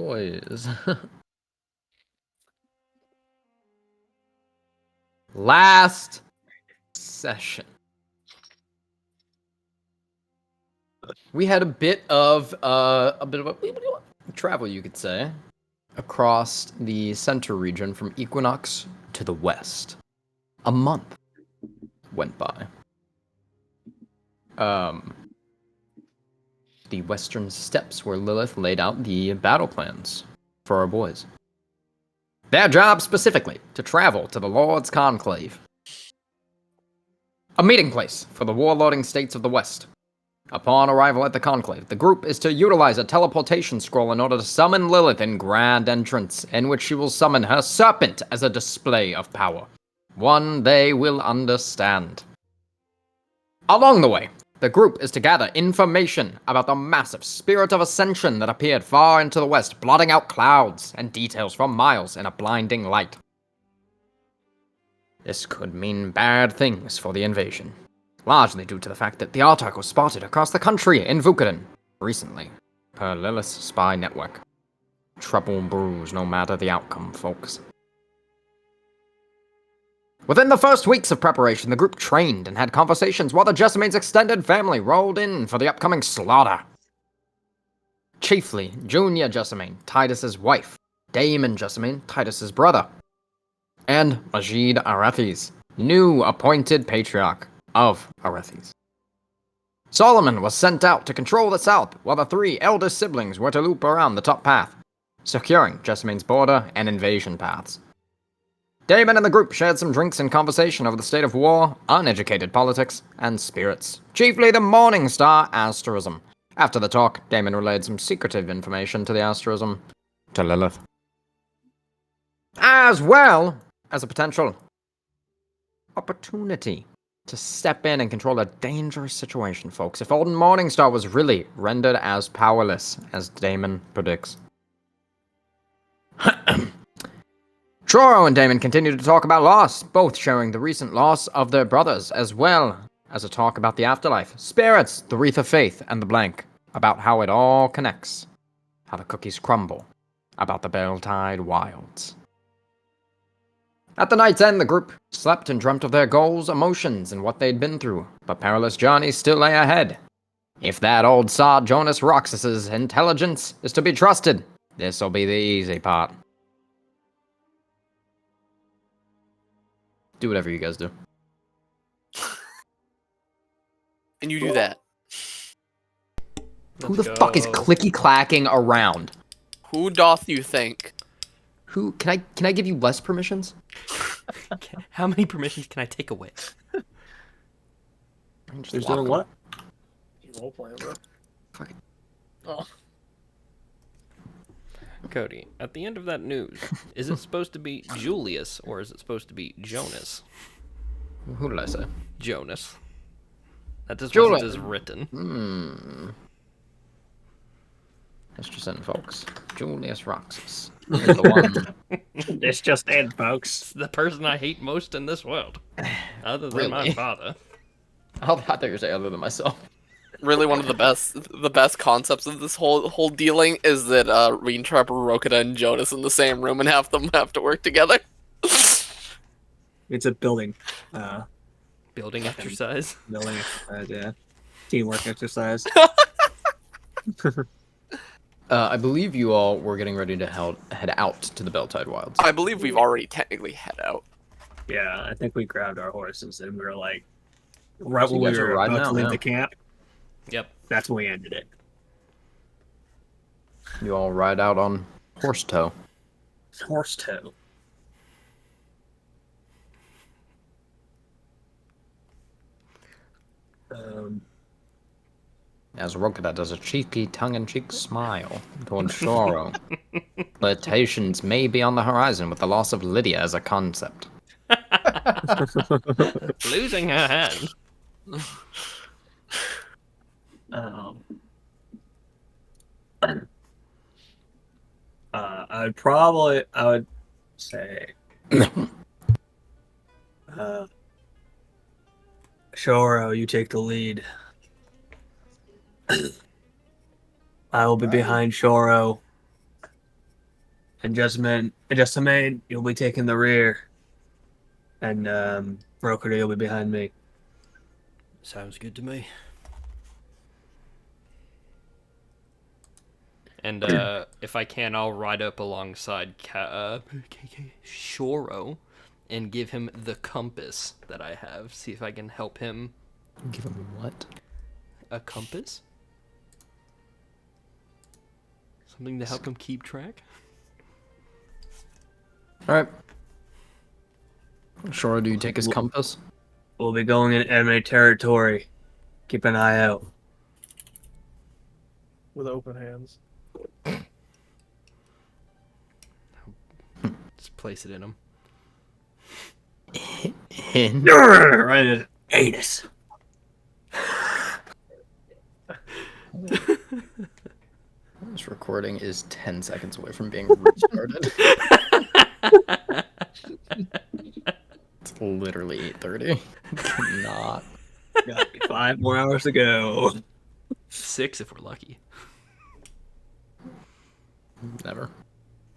boys. Last session. We had a bit of a travel, you could say, across the center region from Equinox to the west. A month went by. The western steppes where Lilith laid out the battle plans for our boys. Their job specifically to travel to the Lord's Conclave, a meeting place for the warlording states of the West. Upon arrival at the Conclave, the group is to utilize a teleportation scroll in order to summon Lilith in grand entrance, in which she will summon her serpent as a display of power. One they will understand. Along the way, the group is to gather information about the massive spirit of ascension that appeared far into the west, blotting out clouds and details from miles in a blinding light. This could mean bad things for the invasion, largely due to the fact that the Artak was spotted across the country in Vukaden recently, per Lilith's spy network. Trouble brews no matter the outcome, folks. Within the first weeks of preparation, the group trained and had conversations while the Jessamane's extended family rolled in for the upcoming slaughter. Chiefly, Junior Jessamane, Titus's wife, Damon Jessamane, Titus's brother, and Majid Arethes, new appointed patriarch of Arethes. Solomon was sent out to control the south, while the three eldest siblings were to loop around the top path, securing Jessamane's border and invasion paths. Damon and the group shared some drinks and conversation over the state of war, uneducated politics, and spirits, chiefly the Morning Star asterism. After the talk, Damon relayed some secretive information to the asterism to Lilith, as well as a potential opportunity to step in and control a dangerous situation, folks, if Alden Morningstar was really rendered as powerless as Damon predicts. Choro and Damon continued to talk about loss, both sharing the recent loss of their brothers, as well as a talk about the afterlife, spirits, the wreath of faith, and the blank, about how it all connects, how the cookies crumble, about the Beltide wilds. At the night's end, the group slept and dreamt of their goals, emotions, and what they'd been through, but perilous journeys still lay ahead. If that old sod Jonas Roxas's intelligence is to be trusted, this'll be the easy part. Do whatever you guys do. And you do that. Who the fuck is clicky-clacking around? Who doth you think? Who? Can I give you less permissions? How many permissions can I take away? Who's doing what? Role playing, bro. Fuck it. Oh. Cody, at the end of that news, is it supposed to be Julius or is it supposed to be Jonas? Who did I say? Jonas. That just Julius. is written. That's just in, folks. Julius Roxas is the one. It's just in, folks. It's the person I hate most in this world. Other than my Really? father. I thought you were saying other than myself. Really, one of the best concepts of this whole dealing is that Reintrap, Rokita, and Jonas in the same room and half them have to work together. It's a building. Building exercise. Building exercise, yeah. Teamwork exercise. I believe you all were getting ready to head out to the Beltide Wilds. I believe we've already technically head out. Yeah, I think we grabbed our horses and we were like, right So when you we guys are were riding about to out leave now. the camp, Yep. that's when we ended it. You all ride out on horse toe. Horse toe. As Rokita does a cheeky, tongue-in-cheek smile toward Shoro. Flirtations may be on the horizon with the loss of Lydia as a concept. Losing her hand. I would say, Shoro, you take the lead. I will be behind Shoro. And Jessamine, you'll be taking the rear. And Broker, you'll be behind me. Sounds good to me. And if I can, I'll ride up alongside Shoro and give him the compass that I have. See if I can help him. Give him what? A compass? Something to help him keep track? All right. Sure. Do you take his compass? We'll be going in enemy territory. Keep an eye out. With open hands. Just place it in him. Right in anus. This recording is 10 seconds away from being restarted. It's literally 8:30. Cannot. Got 5 more hours to go. 6 if we're lucky. Never.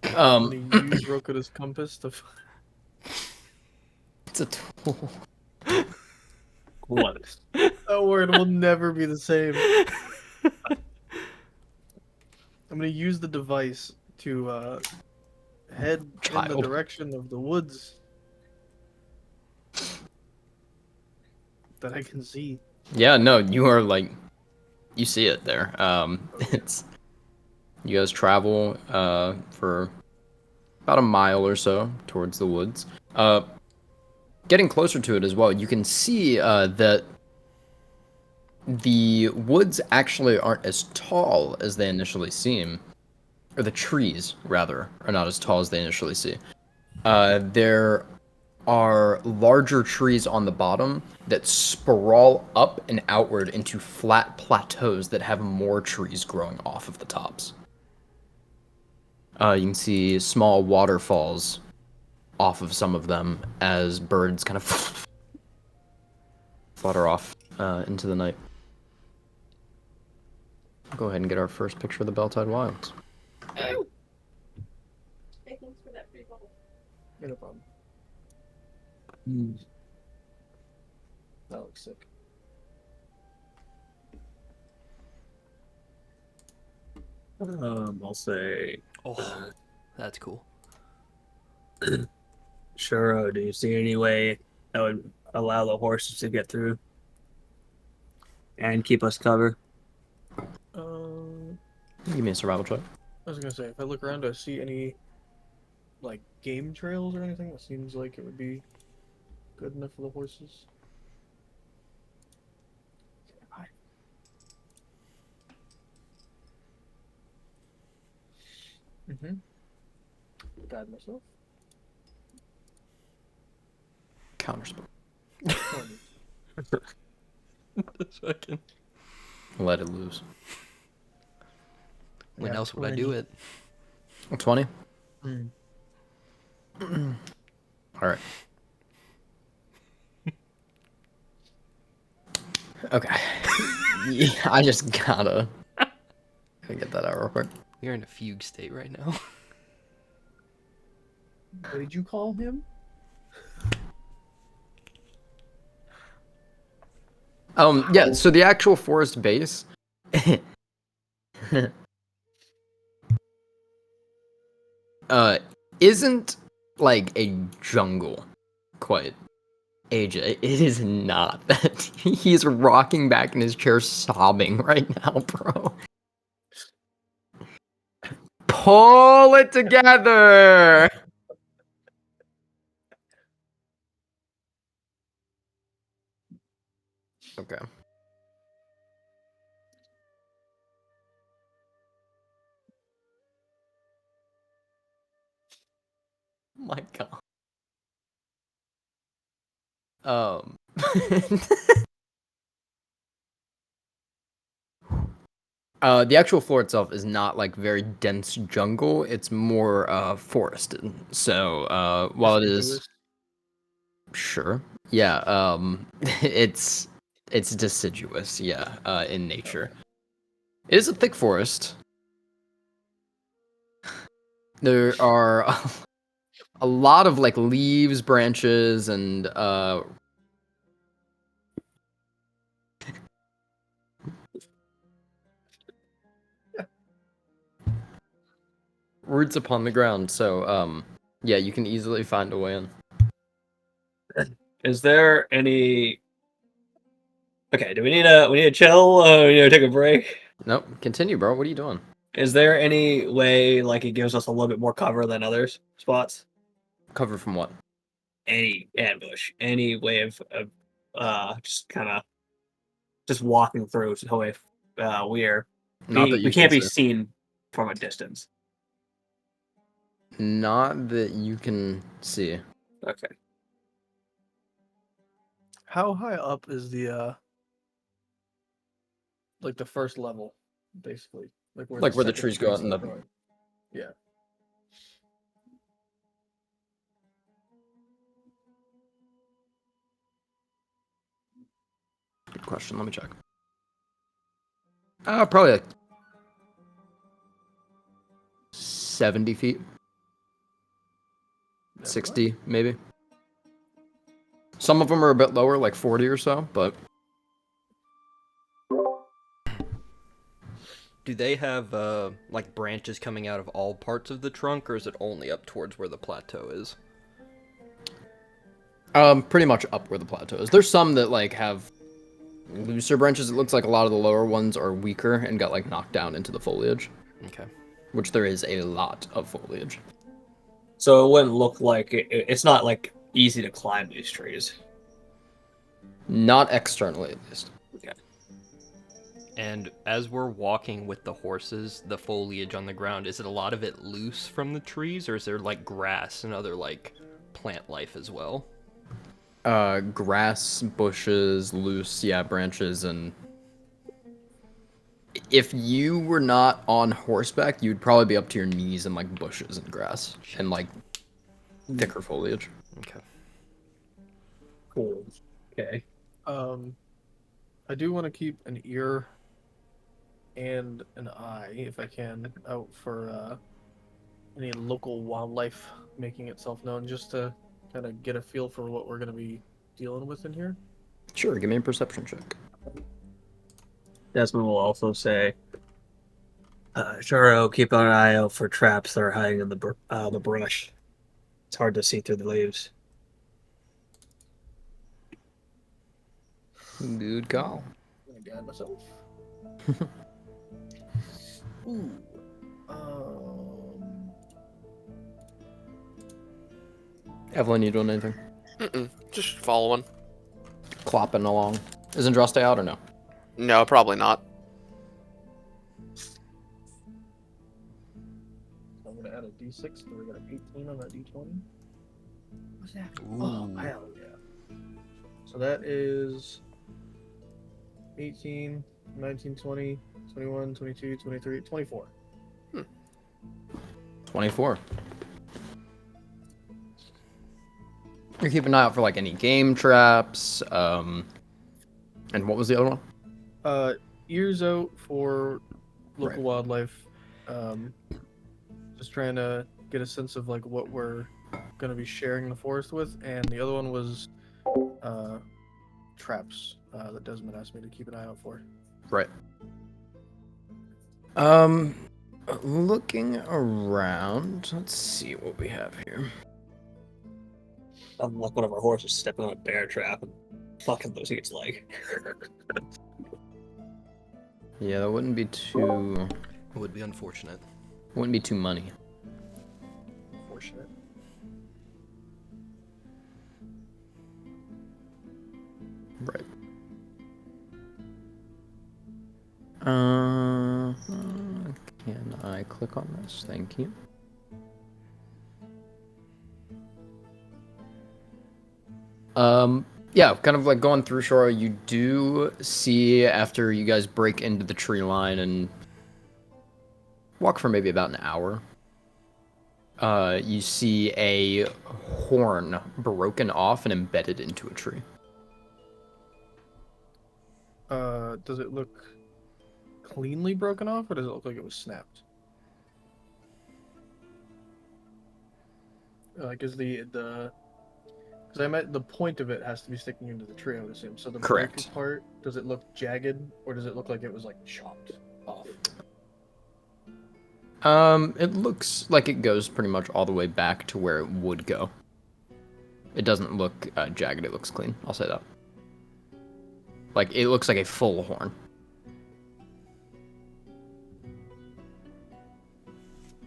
When you use Rokuda's compass to. It's a tool. What? That word will never be the same. I'm gonna use the device to head in Child. the direction of the woods that I can see. Yeah, no, you are like, you see it there. It's, you guys travel for about a mile or so towards the woods. Getting closer to it as well, you can see that the woods actually aren't as tall as they initially seem, or the trees rather are not as tall as they initially see. There are larger trees on the bottom that sprawl up and outward into flat plateaus that have more trees growing off of the tops. You can see small waterfalls off of some of them as birds kind of flutter off into the night. Go ahead and get our first picture of the Beltide Wilds. No problem. That looks sick. I'll say, Oh, that's cool. Shuro, do you see any way that would allow the horses to get through and keep us covered? Give me a survival check. I was gonna say, if I look around, do I see any like game trails or anything? That seems like it would be good enough for the horses. Mm-hmm. Guide myself. Counterspell. Fucking. Let it loose. When Yeah, else would I do 20. it? 20? Mm. Alright. Okay. Yeah, I just gotta get that out real quick. You're in a fugue state right now. What did you call him? Yeah, so the actual forest base isn't like a jungle quite. AJ, it is not that. He's rocking back in his chair sobbing right now, bro. Pull it together. Okay. My God. The actual floor itself is not like very dense jungle. It's more forested. So while it is sure, yeah, it's deciduous, yeah, in nature. It is a thick forest. There are a lot of like leaves, branches, and roots upon the ground. So yeah, you can easily find a way in. Is there any? Okay, do we need to chill? We need to take a break. Nope. Continue, bro. What are you doing? Is there any way like it gives us a little bit more cover than others spots? Cover from what? Any ambush, any way of just kind of just walking through so way Not that we you can't can be see. seen from a distance. Not that you can see. Okay. How high up is the like the first level, basically? Like where Like where the second trees go out in start the. growing? Yeah. Good question. Let me check. Probably like 70 feet, Never 60 maybe. Some of them are a bit lower, like 40 or so, but Do they have like branches coming out of all parts of the trunk, or is it only up towards where the plateau is? pretty much up where the plateau is. There's some that like have looser branches. It looks like a lot of the lower ones are weaker and got like knocked down into the foliage, Okay. which there is a lot of foliage. So it wouldn't look like it's not like easy to climb these trees. Not externally, at least. And as we're walking with the horses, the foliage on the ground, is it a lot of it loose from the trees, or is there like grass and other like plant life as well? Grass, bushes, loose, yeah, branches, and if you were not on horseback, you'd probably be up to your knees in like bushes and grass and like thicker foliage. Okay. Cool. Okay. I do want to keep an ear and an eye, if I can, out for any local wildlife making itself known, just to kind of get a feel for what we're going to be dealing with in here. Sure, give me a perception check. Desmond will also say, Shoro, keep an eye out for traps that are hiding in the brush. It's hard to see through the leaves. Good call. I'm gonna guide myself. Ooh. Evelyn, you doing anything? Just following. Clopping along. Is Andraste out or no? No, probably not. I'm gonna add a d6, so we got an 18 on that d20. What's that? Ooh. Oh, hell yeah. So that is 18, 19, 20, 21, 22, 23, 24. 24. You're keeping an eye out for like any game traps. And what was the other one? Ears out for local Right. wildlife. Just trying to get a sense of like what we're gonna be sharing the forest with, and the other one was traps that Desmond asked me to keep an eye out for. Right. Looking around, let's see what we have here. Like one of our horses stepping on a bear trap and fucking losing its leg. Yeah, that wouldn't be too It would be unfortunate. money. Fortunate. Right. Can I click on this? Thank you. Yeah, kind of like going through Shora, you do see after you guys break into the tree line and walk for maybe about an hour, you see a horn broken off and embedded into a tree. Does it look cleanly broken off, or does it look like it was snapped? Like, is the because I meant the point of it has to be sticking into the tree, I would assume. So the Correct. break part, does it look jagged, or does it look like it was like chopped off? It looks like it goes pretty much all the way back to where it would go. It doesn't look jagged. It looks clean. I'll say that. Like, it looks like a full horn.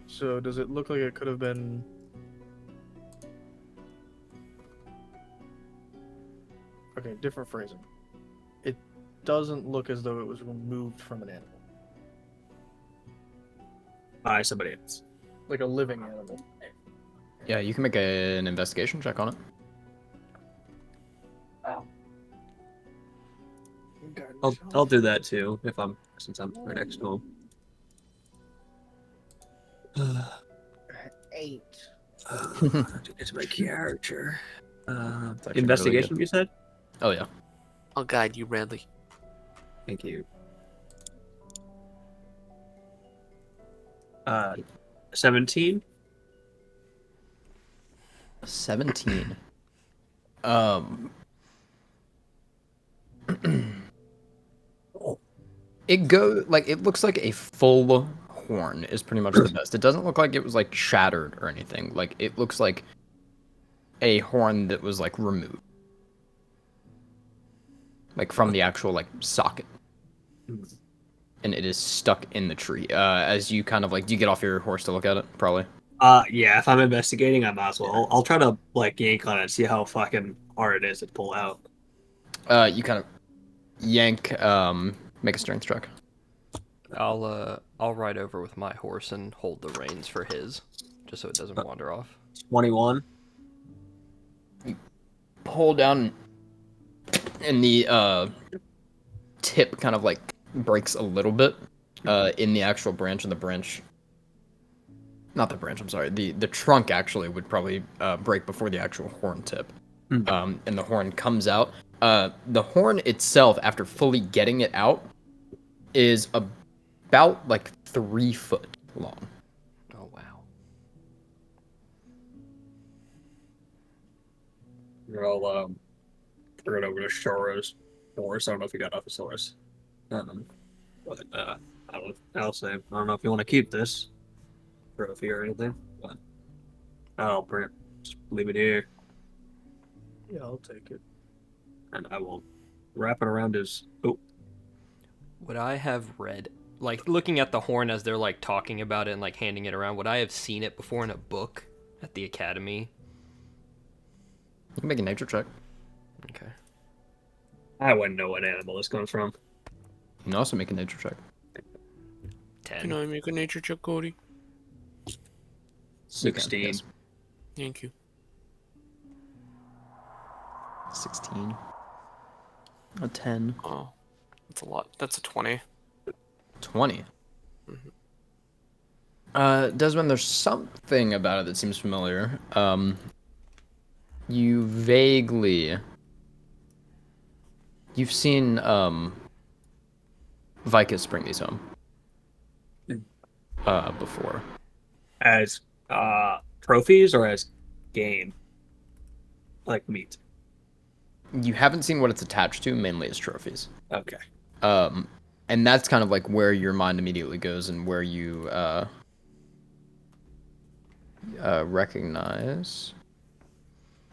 So does it look like it could have been? Okay, different phrasing. It doesn't look as though it was removed from an animal, By somebody else. like a living animal. Yeah, you can make an investigation check on it. I'll do that too since I'm right next to him. 8. It's my character. It's actually Investigation, really you said? Oh, yeah. I'll guide you, Radley. Thank you. 17. 17. It looks like a full horn is pretty much the best. It doesn't look like it was like shattered or anything. Like, it looks like a horn that was like removed. Like from the actual like socket. And it is stuck in the tree. As you kind of like, do you get off your horse to look at it? Probably. Yeah, if I'm investigating, I might as well. I'll try to like yank on it, see how fucking hard it is to pull out. You kind of yank, make a strength check. I'll ride over with my horse and hold the reins for his, just so it doesn't wander off. 21. Pull down, and the tip kind of like breaks a little bit in the actual branch, and the branch, not the branch, I'm sorry, the trunk actually would probably break before the actual horn tip. And the horn comes out. The horn itself, after fully getting it out, is about like 3 foot long. Oh wow. I'll turn it over to Shora's horse. I don't know if you got off his horse. But I'll say, I don't know if you want to keep this trophy or anything, but I'll just leave it here, Yeah, I'll take it. and I will wrap it around his. Oh, Would I have read, like, looking at the horn as they're like talking about it and like handing it around? Would I have seen it before in a book at the academy? You can make a nature check. Okay. I wouldn't know what animal this comes from. You can also make a nature check. 10. Can I make a nature check, Cody? 16. Yes. Thank you. 16. A 10. Oh, that's a lot. That's a 20. 20. Desmond, there's something about it that seems familiar. You vaguely... You've seen, Vicus bring these home. Before. As trophies or as game? Like meat. You haven't seen what it's attached to, mainly as trophies. Okay. And that's kind of like where your mind immediately goes and where you, recognize...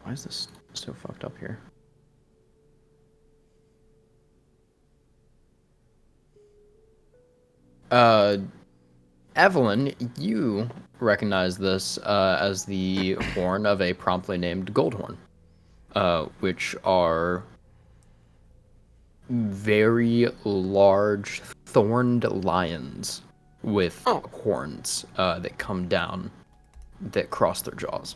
Why is this so fucked up here? Evelyn, you recognize this as the horn of a promptly named Goldhorn, which are very large thorned lions with horns that come down that cross their jaws.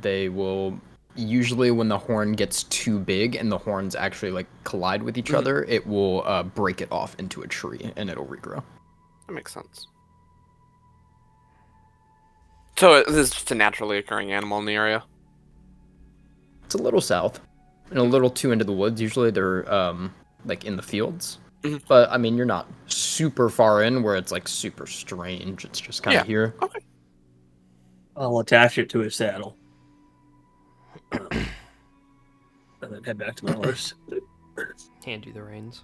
They will usually, when the horn gets too big and the horns actually like collide with each other, it will break it off into a tree and it'll regrow. That makes sense. So this is just a naturally occurring animal in the area. It's a little south and a little too into the woods. Usually they're like in the fields. But I mean, you're not super far in where it's like super strange. It's just kind of here. Okay. I'll attach it to his saddle. And then head back to my horse. Hand you the reins.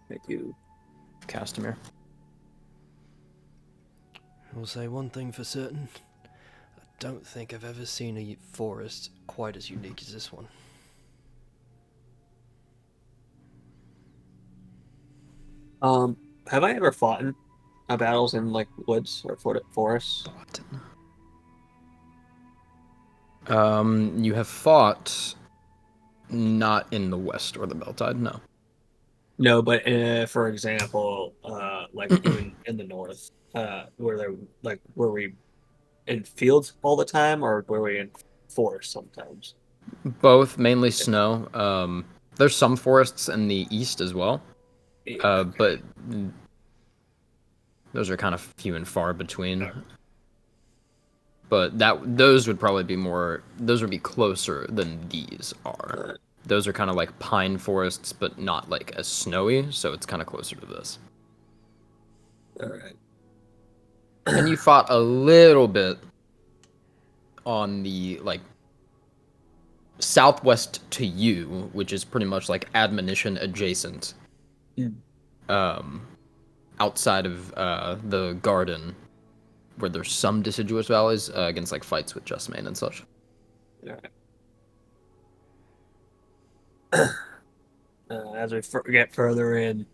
Thank you. Castamere. I will say one thing for certain. I don't think I've ever seen a forest quite as unique as this one. Have I ever fought in battles in like woods or forests? You have fought not in the west or the Beltide, no. No, but for example, like even in the north, where they're like were we in fields all the time, or were we in forests sometimes? Both, mainly snow. There's some forests in the east as well, Okay. but those are kind of few and far between. But those would probably be more. Those would be closer than these are. Those are kind of like pine forests, but not like as snowy, so it's kind of closer to this. All right. And you fought a little bit on the like southwest to you, which is pretty much like admonition adjacent. Mm. Outside of the garden, where there's some deciduous valleys against like fights with Justmain and such. All right. As we get further in,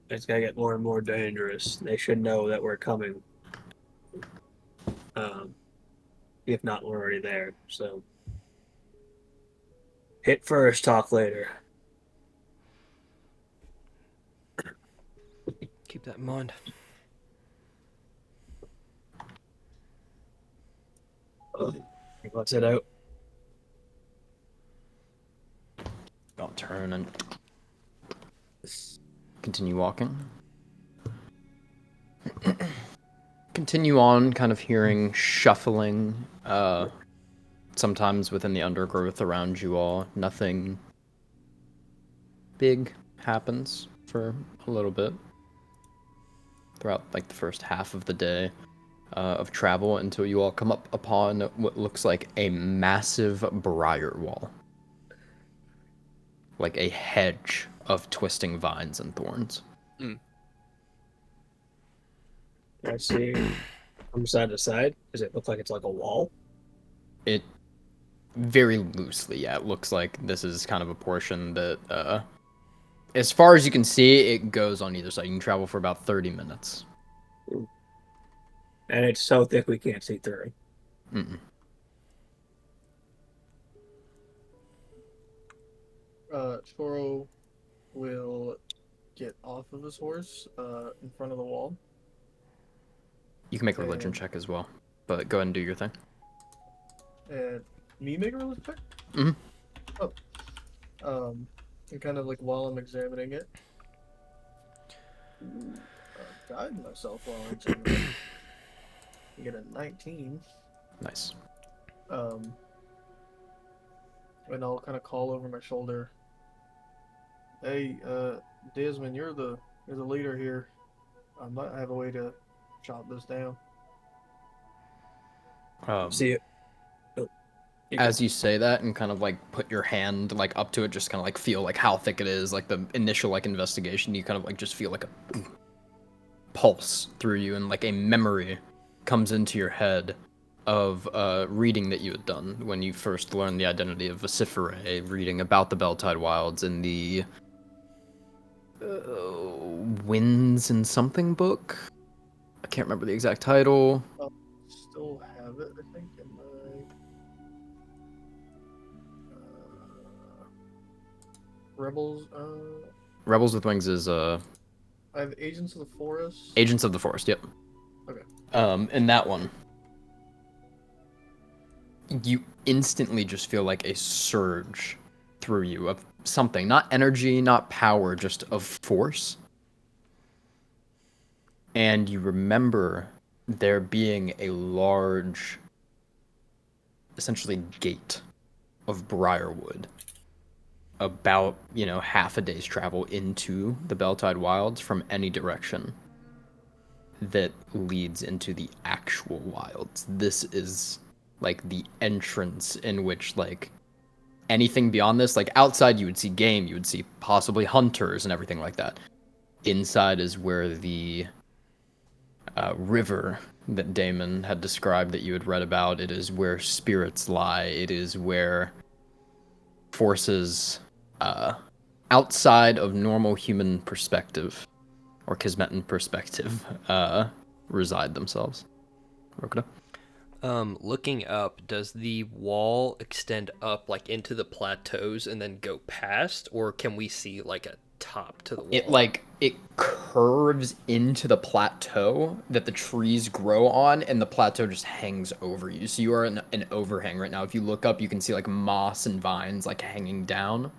it's gonna get more and more dangerous. They should know that we're coming. If not, we're already there. So, hit first, talk later. Keep that in mind. Let's head out. I'll turn and continue walking. Continue on, kind of hearing shuffling, sometimes within the undergrowth around you all. Nothing big happens for a little bit throughout like the first half of the day of travel until you all come up upon what looks like a massive briar wall. Like a hedge of twisting vines and thorns. I see from side to side. Does it look like it's like a wall? It very loosely, yeah. It looks like this is kind of a portion that, as far as you can see, it goes on either side. You can travel for about 30 minutes. And it's so thick we can't see through. Mm-mm. Choro will get off of his horse in front of the wall. You can make a religion check as well, but go ahead and do your thing. And me make a religion check? Mhm. Oh. And kind of like while I'm examining it. Guide myself while I'm examining it. You get a 19. Nice. And I'll kind of call over my shoulder. Hey, Desmond, you're the leader here. I might have a way to chop this down. See it. As you say that and kind of like put your hand like up to it, just kind of like feel like how thick it is, like the initial like investigation, you kind of like just feel like a pulse through you, and like a memory comes into your head of reading that you had done when you first learned the identity of Vociferae, reading about the Beltide Wilds in the Winds and Something book. I can't remember the exact title. Still have it, I think, in my Rebels. Rebels with Wings is I have Agents of the Forest. Agents of the Forest. Yep. Okay. In that one, you instantly just feel like a surge through you of something, not energy, not power, just of force. And you remember there being a large, essentially, gate of briarwood about, half a day's travel into the Beltide Wilds from any direction. that leads into the actual wilds. This is like the entrance in which like anything beyond this, like outside you would see game, you would see possibly hunters and everything like that. Inside is where the river that Damon had described that you had read about. It is where spirits lie. It is where forces outside of normal human perspective or Kismetan perspective reside themselves. Rokita? Looking up, does the wall extend up like into the plateaus and then go past, or can we see like a top to the wall? It curves into the plateau that the trees grow on, and the plateau just hangs over you. So you are in an overhang right now. If you look up, you can see like moss and vines like hanging down,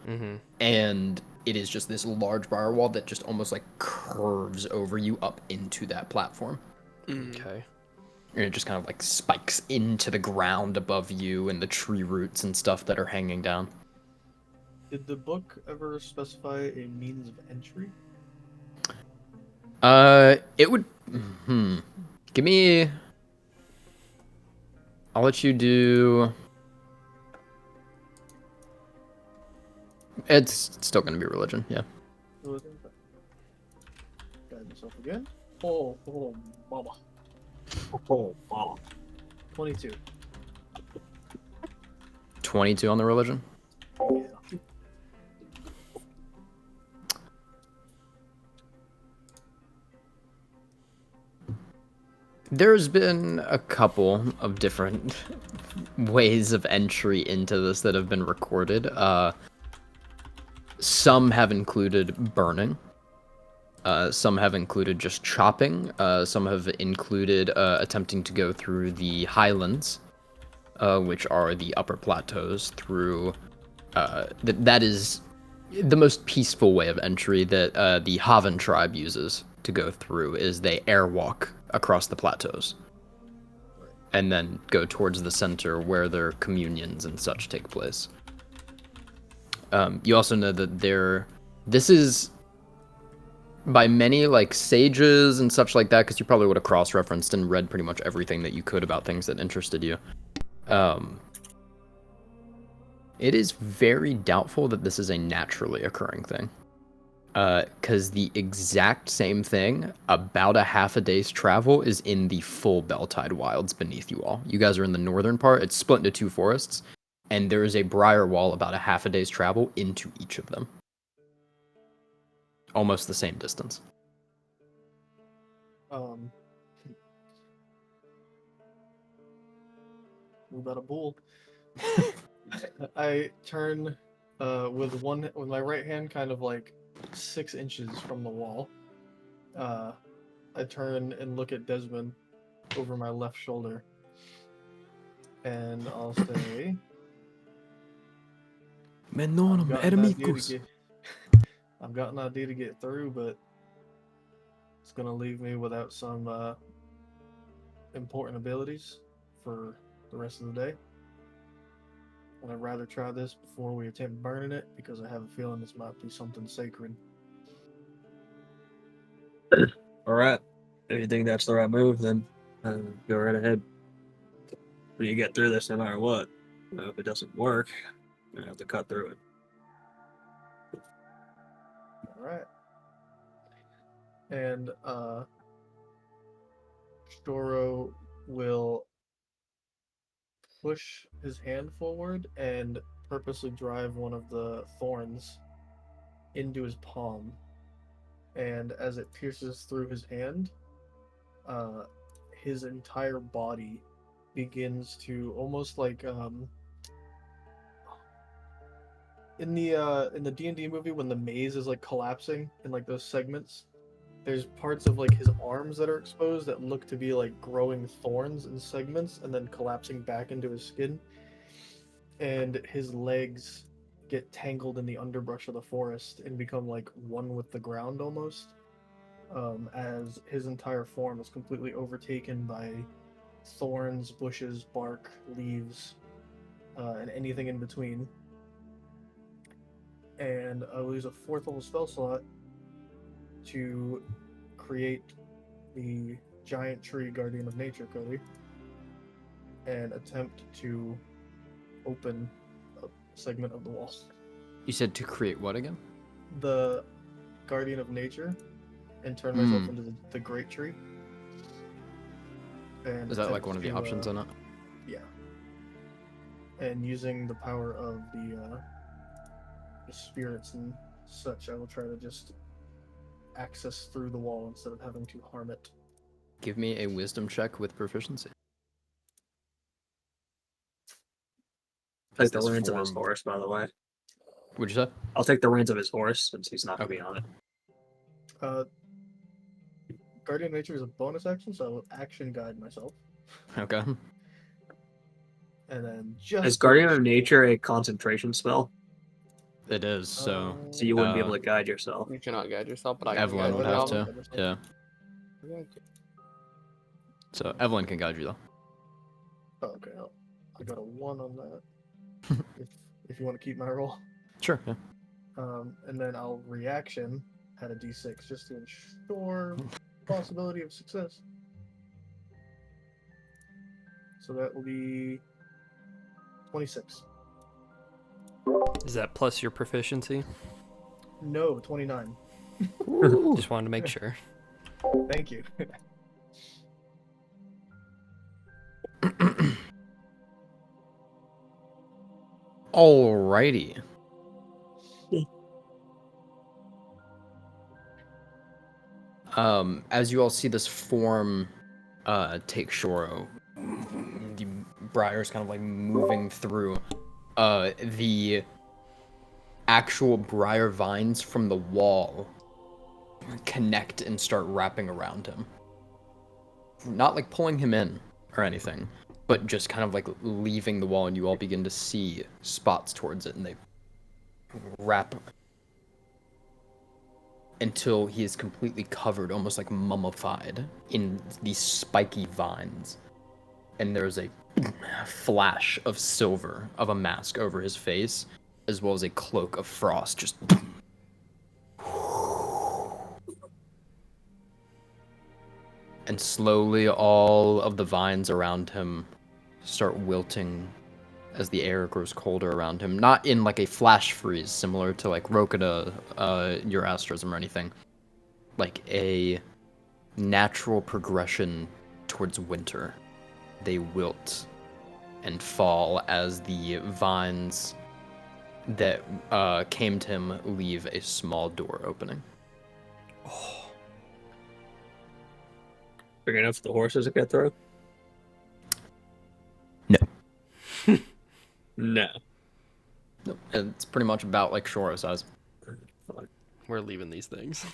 and it is just this large briar wall that just almost like curves over you up into that platform. Okay. And it just kind of like spikes into the ground above you and the tree roots and stuff that are hanging down. Did the book ever specify a means of entry? It would. Give me. I'll let you do. It's still gonna be religion, yeah. Guide myself again. Oh, mama. Oh, wow. 22. 22 on the religion. Yeah. There's been a couple of different ways of entry into this that have been recorded. Some have included burning. Some have included just chopping. Some have included attempting to go through the highlands, which are the upper plateaus. Through that is the most peaceful way of entry that the Havan tribe uses to go through. Is they airwalk across the plateaus, and then go towards the center where their communions and such take place. You also know that this is by many like sages and such like that, because you probably would have cross-referenced and read pretty much everything that you could about things that interested you. It is very doubtful that this is a naturally occurring thing. Because the exact same thing, about a half a day's travel, is in the full Beltide wilds beneath you all. You guys are in the northern part. It's split into two forests, and there is a briar wall about a half a day's travel into each of them. Almost the same distance. We got a bull. I turn with my right hand kind of like 6 inches from the wall. I turn and look at Desmond over my left shoulder. And I'll say I've got an idea to get through, but it's gonna leave me without some important abilities for the rest of the day. And I'd rather try this before we attempt burning it, because I have a feeling this might be something sacred. All right. If you think that's the right move, then go right ahead. But you get through this no matter what. If it doesn't work, you're gonna have to cut through it. All right. And Storo will push his hand forward and purposely drive one of the thorns into his palm. And as it pierces through his hand, his entire body begins to almost like in the D&D movie when the maze is like collapsing in like those segments. There's parts of like his arms that are exposed that look to be like growing thorns in segments and then collapsing back into his skin. And his legs get tangled in the underbrush of the forest and become like one with the ground almost. As his entire form is completely overtaken by thorns, bushes, bark, leaves, and anything in between. And I will use a 4th level spell slot to create the giant tree guardian of nature, Cody, and attempt to open a segment of the wall. You said to create what again? The guardian of nature, and turn myself into the great tree. And Is that like attempt one of the to, options on it? Yeah. And using the power of the spirits and such, I will try to just access through the wall instead of having to harm it. Give me a wisdom check with proficiency. Take the This reins of his form- horse, by the way. What'd you say? I'll take the reins of his horse since he's not going to Okay. be on it. Guardian of Nature is a bonus action, so I will action guide myself. Okay. And then just Is Guardian of Nature a concentration spell? It is, so So you wouldn't be Uh, able to guide yourself. You cannot guide yourself, but I can Evelyn guide would you. have Yeah. to. Yeah. Yeah. So Evelyn can guide you though. Oh, okay. I got a 1 on that. if you want to keep my roll. Sure. Yeah. And then I'll reaction at a d6 just to ensure possibility of success. So that will be 26. Is that plus your proficiency? No, 29. Just wanted to make sure. Thank you. Alrighty. As you all see this form take shore, the briar's kind of like moving through. The actual briar vines from the wall connect and start wrapping around him. Not like pulling him in or anything, but just kind of like leaving the wall, and you all begin to see spots towards it, and they wrap until he is completely covered, almost like mummified, in these spiky vines. And there's a flash of silver of a mask over his face, as well as a cloak of frost just. And slowly all of the vines around him start wilting as the air grows colder around him. Not in like a flash freeze similar to like Rokida, Eurastrism or anything. Like a natural progression towards winter. They wilt and fall as the vines that came to him leave a small door opening. Big enough for the horses to get through? No. No. Nope. It's pretty much about like Shoro size. We're leaving these things.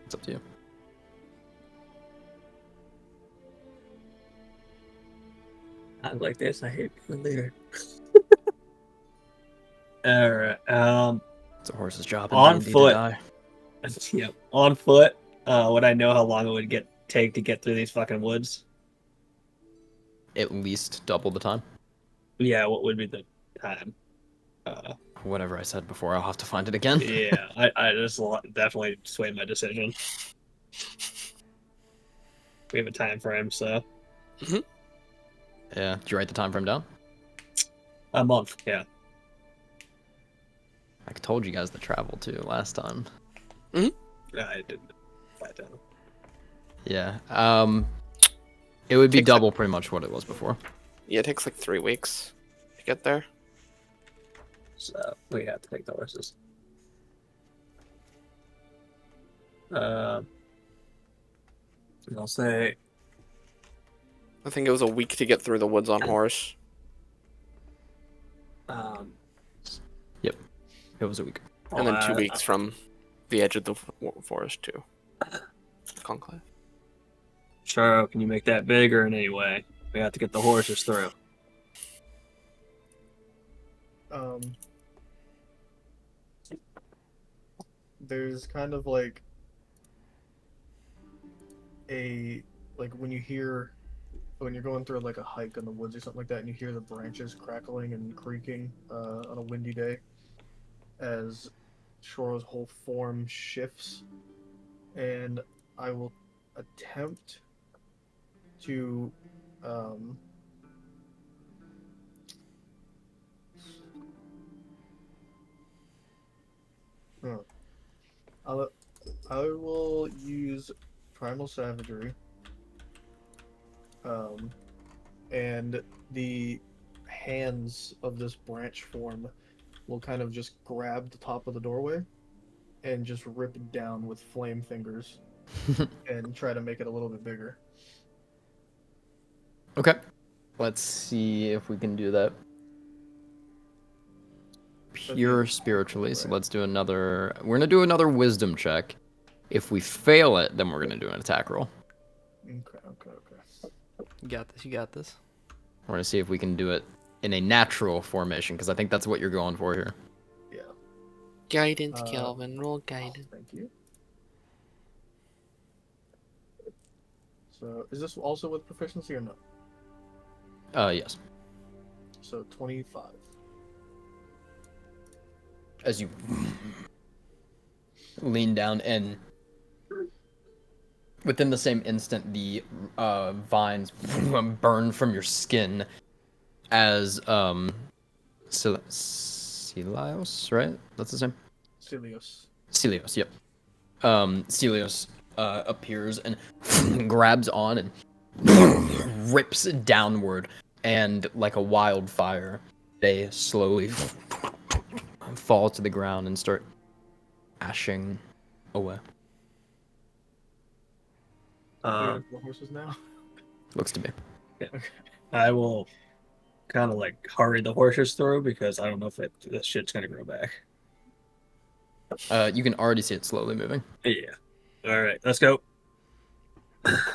It's up to you. I like this. I hate being a leader. Alright. It's a horse's job On D&D foot. to die. Yep. On foot. Would I know how long it would take to get through these fucking woods? At least double the time. Yeah, what would be the time? Whatever I said before, I'll have to find it again. Yeah, I just definitely swayed my decision. We have a time frame, so Yeah. Did you write the time frame down? a month. Yeah. I told you guys the travel too last time. I didn't write that down. Yeah. It would be Takes like- double pretty much what it was before. Yeah, it takes like 3 weeks to get there. So we have to take the horses. I'll say I think it was a week to get through the woods on horse. It was a week. And then 2 weeks from the edge of the forest to Conclave. Sure, can you make that bigger in any way? We have to get the horses through. There's kind of like when you're going through like a hike in the woods or something like that, and you hear the branches crackling and creaking on a windy day, as Shoro's whole form shifts, and I will attempt to hmm. I'll, I will use Primal Savagery, and the hands of this branch form will kind of just grab the top of the doorway and just rip it down with flame fingers and try to make it a little bit bigger. Okay. Let's see if we can do that pure spiritually. So Right. let's do another. We're gonna do another wisdom check. If we fail it, then we're gonna do an attack roll. Okay. You got this. You got this. We're gonna see if we can do it in a natural formation, because I think that's what you're going for here. Yeah. Guidance, Kelvin. Roll guidance. Thank you. So, is this also with proficiency or no? Yes. So 25. As you lean down, and within the same instant, the vines burn from your skin as Celios, right? That's the same. Cilios. Celios, yep. Celios appears and grabs on and rips downward, and like a wildfire, they slowly fall to the ground and start ashing away. The horses now. Looks to be. I will kind of like hurry the horses through because I don't know if this shit's gonna grow back. You can already see it slowly moving. Yeah. All right, let's go.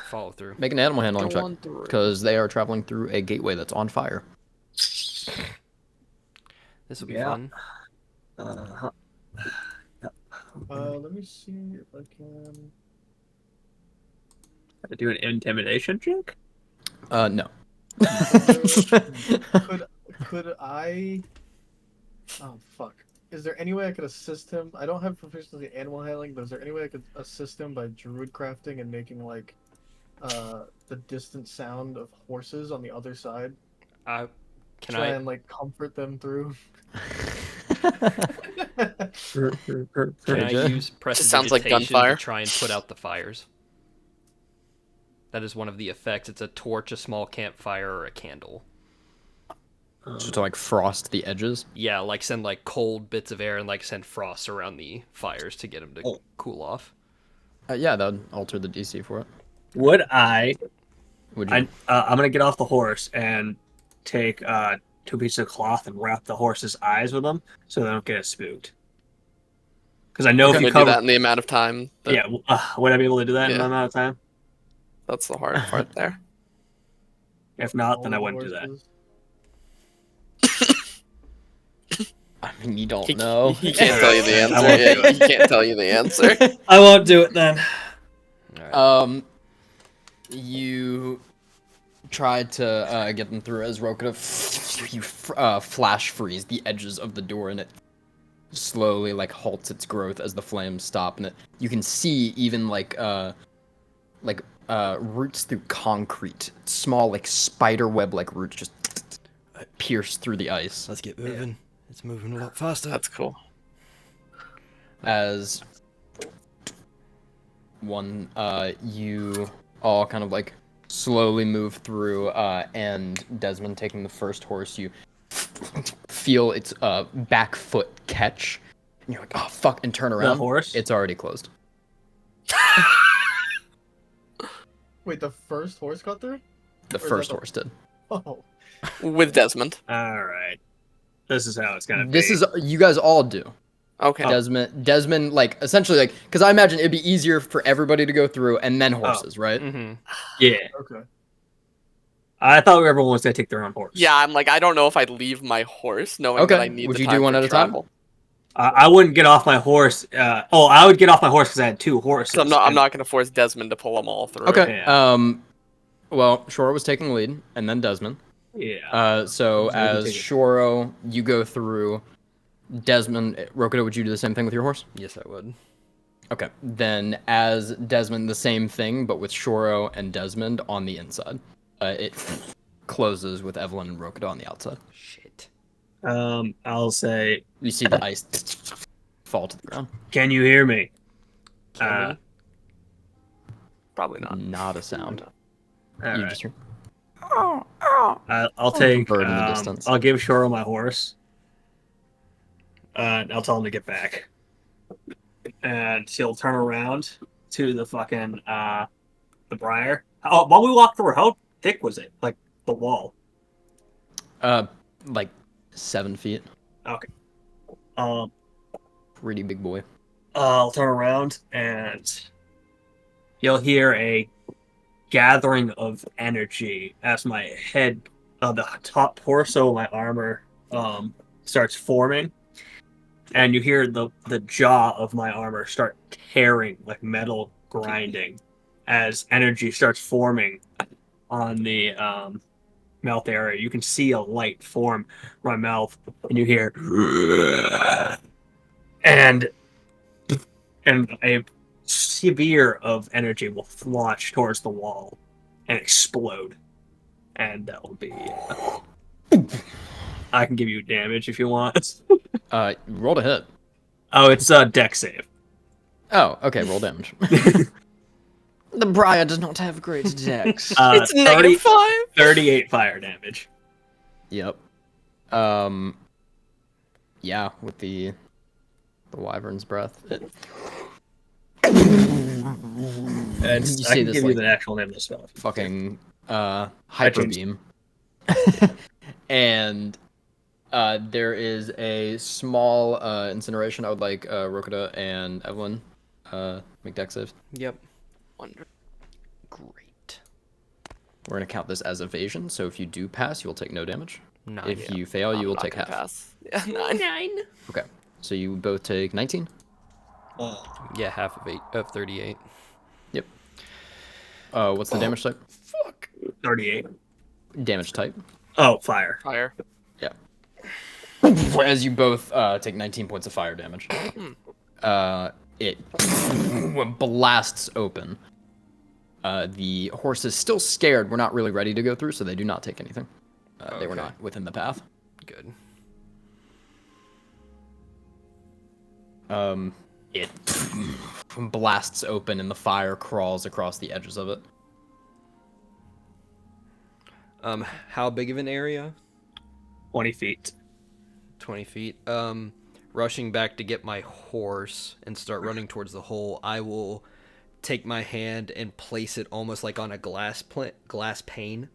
Follow through. Make an animal handling Go check, on through. because they are traveling through a gateway that's on fire. This will be Yeah. fun. Let me see if I can. Have to do an intimidation check. No. Could I? Oh fuck! Is there any way I could assist him? I don't have proficiency in animal handling, but is there any way I could assist him by druid crafting and making like the distant sound of horses on the other side? Can Try I? and like comfort them through. Can I AJ? use Sounds like prestidigitation gunfire. to try and put out the fires? That is one of the effects. It's a torch, a small campfire, or a candle. Just to like frost the edges. Yeah, like send like cold bits of air and like send frost around the fires to get them to Oh. cool off. Yeah, that would alter the DC for it. Would I? Would you? I'm gonna get off the horse and take 2 pieces of cloth and wrap the horse's eyes with them so they don't get spooked. Because I know Can if we you do cover, that in the amount of time? That, yeah, would I be able to do that in Yeah. that amount of time? That's the hard part there. If not, all then I the wouldn't do that. horses. I mean, you don't He, know. he can't tell you the I answer. won't do Yeah, it. he can't tell you the answer. I won't do it then. All right. You tried to get them through as Rokita. You flash freeze the edges of the door, and it slowly like halts its growth as the flames stop, and you can see even like roots through concrete, small like spider web like roots just pierce through the ice Let's get moving. It's moving a lot faster. That's cool. as you all kind of like slowly move through, and Desmond taking the first horse, you feel its back foot catch, and you're like, oh fuck, and turn around. horse? It's already closed. Wait, the first horse got through? The Or is first that the- horse did. Oh, With Desmond. All right. This is how it's gonna be. This is you guys all do. Okay. Desmond, like essentially, like, because I imagine it'd be easier for everybody to go through and then horses, right? Mm-hmm. Yeah. okay. I thought everyone was gonna take their own horse. Yeah, I'm like, I don't know if I'd leave my horse knowing that Okay, I need would the you time do one for at a time? travel. I wouldn't get off my horse. I would get off my horse because I had 2 horses. So I'm and- not gonna force Desmond to pull them all through. Okay. Yeah. Well, Shoro was taking the lead, and then Desmond. Yeah. So Desmond as take it. Shoro, you go through Desmond, Rokudo, would you do the same thing with your horse? Yes, I would. Okay. Then as Desmond, the same thing, but with Shoro and Desmond on the inside. It closes with Evelyn and Rokudo on the outside. Shit. I'll say, You see the ice fall to the ground. can you hear me? Can we? Probably not. Not a sound. All You right. just hear. I'll take. Bird in the distance. I'll give Shoro my horse. And I'll tell him to get back. And he'll turn around to the fucking the briar. Oh, while we walked through, how thick was it? Like the wall. Like 7 feet. Okay. Um, Pretty big boy. I'll turn around and you'll hear a gathering of energy as my head, the top torso of my armor, starts forming, and you hear the jaw of my armor start tearing like metal grinding as energy starts forming on the mouth area. You can see a light form from my mouth, and you hear and a sphere of energy will launch towards the wall and explode, and that will be. I can give you damage if you want. Roll to hit. Oh, it's a deck save. Oh, okay. Roll damage. The Briar does not have great dex. It's -5. 38 fire damage. Yep. Yeah, with the wyvern's breath. And You I see can this, give like, you the actual name of the spell. Fucking hyper beam. And there is a small incineration. I would like Rokuda and Evelyn make dex saves. Yep. Wonder. Great. We're gonna count this as evasion. So if you do pass, you will take no damage. 9. If you fail, you will take half. Pass. Yeah, 9. 9. Okay. So you both take 19. Yeah, half of 38. Yep. What's the damage type? Fuck. 38. Damage type. Oh, fire. Fire. Yeah. As you both take 19 points of fire damage. It blasts open. The horse is still scared. We're not really ready to go through, so they do not take anything. They were Okay. not within the path. Good. It blasts open and the fire crawls across the edges of it. How big of an area? 20 feet. 20 feet. Rushing back to get my horse and start running towards the hole, I will take my hand and place it almost like on a glass pane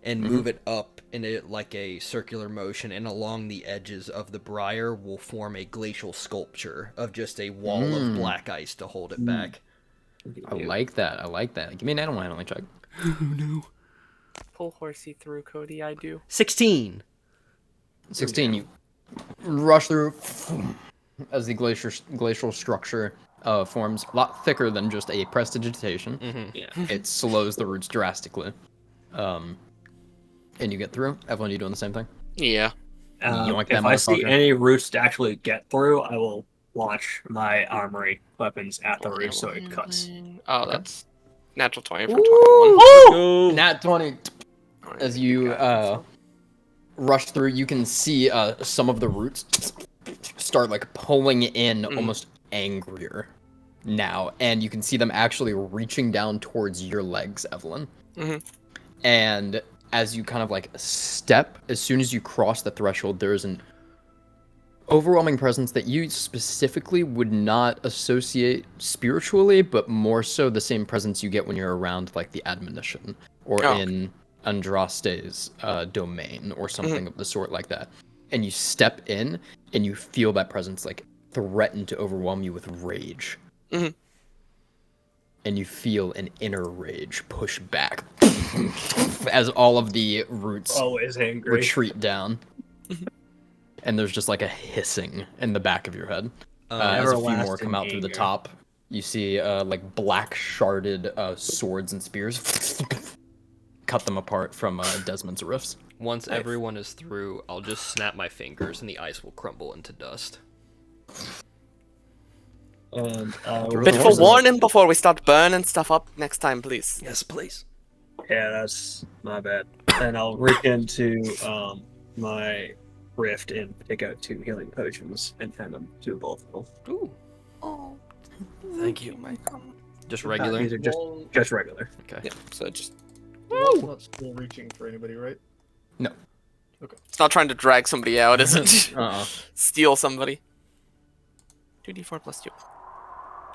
and move it up in like a circular motion, and along the edges of the briar will form a glacial sculpture of just a wall of black ice to hold it back. I like that. I like that. Give me an animal handling check. Oh no. Pull horsey through, Cody. I do. 16. 16. You rush through as the glacial structure forms a lot thicker than just a prestidigitation. Yeah. It slows the roots drastically. And you get through. Evelyn, you doing the same thing? Yeah. Yoink that If I see motherfucker. any roots to actually get through, I will launch my armory weapons at the root so it cuts. Oh, that's natural 20 for Ooh! 21. Nat 20. As you rush through, you can see some of the roots start like pulling in almost angrier now, and you can see them actually reaching down towards your legs, Evelyn. And as you kind of like step, as soon as you cross the threshold, there is an overwhelming presence that you specifically would not associate spiritually, but more so the same presence you get when you're around like the admonition or in Andraste's domain or something of the sort like that. And you step in and you feel that presence like threaten to overwhelm you with rage. And you feel an inner rage push back as all of the roots Always angry. retreat down. And there's just like a hissing in the back of your head. As a few more Everlasting come out through the anger. top, you see like black sharded swords and spears cut them apart from Desmond's riffs. Once everyone is through, I'll just snap my fingers and the ice will crumble into dust. And Bit for warning before we start burning stuff up next time, please. Yes, please. Yeah, that's my bad. And I'll reach into my rift and take out 2 healing potions and hand them to both of them. Ooh. Oh, Thank you. Just regular? These are just regular. Okay. yeah. So just It's not still reaching for anybody, right? No. it's not trying to drag somebody out, is it? Uh-uh. Steal somebody. 2d4 plus 2.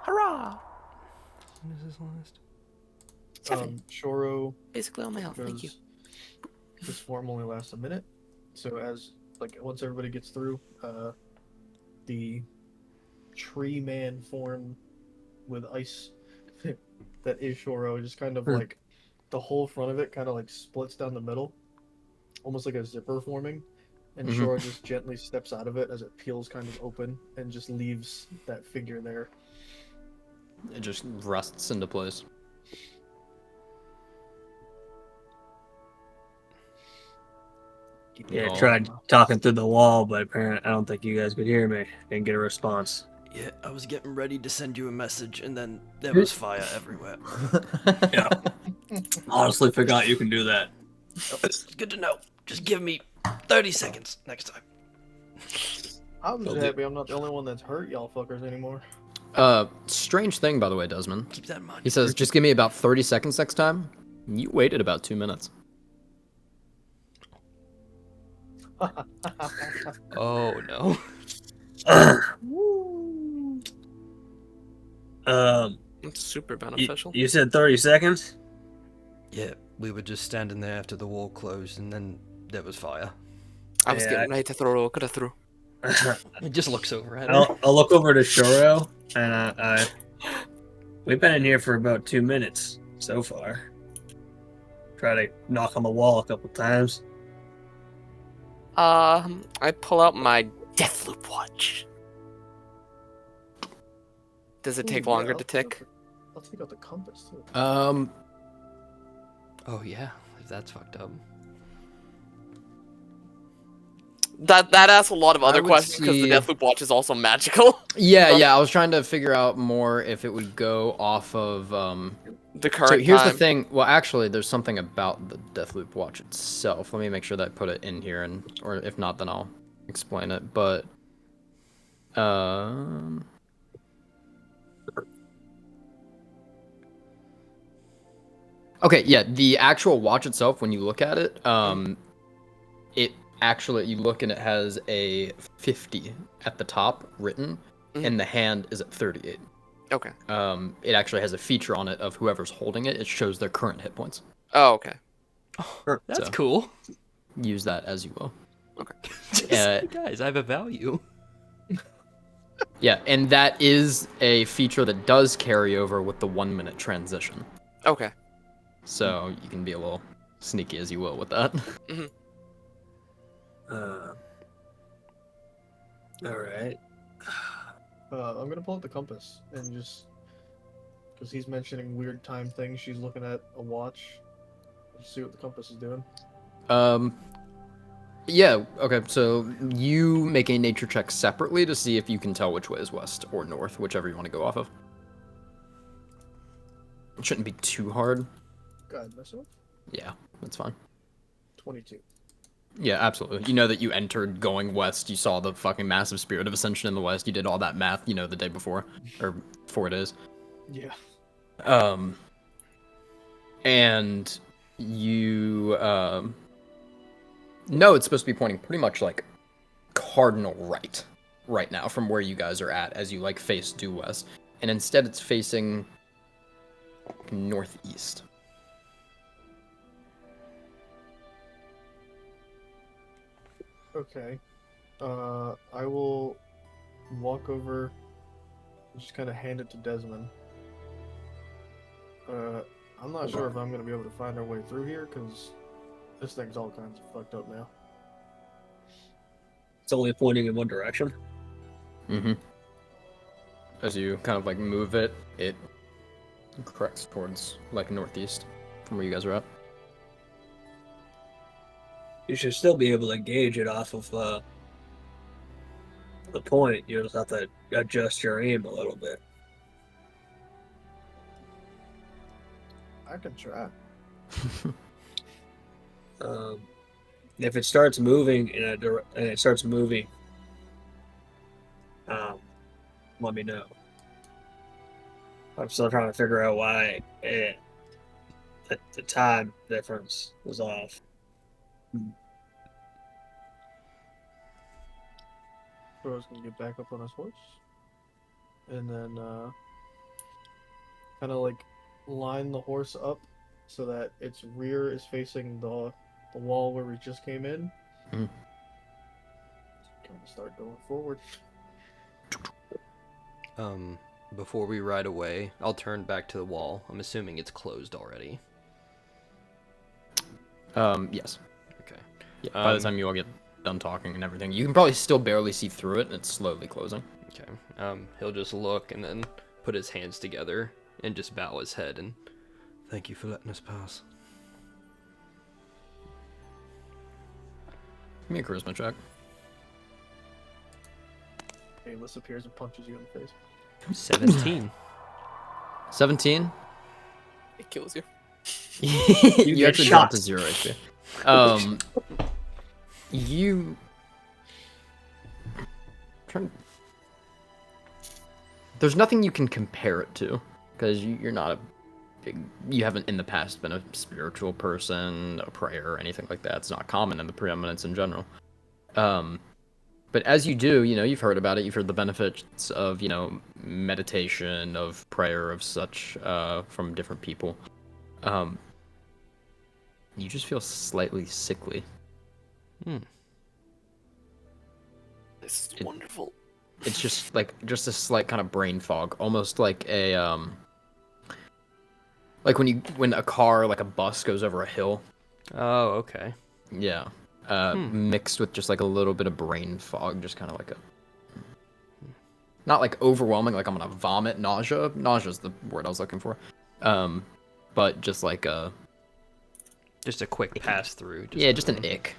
Hurrah! When is this last? 7. Shoro Basically all my health. Thank you. goes, this form only lasts a minute. So as once everybody gets through, the tree man form with ice that is Shoro just kind of like the whole front of it kind of like splits down the middle, almost like a zipper forming, and Shoro just gently steps out of it as it peels kind of open and just leaves that figure there. It just rusts into place. Yeah, Oh. tried talking through the wall, but apparently I don't think you guys could hear me. Didn't get a response. Yeah, I was getting ready to send you a message, and then there was fire everywhere. Yeah. Honestly, forgot you can do that. It's good to know. Just give me 30 seconds next time. I'm just happy I'm not the only one that's hurt y'all fuckers anymore. Strange thing, by the way, Desmond. Keep that in mind. He says, just give me about 30 seconds next time. You waited about 2 minutes. Oh, no. It's super you, beneficial. you said 30 seconds? Yeah, we were just standing there after the wall closed, and then there was fire. I was Yeah, getting ready to throw Rokura through. He just looks over at her. I'll look over to Shoro, and we've been in here for about 2 minutes so far. Try to knock on the wall a couple times. I pull out my Deathloop watch. Does it take Ooh, yeah, longer I'll to take tick? I'll take out the compass too. Oh, yeah. That's fucked up. That asks a lot of other would questions because the see- Deathloop watch is also magical. Yeah, I was trying to figure out more if it would go off of, The current So here's time. the thing. Well, actually, there's something about the Deathloop watch itself. Let me make sure that I put it in here, or if not, then I'll explain it. But, okay, yeah, the actual watch itself, when you look at it, it actually, you look and it has a 50 at the top written, and the hand is at 38. Okay. It actually has a feature on it of whoever's holding it. It shows their current hit points. Oh, okay. That's So- cool. Use that as you will. Just, guys, I have a value. Yeah, and that is a feature that does carry over with the 1 minute transition. Okay. So you can be a little sneaky as you will with that. Alright. I'm gonna pull out the compass and just because he's mentioning weird time things. She's looking at a watch. Let's see what the compass is doing. Yeah, okay, so you make a nature check separately to see if you can tell which way is west or north, whichever you want to go off of. It shouldn't be too hard. God, myself. Yeah, that's fine. 22. Yeah, absolutely. You know that you entered going west, you saw the fucking massive spirit of ascension in the west, you did all that math, the day before, or 4 days. Yeah. And you, no, it's supposed to be pointing pretty much like cardinal right now from where you guys are at as you face due west. And instead it's facing northeast. Okay. I will walk over and just kind of hand it to Desmond. I'm not sure if I'm going to be able to find our way through here because this thing's all kinds of fucked up now. It's only pointing in one direction. Mm-hmm. As you kind of move it, it corrects towards northeast from where you guys are at. you should still be able to gauge it off of the point. You just have to adjust your aim a little bit. I can try. If it starts moving and it starts moving, let me know. I'm still trying to figure out why the time difference was off. Thor's gonna get back up on his horse, and then kind of like line the horse up so that its rear is facing the wall where we just came in. Mhm. Kind of start going forward. Before we ride away, I'll turn back to the wall. I'm assuming it's closed already. Yes. Okay. Yeah, by the time you all get done talking and everything, you can probably still barely see through it, and it's slowly closing. Okay. He'll just look and then put his hands together and just bow his head and thank you for letting us pass. Give me a charisma check. Bayless appears and punches you in the face. 17. 17. It kills you. You get actually shot. dropped to 0 HP. You. There's nothing you can compare it to because you're not a big. You haven't in the past been a spiritual person, a prayer, or anything like that. It's not common in the preeminence in general. But as you do, you've heard about it. You've heard the benefits of, meditation, of prayer, of such from different people. You just feel slightly sickly. This is wonderful. It's just a slight kind of brain fog, almost like a like when a car, like a bus, goes over a hill. Oh, okay. Yeah. Mixed with just like a little bit of brain fog, just kind of like not like overwhelming, like I'm gonna vomit, nausea. Nausea's the word I was looking for. But just like Just a quick pass through. just an ick.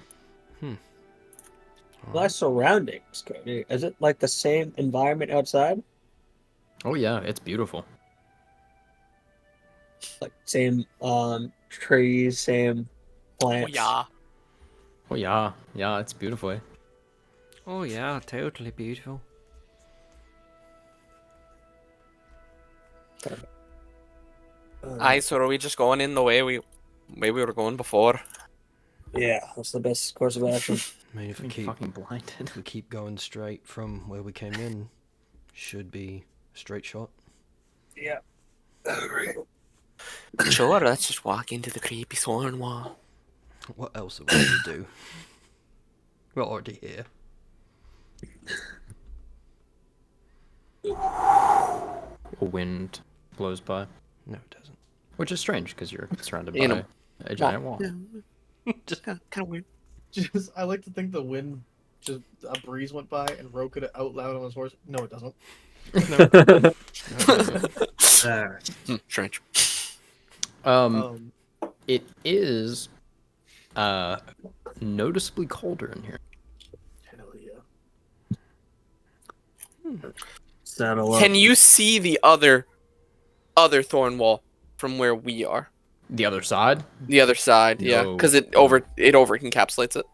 My surroundings, Cody. Is it like the same environment outside? Oh yeah, it's beautiful. Like same trees, same Oh plants. yeah. Oh yeah, it's beautiful. Eh? Oh yeah, totally beautiful. Aye, so are we just going in the way we were going before? Yeah, that's the best course of action. I mean, if we I'm keep fucking blinded. we keep going straight from where we came in, should be a straight shot. Yeah. Sure, let's just walk into the creepy sworn wall. What else are we gonna do? We're already here. A wind blows by, No, it doesn't. which is strange because you're surrounded In by a giant wall. Just kind of weird. Just, I like to think the wind, just a breeze went by and Ro could out loud on his horse. No, it doesn't. Strange. It is noticeably colder in here. Hell yeah. Saddle up. Can you see the other thorn wall from where we are? The other side? The other side, yeah, No. because it over encapsulates it.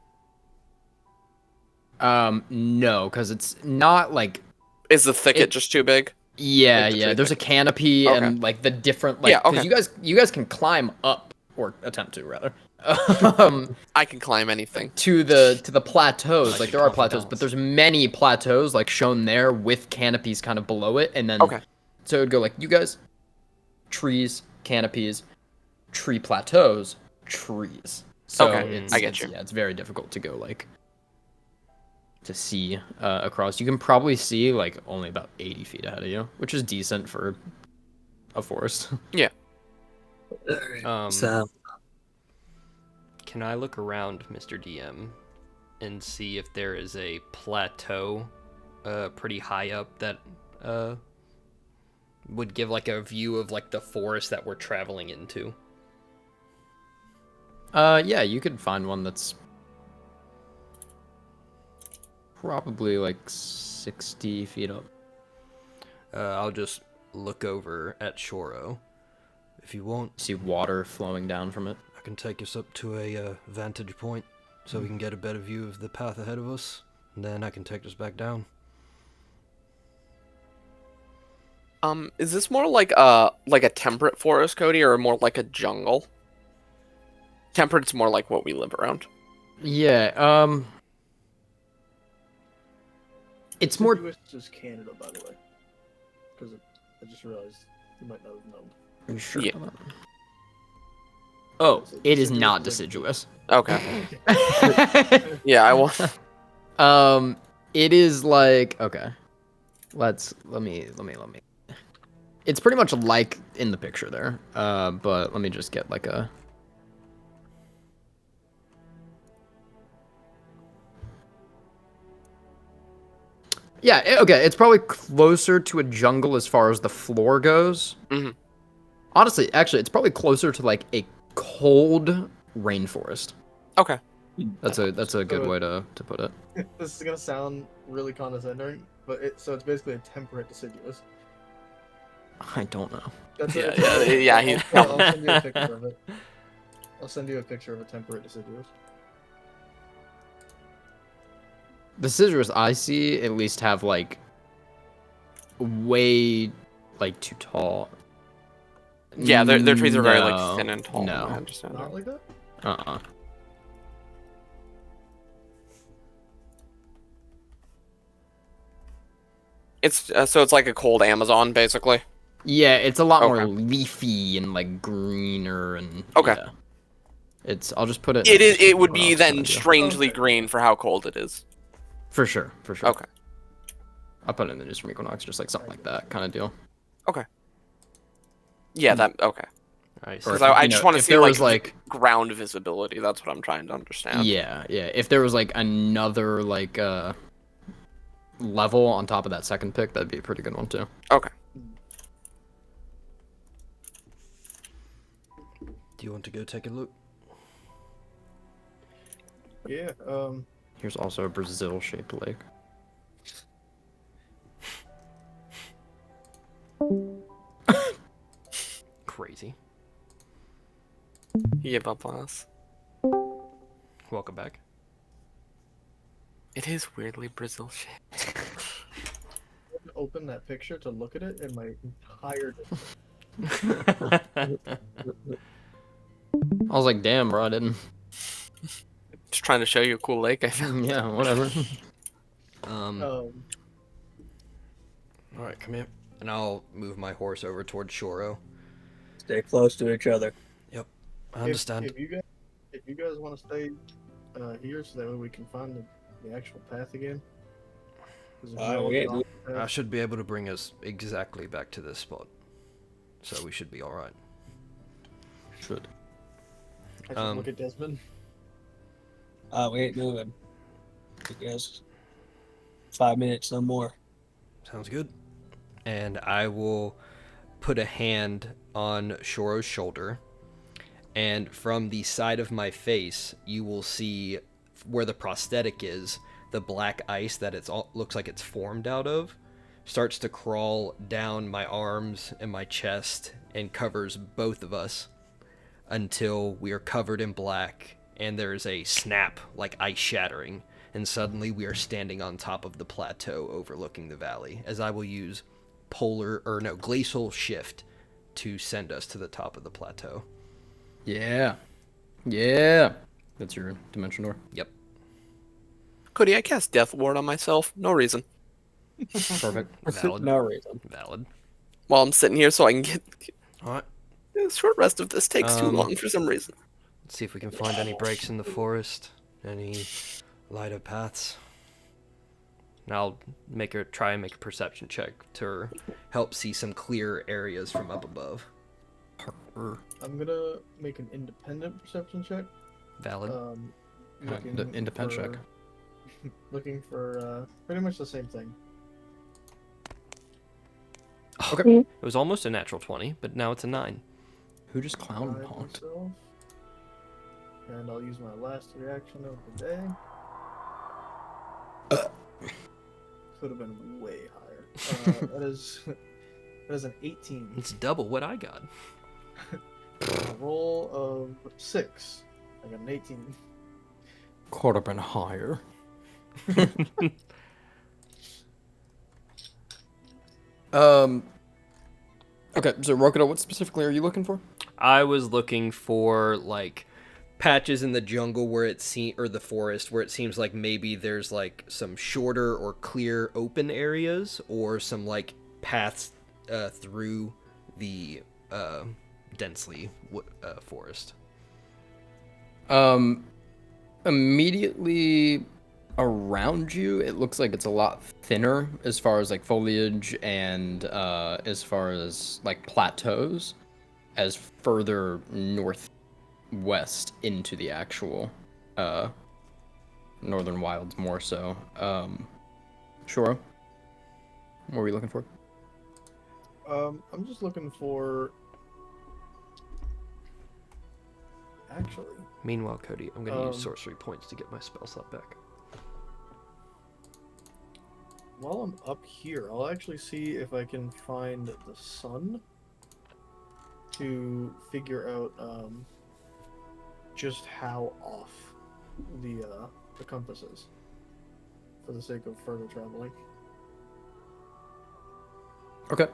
No, because it's not like. Is the thicket just too big? Yeah, Like the yeah. tree There's a thicket. canopy Okay. and like the different Yeah, because okay. you guys can climb up or attempt to rather I can climb anything. to the plateaus. Like Like a there are coffee plateaus, balance. but there's many plateaus like shown there with canopies kind of below it, and then Okay. so it would go like you guys, trees, canopies, tree plateaus, trees. So Okay, I get you. Yeah, it's very difficult to go like to see across. You can probably see like only about 80 feet ahead of you, which is decent for a forest. Yeah. So, Can I look around, Mr. DM, and see if there is a plateau pretty high up that would give like a view of like the forest that we're traveling into? Yeah, you could find one that's probably like 60 feet up. I'll just look over at Shoro. If you want, See water flowing down from it. I can take us up to a vantage point so we can get a better view of the path ahead of us, and then I can take us back down. Is this more like a temperate forest, Cody, or more like a jungle? Temperate's more like what we live around. Yeah, it's more. Deciduous is Canada, by the way. Because I just realized you might not have known. Are you sure? Yeah. about that? Oh, It's a it is deciduous not like- deciduous. Okay. Yeah, I will. It is like okay. Let me. It's pretty much like in the picture there. But let me just get like a. Yeah, okay. It's probably closer to a jungle as far as the floor goes. Mhm. Honestly, actually, it's probably closer to like a cold rainforest. Okay. That's a good So- way to put it. This is gonna sound really condescending, but it's basically a temperate deciduous. I don't know. That's Yeah, it. yeah, he's- I'll send you a picture of it. I'll send you a picture of a temperate deciduous. The scissors I see at least have like way like too tall. Yeah, their trees are very like No, thin and tall. I No. understand. Not like that. Uh-uh. It's so it's like a cold Amazon, basically. Yeah, it's a lot more Okay. leafy and like greener and Okay. yeah. It's I'll just put it. It in is. It would what be else can I then do? strangely Okay. green for how cold it is. For sure. Okay. I'll put it in the news from Equinox, just like something like that kind of deal. Yeah. That okay. Nice. Or Because if, I you just know, want to if see there like, was like ground visibility. That's what I'm trying to understand. yeah. If there was like another like level on top of that second pick, that'd be a pretty good one too. Okay. Do you want to go take a look? Yeah. Here's also a Brazil-shaped lake. Crazy. Yeah, Bablas. Welcome back. It is weirdly Brazil shaped. Open that picture to look at it, and my entire I was like, damn, bro, I didn't. Just trying to show you a cool lake I found. Yeah, whatever. All right, come here, and I'll move my horse over towards Shoro. Stay close to each other. I understand. If you guys want to stay here, so that way we can find the actual path again. 'Cause if Uh, no we one's ain't on the I path- should be able to bring us exactly back to this spot, so we should be all right. Should. I should um, look at Desmond. We ain't moving. I guess 5 minutes, no more. Sounds good. And I will put a hand on Shoro's shoulder, and from the side of my face, you will see where the prosthetic is. The black ice that looks like it's formed out of starts to crawl down my arms and my chest and covers both of us until we are covered in black, and there is a snap like ice shattering, and suddenly we are standing on top of the plateau overlooking the valley, as I will use glacial shift to send us to the top of the plateau. Yeah. That's your dimension door. Yep. Cody, I cast Death Ward on myself. No reason. Perfect. Valid. No reason. Valid. While I'm sitting here, so I can get All right. a short rest of this takes too Um, long for some reason. Let's see if we can find any breaks in the forest, any lighter paths. And I'll try and make a perception check to help see some clear areas from up above. I'm gonna make an independent perception check. Valid. The independent check. Looking for pretty much the same thing. It was almost a natural 20, but now it's a 9. Who just clown Revive honked? myself. And I'll use my last reaction of the day. could have been way higher. That is an 18. It's double what I got. A roll of 6. I got an 18. Could have been higher. Okay, so Rokudo, what specifically are you looking for? I was looking for like patches in the jungle where or the forest where it seems like maybe there's like some shorter or clear open areas or some like paths through the densely forest. Immediately around you, it looks like it's a lot thinner as far as like foliage and as far as like plateaus, as further northwest into the actual northern wilds more so. Shoro, what were you looking for? I'm just looking for. Actually, Meanwhile, Cody, I'm going to use sorcery points to get my spell slot back. while I'm up here, I'll actually see if I can find the sun to figure out just how off the compass is, for the sake of further traveling. Okay.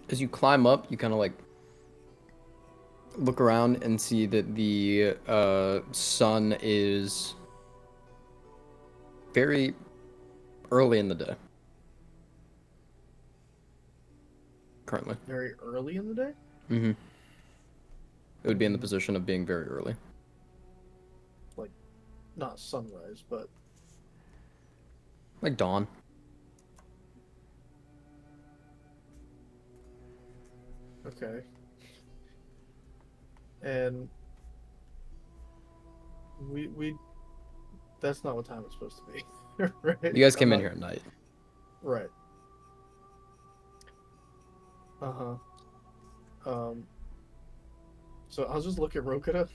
As you climb up, you kind of like look around and see that the sun is very early in the day. Currently. Very early in the day. Mm-hmm. It would be in the position of being very early. Like, not sunrise, but Like dawn. okay. And we that's not what time it's supposed to be. Right? You guys came I'm in not- here at night. Right. Uh-huh. So I'll just look at Rokita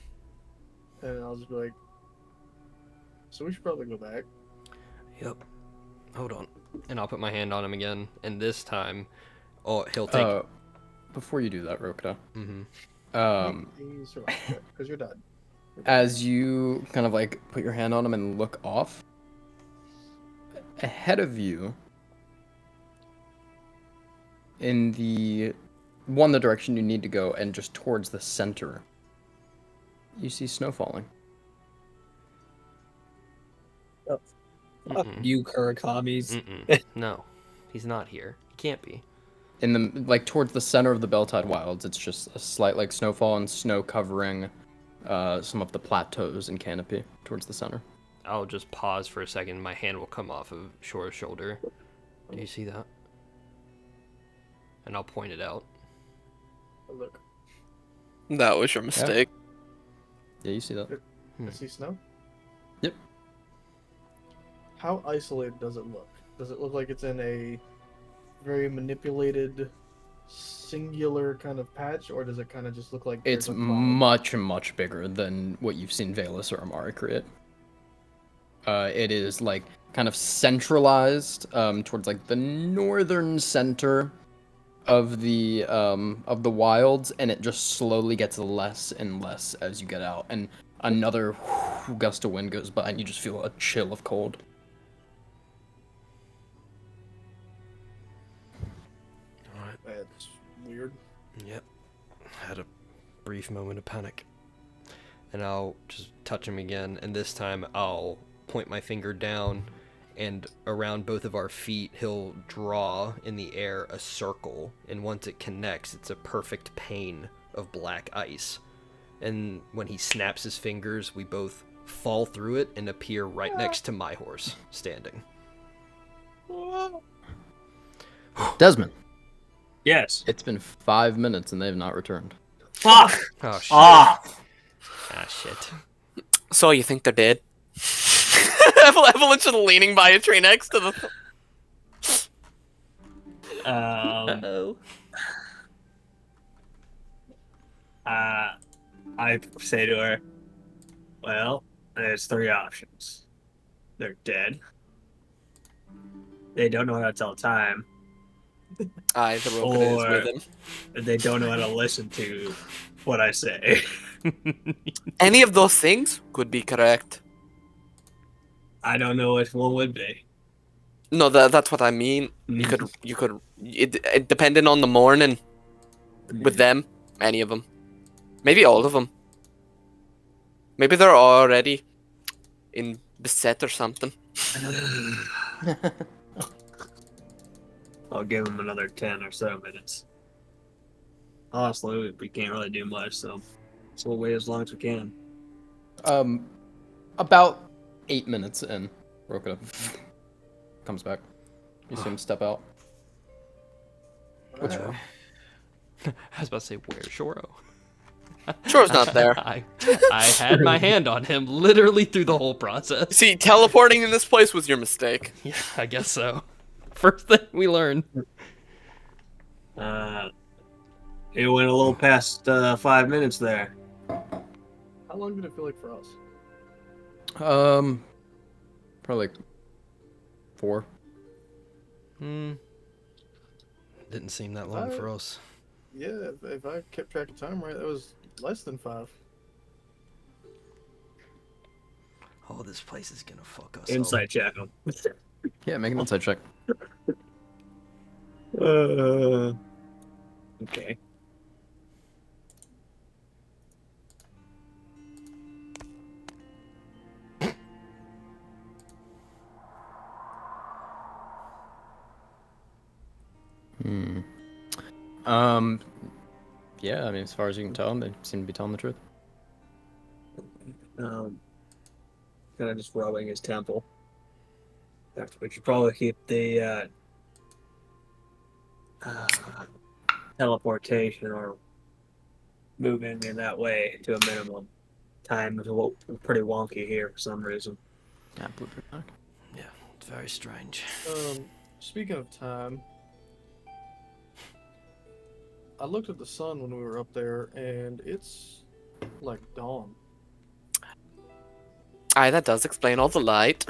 and I'll just be like, so we should probably go back. Yep. Hold on. And I'll put my hand on him again. And this time, he'll take. Before you do that, Rokita, You survive because you're dead. as you kind of like put your hand on him and look off, ahead of you, in the direction you need to go, and just towards the center, you see snow falling. Fuck you, Kurakamis. No, he's not here. He can't be. In the like towards the center of the Beltide Wilds, it's just a slight like snowfall and snow covering some of the plateaus and canopy towards the center. I'll just pause for a second. My hand will come off of Shora's shoulder. Do you see that? And I'll point it out. Look, That was your mistake. Yeah, you see that. I see snow. Yep. How isolated does it look? Does it look like it's in a very manipulated, singular kind of patch, or does it kind of just look like It's there's a cloud? much bigger than what you've seen Valus or Amari create. It is like kind of centralized towards like the northern center of the wilds, and it just slowly gets less and less as you get out, and another gust of wind goes by, and you just feel a chill of cold. That's weird. Yep. Had a brief moment of panic. And I'll just touch him again, and this time I'll point my finger down, and around both of our feet he'll draw in the air a circle, and once it connects, it's a perfect pane of black ice. And when he snaps his fingers, we both fall through it and appear right next to my horse, standing. Desmond, Yes. it's been 5 minutes and they have not returned. Fuck Oh, shit. off. Ah, shit. So you think they're dead? Evelyn's just leaning by a tree next to the. Uh-oh. I say to her, well, there's three options. They're dead, they don't know how to tell time, Aye, the Rokuda is Or- with him. they don't know how to listen to what I say. Any of those things could be correct. I don't know which one would be. No, that's what I mean. You could. It depending on the morning with them. Any of them. Maybe all of them. Maybe they're already in beset or something. I'll give him another 10 or so minutes. Honestly, we can't really do much, so we'll wait as long as we can. About 8 minutes in, Roka comes back. You see him step out. What's wrong? I was about to say, where's Shoro? Shoro's not there. I had my hand on him literally through the whole process. See, teleporting in this place was your mistake. Yeah, I guess so. First thing we learned. It went a little past 5 minutes there. How long did it feel like for us? Probably like 4. Didn't seem that long for us. Yeah, if I kept track of time right, that was less than 5. Oh, this place is gonna fuck us Insight check him. Yeah, make an insight check. Okay. Yeah, I mean, as far as you can tell, they seem to be telling the truth. Kind of just rubbing his temple. We should probably keep the teleportation or moving in that way to a minimum. Time is pretty wonky here for some reason. Yeah, blueprint back. Yeah, it's very strange. Speaking of time, I looked at the sun when we were up there, and it's like dawn. Aye, that does explain all the light.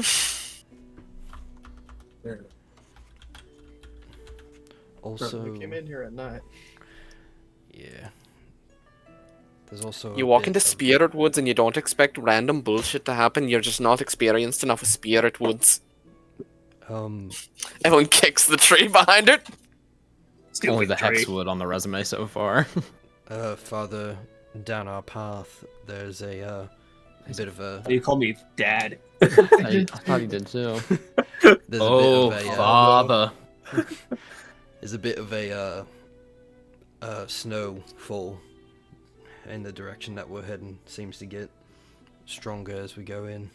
Also, We came in here at night. yeah. There's also You a walk bit into of- Spirit Woods and you don't expect random bullshit to happen. You're just not experienced enough with Spirit Woods. Everyone kicks the tree behind it. Only the tree. hexwood on the resume so far. farther down our path, there's a bit of a You call me dad. I thought he did too. there's Oh, a bit of a father. there's a bit of a snowfall in the direction that we're heading. Seems to get stronger as we go in.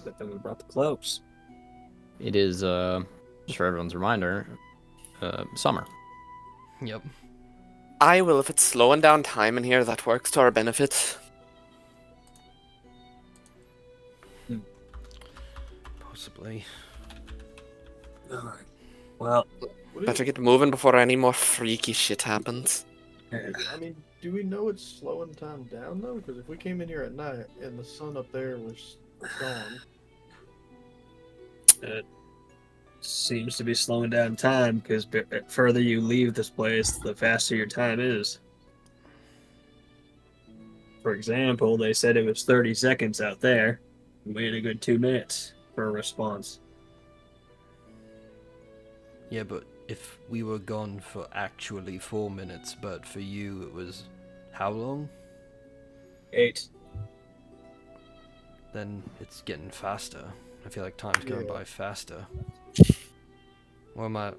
But then we brought the cloaks. It is, just for everyone's reminder, summer. Yep. I will if it's slowing down time in here. That works to our benefit. Possibly. Well, Better get moving before any more freaky shit happens. I mean, do we know it's slowing time down though? Because if we came in here at night and the sun up there was gone, it seems to be slowing down time because the further you leave this place, the faster your time is. For example, they said it was 30 seconds out there. We waited a good 2 minutes for a response. Yeah, but if we were gone for actually 4 minutes, but for you it was how long? 8. Then it's getting faster. I feel like time's going Yeah. by faster. Well, my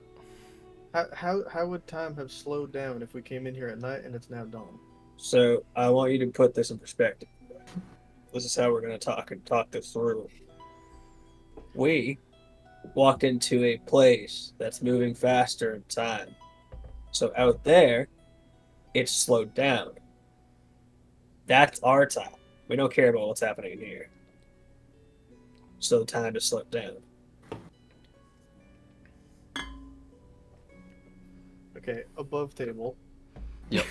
how would time have slowed down if we came in here at night and it's now dawn? So I want you to put this in perspective. This is how we're going to talk this through. We walked into a place that's moving faster in time. So out there, it's slowed down. That's our time. We don't care about what's happening here. So the time is slowed down. Okay, above table. Yep.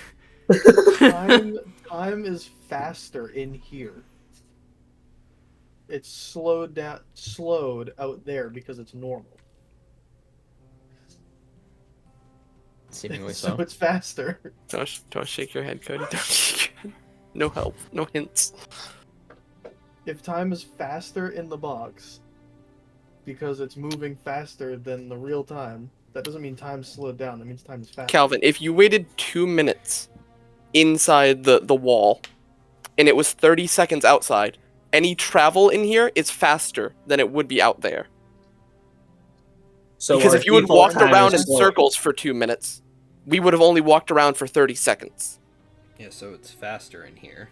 Time is faster in here. it's slowed out there because it's normal. Seemingly So so. it's faster. Don't shake your head, Cody. Don't shake your head. No help. No hints. If time is faster in the box because it's moving faster than the real time, that doesn't mean time's slowed down. That means time is faster. Calvin, if you waited 2 minutes inside the wall and it was 30 seconds outside, any travel in here is faster than it would be out there. So Because our if you had default walked time around in is slower. circles for 2 minutes, we would have only walked around for 30 seconds. Yeah, so it's faster in here.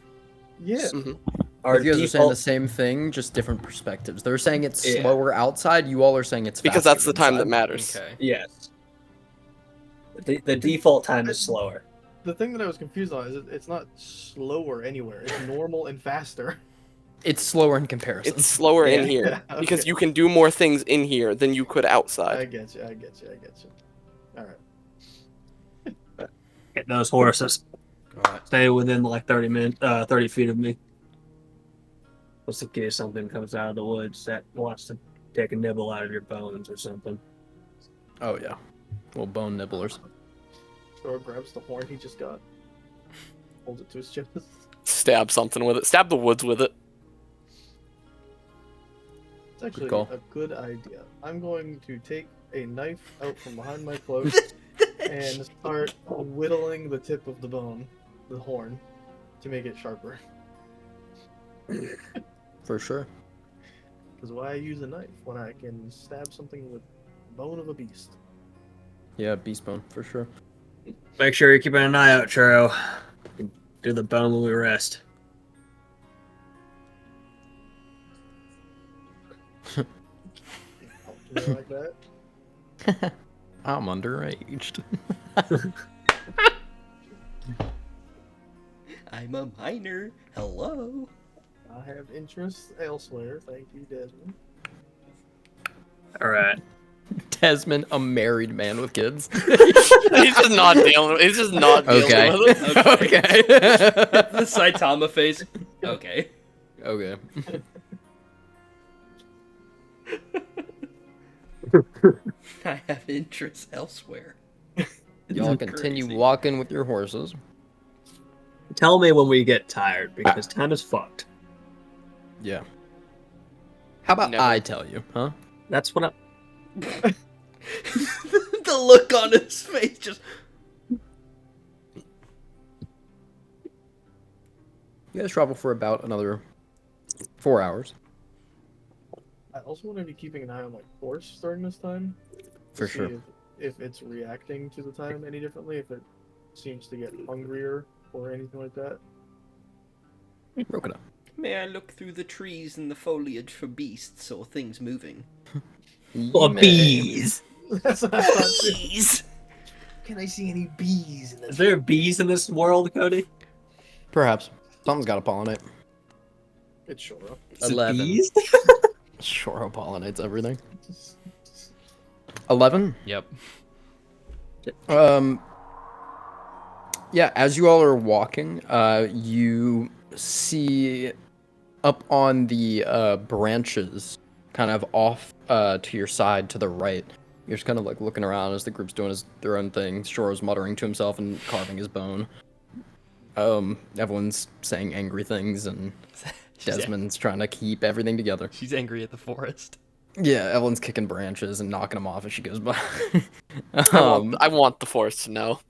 Yeah. Mhm. Our You guys are saying the default, same thing, just different perspectives. They're saying it's Yeah. slower outside. You all are saying it's Because faster that's the time that inside. matters. Okay. yes. The default time is slower. The thing that I was confused on is it's not slower anywhere. It's normal and faster. It's slower in comparison. It's slower in Yeah. here. Okay. Because you can do more things in here than you could I outside. get you. All right. Get those horses. Alright. Stay within like 30 feet of me. Just in case something comes out of the woods that wants to take a nibble out of your bones or something. Oh yeah, little bone nibblers. Thor grabs the horn he just got, holds it to his chest. Stab something with it. Stab the woods with it. It's actually call. a good idea. I'm going to take a knife out from behind my cloak and start whittling the tip of the bone, the horn, to make it sharper. For sure. Because why use a knife when I can stab something with the bone of a beast? Yeah, beast bone for sure. Make sure you're keeping an eye out, Churro. Do the bone when we rest. Something like that. I'm underaged. I'm a minor. Hello. I have interests elsewhere. Thank you, Desmond. All right. Desmond, a married man with kids. He's just not dealing. He's just not dealing Okay. with it. Okay. The Saitama face. Okay. Okay. I have interests elsewhere. Y'all continue Crazy. walking with your horses. Tell me when we get tired because time is fucked. Yeah. How about Never. I tell you, huh? That's what I. The look on his face just. You guys travel for about another 4 hours. I also want to be keeping an eye on my horse during this time. to For see sure. If it's reacting to the time any differently, if it seems to get hungrier or anything like that. Broke it up. May I look through the trees and the foliage for beasts or things moving? Or You may. bees. That's what I thought too. Bees! Can I see any bees in Is this? there bees in this world, Cody? Perhaps. Something's got to pollinate. It's Shoro. Is it 11. bees? Shoro pollinates everything. 11? Yep. Yeah, as you all are walking, you see up on the branches, kind of off to your side to the right. You're just kind of like looking around as the group's doing their own thing. Shoro's muttering to himself and carving his bone. Everyone's saying angry things, and Desmond's trying to keep everything together. She's angry at the forest. Yeah, Evelyn's kicking branches and knocking them off as she goes by. I want the forest to know.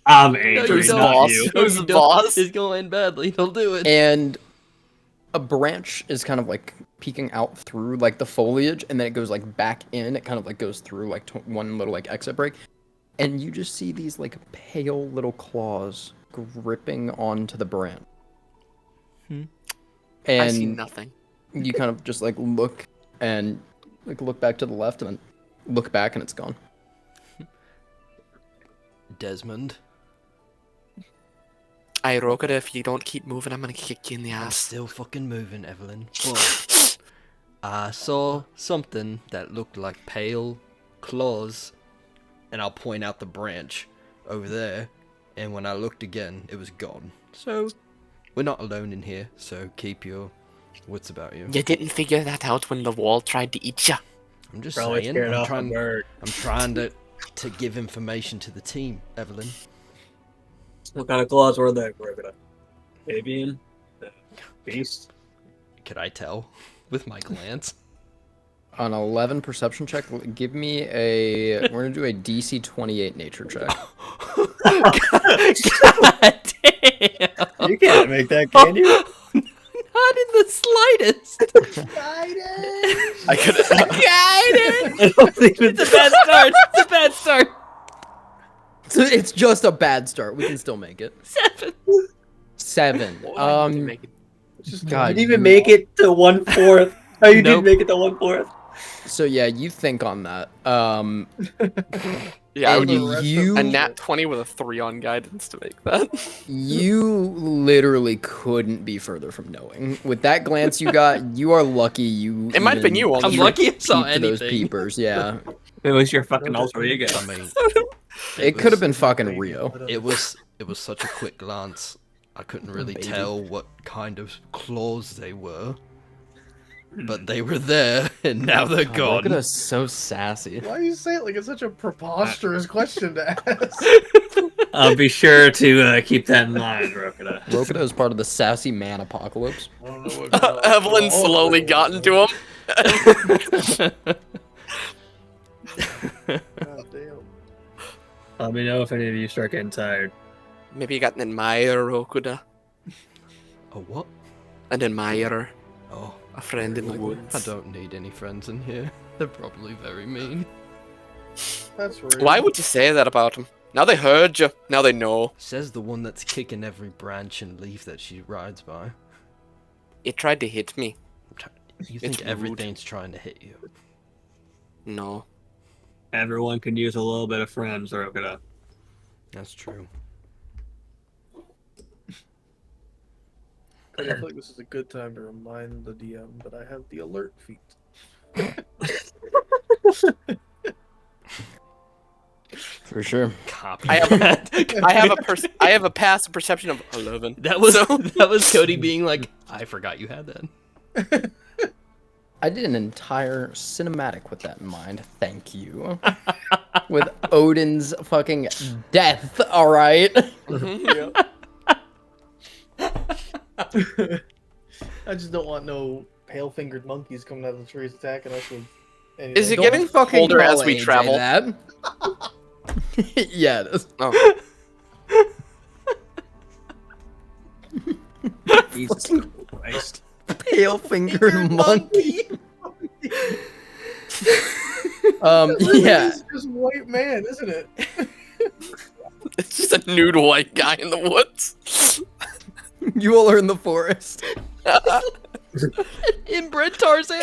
I'm angry, Who's the not boss? you. Who's the boss? It's going badly. He'll do it. And a branch is kind of like peeking out through like the foliage, and then it goes like back in. It kind of like goes through like one little like exit break, and you just see these like pale little claws gripping onto the branch. Hmm. I see And nothing. you kind of just like look and like look back to the left, and then look back, and it's gone. Desmond, I Rokada, if you don't keep moving, I'm gonna kick you in the I'm ass. still fucking moving, Evelyn. But I saw something that looked like pale claws, and I'll point out the branch over there. And when I looked again, it was gone. So we're not alone in here. So keep your What's about you? You didn't figure that out when the wall tried to eat you. I'm just Probably saying. scared I'm off a trying. bird. I'm trying to give information to the team, Evelyn. What kind of claws were they? Avian? Beast? Could I tell with my glance? On 11 perception check, give me a. We're gonna do a DC 28 nature check. God damn! You can't make that, can you? Not in the slightest. I could. I don't think It's a bad start. It's a bad start. So it's just a bad start. We can still make it. 7. Why did you make it? Just God, You didn't even make it to 1/4. Oh, you Nope. did make it to 1/4. So yeah, you think on that. Yeah, I And would you, a nat 20 with a 3 on guidance to make that. you literally couldn't be further from knowing. With that glance you got, you are lucky you. It might have been even you, I'm honestly. lucky I saw peeped to those anything. peepers. Yeah, It was your fucking alter ego. I mean, it could have been fucking Rio. It was such a quick glance. I couldn't really Baby. tell what kind of claws they were, but they were there, and now they're Look gone. at us, so sassy. Why do you say it like it's such a preposterous question to ask? I'll be sure to keep that in mind, Rokita. Rokita is part of the sassy man apocalypse. I don't know what Evelyn slowly got into him. God damn. Let me know if any of you start getting tired. Maybe you got an admirer, Okuda. A what? An admirer. Oh, A friend in the I woods. don't need any friends in here. They're probably very mean. That's rude. Why would you say that about him? Now they heard you. Now they know. Says the one that's kicking every branch and leaf that she rides by. It tried to hit me. You It's think rude. everything's trying to hit you? No. Everyone can use a little bit of friends, Rokita. That's true. I feel like this is a good time to remind the DM that I have the alert feat. For sure. Copy I have that. I have a passive perception of 11. That was So- that was Cody being like, I forgot you had that. I did an entire cinematic with that in mind. Thank you. With Odin's fucking death, alright? I just don't want no pale-fingered monkeys coming out of the trees attacking us with anything. Is it getting fucking colder call as we AJ travel? that. Yeah, it is. Oh. Jesus Christ. Pale fingered monkey. Really Yeah. is just white man, isn't it? It's just a nude white guy in the woods. You all are in the forest. Inbred Tarzan.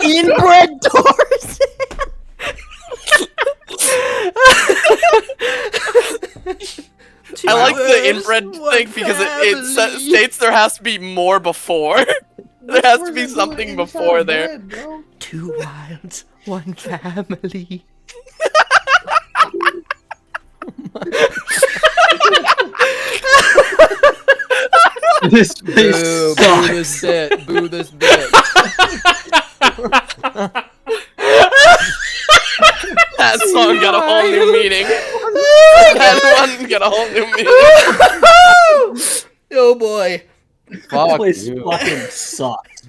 Inbred Tarzan. I like the inbred thing because it states there has to be more before. There has to be something before there. Bro. 2 wilds, 1 family. This Boo, place boo sucks. this bit. Boo this bit. That song got a whole new meaning. That one got a whole new meaning. Oh boy. This Fuck place you. fucking sucks.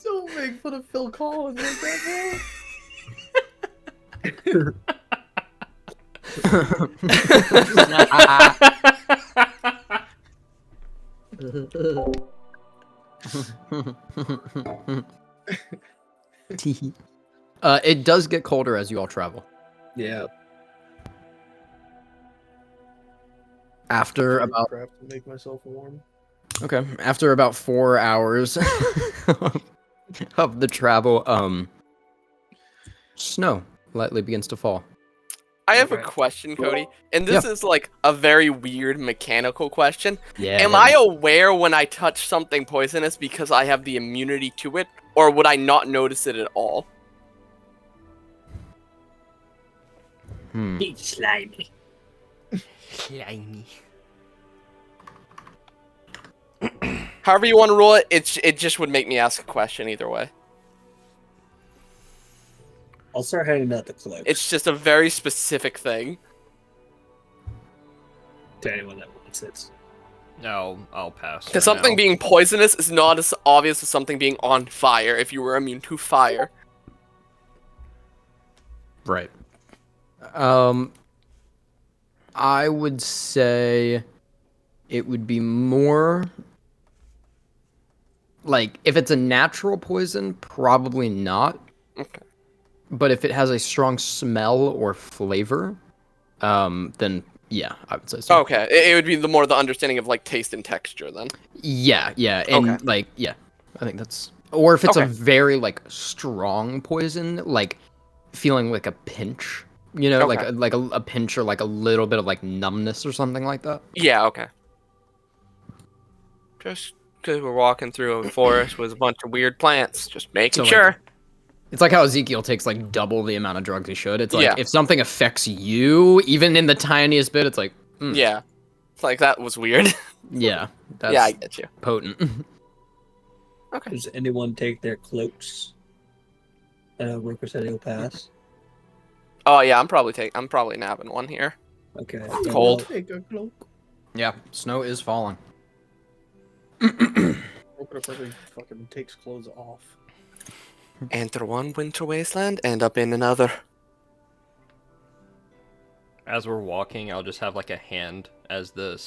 Don't make fun of Phil Collins like that, It does get colder as you all travel. Yeah. After bro. about Crap to make myself warm. Okay, after about 4 hours of the travel, snow lightly begins to fall. I have a Okay. question, Cody, and this is like a very weird mechanical question. Yeah. Am I aware when I touch something poisonous because I have the immunity to it, or would I not notice it at all? He's slimy. Slimy. However you want to rule it, it just would make me ask a question either way. I'll start handing out the cloaks. It's just a very specific thing. to anyone that wants it. No, I'll pass. Because for something now. being poisonous is not as obvious as something being on fire if you were immune to fire. Right. I would say it would be more like if it's a natural poison, probably not. Okay. But if it has a strong smell or flavor, then yeah, I would say so. Okay, it would be the understanding of like taste and texture then. Yeah, and Okay. like yeah, I think that's or if it's a Okay. very like strong poison, like feeling like a pinch, you know, Okay. like a pinch or like a little bit of like numbness or something like that. Yeah, okay. Just because we're walking through a forest with a bunch of weird plants, just making So, like, sure. It's like how Ezekiel takes like double the amount of drugs he should. It's like Yeah. if something affects you, even in the tiniest bit, it's like Yeah. It's like that was weird. yeah, that's Yeah, I get you. potent. Okay. Does anyone take their cloaks? Worker said he'll pass. Oh yeah, I'm probably nabbing one here. Okay. It's cold. Take a cloak. Yeah, snow is falling. Open up early, fucking takes clothes off. Enter one winter wasteland, end up in another. As we're walking, I'll just have like a hand as the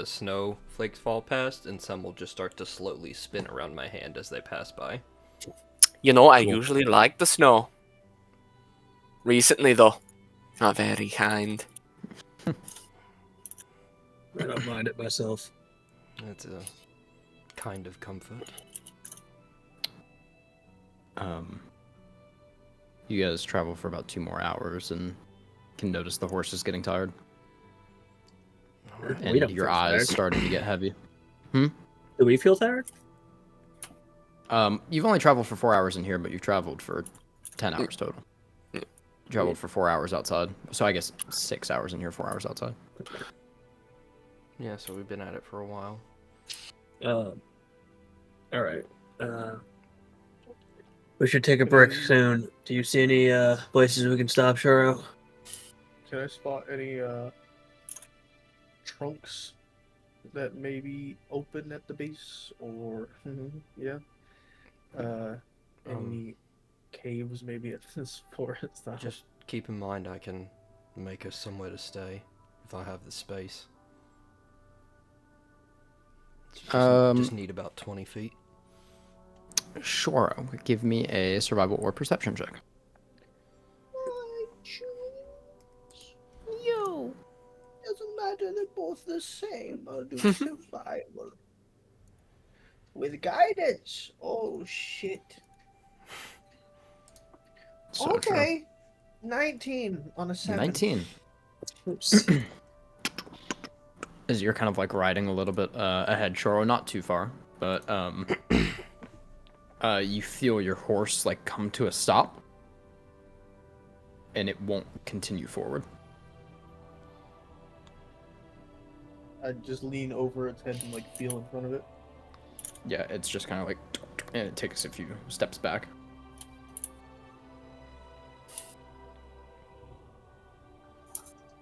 snow flakes fall past, and some will just start to slowly spin around my hand as they pass by. You know, I Cool. usually like the snow. Recently, though, not very kind. I don't mind it myself. It's a kind of comfort. You guys travel for about 2 more hours and can notice the horse is getting tired We and don't your feel eyes tired. starting to get heavy. Do we feel tired? You've only traveled for 4 hours in here, but you've traveled for 10 hours total. You traveled for 4 hours outside, so I guess 6 hours in here, 4 hours outside. Yeah, so we've been at it for a while. All right. We should take a break soon. Do you see any places we can stop, Shuro? Can I spot any trunks that may be open at the base, or yeah, any caves maybe at this forest? Just keep in mind I can make us somewhere to stay if I have the space. Just need about 20 feet. Sure, give me a survival or perception check. I choose you. Doesn't matter, they're both the same. I'll do survival. With guidance. Oh shit. So true. Okay. 19 on a 7. 19. Oops. As you're kind of like riding a little bit ahead, Shoro, not too far, but you feel your horse like come to a stop, and it won't continue forward. I just lean over its head and like feel in front of it. Yeah, it's just kind of like, and it takes a few steps back.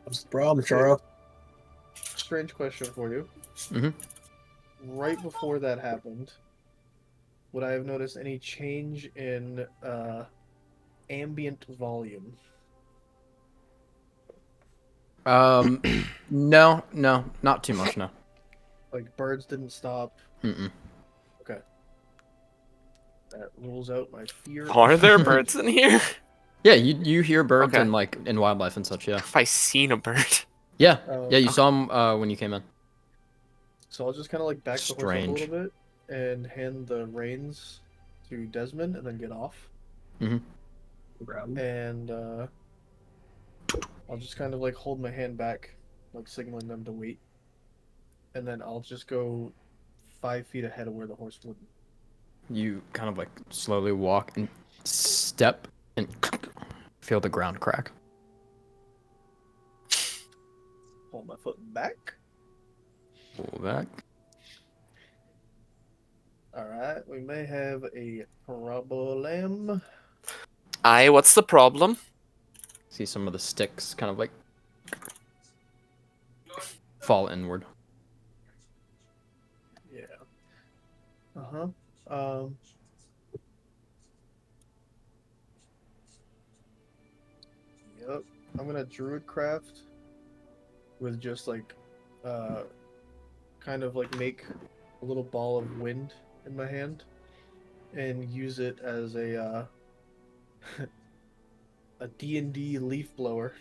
What's the problem, Shuro? Strange question for you. Mhm. Right before that happened, would I have noticed any change in ambient volume? No, not too much, no. Like birds didn't stop. Mm-mm. Okay. That rules out my fear. Are there birds in here? Yeah, you hear birds Okay. and like in wildlife and such, yeah. Have I seen a bird? Yeah, Oh. yeah, you saw them when you came in. So I'll just kind of like back the horse up a Strange. little bit and hand the reins to Desmond and then get off. Problem? And I'll just kind of like hold my hand back, like signaling them to wait. And then I'll just go 5 feet ahead of where the horse would. You kind of like slowly walk and step and feel the ground crack. Hold my foot back. Pull back. All right, we may have a problem. What's the problem? See some of the sticks kind of like fall inward. Yeah. Uh-huh. Um. Yep. I'm gonna druid craft with just like, uh, kind of like make a little ball of wind in my hand and use it as a D&D leaf blower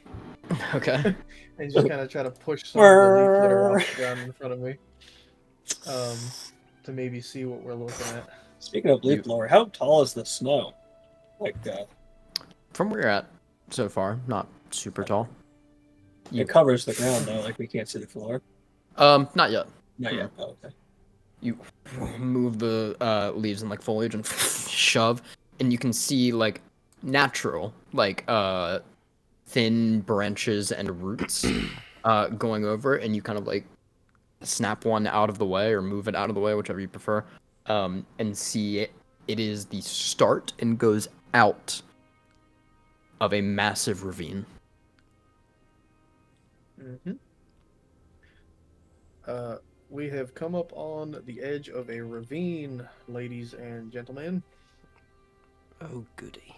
Okay. and just kind of try to push some of the leaf litter off the ground in front of me. To maybe see what we're looking at. Speaking of leaf You blower, how tall is the snow? Like, from where you're at so far, not super tall. You it covers the ground though, like we can't see the floor. not yet. Not yet. Oh, okay. You move the leaves and like foliage and shove, and you can see like natural like thin branches and roots going over, and you kind of like snap one out of the way or move it out of the way, whichever you prefer, and see it is the start and goes out of a massive ravine. Mm-hmm. We have come up on the edge of a ravine, ladies and gentlemen. Oh, goody.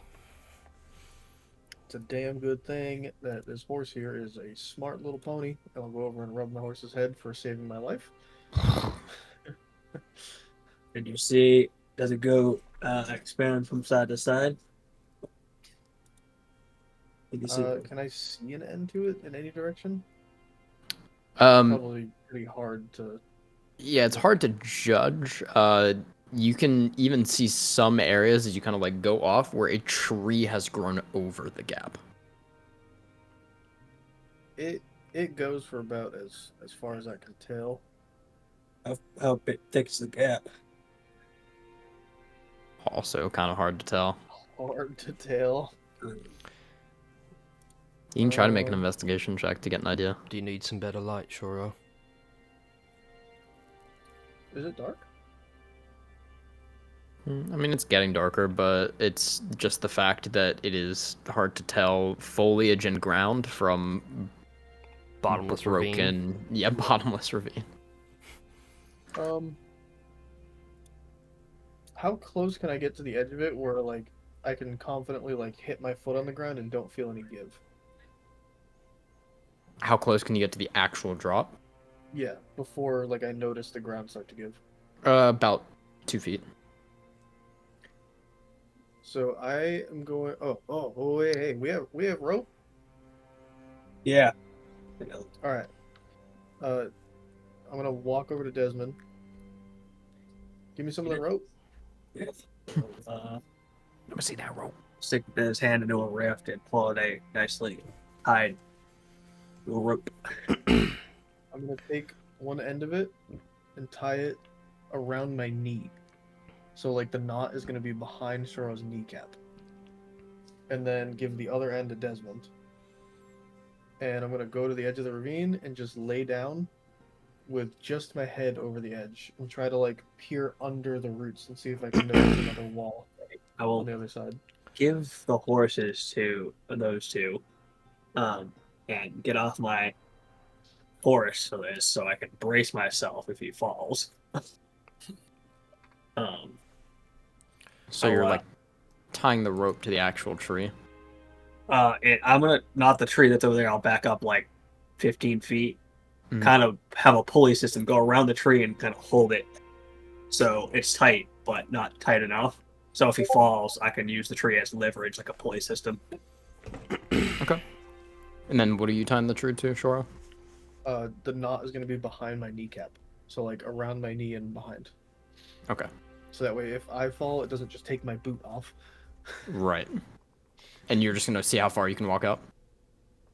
It's a damn good thing that this horse here is a smart little pony. I'll go over and rub my horse's head for saving my life. Did you see? Does it go expand from side to side? Did you see? Can I see an end to it in any direction? Um, Probably pretty hard to. yeah, it's hard to judge. You can even see some areas as you kind of like go off where a tree has grown over the gap. It goes for about as far as I can tell. How big, thick is the gap? Also, kind of hard to tell. Hard to tell. You can try to make an Um, investigation check to get an idea. Do you need some better light, Shoro? Is it dark? I mean, it's getting darker, but it's just the fact that it is hard to tell foliage and ground from Bottomless ravine. broken, yeah, bottomless ravine. Um, how close can I get to the edge of it where like I can confidently like hit my foot on the ground and don't feel any give? How close can you get to the actual drop? Yeah, before like I notice the ground start to give. About 2 feet. So I am going. Oh, wait, hey, we have rope. Yeah. All right. I'm gonna walk over to Desmond. Give me some of the rope. Uh, Let me see that rope. Stick his hand into a rift and pull it a nicely tied to a rope. I'm gonna take one end of it and tie it around my knee. So like the knot is gonna be behind Soro's kneecap. And then give the other end to Desmond. And I'm gonna go to the edge of the ravine and just lay down with just my head over the edge and try to like peer under the roots and see if I can notice another wall I on will the other side. give the horses to those two, and get off my horse for this so I can brace myself if he falls. um, So I'll, you're like tying the rope to the actual tree. I'm gonna not the tree that's over there. I'll back up like 15 feet, Mhm. kind of have a pulley system go around the tree and kind of hold it so it's tight but not tight enough. So if he falls, I can use the tree as leverage, like a pulley system. Okay. And then what are you tying the tree to, Shoro? The knot is gonna be behind my kneecap. So like around my knee and behind. Okay. So that way if I fall, it doesn't just take my boot off. Right. And you're just gonna see how far you can walk up?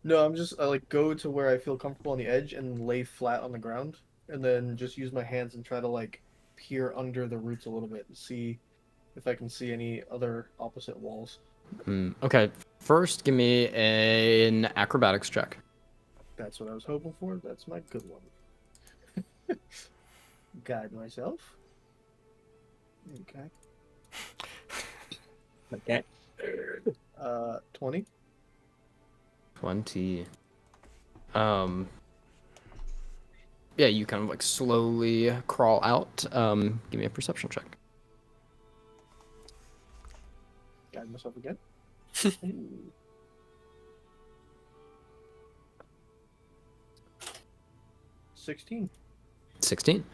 No, I like go to where I feel comfortable on the edge and lay flat on the ground, and then just use my hands and try to like peer under the roots a little bit and see if I can see any other opposite walls. Okay. First, give me an acrobatics check. That's what I was hoping for. That's my good one. Guide myself. Okay. Okay. 20. 20. Yeah, you kind of like slowly crawl out. Give me a perception check. Guide myself again. Ooh. 16. 16.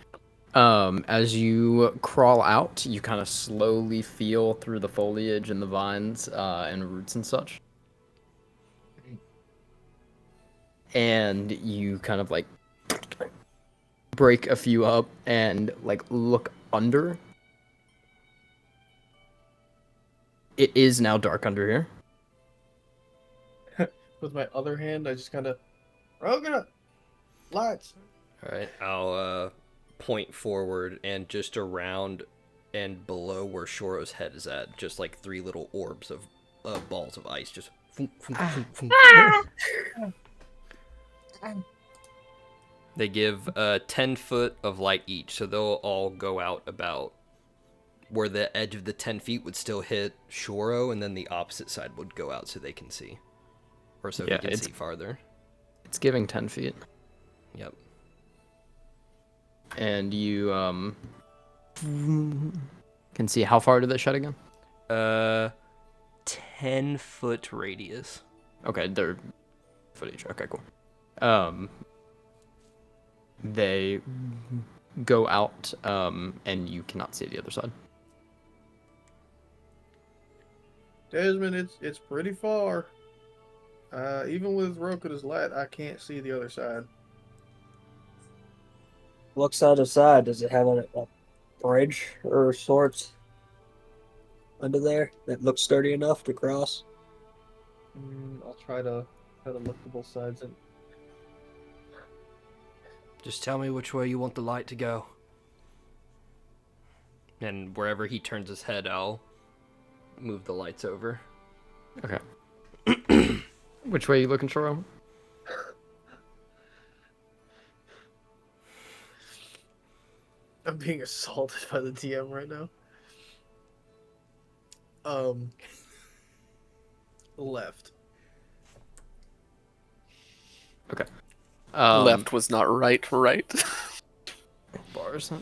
As you crawl out, you kind of slowly feel through the foliage and the vines and roots and such. And you kind of like break a few up and like look under. It is now dark under here. With my other hand, I just kind of, Rogana, lights. All right, I'll point forward and just around and below where Shoro's head is at, just like three little orbs of balls of ice, just. They give 10 foot of light each, so they'll all go out about where the edge of the 10 feet would still hit Shoro, and then the opposite side would go out so they can see. Or so Yeah, he can it's- see farther. It's giving 10 feet. Yep. And you can see how far did they shed again? 10-foot radius. Okay, they're footage. Okay, cool. They go out, and you cannot see the other side. Desmond, it's pretty far. Even with Rokuda's light, I can't see the other side. Look side to side. Does it have a bridge or sorts under there that looks sturdy enough to cross? I'll try to look to both sides and Just tell me which way you want the light to go. And wherever he turns his head, I'll move the lights over. Okay. Which way are you looking, Shoro? I'm being assaulted by the DM right now. Left. Okay. Left was not right. Bars.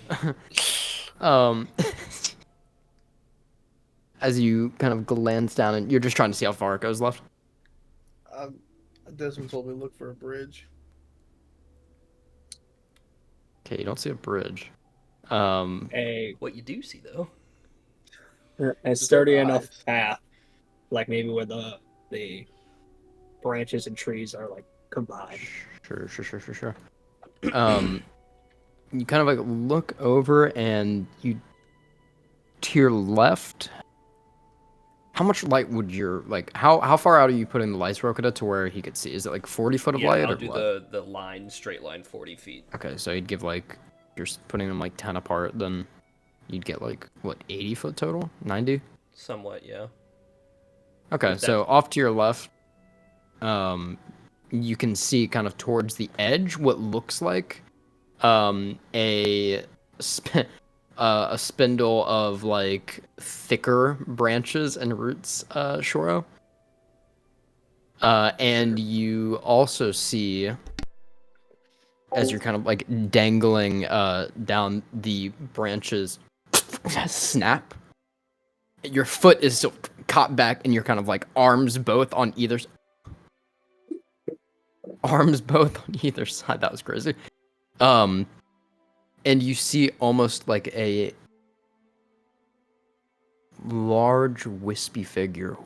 As you kind of glance down, and you're just trying to see how far it goes left. Desmond told me to look for a bridge. Okay, you don't see a bridge. A What you do see, though. sturdy their enough eyes. path, like maybe where the branches and trees are like combined. Sure. You kind of like look over, and you to your left. How much light would your like? How far out are you putting the lights, Rokuda, to where he could see? Is it like 40 foot of light I'll or do what? the line, straight line, 40 feet. Okay, so you'd give like you're putting them like 10 apart, then you'd get like what 80 foot total, 90. Somewhat, yeah. Okay, Is so that- off to your left, you can see kind of towards the edge what looks like a a spindle of like thicker branches and roots, Shoro. And you also see, as you're kind of like dangling down the branches, snap. Your foot is still caught back, and you're kind of like arms both on either side. That was crazy. And you see almost like a large wispy figure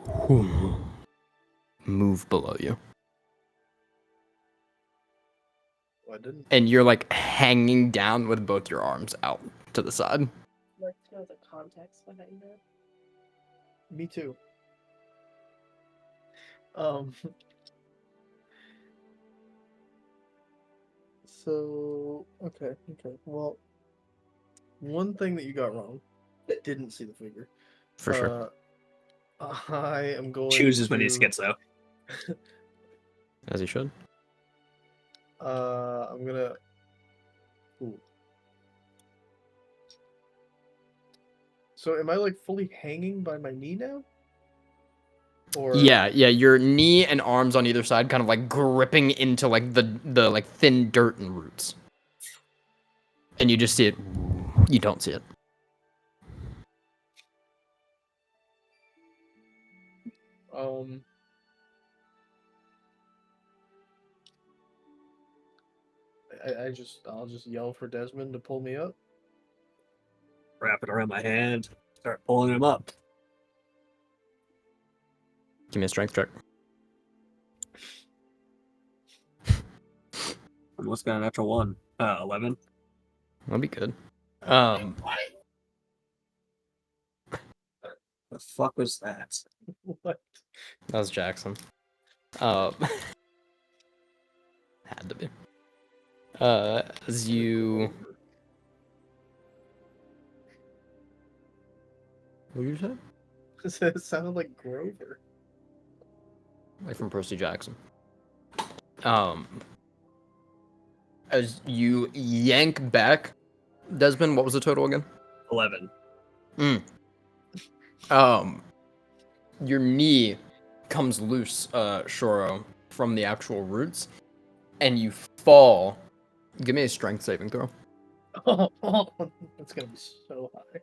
move below you. I didn't. And you're like hanging down with both your arms out to the side. I'd like to know the context behind that. Me too. So okay. Well, one thing that you got wrong. Didn't see the figure. For sure. I am going Chooses when he to- gets though. As he should. I'm gonna. Ooh. So am I like fully hanging by my knee now? Or Yeah, your knee and arms on either side kind of like gripping into like the like thin dirt and roots. And you just see it. You don't see it. um I'll just yell for Desmond to pull me up. Wrap it around my hand. Start pulling him up. Give me a strength check. Almost got an extra one. 11. That'd be good. The fuck was that? What? That was Jackson. Had to be. As you. What did you say? It sounded like Grover. Like from Percy Jackson. As you yank back, Desmond, what was the total again? 11. Your knee comes loose, Shoro, from the actual roots, and you fall. Give me a strength saving throw. Oh, that's gonna be so high.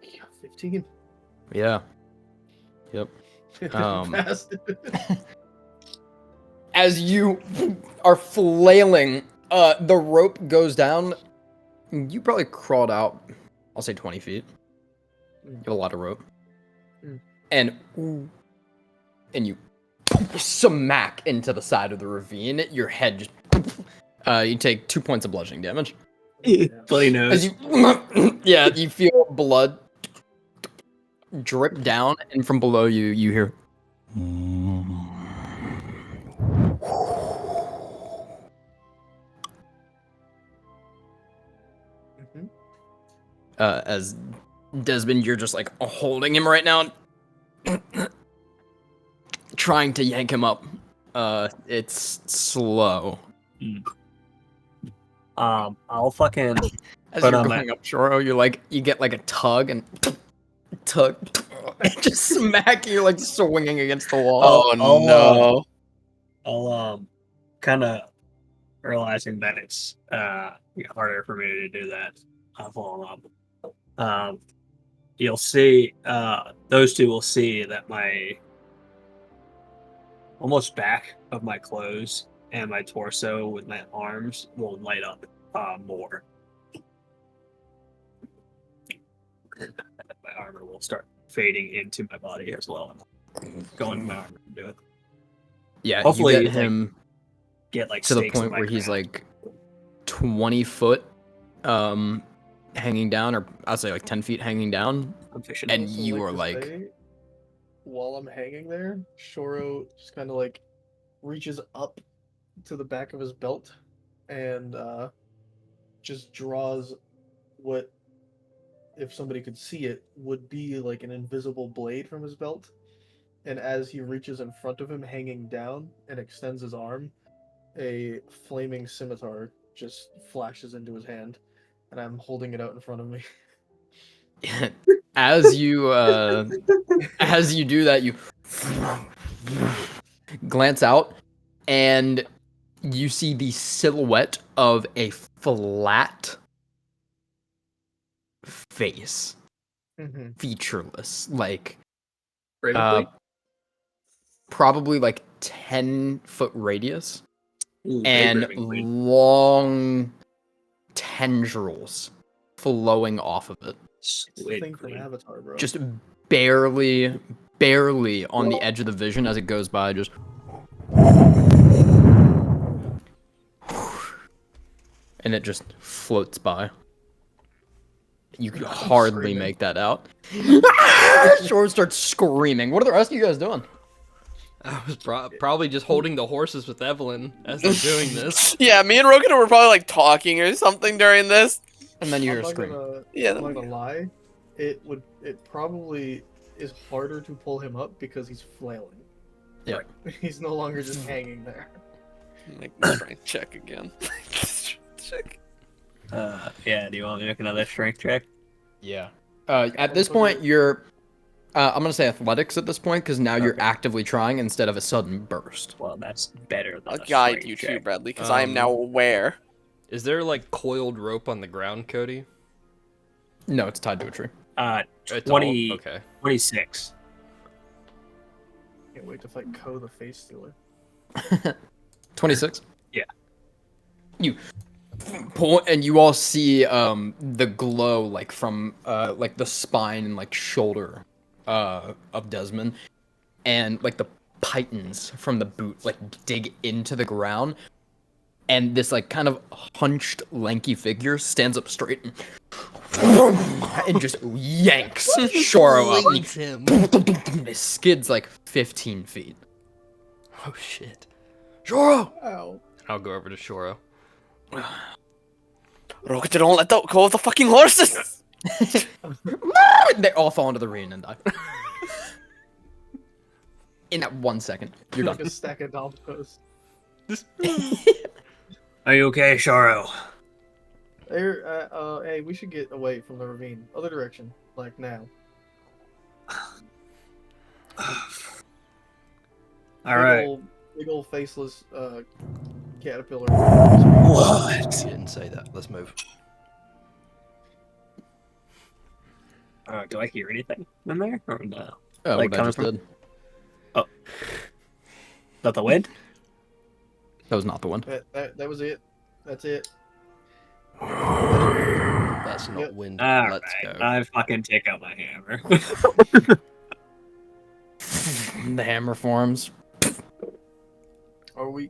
Yeah, 15. Yeah. Yep. Passed. As you are flailing, the rope goes down. You probably crawled out, I'll say 20 feet. You have a lot of rope. Mm. And you smack into the side of the ravine. Your head just... you take 2 points of bludgeoning damage. Bloody nose. As you... yeah, you feel blood drip down, and from below you, you hear... Mhm. As Desmond, you're just like holding him right now, trying to yank him up. It's slow. I'll fucking As But you're on going up Shoro, you're like, you get like a tug and tug, and just smack. You're like swinging against the wall. Oh no. I'll kind of realizing that it's harder for me to do that. I'll fall up. You'll see. Those two will see that my almost back of my clothes and my torso with my arms will light up more. My armor will start fading into my body as well. Going to my armor to do it. Yeah, Hopefully, you get him Get like to the stakes in point my where he's ground. like 20 foot hanging down, or I'd say like 10 feet hanging down. I'm fishing. And Also you are to like... say, while I'm hanging there, Shoro just kind of like reaches up to the back of his belt and just draws what, if somebody could see it, would be like an invisible blade from his belt. And as he reaches in front of him, hanging down, and extends his arm, a flaming scimitar just flashes into his hand, and I'm holding it out in front of me. as you do that, you glance out, and you see the silhouette of a flat face, Mm-hmm. featureless, like Bravely? probably like 10-foot radius, Ooh, and very bravely. long tendrils flowing off of it. Squid Thing from queen. Avatar, bro. Just barely on the edge of the vision as it goes by, just... and it just floats by. You could hardly screaming. make that out. Shore starts screaming. What are the rest of you guys doing? I was probably just holding the horses with Evelyn as they're doing this. Yeah, me and Rogan were probably like talking or something during this. And then you hear I'm a not scream. Yeah, I'm not gonna lie. It probably is harder to pull him up because he's flailing. Yeah. He's no longer just hanging there. Make the strength check again. Check. Yeah. Do you want me to make another strength check? Yeah. At this point, you're. I'm gonna say athletics at this point because now you're Okay. actively trying instead of a sudden burst. Well, that's better than I'll a guide strength you too, check. Bradley, because I am now aware. Is there like coiled rope on the ground, Cody? No, it's tied to a tree. It's all 20, okay. 26. Can't wait to fight Ko the Face Stealer. 26. Yeah. You pull, and you all see the glow like from like the spine and like shoulder of Desmond, and like the pythons from the boot like dig into the ground, and this like kind of hunched lanky figure stands up straight and just yanks Shoro up. Flings him. It skids like 15 feet. Oh shit. Shoro! Ow. I'll go over to Shoro. Rocket, don't let go of the fucking horses! They all fall into the ravine and die. In that 1 second, you're Like done. a stack of dominoes. Are you okay, Sharo? Hey, we should get away from the ravine. Other direction, like now. All right. Big old faceless caterpillar. What? You didn't say that. Let's move. Do I hear anything in there or no? Oh, Like what I coming just from- did. Is that the wind? That was not the one. That was it. That's it. That's not Yep. wind. All Let's right. go. I fucking take out my hammer. The hammer forms. Are we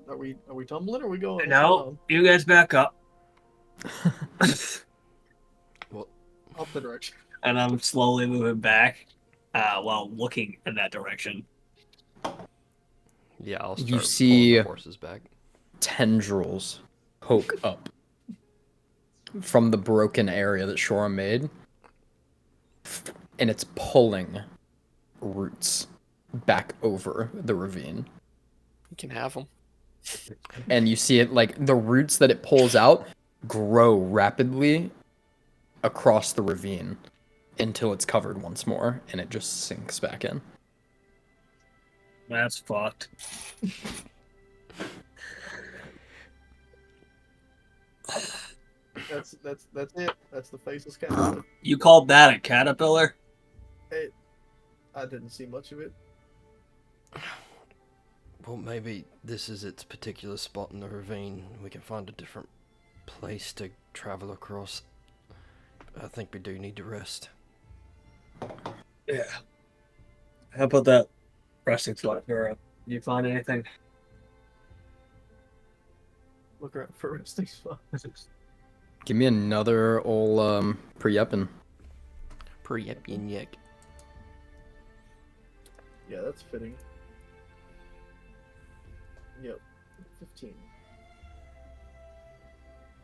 tumbling or are we going? No, you guys back up. Up the direction. And I'm slowly moving back while looking in that direction. Yeah, I'll You start see- pulling the horses back. Tendrils poke up from the broken area that Shora made, and it's pulling roots back over the ravine. You can have them. And you see it like the roots that it pulls out grow rapidly across the ravine until it's covered once more and it just sinks back in. That's fucked. That's it. That's the faceless caterpillar. You called that a caterpillar? I didn't see much of it. Well, maybe this is its particular spot in the ravine. We can find a different place to travel across. I think we do need to rest. Yeah. How about that resting spot, Dora? Did you find anything? Look around for a resting spot. Give me another old pre-uppin'. Pre-yep. Yeah, that's fitting. Yep. 15.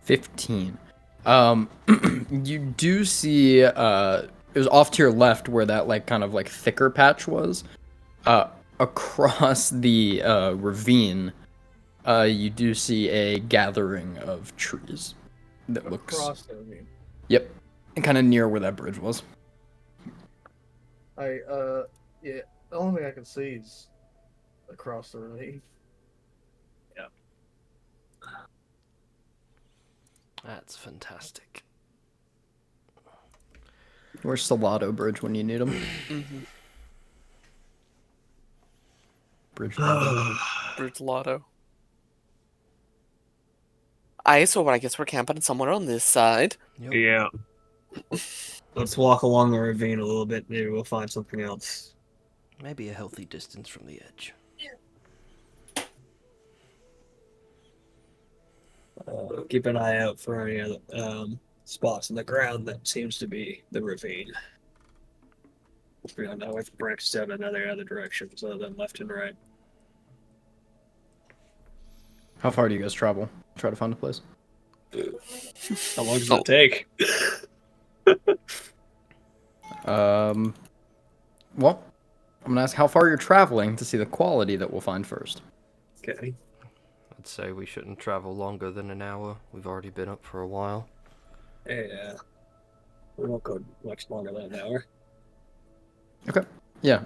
15. You do see it was off to your left where that like kind of like thicker patch was. Across the ravine, you do see a gathering of trees that looks Across the ravine. Yep. And kind of near where that bridge was. Yeah, the only thing I can see is across the ravine. That's fantastic. Where's Salado Bridge when you need him? Bridge. Brute Lotto. Aye, so I guess we're camping somewhere on this side. Yeah. Let's walk along the ravine a little bit. Maybe we'll find something else. Maybe a healthy distance from the edge. Keep an eye out for any other spots in the ground that seems to be the ravine. We don't know if branches out in other directions other than left and right. How far do you guys travel? Try to find a place. How long does it take? Well, I'm gonna ask how far you're traveling to see the quality that we'll find first. Okay. I'd say we shouldn't travel longer than an hour. We've already been up for a while. Yeah. We won't go much longer than an hour. Yeah.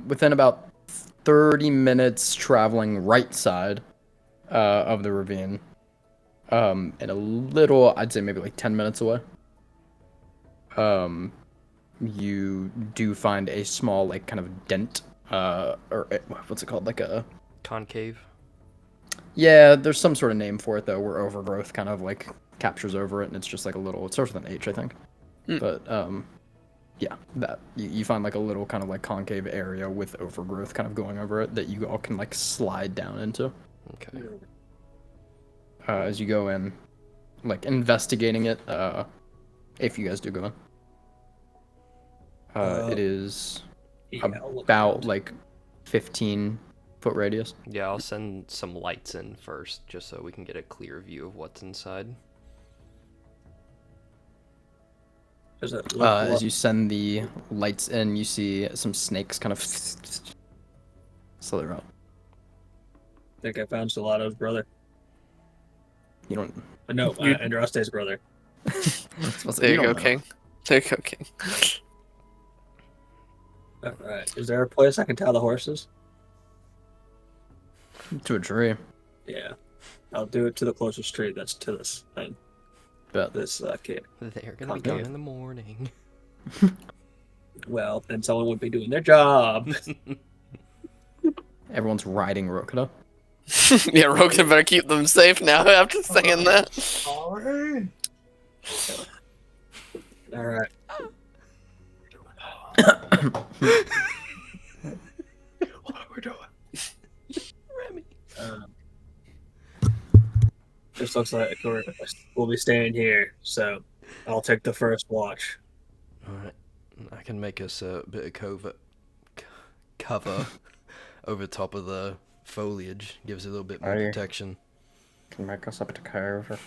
Within about 30 minutes traveling right side of the ravine, and a little, I'd say maybe like 10 minutes away, you do find a small, like, kind of dent, or what's it called? Like a, Concave. yeah, there's some sort of name for it, though, where overgrowth kind of, like, captures over it, and it's just like a little, it starts with an H, I think. Hmm. But, yeah, that, you find, like, a little kind of, like, concave area with overgrowth kind of going over it that you all can, like, slide down into. Okay. As you go in, like, investigating it, if you guys do go in. It is Yeah, I'll look about, around. like, 15-foot radius. Yeah, I'll send some lights in first, just so we can get a clear view of what's inside. Does it look As you send the lights in, you see some snakes kind of slither out. I think I found Solato's brother. You don't. No, You- Andraste's brother. There you go, don't know. King. There you go, King. Alright. Is there a place I can tie the horses? To a tree. Yeah. I'll do it to the closest tree that's to this thing. Bet. This kid. They're gonna be Concave. done in the morning. Well, then someone would be doing their job. Everyone's riding Rokada. Yeah, Rogan better keep them safe now after saying that. Alright. Alright. What are we doing? Remy. This looks like we'll be staying here, so I'll take the first watch. Alright. I can make us a bit of cover over top of the foliage. Gives it a little bit more Aye. protection. Can make us up to cover.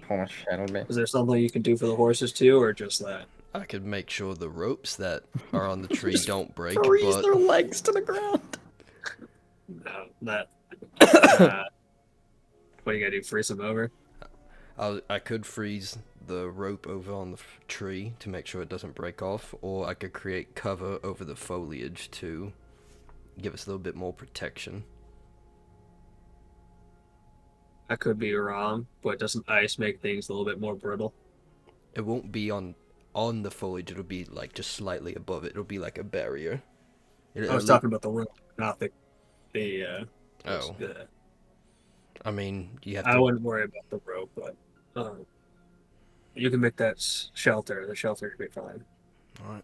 How much that'll be? Is there something you can do for the horses too, or just that? I could make sure the ropes that are on the tree don't break, Freeze but their legs to the ground. No, that. What do you gotta do? Freeze them over? I could freeze the rope over on the tree to make sure it doesn't break off, or I could create cover over the foliage to give us a little bit more protection. I could be wrong, but doesn't ice make things a little bit more brittle? It won't be on the foliage, it'll be like just slightly above it. It'll be like a barrier. I was talking about the rope, not the. Oh, the- I mean, you have I to. wouldn't worry about the rope, but you can make that shelter. The shelter should be fine. Alright.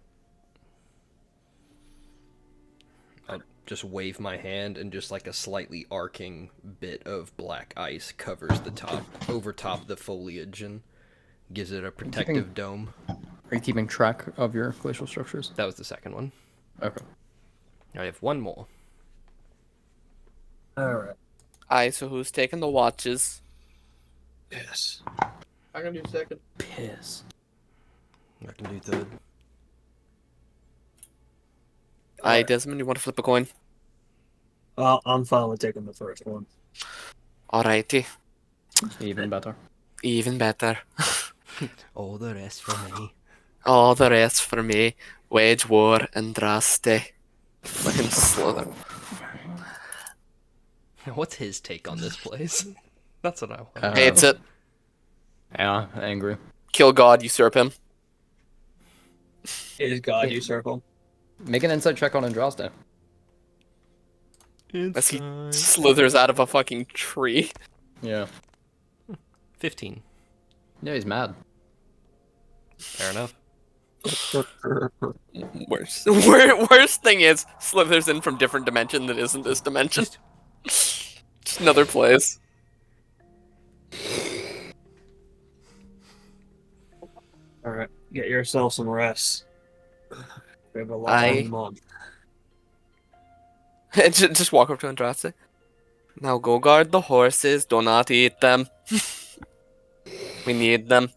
I'll just wave my hand, and just like a slightly arcing bit of black ice covers the top, over top of the foliage, and gives it a protective dome. Are you keeping track of your glacial structures? That was the second one. Okay. I have one more. All right. Alright, so who's taking the watches? Yes. I'm gonna do second. Piss. I can do third. Alright, Desmond, you want to flip a coin? Well, I'm fine with taking the first one. Alrighty. Even better. Even better. All the rest for me. All the rest for me. Wage war and Draste. Fucking slither. What's his take on this place? That's what I want. Hates it. Yeah, angry. Kill God, usurp him. Is God usurp? Make an insight check on Andraste. As he slithers out of a fucking tree. Yeah. 15. Yeah, he's mad. Fair enough. Worst thing is, slithers in from different dimension that isn't this dimension. Just another place. All right, get yourself some rest. We have a long Aye. month. Just walk up to Andraste. Now go guard the horses. Do not eat them. We need them.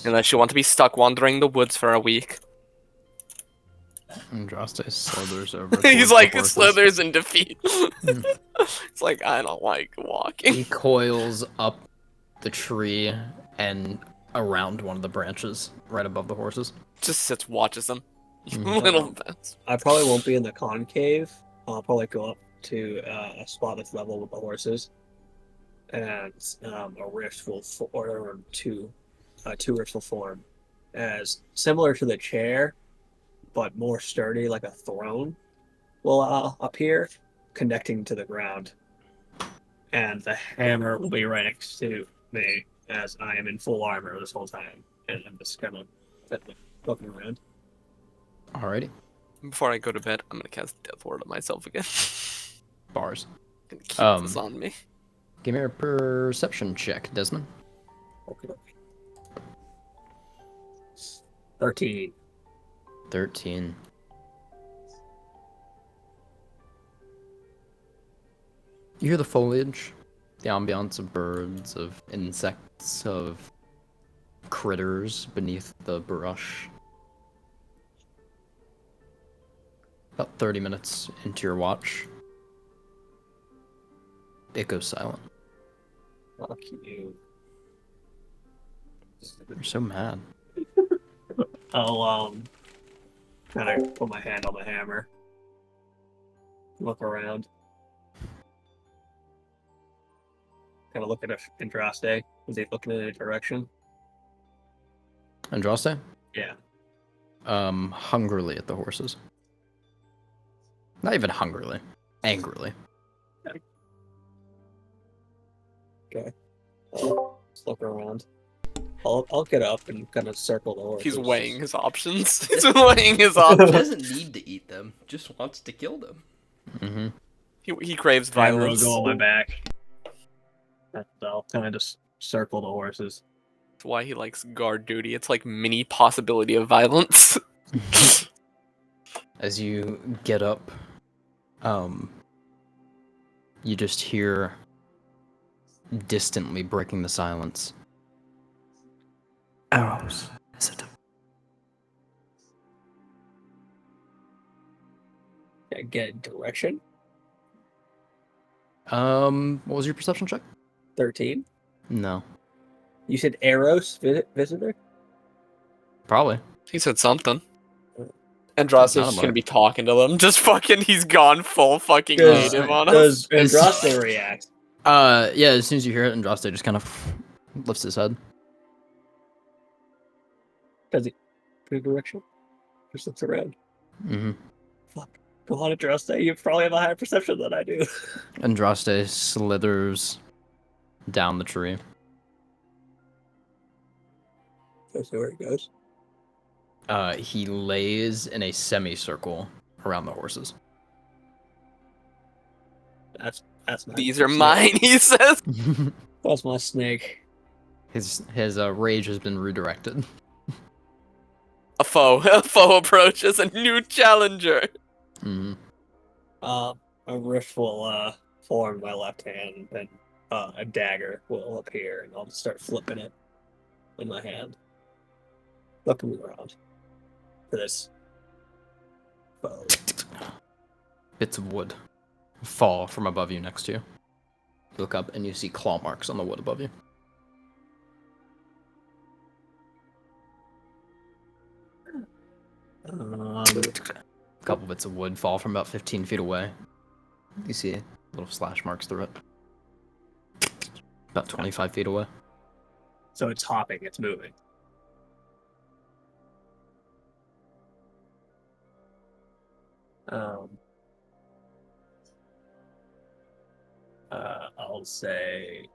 Unless you want to be stuck wandering the woods for a week. Andraste slithers over. He's towards the like, horses. slithers in defeat. It's like, I don't like walking. He coils up the tree and around one of the branches right above the horses. Just sits, watches them. Mhm. Little bits. I probably won't be in the concave. I'll probably go up to a spot that's level with the horses, and a rift will or two rifts will form, as similar to the chair, but more sturdy, like a throne, will appear, connecting to the ground, and the hammer will be right next to me as I am in full armor this whole time, and I'm just kind of looking around. Alrighty. Before I go to bed, I'm gonna cast Death Ward on myself again. Bars. Gonna keep this on me. Give me a perception check, Desmond. Okay. 13. 13. You hear the foliage, the ambiance of birds, of insects, of critters beneath the brush. About 30 minutes into your watch, it goes silent. Fuck you. You're so mad. I'll kind of put my hand on the hammer. Look around. Kind of look at Andraste. Is he looking in any direction? Andraste? Yeah. Hungrily at the horses. Not even hungrily. Angrily. Okay. Just look around. I'll get up and kind of circle the horses. He's weighing his options. He's weighing his options. He doesn't need to eat them, just wants to kill them. Mm-hmm. He craves Hammer will violence. go on my back. And I'll kind of just circle the horses. That's why he likes guard duty. It's like mini possibility of violence. As you get up, you just hear distantly breaking the silence. Arrows. Get direction. What was your perception check? 13. No. You said Eros visitor? Probably. He said something. Andraste's Sounded just like gonna it. be talking to them. Just fucking, he's gone full fucking Does, native on us. does Andraste react? Yeah, as soon as you hear it, Andraste just kind of lifts his head. Does he move direction? Just looks around. Mm-hmm. Fuck. Go on, Andraste. You probably have a higher perception than I do. Andraste slithers down the tree. Let's see where he goes. He lays in a semicircle around the horses. That's my These are snake. mine, he says. That's my snake. His rage has been redirected. A foe approaches a new challenger. Mm-hmm. A rift will form my left hand, and a dagger will appear, and I'll just start flipping it in my hand, looking around for this foe. Bits of wood fall from above you next to you. You look up and you see claw marks on the wood above you. A couple bits of wood fall from about 15 feet away. You see little slash marks through it. About 25 feet away. So it's hopping, it's moving. I'll say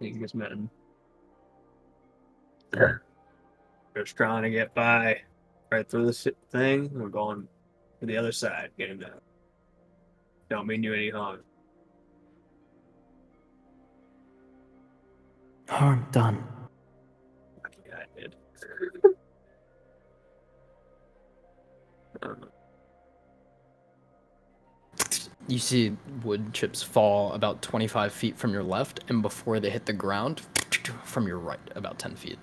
these men just trying to get by right through this thing. We're going to the other side, getting down. Don't mean you any harm. Harm done. Yeah, I did. You see wood chips fall about 25 feet from your left, and before they hit the ground, from your right, about 10 feet.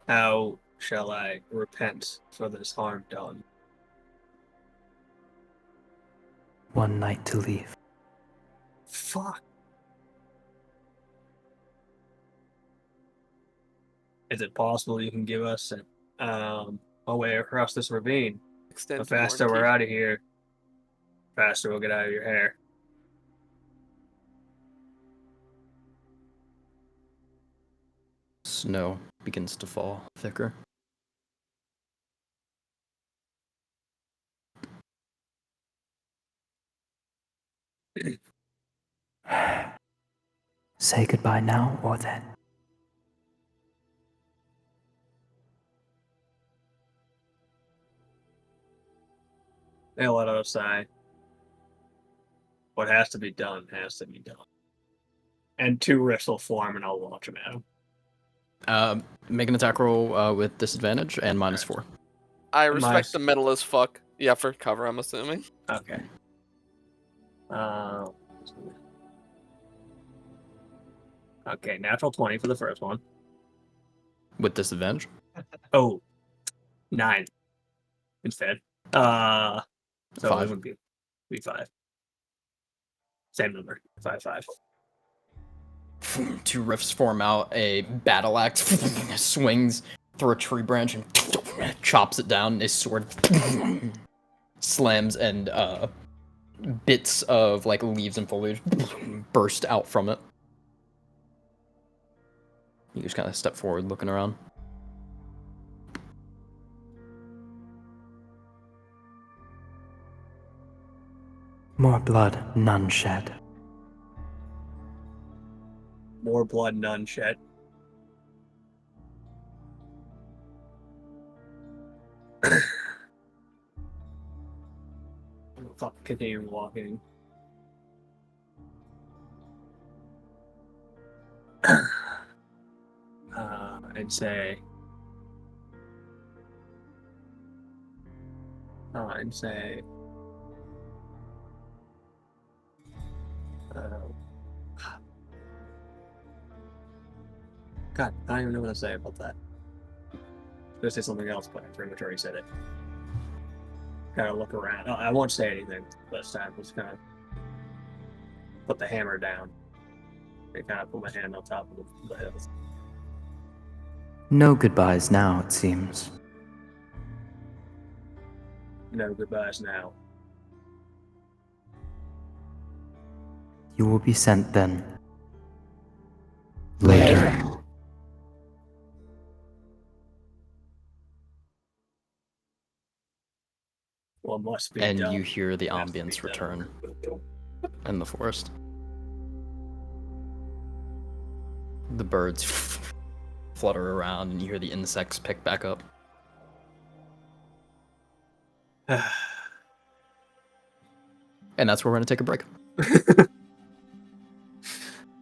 How shall I repent for this harm done? One night to leave. Fuck. Is it possible you can give us a way across this ravine? The Extended faster we're warranty. out of here, faster we'll get out of your hair. Snow begins to fall thicker. Say goodbye now or then. They'll let us sigh. What has to be done has to be done. And 2 rifts will form, and I'll launch them at him. Make an attack roll with disadvantage and -4. I Am I respect s- the metal as fuck. Yeah, for cover, I'm assuming. Okay. Okay, natural 20 for the first one. With disadvantage. Oh, 9 instead. So 5. it would be 5. Same number, 5. 2 rifts form out. A battle axe swings through a tree branch and chops it down. His sword slams, and bits of like leaves and foliage burst out from it. You just kind of step forward, looking around. More blood, none shed. More blood, none shed. Continue walking. And say, and say, God, I don't even know what to say about that. I was gonna say something else, but I pretty much already said it. Kind of look around. I won't say anything this time. Just kind of put the hammer down. And kind of put my hand on top of the hills. No goodbyes now, it seems. No goodbyes now. You will be sent then. Later. What must be And done. you hear the has to be ambience done. return in the forest. The birds flutter around, and you hear the insects pick back up. And that's where we're going to take a break.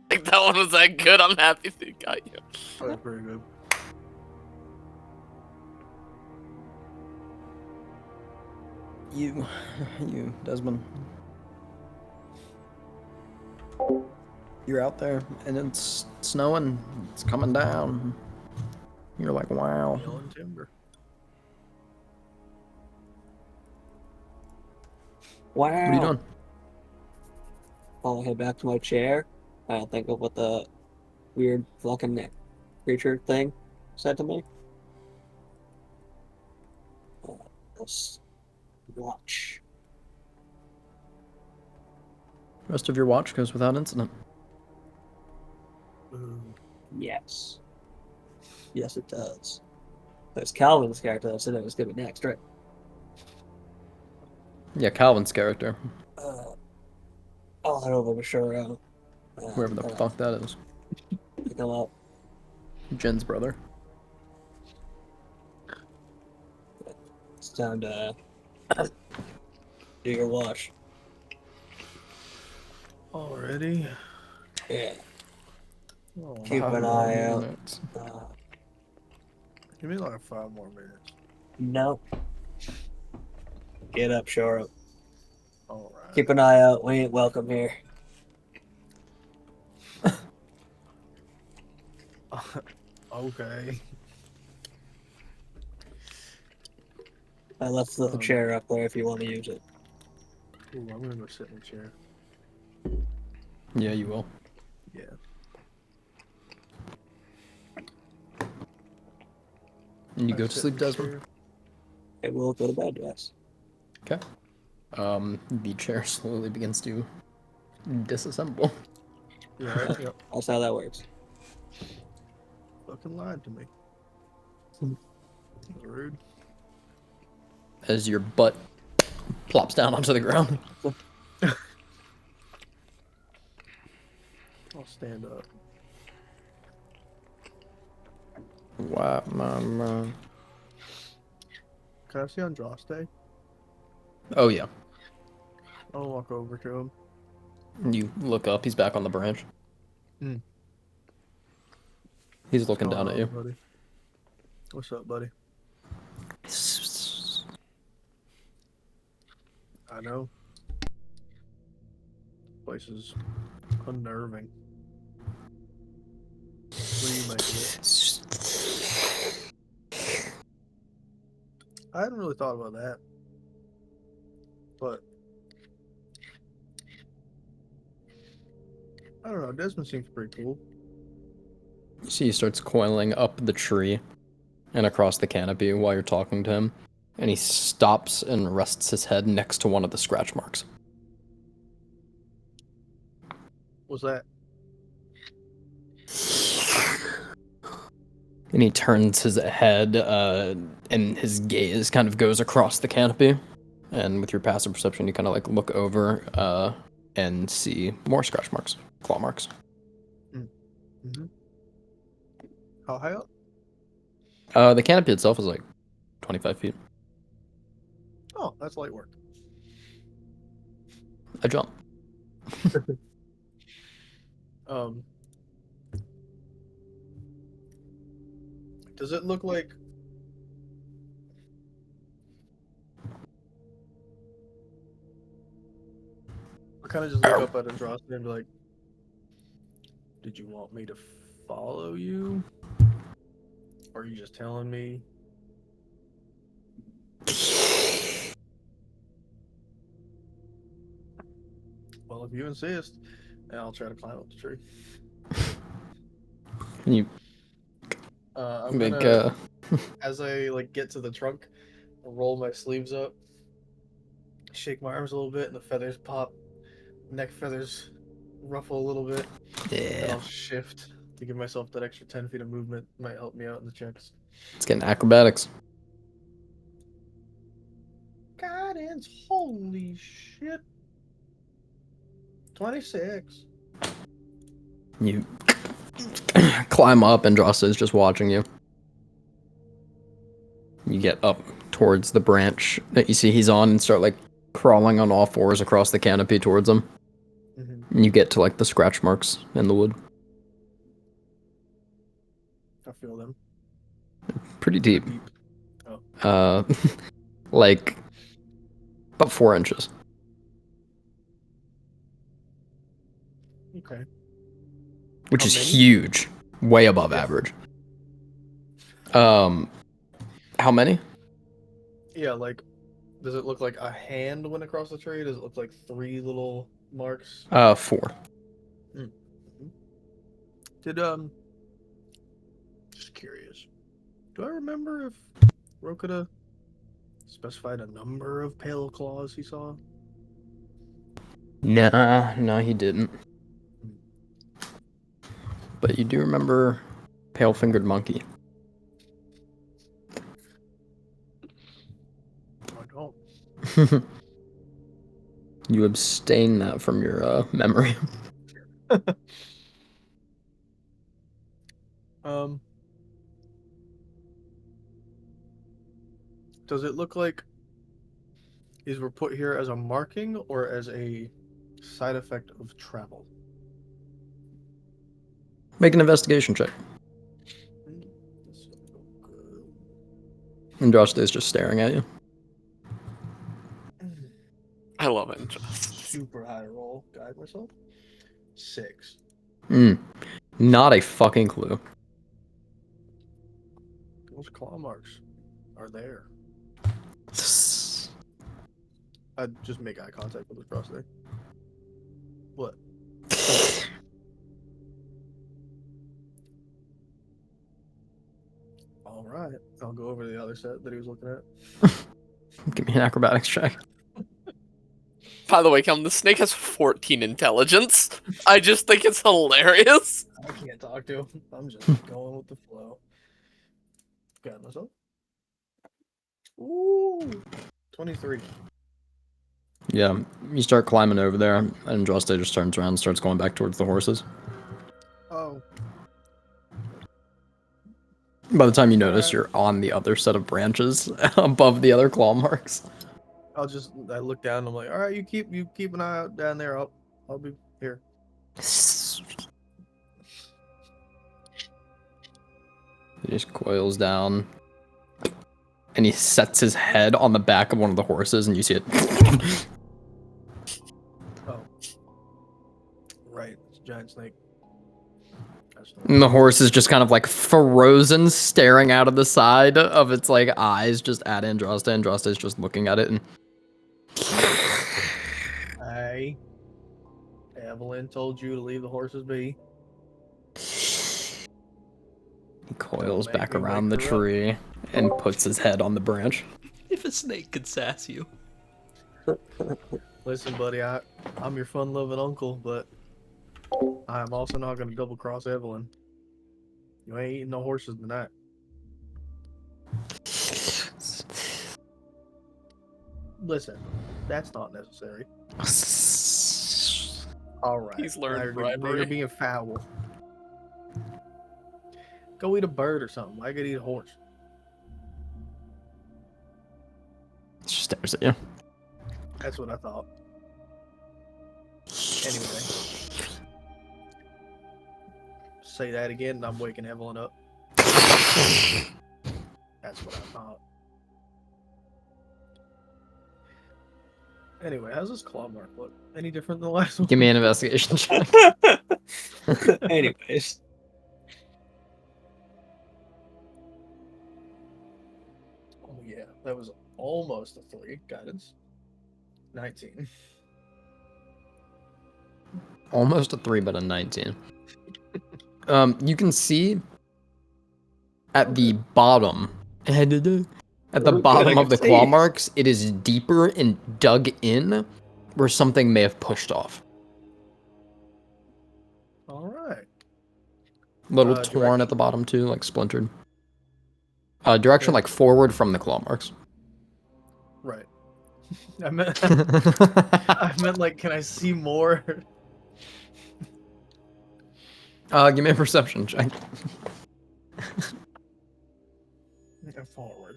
Like that one was that good. I'm happy they got you. That was pretty good. You, Desmond. You're out there, and it's snowing. It's coming down. You're like, wow. Yelling timber. Wow. What are you doing? I'll head back to my chair. I'll think of what the weird fucking creature thing said to me. Let's watch. Rest of your watch goes without incident. Yes. Yes, it does. There's Calvin's character that said it was going to be next, right? Yeah, Calvin's character, I'll head over to Shuro. whoever the fuck that is. Pick him up. Jen's brother. It's time to do your wash. Already? Yeah. Oh, Keep an eye out. give me like 5 more minutes. No. Get up, Shuro. Alright. Keep an eye out. We ain't welcome here. Okay. I left the chair up there if you want to use it. Ooh, I'm gonna go sit in a chair. Yeah, you will. Yeah. And you I go to sit sleep, in the Desmond? chair. It will go to bed, yes. Okay. The chair slowly begins to disassemble. Yeah, right? Yep. That's how that works. Fucking lied to me. Rude. As your butt plops down onto the ground. I'll stand up. Wow, mama. Can I see Andraste? Oh, yeah. I'll walk over to him. You look up, he's back on the branch. Hmm. He's What's looking going down at on, you. buddy? What's up, buddy? I know. Place is unnerving. What do you make of it? I hadn't really thought about that. But I don't know, Desmond seems pretty cool. You see he starts coiling up the tree and across the canopy while you're talking to him. And he stops and rests his head next to one of the scratch marks. What's that? And he turns his head, and his gaze kind of goes across the canopy. And with your passive perception, you kind of like look over and see more scratch marks, claw marks. Mm-hmm. How high up? The canopy itself is like 25 feet. Oh, that's light work. I jump. Does it look like I kind of just look up at Andraste and be like, did you want me to follow you? Or are you just telling me? Well, if you insist, then I'll try to climb up the tree. You I'm make gonna, as I like get to the trunk, I'll roll my sleeves up, shake my arms a little bit, and the feathers pop. Neck feathers ruffle a little bit. And yeah. I'll shift to give myself that extra 10 feet of movement. Might help me out in the checks. It's getting acrobatics. Guidance, holy shit. 26. You climb up, and Drosta is just watching you. You get up towards the branch that you see he's on and start like crawling on all fours across the canopy towards him. Mm-hmm. And you get to like the scratch marks in the wood. I feel them. Pretty deep. Deep. Oh. Like about 4 inches. Okay. Which How is many? huge. Way above Yeah. average. How many? Yeah, like, does it look like a hand went across the tree? Does it look like 3 little marks? 4. Did, just curious. Do I remember if Rokuda specified a number of pale claws he saw? Nah, no, he didn't. But you do remember pale-fingered monkey. I don't. You abstain that from your memory. Does it look like these were put here as a marking or as a side effect of travel? Make an investigation check. This will go good. And Josh is just staring at you. I love it. Super high roll. Guide myself. 6. Not a fucking clue. Those claw marks are there. I'd just make eye contact with Andraste. What? All right, I'll go over to the other set that he was looking at. Give me an acrobatics check. By the way, Calvin, the snake has 14 intelligence. I just think it's hilarious. I can't talk to him. I'm just going with the flow. Got myself. Ooh, 23. Yeah, you start climbing over there, and Andraste just turns around and starts going back towards the horses. Oh, By the time you notice, Alright. you're on the other set of branches above the other claw marks. I look down. I'm like, all right, you keep an eye out down there. I'll be here. He just coils down, and he sets his head on the back of one of the horses, and you see it. Oh, right, it's a giant snake. And the horse is just kind of like frozen, staring out of the side of its like eyes, just at Andraste. Andraste is just looking at it, and Hey, Evelyn told you to leave the horses be. he coils Don't make back me around the wake her up. tree and puts his head on the branch. If a snake could sass you. Listen, buddy, I'm your fun-loving uncle, but I'm also not going to double-cross Evelyn. You ain't eating no horses tonight. Listen, that's not necessary. All right. He's learned now you're bribery. being foul. Go eat a bird or something. I could eat a horse. She stares at you. That's what I thought. Anyway. Say that again, and I'm waking Evelyn up. That's what I thought. Anyway, how's this claw mark look? Any different than the last one? Give me an investigation check. Anyways, Oh yeah, that was almost a 3. Guidance. 19. Almost a 3, but a 19. You can see at the bottom, at the bottom I of the can claw see. marks, it is deeper and dug in where something may have pushed off. All right. A little torn Direction. at the bottom too, like splintered. Direction Okay. like forward from the claw marks. Right. I meant like, can I see more? Give me a perception check. Forward.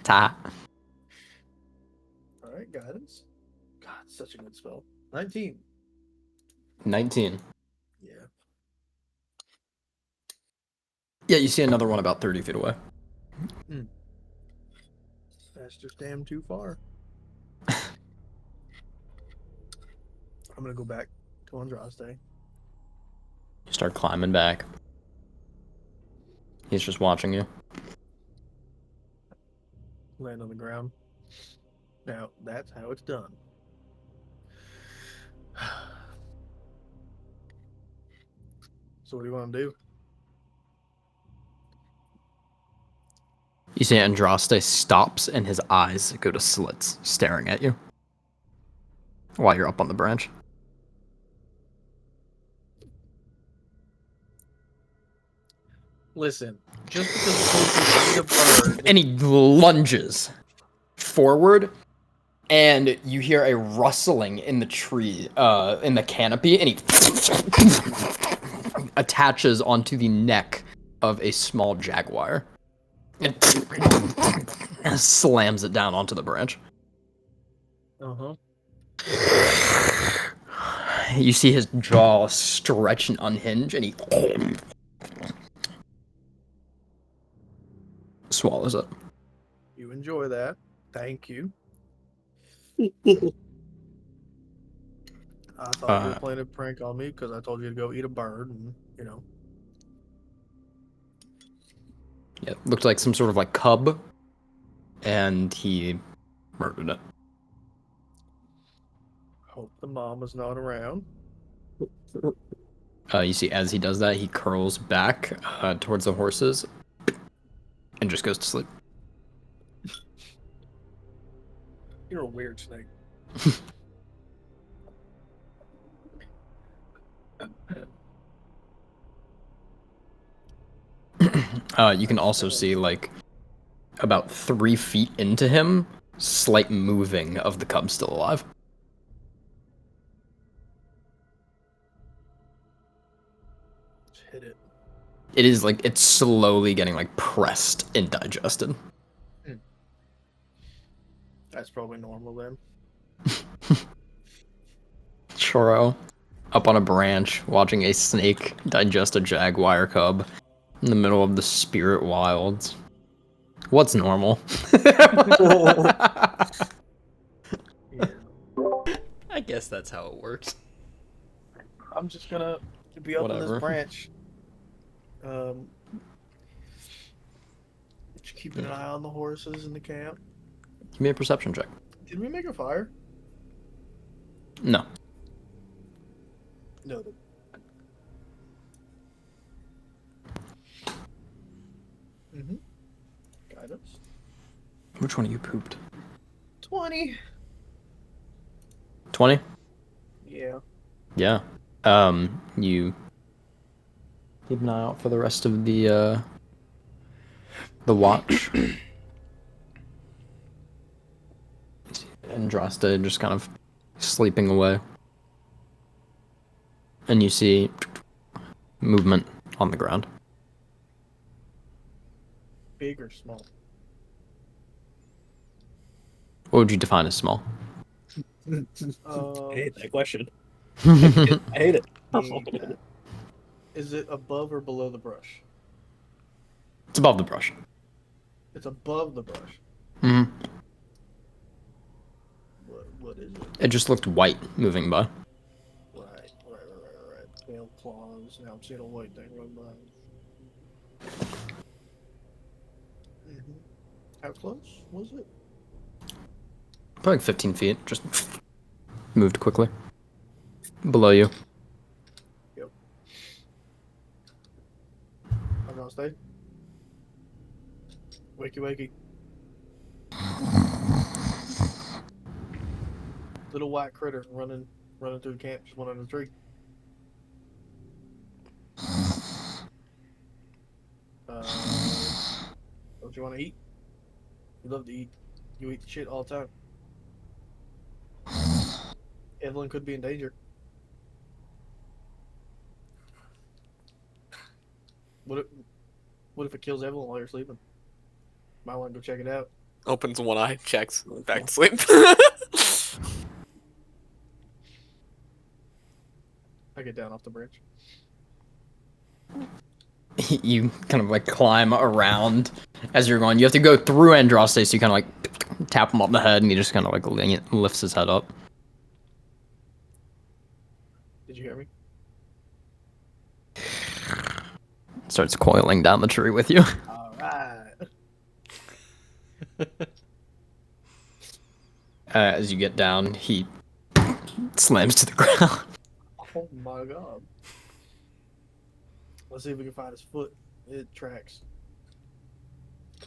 Ta. All right, guidance. God, such a good spell. 19. 19. Yeah. Yeah, you see another one about 30 feet away. That's just damn too far. I'm gonna go back to Andraste. You start climbing back. He's just watching you. Land on the ground. Now, that's how it's done. So what do you want to do? You see Andraste stops and his eyes go to slits, staring at you. While you're up on the branch. Listen, just because horses eat a bird. And he lunges forward, and you hear a rustling in the tree, in the canopy, and he attaches onto the neck of a small jaguar. And slams it down onto the branch. Uh-huh. You see his jaw stretch and unhinge, and he swallows it. You enjoy that. Thank you. I thought you were playing a prank on me because I told you to go eat a bird and, you know. Yeah, looked like some sort of like cub, and he murdered it. Hope the mom was not around. You see, as he does that, he curls back towards the horses and just goes to sleep. You're a weird snake. You can also see, like, about 3 feet into him, slight moving of the cub still alive. Just hit it. It is like it's slowly getting like pressed and digested. That's probably normal then. Churro, up on a branch, watching a snake digest a jaguar cub in the middle of the spirit wilds. What's normal? Yeah. I guess that's how it works. I'm just gonna be up on Whatever. this branch. Just keeping an eye on the horses in the camp. Give me a perception check. Did we make a fire? No. No. Mm-hmm. Guidance. Which one of you pooped? 20. 20? Yeah. Yeah. You keep an eye out for the rest of the watch. Andraste just kind of sleeping away. And you see movement on the ground. Big or small? What would you define as small? I hate that question. Yeah. I hate it. Is it above or below the brush? It's above the brush. It's above the brush. hmm What is it? It just looked white moving by. Right. Pale claws. Now I'm seeing a white thing run by. Mm-hmm. How close was it? Probably like 15 feet. Just moved quickly. Below you. I'm gonna stay. Wakey. Little white critter running through the camp, just one under the tree. Don't you want to eat? You love to eat. You eat shit all the time. Evelyn could be in danger. What if it kills Evelyn while you're sleeping? Might want to go check it out. Opens one eye, checks, back to sleep. I get down off the branch. You kind of like climb around as you're going. You have to go through Andraste, so you kind of like tap him on the head, and he just kind of like lifts his head up. Did you hear me? Starts coiling down the tree with you. All right. As you get down, he slams to the ground. Oh my god. Let's see if we can find his foot. It tracks.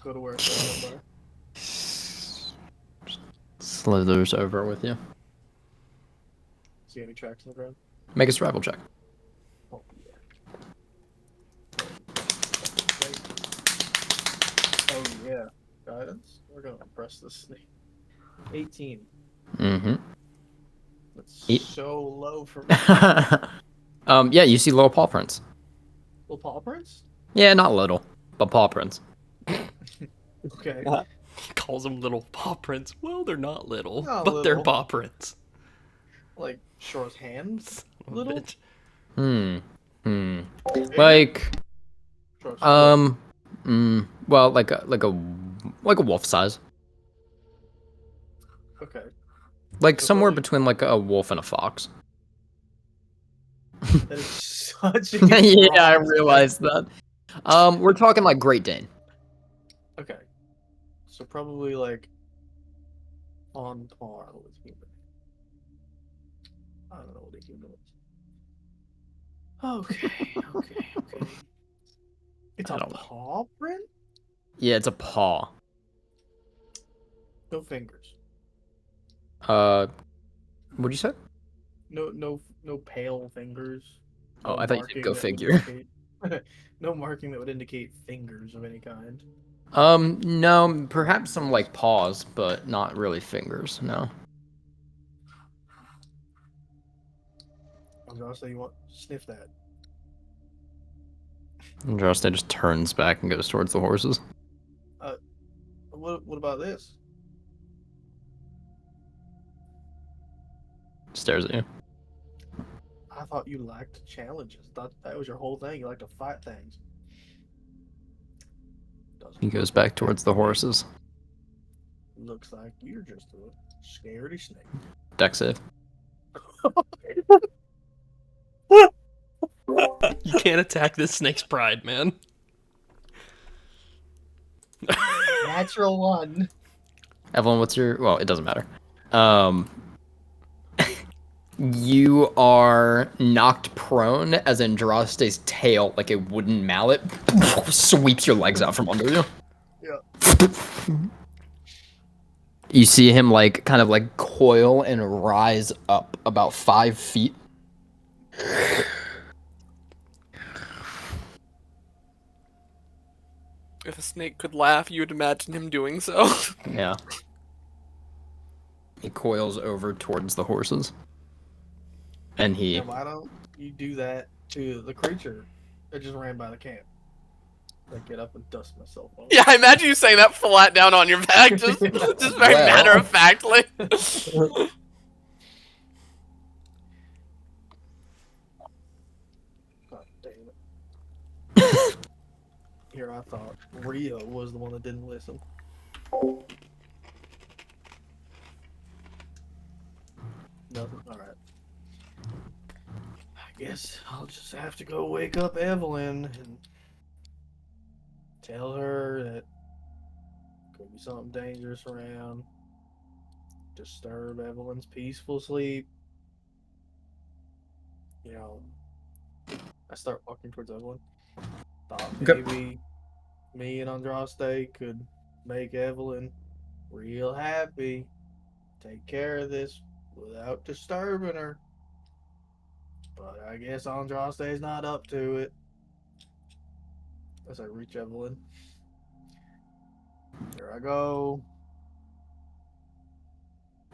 Go to where it's at. Slithers over with you. See any tracks on the ground? Make a survival check. Oh yeah. Oh yeah. Guidance. We're gonna press this snake. 18. Mm-hmm. That's Eight. so low for me. Yeah, you see little paw prints. Little paw prints? Yeah, not little, but paw prints. Okay. He calls them little paw prints. Well, they're not little, Not but they're little. paw prints. Like Shore's hands? Son of a Little? bitch. Big? Like, Shore's well, like a wolf size. foot. Okay. Like So somewhere like- between like a wolf and a fox. That is such a Yeah, I broad realized that. We're talking like Great Dane. Okay. So probably like on par with human. I don't know what the humanoids. Okay. It's I a don't know. paw print? Yeah, it's a paw. No fingers. What'd you say? No pale fingers. Oh, No I thought you said marking go that would figure. indicate no marking that would indicate fingers of any kind. No, perhaps some like paws, but not really fingers. No. I'm gonna say you want sniff that. Andraste just turns back and goes towards the horses. What about this? Stares at you. I thought you liked challenges. Thought that was your whole thing. You like to fight things. He goes back towards the horses. Looks like you're just a scaredy snake. Dex save. You can't attack this snake's pride, man. Natural one. Evelyn, what's your? Well, it doesn't matter. You are knocked prone as Andraste's tail, like a wooden mallet, sweeps your legs out from under you. Yeah. You see him like kind of like coil and rise up about 5 feet. If a snake could laugh, you would imagine him doing so. Yeah. He coils over towards the horses. And he And why don't you do that to the creature that just ran by the camp? Like get up and dust myself off. Yeah, I imagine you saying that flat down on your back, just very Well. matter of factly. God damn it. Here I thought Rio was the one that didn't listen. Nothing. Alright. I guess I'll just have to go wake up Evelyn and tell her that could be something dangerous around. Disturb Evelyn's peaceful sleep. You know, I start walking towards Evelyn. Thought Okay. maybe me and Andraste could make Evelyn real happy. Take care of this without disturbing her. But I guess Andraste's not up to it. As I reach Evelyn. Here I go.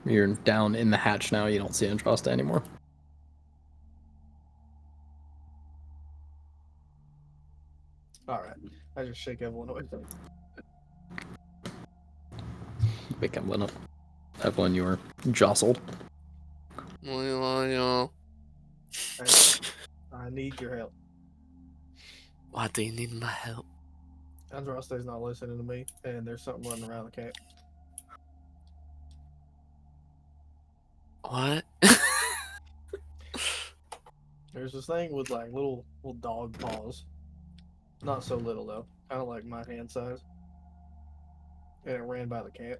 You're down in the hatch now. You don't see Andraste anymore. Alright. I just shake Evelyn away. Wake Evelyn up. Evelyn, you are jostled. Well, I need your help. why do you need my help? Andraste's not listening to me, and there's something running around the camp. What? There's this thing with like little dog paws. Not so little though. Kind of like my hand size. And it ran by the camp.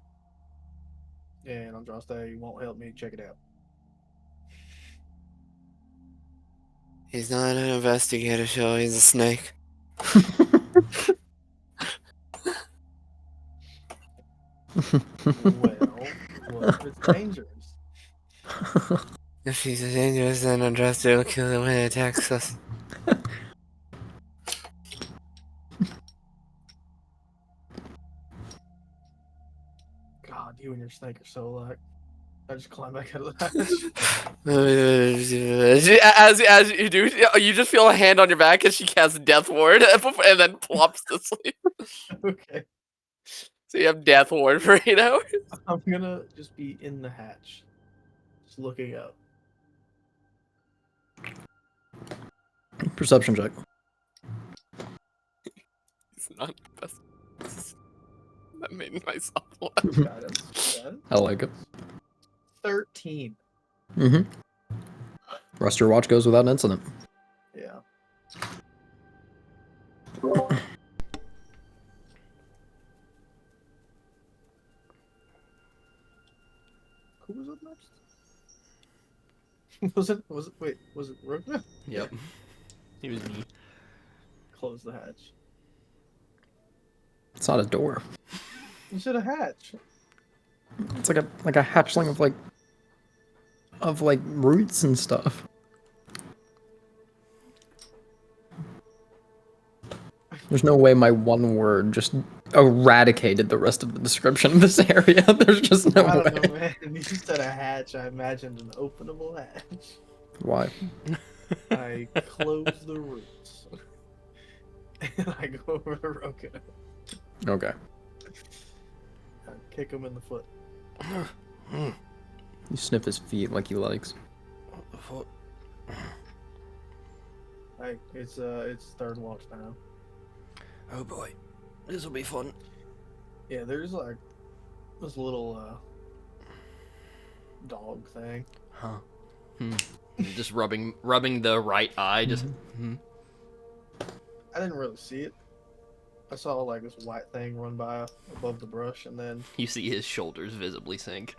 And Andraste won't help me check it out. He's not an investigator, so he's a snake. Well, what if it's dangerous? If he's dangerous, then Andraste will kill him when he attacks us. God, you and your snake are so alike. I just climb back out of the hatch. as you do, you just feel a hand on your back as she casts Death Ward and then plops to sleep. Okay. So you have Death Ward for 8 hours. I'm gonna just be in the hatch. Just looking up. Perception check. It's not the best. That made myself laugh. Got it. I like it. 13. Mm-hmm. Rest of your watch goes without an incident. Yeah. Who was up next? Was it? Wait, was it Rookna? Yep. He was me. Close the hatch. It's not a door. You said a hatch. It's like a hatchling of like roots and stuff. There's no way my one word just eradicated the rest of the description of this area. There's just no I way. don't know, man. You said a hatch. I imagined an openable hatch. Why? I close the roots. And I go over to Roka. Okay. I kick him in the foot. You sniff his feet like he likes. Hey, it's third watch now. Oh boy, this will be fun. Yeah, there's like this little dog thing. Huh. Just rubbing the right eye. Just. I didn't really see it. I saw like this white thing run by above the brush, and then You see his shoulders visibly sink.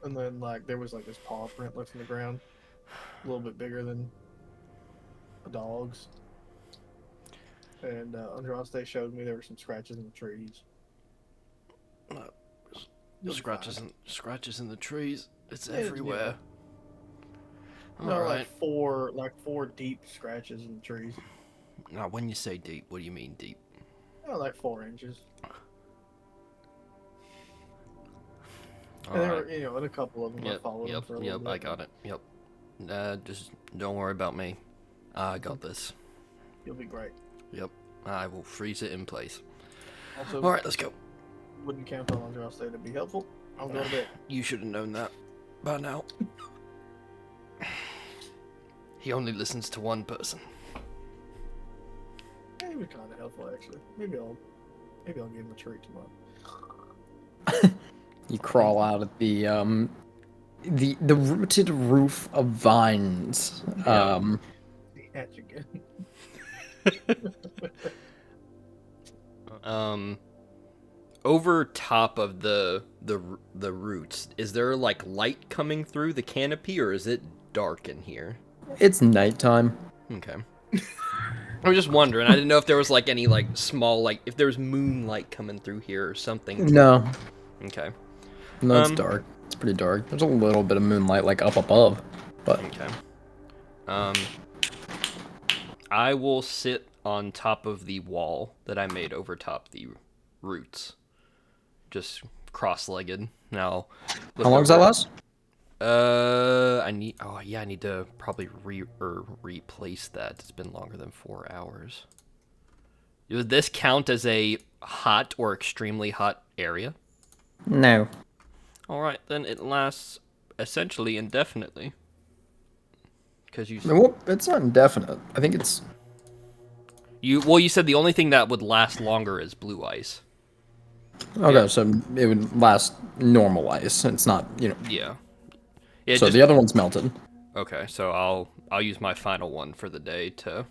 like there was like this paw print left in the ground, a little bit bigger than a dog's. And Andraste showed me there were some scratches in the trees. You'll be fine. Scratches in the trees. It's Yeah, everywhere. No, Alright. like four deep scratches in the trees. Now, when you say deep, what do you mean deep? Oh, like 4 inches. All And there right. were, and a couple of them I followed them for a little bit. I got it. Yep. Just don't worry about me. I got this. You'll be great. Yep. I will freeze it in place. Also, All right, let's go. wouldn't count on Andraste to be helpful. I'll go to bed. You should have known that by now. He only listens to one person. Yeah, he was kind of helpful actually. Maybe I'll give him a treat tomorrow. You crawl out of the rooted roof of vines. The hatch again. Over top of the roots, is there like light coming through the canopy, or is it dark in here? It's nighttime. Okay. I was just wondering. I didn't know if there was like any like small like if there was moonlight coming through here or something. No, Okay. no, it's dark. It's pretty dark. There's a little bit of moonlight like up above, but Okay. I will sit on top of the wall that I made over top the roots. Just cross-legged. Now, how long does that last? I need to probably replace that. It's been longer than 4 hours. Does this count as a hot or extremely hot area? No. All right, then it lasts essentially indefinitely. Because Well, it's not indefinite. I think it's. you said the only thing that would last longer is blue ice. Okay, so it would last normal ice. It's not, Yeah. So the other one's melted. Okay, so I'll use my final one for the day to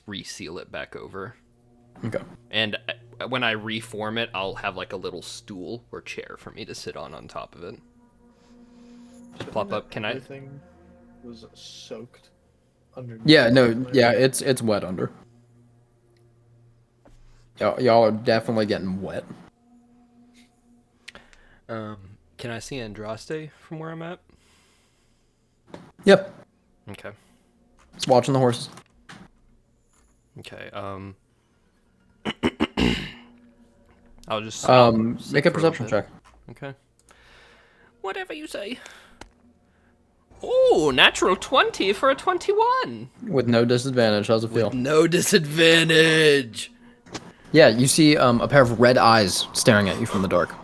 reseal it back over. Okay. And when I reform it, I'll have like a little stool or chair for me to sit on top of it. Just plop up. Can I? Everything was soaked underneath. Yeah, no, yeah, it's wet under. Y'all are definitely getting wet. Can I see Andraste from where I'm at? Yep. Okay. Just watching the horses. Okay. I'll just Make sit a for little perception bit. check. Okay. Whatever you say. Oh, natural 20 for a 21. With no disadvantage. How's it feel? No disadvantage. Yeah, you see a pair of red eyes staring at you from the dark.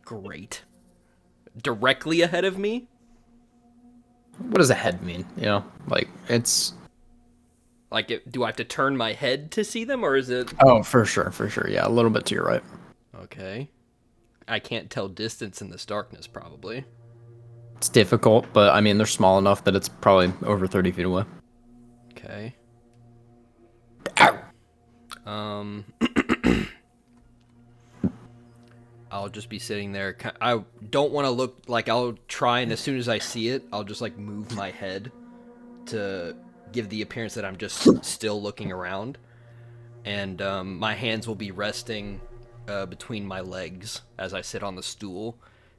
Great. Directly ahead of me? What does a head mean? Like, it's... Like, do I have to turn my head to see them, or is it... Oh, for sure, yeah, a little bit to your right. Okay. I can't tell distance in this darkness, probably. It's difficult, but, I mean, they're small enough that it's probably over 30 feet away. Okay. I'll just be sitting there. I don't want to look like I'll try, and as soon as I see it, I'll just like move my head to give the appearance that I'm just still looking around. And my hands will be resting between my legs as I sit on the stool.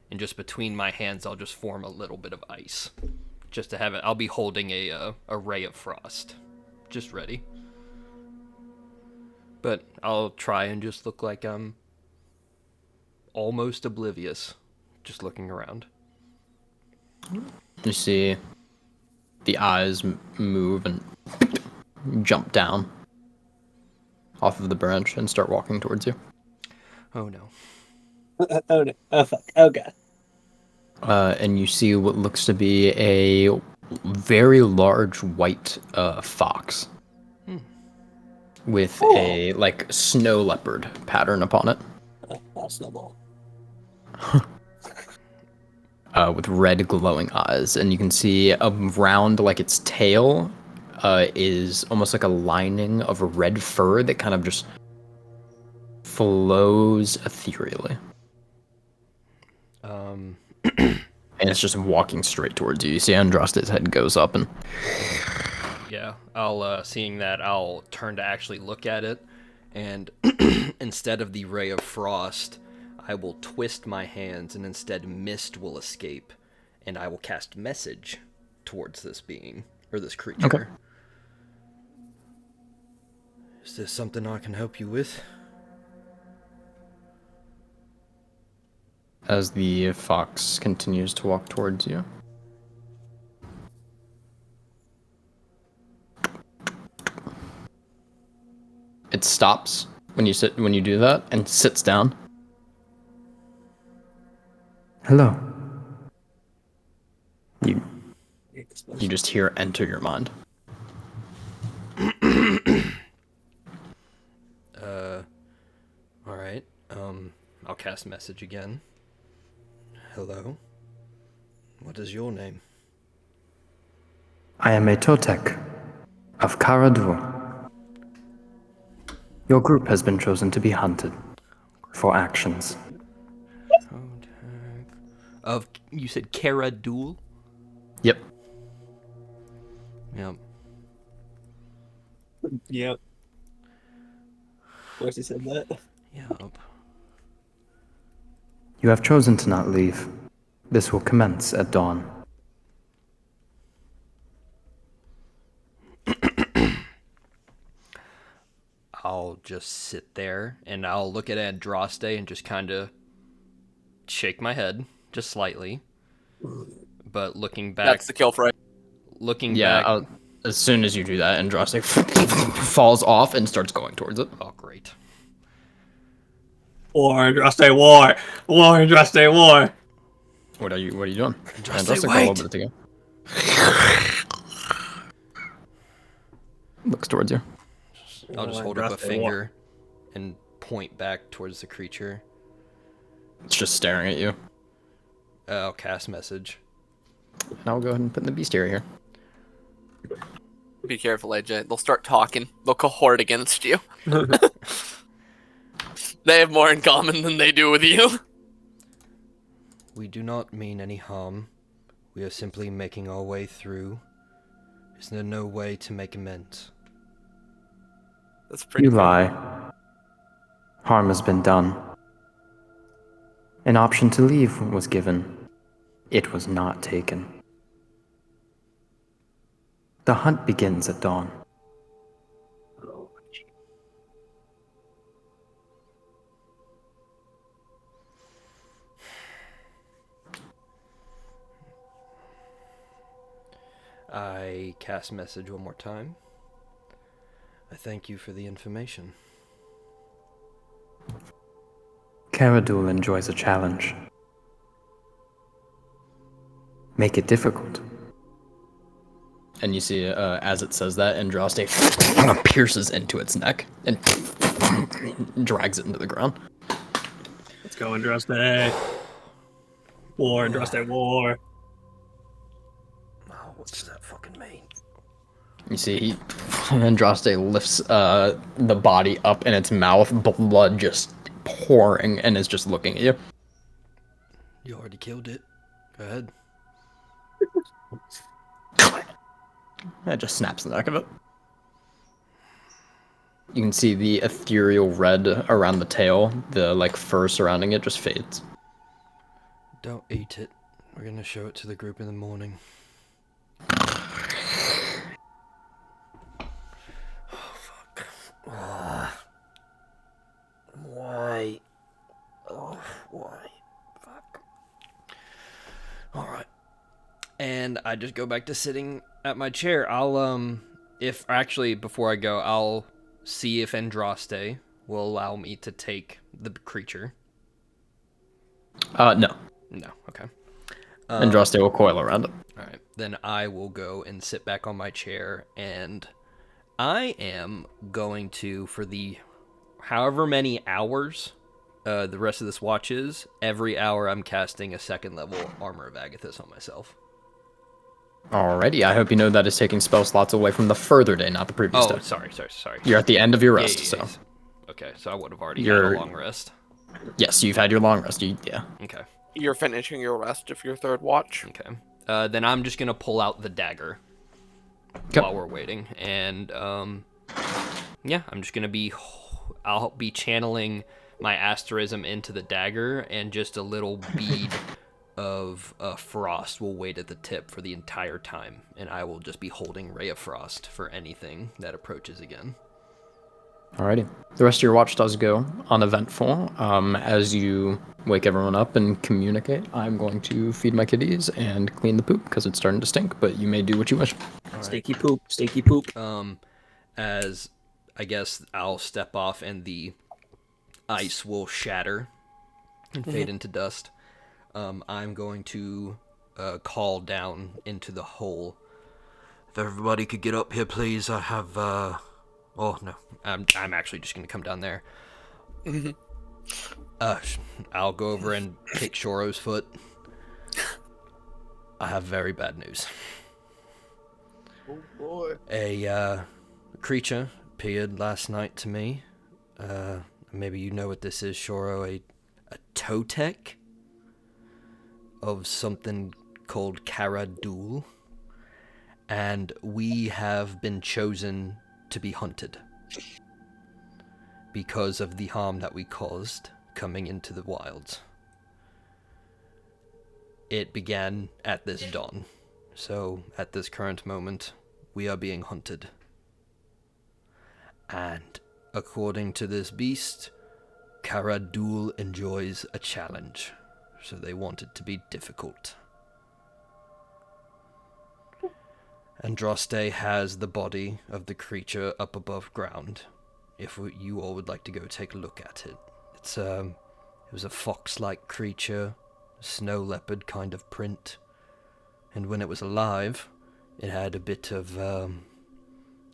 And just between my hands, I'll just form a little bit of ice. Just to have it, I'll be holding a ray of frost. Just ready. But I'll try and just look like I'm almost oblivious, just looking around. You see the eyes move and jump down off of the branch and start walking towards you. Oh no. Oh no! Oh fuck! Oh god! And you see what looks to be a very large white fox with a like snow leopard pattern upon it. Snowball. With red glowing eyes, and you can see around like its tail is almost like a lining of a red fur that kind of just flows ethereally. And it's just walking straight towards you. You see Andraste's head goes up, and Yeah, I'll seeing that, I'll turn to actually look at it, and instead of the ray of frost, I will twist my hands, and instead mist will escape, and I will cast message towards this being, or this creature. Okay. Is this something I can help you with? as the fox continues to walk towards you. It stops when you do that and sits down. Hello. You just hear enter your mind. Alright, I'll cast message again. Hello? What is your name? I am a Totek of Karadur. Your group has been chosen to be hunted for actions. Of, you said Kara Duel? Yep. Yep. Yep. Of course he said that. Yep. You have chosen to not leave. This will commence at dawn. I'll just sit there and I'll look at Andraste and just kind of shake my head, just slightly. But looking back, That's the kill for it. looking Yeah. back. As soon as you do that, Andraste falls off and starts going towards it. Oh, great. War, Andraste, war! War, Andraste, war! What are you doing? Andraste, go a wait! little bit again. Looks towards you. I'll just hold up a finger and point back towards the creature. It's just staring at you. I'll cast message. And I'll go ahead and put the bestiary here. Be careful, AJ. They'll start talking. They'll cohort against you. They have more in common than they do with you. We do not mean any harm. We are simply making our way through. Is there no way to make amends? That's pretty You cool. lie. Harm has been done. An option to leave was given. It was not taken. The hunt begins at dawn. I cast message one more time. I thank you for the information. Karadul enjoys a challenge. Make it difficult. And you see, as it says that, Andraste pierces into its neck and drags it into the ground. Let's go, Andraste. War, Andraste, war. Oh, what does that fucking mean? You see, Andraste lifts the body up in its mouth, blood just pouring and is just looking at you. You already killed it. Go ahead. It just snaps the neck of it. You can see the ethereal red around the tail, the like fur surrounding it just fades. Don't eat it. We're gonna show it to the group in the morning. Oh, fuck. Why? Oh, why? Fuck. Alright. And I just go back to sitting at my chair. Before I go, I'll see if Andraste will allow me to take the creature. No. No, okay. Andraste will coil around it. Alright, then I will go and sit back on my chair, and I am going to, for the however many hours the rest of this watch is, every hour I'm casting a 2nd level Armor of Agathis on myself. Alrighty, I hope you know that is taking spell slots away from the further day, not the previous day. Oh, sorry. You're at the end of your Yeah, rest, yeah, so. yes. Okay, so I would have already had a long rest. Yes, you've had your long rest. Yeah. Okay. You're finishing your rest of your 3rd watch. Okay. Then I'm just gonna pull out the dagger while we're waiting, and yeah, I'm just gonna be. I'll be channeling my asterism into the dagger, and just a little bead of frost will wait at the tip for the entire time, and I will just be holding Ray of Frost for anything that approaches again. Alrighty. The rest of your watch does go uneventful. As you wake everyone up and communicate, I'm going to feed my kitties and clean the poop because it's starting to stink, but you may do what you wish. Stinky poop, stinky poop. As I guess I'll step off and the ice will shatter and fade into dust. I'm going to call down into the hole. If everybody could get up here, please. I have. Oh no, I'm actually just gonna come down there. I'll go over and kick Shoro's foot. I have very bad news. Oh boy. A creature appeared last night to me. Maybe you know what this is, Shoro. A Totek of something called Karadul. And we have been chosen to be hunted because of the harm that we caused coming into the wilds. It began at this dawn, so at this current moment, we are being hunted. And according to this beast, Karadul enjoys a challenge, so they want it to be difficult. Andraste has the body of the creature up above ground, if you all would like to go take a look at it. It was a fox-like creature, a snow leopard kind of print, and when it was alive, it had a bit of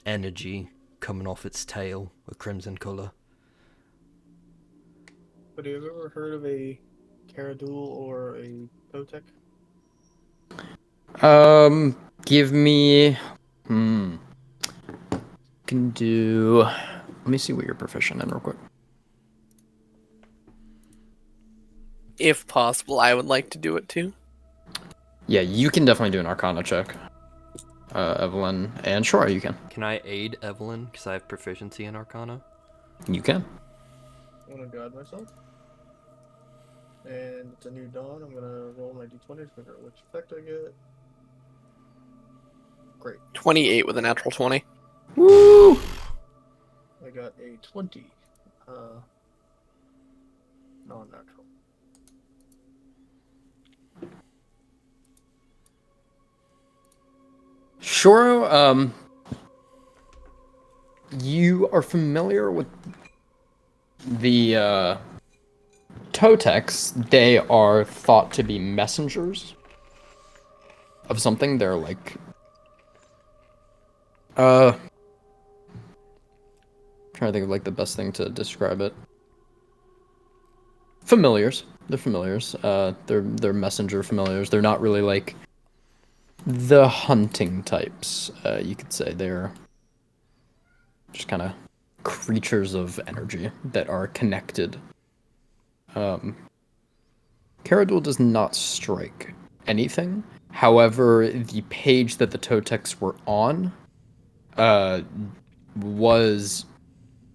energy coming off its tail, a crimson color. But have you ever heard of a Caradul or a Kotek? Give me. Can do. Let me see what you're proficient in real quick. If possible, I would like to do it too. Yeah, you can definitely do an Arcana check, Evelyn, and sure you can. Can I aid Evelyn, because I have proficiency in Arcana? You can. I'm gonna guide myself. And it's a new dawn. I'm gonna roll my d20 to figure out which effect I get. Great. 28 with a natural 20. Woo! I got a 20. Non-natural. Shoro, you are familiar with the Toteks. They are thought to be messengers of something. They're like trying to think of like the best thing to describe it. Familiars. They're familiars. They're messenger familiars. They're not really like the hunting types, you could say. They're just kind of creatures of energy that are connected Caradul does not strike anything. However, the page that the Totex were on was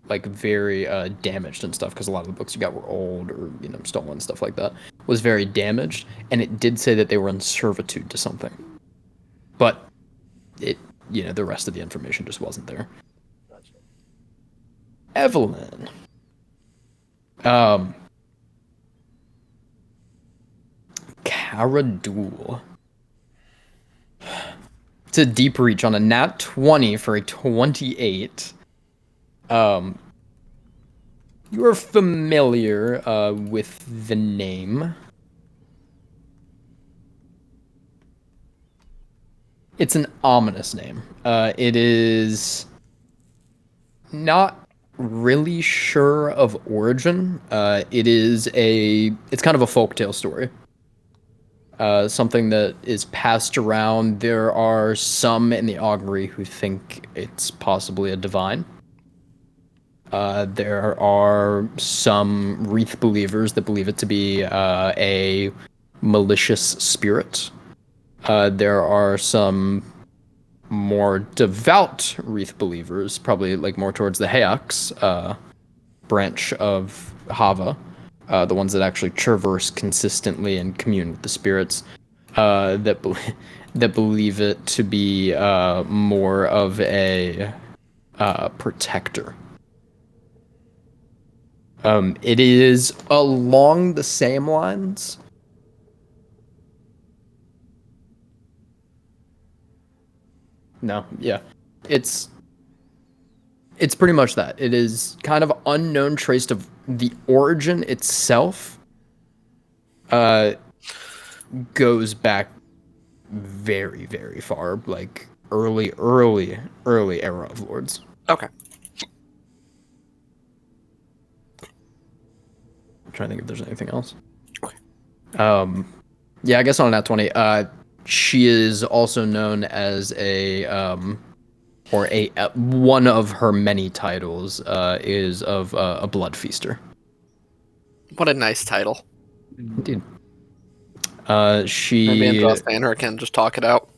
like very damaged and stuff because a lot of the books you got were old or stolen, stuff like that. Was very damaged, and it did say that they were in servitude to something, but it the rest of the information just wasn't there. Gotcha. Evelyn, Caradul. It's a deep reach on a nat 20 for a 28. You are familiar with the name. It's an ominous name. It is not really sure of origin. It's kind of a folktale story. Something that is passed around. There are some in the augury who think it's possibly a divine. There are some Wreath believers that believe it to be a malicious spirit. There are some more devout Wreath believers, probably like more towards the Heox branch of Hava, the ones that actually traverse consistently and commune with the spirits, that believe it to be more of a protector. It is along the same lines. No, yeah. It's pretty much that. It is kind of unknown trace of the origin itself. Goes back very, very far, like early era of Lords. Okay. I'm trying to think if there's anything else. Yeah, I guess on that 20. She is also known as one of her many titles is of a blood feaster. What a nice title. Indeed. Maybe She Andraste can just talk it out.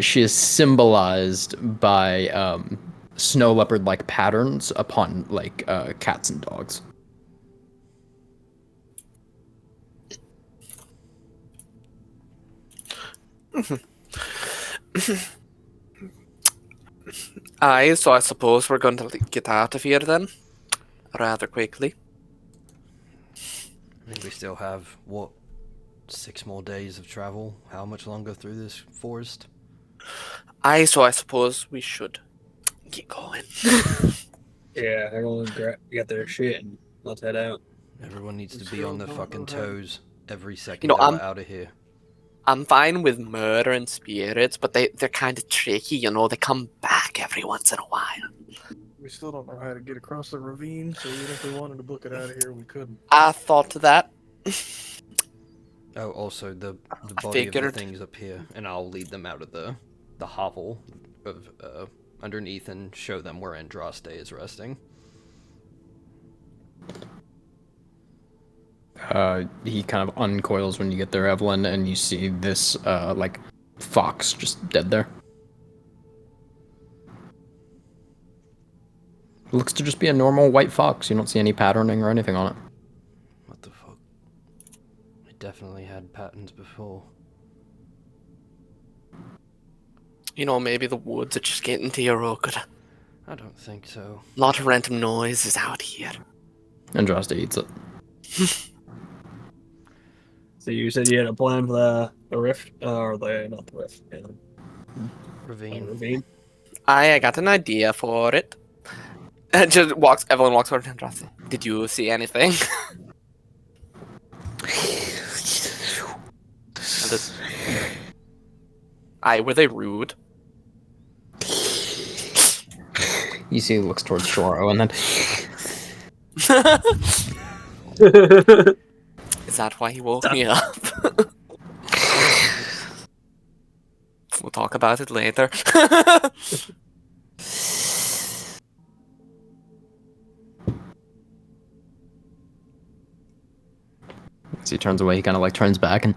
she is symbolized by snow leopard-like patterns upon like cats and dogs. So I suppose we're going to get out of here then, rather quickly. I think we still have, 6 more days of travel? How much longer through this forest? So I suppose we should get going. Yeah, everyone get their shit and let's head out. Everyone needs We to be still on their don't fucking know how- toes every second know, that I'm- we're out of here. I'm fine with murdering spirits, but they're kind of tricky, They come back every once in a while. We still don't know how to get across the ravine, so even if we wanted to book it out of here, we couldn't. I thought of that. Oh, also the I body of the figured. thing's up here, and I'll lead them out of the hovel of underneath and show them where Andraste is resting. He kind of uncoils when you get there, Evelyn, and you see this like fox just dead there. It looks to just be a normal white fox. You don't see any patterning or anything on it. What the fuck? It definitely had patterns before. Maybe the woods are just getting to your good. I don't think so. A lot of random noises out here. Andraste eats it. So you said you had a plan for the rift, or not the rift, Ravine. ravine? I got an idea for it. Evelyn walks over to Andraste. Did you see anything? Were they rude? You see, he looks towards Shoro, and then Is that why he woke me up? We'll talk about it later. As he turns away, he kind of like turns back and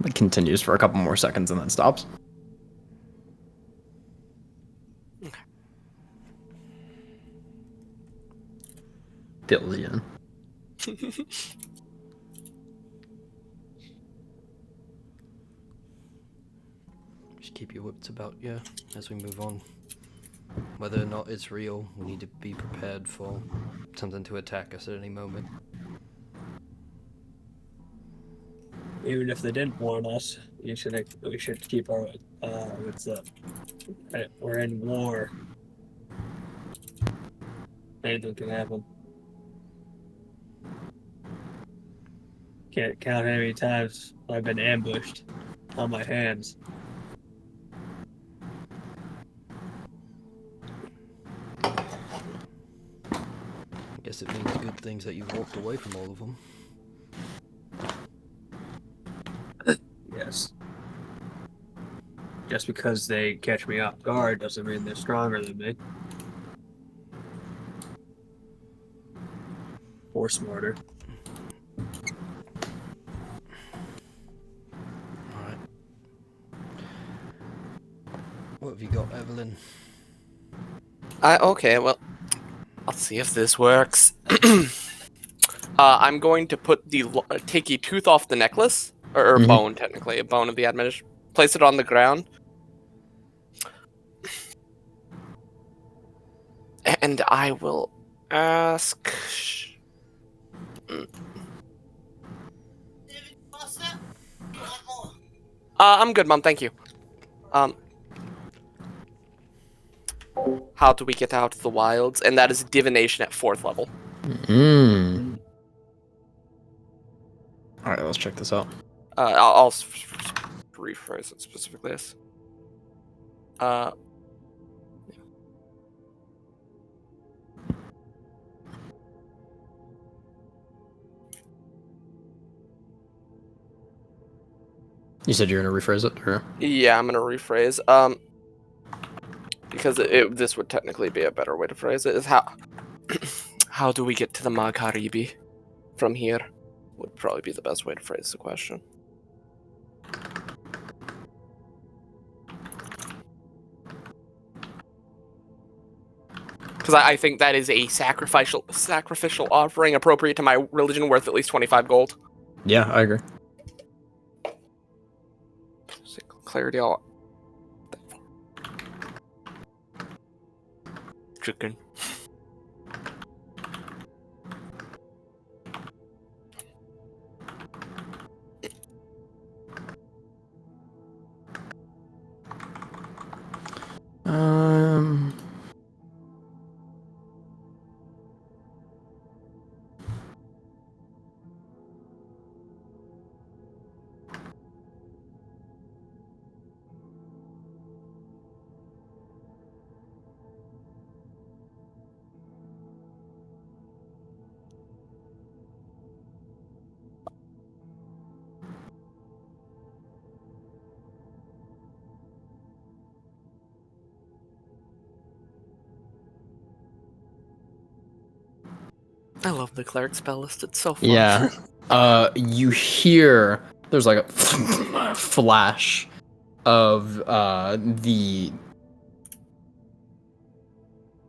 like continues for a couple more seconds and then stops. Dillian. Just keep your wits about you as we move on. Whether or not it's real, we need to be prepared for something to attack us at any moment. Even if they didn't warn us, we should keep our wits up. We're in war. Anything can happen. Can't count how many times I've been ambushed on my hands. I guess it means good things that you've walked away from all of them. Yes. Just because they catch me off guard doesn't mean they're stronger than me. Or smarter. Alright. What have you got, Evelyn? Okay, well, I'll see if this works. I'm going to put take a tooth off the necklace, or Mhm. bone, technically, a bone of the administration. Place it on the ground. And I will ask... I'm good, Mom, thank you. How do we get out of the wilds? And that is divination at 4th level. Alright, let's check this out. I'll rephrase it specifically as... You said you're gonna rephrase it, or? Yeah, I'm gonna rephrase. Because this would technically be a better way to phrase it. Is how do we get to the Magharibi from here? Would probably be the best way to phrase the question. Because I think that is a sacrificial offering appropriate to my religion, worth at least 25 gold. Yeah, I agree. Clarity all. Chicken. I love the cleric spell list. It's so fun. Yeah. You hear there's like a flash of the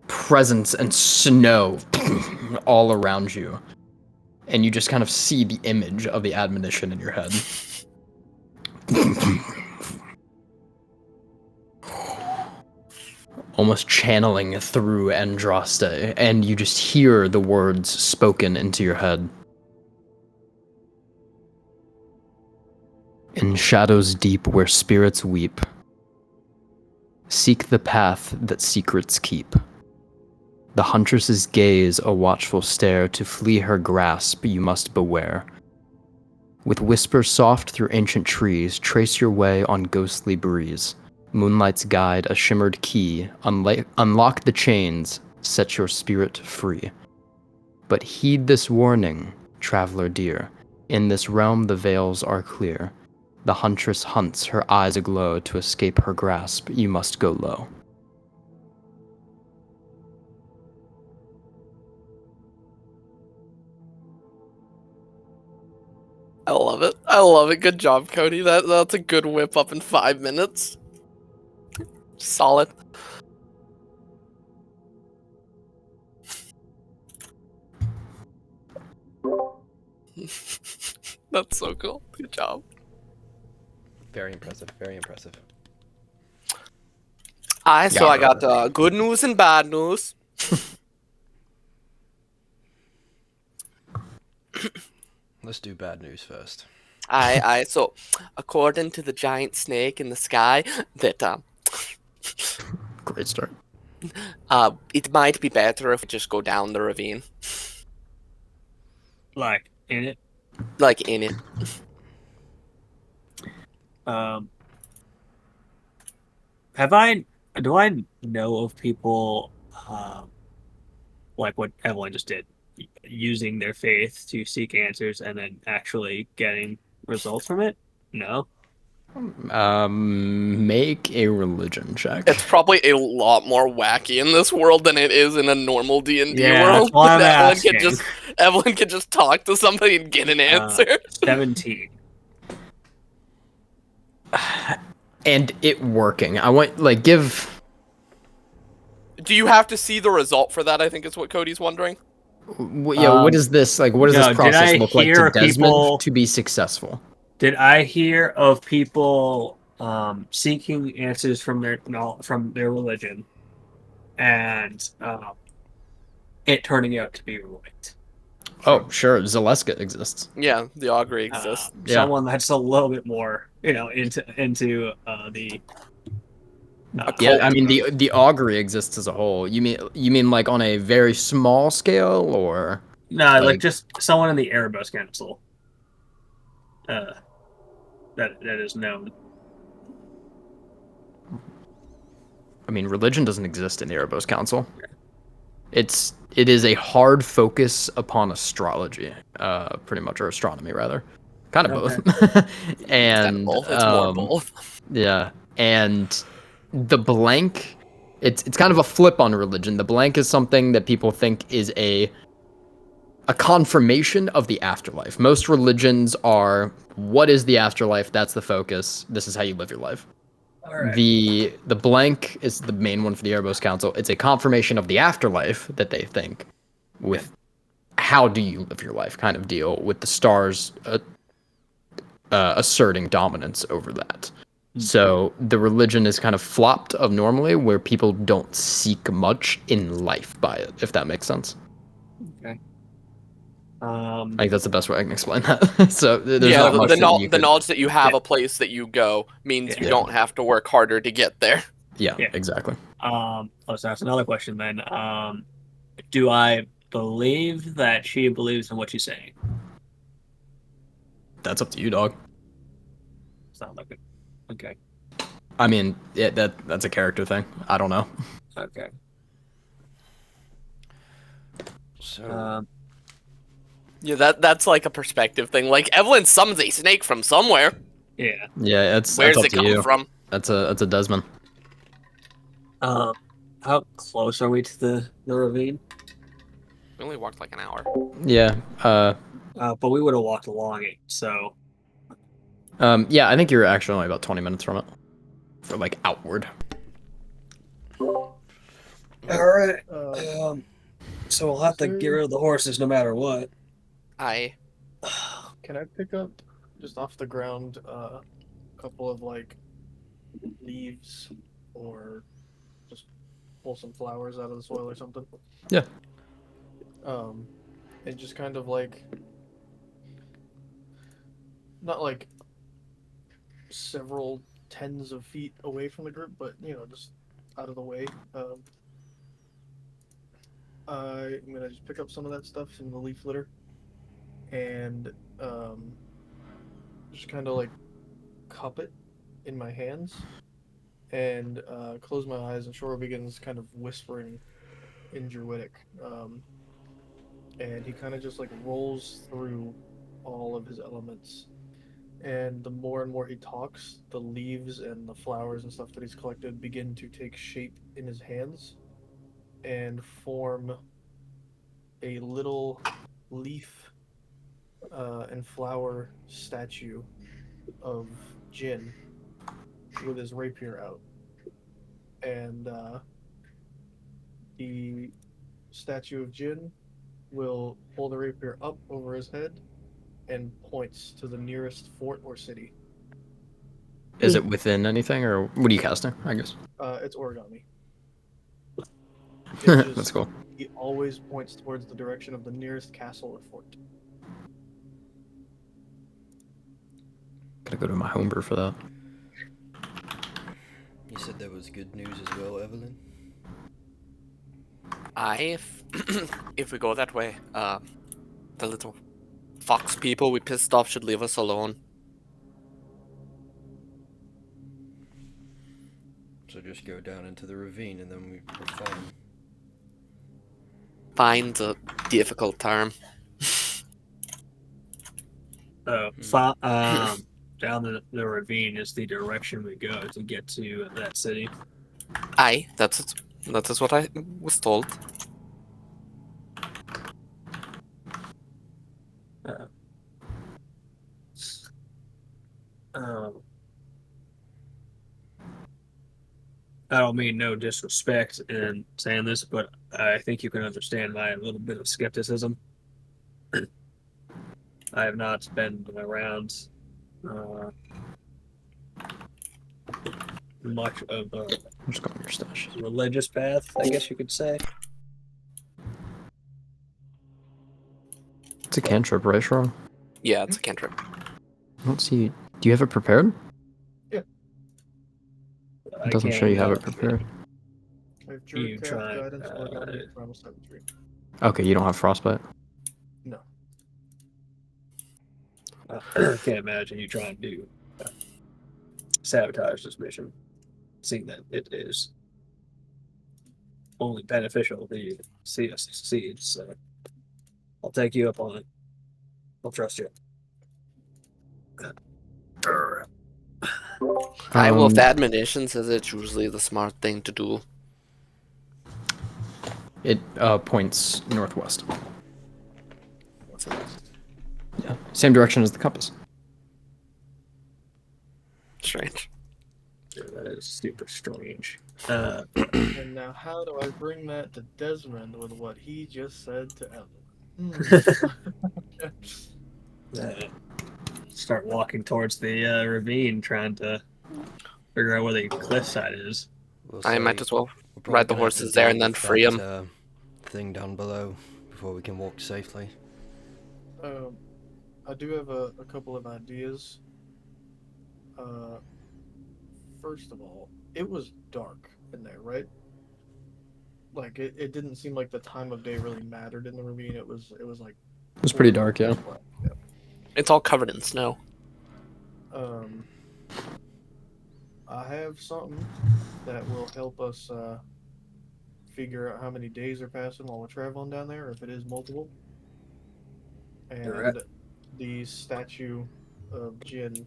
presence and snow all around you, and you just kind of see the image of the admonition in your head. Almost channeling through Andraste, and you just hear the words spoken into your head. In shadows deep where spirits weep, seek the path that secrets keep. The huntress's gaze a watchful stare, to flee her grasp you must beware. With whisper soft through ancient trees, trace your way on ghostly breeze. Moonlight's guide a shimmered key, unlock the chains, set your spirit free. But heed this warning, traveler dear, in this realm the veils are clear. The huntress hunts, her eyes aglow, to escape her grasp you must go low. I love it. I love it. Good job, Cody. That's a good whip up in 5 minutes. Solid. That's so cool. Good job. Very impressive. Very impressive. So I got good news and bad news. Let's do bad news first. So according to the giant snake in the sky, that Great start. it might be better if we just go down the ravine, Like in it. like in it. Do I know of people like what Evelyn just did, using their faith to seek answers and then actually getting results from it? No. Make a religion check. It's probably a lot more wacky in this world than it is in a normal D&D Yeah, world. that's what I'm asking. Evelyn can just talk to somebody and get an answer. 17. And it working. I want give. Do you have to see the result for that? I think is what Cody's wondering. What is this like? What does no, this process did I look like to hear Desmond people- to be successful? Did I hear of people seeking answers from their religion, and it turning out to be right? Oh, sure. Zaleska exists. Yeah, the augury exists. Yeah. Someone that's a little bit more, into the. Yeah, I mean the augury exists as a whole. You mean like on a very small scale, or No, like just someone in the Erebus Council. That is known. I mean, religion doesn't exist in the Erebos Council. It is a hard focus upon astrology, pretty much, or astronomy rather, kind of both. And It's more both. yeah, and the blank, it's kind of a flip on religion. The blank is something that people think is a confirmation of the afterlife. Most religions are, what is the afterlife? That's the focus. This is how you live your life. Right. The blank is the main one for the Erebos Council. It's a confirmation of the afterlife that they think, with how do you live your life kind of deal, with the stars asserting dominance over that. So the religion is kind of flopped of normally, where people don't seek much in life by it, if that makes sense. Okay. I think that's the best way I can explain that. So there's Yeah, not much that you the could- knowledge that you have a place that you go means you don't have to work harder to get there. Yeah, exactly. Let's ask another question then. Do I believe that she believes in what she's saying? That's up to you, dog. Sound like it. Okay. I mean, that's a character thing. I don't know. Okay. So Yeah, that's like a perspective thing. Like Evelyn summons a snake from somewhere. Yeah. Yeah, Where that's does up it to come you. from? That's a Desmond. How close are we to the ravine? We only walked like an hour. Yeah. But we would have walked along it, so. Yeah, I think you're actually only about 20 minutes from it. For like outward. All right. Um, So we'll have to get rid of the horses no matter what. Can I pick up just off the ground a couple of like leaves or just pull some flowers out of the soil or something? Yeah. And just kind of like not like several tens of feet away from the group, but just out of the way. I'm gonna just pick up some of that stuff, some of the leaf litter, and just kind of like cup it in my hands and close my eyes, and Shoro begins kind of whispering in Druidic. And he kind of just like rolls through all of his elements. And the more and more he talks, the leaves and the flowers and stuff that he's collected begin to take shape in his hands and form a little leaf and flower statue of Jin with his rapier out, and the statue of Jin will hold the rapier up over his head and points to the nearest fort or city. Is it within anything, or what are you casting? I guess. It's origami. That's cool. He always points towards the direction of the nearest castle or fort. Gotta go to my homebrew for that. You said there was good news as well, Evelyn. If we go that way, the little fox people we pissed off should leave us alone. So just go down into the ravine and then we're fine. Find a difficult term. Down the ravine is the direction we go to get to that city. Aye, that is what I was told. I don't mean no disrespect in saying this, but I think you can understand my little bit of skepticism. I have not been around much of the I'm just going your stash. religious path, I guess you could say. It's a cantrip, right, Sharon? Yeah, it's a cantrip. I don't see. Do you have it prepared? It doesn't show you have it prepared. I have You Druid tried, Craft, Guidance, Origami, and Primal Savagery. Okay, you don't have frostbite. No. I can't imagine you trying to sabotage this mission, seeing that it is only beneficial to you to see us succeed. So I'll take you up on it. I'll trust you. I will, if admonition says it's usually the smart thing to do. It points northwest. What's it? Yeah, same direction as the compass. Strange. Yeah, that is super strange. And now, how do I bring that to Desmond with what he just said to Evelyn? Start walking towards the ravine, trying to figure out where the cliffside is. I might as well we're probably ride the gonna have to horses there deal and then with free that, them. Thing down below before we can walk safely. I do have a couple of ideas. First of all, it was dark in there, right? Like it didn't seem like the time of day really mattered in the ravine. It was like It was pretty dark, yeah. Yeah. It's all covered in snow. I have something that will help us figure out how many days are passing while we're traveling down there, or if it is multiple. And the statue of Jin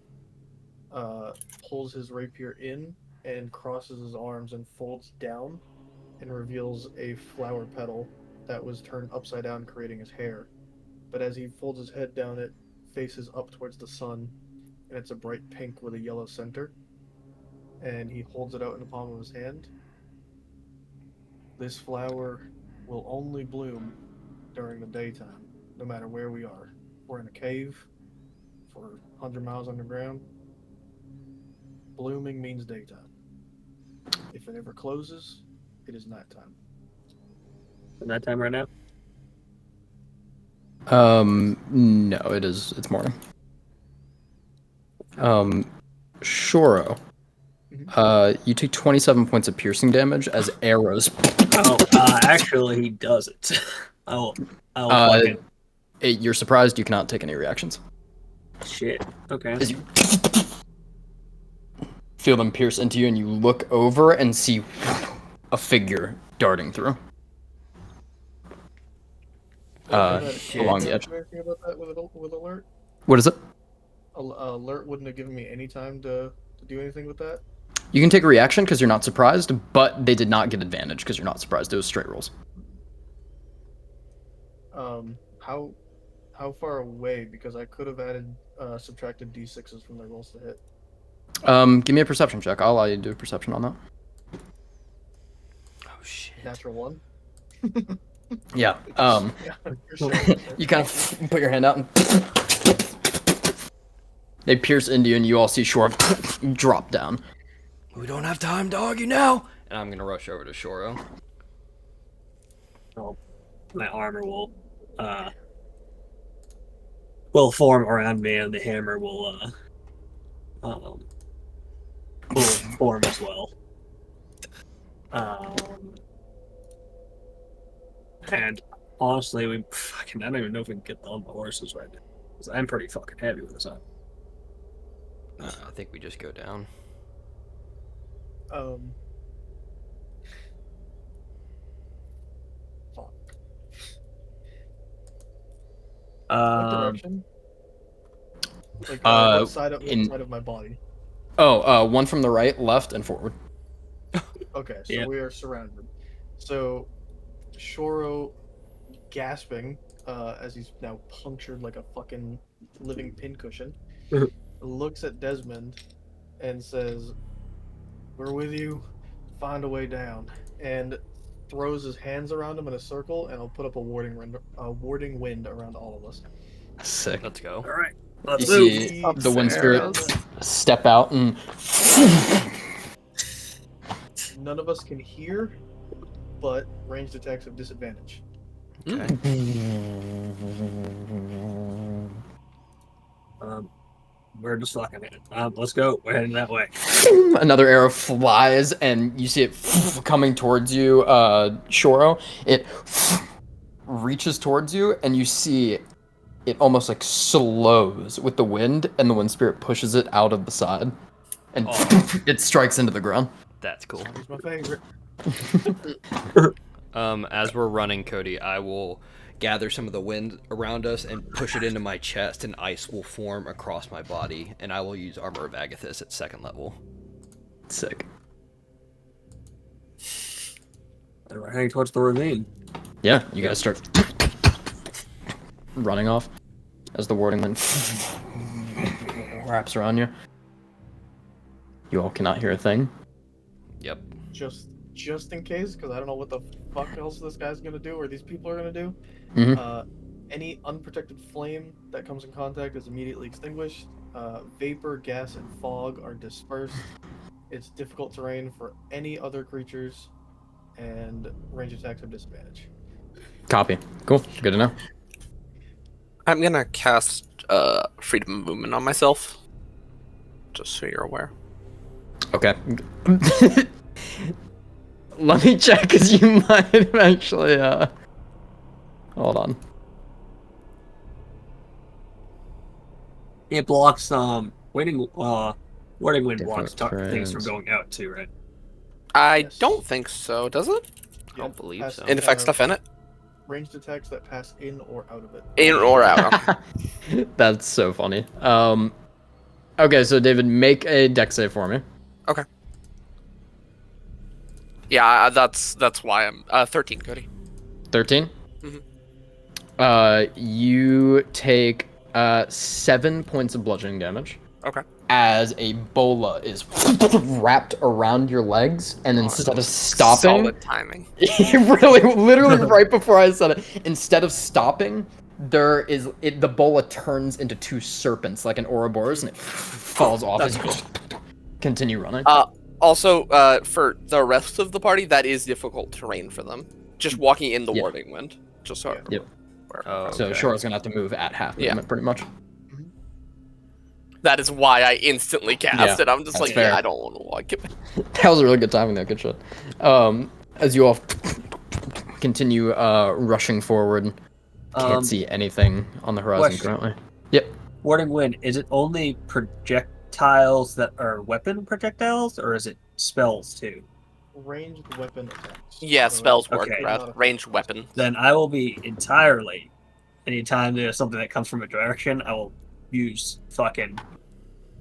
pulls his rapier in and crosses his arms and folds down and reveals a flower petal that was turned upside down, creating his hair. But as he folds his head down, it faces up towards the sun, and it's a bright pink with a yellow center. And he holds it out in the palm of his hand. This flower will only bloom during the daytime, no matter where we are. We're in a cave for 100 miles underground. Blooming means daytime. If it ever closes, it is nighttime. Nighttime right now? No, it's morning. Shoro. You take 27 points of piercing damage as arrows. Actually, he doesn't. I'll fucking... You're surprised you cannot take any reactions. Shit. Okay. As you feel them pierce into you, and you look over and see a figure darting through. Along the edge. Anything about that with alert? What is it? Alert wouldn't have given me any time to do anything with that. You can take a reaction because you're not surprised, but they did not get advantage because you're not surprised. It was straight rolls. How how far away? Because I could have added subtracted d6s from their rolls to hit. Give me a perception check. I'll allow you to do a perception on that. Oh shit. Natural one. Yeah. Yeah, for sure. For sure. You kind of put your hand out and they pierce into you, and you all see Shoro drop down. We don't have time to argue now. And I'm gonna rush over to Shoro. My armor will form around me, and the hammer will form as well. And honestly, I don't even know if we can get on the horses right now, because I'm pretty fucking heavy with this on. I think we just go down. Fuck. What direction? Like what side of my body? One from the right, left, and forward. Okay, so Yeah. we are surrounded. So Shoro, gasping as he's now punctured like a fucking living pincushion, looks at Desmond and says, "We're with you. Find a way down." And throws his hands around him in a circle, and I'll put up a warding wind around all of us. Sick. Let's go. All right, You let's see move. the wind spirit step out and None of us can hear, but ranged attacks have disadvantage. Okay. We're just fucking in. Let's go. We're heading that way. another arrow flies, and you see it coming towards you, Shoro. It reaches towards you, and you see it almost like slows with the wind, and the wind spirit pushes it out of the side, and it strikes into the ground. That's cool. He's my favorite. As we're running, Cody, I will gather some of the wind around us and push it into my chest, and ice will form across my body, and I will use Armor of Agathis at 2nd level. Sick. And we're heading towards the ravine. Yeah, you guys start running off as the warding wind wraps around you. You all cannot hear a thing. Yep. Just in case, because I don't know what the fuck else this guy's gonna do or these people are gonna do. Any unprotected flame that comes in contact is immediately extinguished. Vapor, gas, and fog are dispersed. It's difficult terrain for any other creatures, and range attacks have disadvantage. Copy. Cool. Good to know. I'm gonna cast freedom of movement on myself, just so you're aware. Okay. Let me check, because you might have actually, hold on. It blocks warding wind blocks Different things from terrains. going out too, right? I Yes. don't think so, does it? I don't believe pass- so. It affects stuff in it? Ranged attacks that pass in or out of it. In or out. That's so funny. Okay, so David, make a dex save for me. Okay. Yeah, that's why I'm 13, Cody. 13? Mhm. You take 7 points of bludgeoning damage. Okay. As a bola is wrapped around your legs, and instead of stopping, Solid timing. really, literally right before I said it, instead of stopping, the bola turns into 2 serpents like an Ouroboros, and it falls off as you continue running. Also, for the rest of the party, that is difficult terrain for them. Just walking in the Yeah. warding wind. Just so. Yep. Oh, So okay. Shora's gonna have to move at half Yeah. movement, pretty much. That is why I instantly cast Yeah, it. I'm just that's like, fair. yeah, I don't want to walk it. That was a really good timing, though. Good shot. As you all continue rushing forward, can't see anything on the horizon question. currently. Yep. Warding wind, is it only projectiles that are weapon projectiles, or is it spells too? Ranged weapon attacks. Yeah, So spells it's work, Okay. Brad. not a- Ranged weapon. Then I will be entirely. Anytime there's something that comes from a direction, I will use fucking.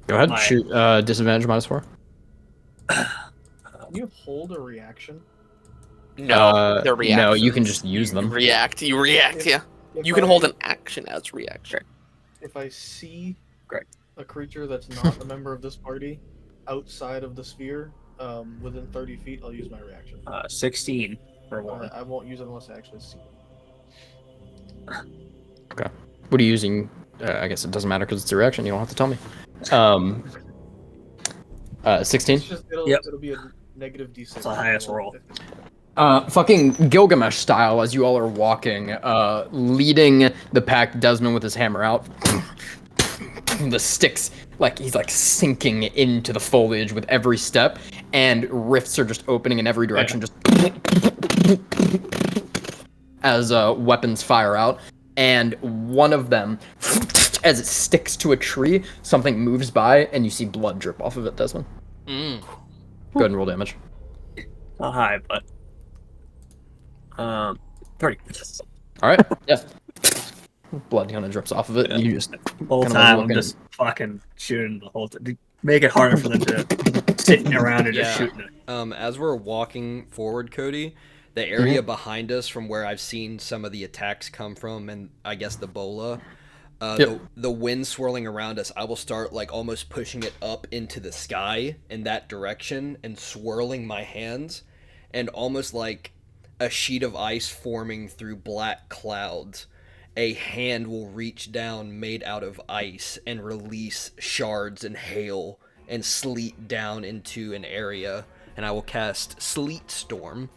Go ahead. My- Shoot. Disadvantage -4. Can you hold a reaction? No, they're reactions. No, you can just use them. You react, yeah. If You can hold an action as reaction. If I see Great. a creature that's not a member of this party outside of the sphere, within 30 feet, I'll use my reaction. 16 for one. I won't use it unless I actually see them. Okay. What are you using? I guess it doesn't matter because it's a reaction. You don't have to tell me. 16? It's just Yep. it'll be a negative d6. That's the highest roll. Fucking Gilgamesh style, as you all are walking, leading the pack, Desmond with his hammer out. The sticks, like he's like sinking into the foliage with every step, and rifts are just opening in every direction, just as weapons fire out. And one of them, as it sticks to a tree, something moves by, and you see blood drip off of it, Desmond. Go ahead and roll damage. Not high, but 30. All right. Yeah. Blood kind of drips off of it, and you just The whole kind of time I'm looking. just fucking shooting the whole time. Make it harder for them to sit around and just Yeah. shooting it. As we're walking forward, Cody, the area behind us from where I've seen some of the attacks come from, and I guess the bola, Yep. the wind swirling around us, I will start like almost pushing it up into the sky in that direction and swirling my hands, and almost like a sheet of ice forming through black clouds. A hand will reach down made out of ice and release shards and hail and sleet down into an area, and I will cast Sleet Storm.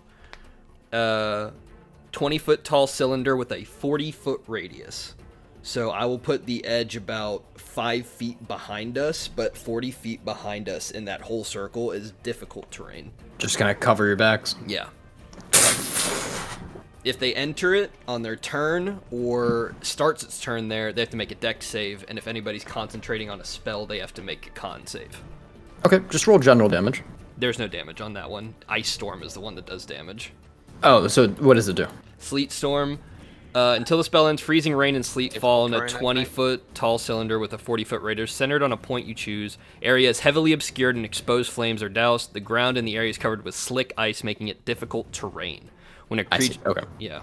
20-foot tall cylinder with a 40-foot radius. So I will put the edge about 5 feet behind us, but 40 feet behind us in that whole circle is difficult terrain. Just gonna cover your backs. Yeah. If they enter it on their turn or starts its turn there, they have to make a dex save, and if anybody's concentrating on a spell, they have to make a con save. Okay, just roll general damage. There's no damage on that one. Ice Storm is the one that does damage. Oh, so what does it do? Sleet Storm. Until the spell ends, freezing rain and sleet fall in a terrain at night. 20-foot tall cylinder with a 40-foot radius centered on a point you choose. Area is heavily obscured and exposed flames are doused. The ground in the area is covered with slick ice, making it difficult terrain. When a I see. creature, Okay. yeah,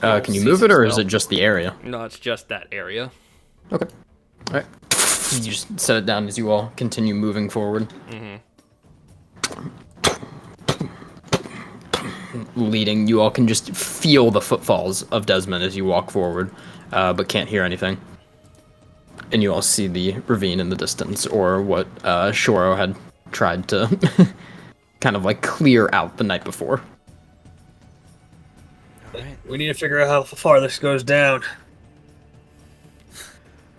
Can you move it, or is it just the area? no, it's just that area. Okay. All right. You just set it down as you all continue moving forward. Leading, you all can just feel the footfalls of Desmond as you walk forward, but can't hear anything. And you all see the ravine in the distance, or what Shoro had tried to kind of like clear out the night before. We need to figure out how far this goes down.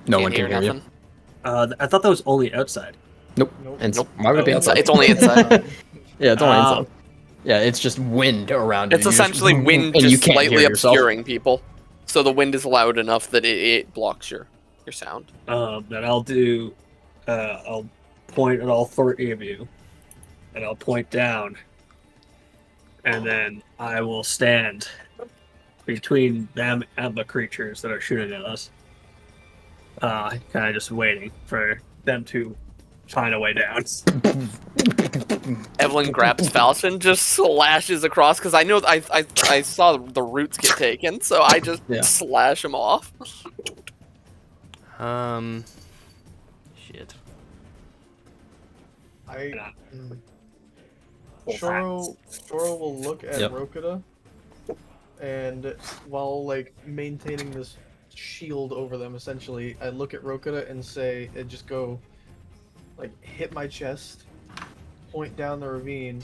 No Can't one can hear you. nothing. I thought that was only outside. Nope. Nope. And Nope. why would it be outside? It's only inside. Yeah, it's only Oh. inside. Yeah, it's just wind around you. It's You just- essentially wind and you just can't hear slightly yourself. obscuring people. So the wind is loud enough that it blocks your sound. Then I'll do. I'll point at all 30 of you, and I'll point down, and then I will stand between them and the creatures that are shooting at us. Kind of just waiting for them to find a way down. Evelyn grabs Falchion, just slashes across because I know I saw the roots get taken, so I just Yeah. slash them off. Shit. Shoro will look at Yep. Rokita, and while like maintaining this shield over them, essentially, I look at Rokita and say, and just go, like, hit my chest, point down the ravine,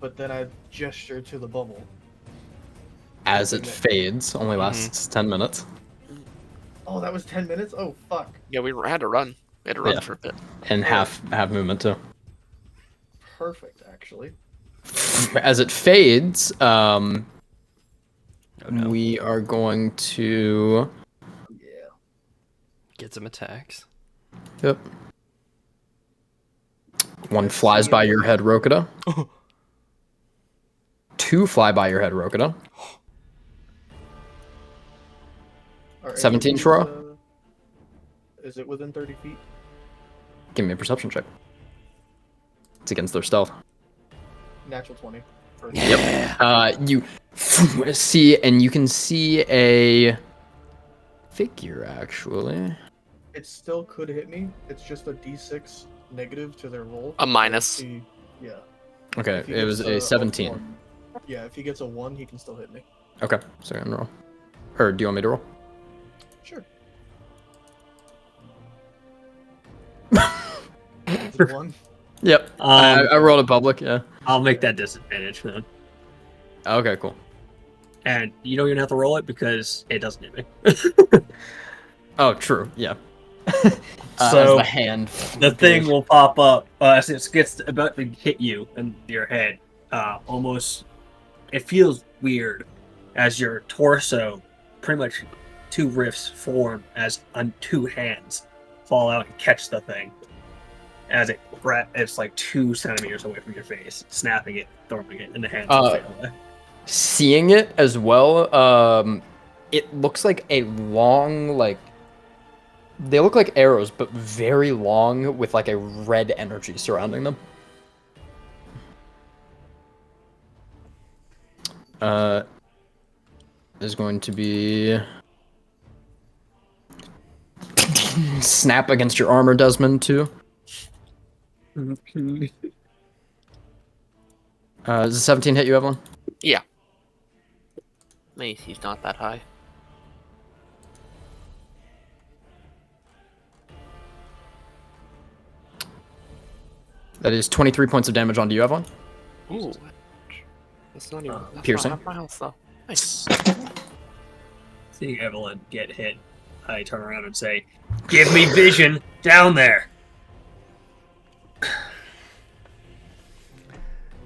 but then I gesture to the bubble. As it fades, only lasts 10 minutes. Oh, that was 10 minutes? Oh, fuck. Yeah, we had to run. We had to run Yeah. for a bit. And half movement too. Perfect, actually. As it fades, no. we are going to. Yeah. Get some attacks. Yep. One flies by your head, Rokita. Two fly by your head, Rokita. Are 17 any of Shoro? these, is it within 30 feet? Give me a perception check. It's against their stealth. Natural 20. Yep. You see, and you can see a figure actually. It still could hit me. It's just a D6 negative to their roll. A So minus. yeah. Okay, If he it was gets a 17. 1 yeah, if he gets a 1, he can still hit me. Okay, so I'm roll. Or do you want me to roll? Sure. Is it 1? Yep. I rolled a public. Yeah. I'll make that disadvantage then. Okay, cool. And you don't even have to roll it because it doesn't hit me. Oh, true. Yeah. So, as the hand. The thing will pop up as it gets about to hit you in your head. Almost, it feels weird as your torso, pretty much 2 rifts form as on 2 hands fall out and catch the thing. As it's like 2 centimeters away from your face, snapping it, throwing it, and the hands will fade away. Seeing it as well, it looks like a long, like, they look like arrows, but very long with like a red energy surrounding them. Is going to be snap against your armor, Desmond, too. Does a 17 hit you, Evelyn? Yeah. He's not that high. That is 23 points of damage onto you, Evelyn. Ooh. That's not even Piercing. That's not half my health, though. Nice. Seeing Evelyn get hit, I turn around and say, "Give me vision down there."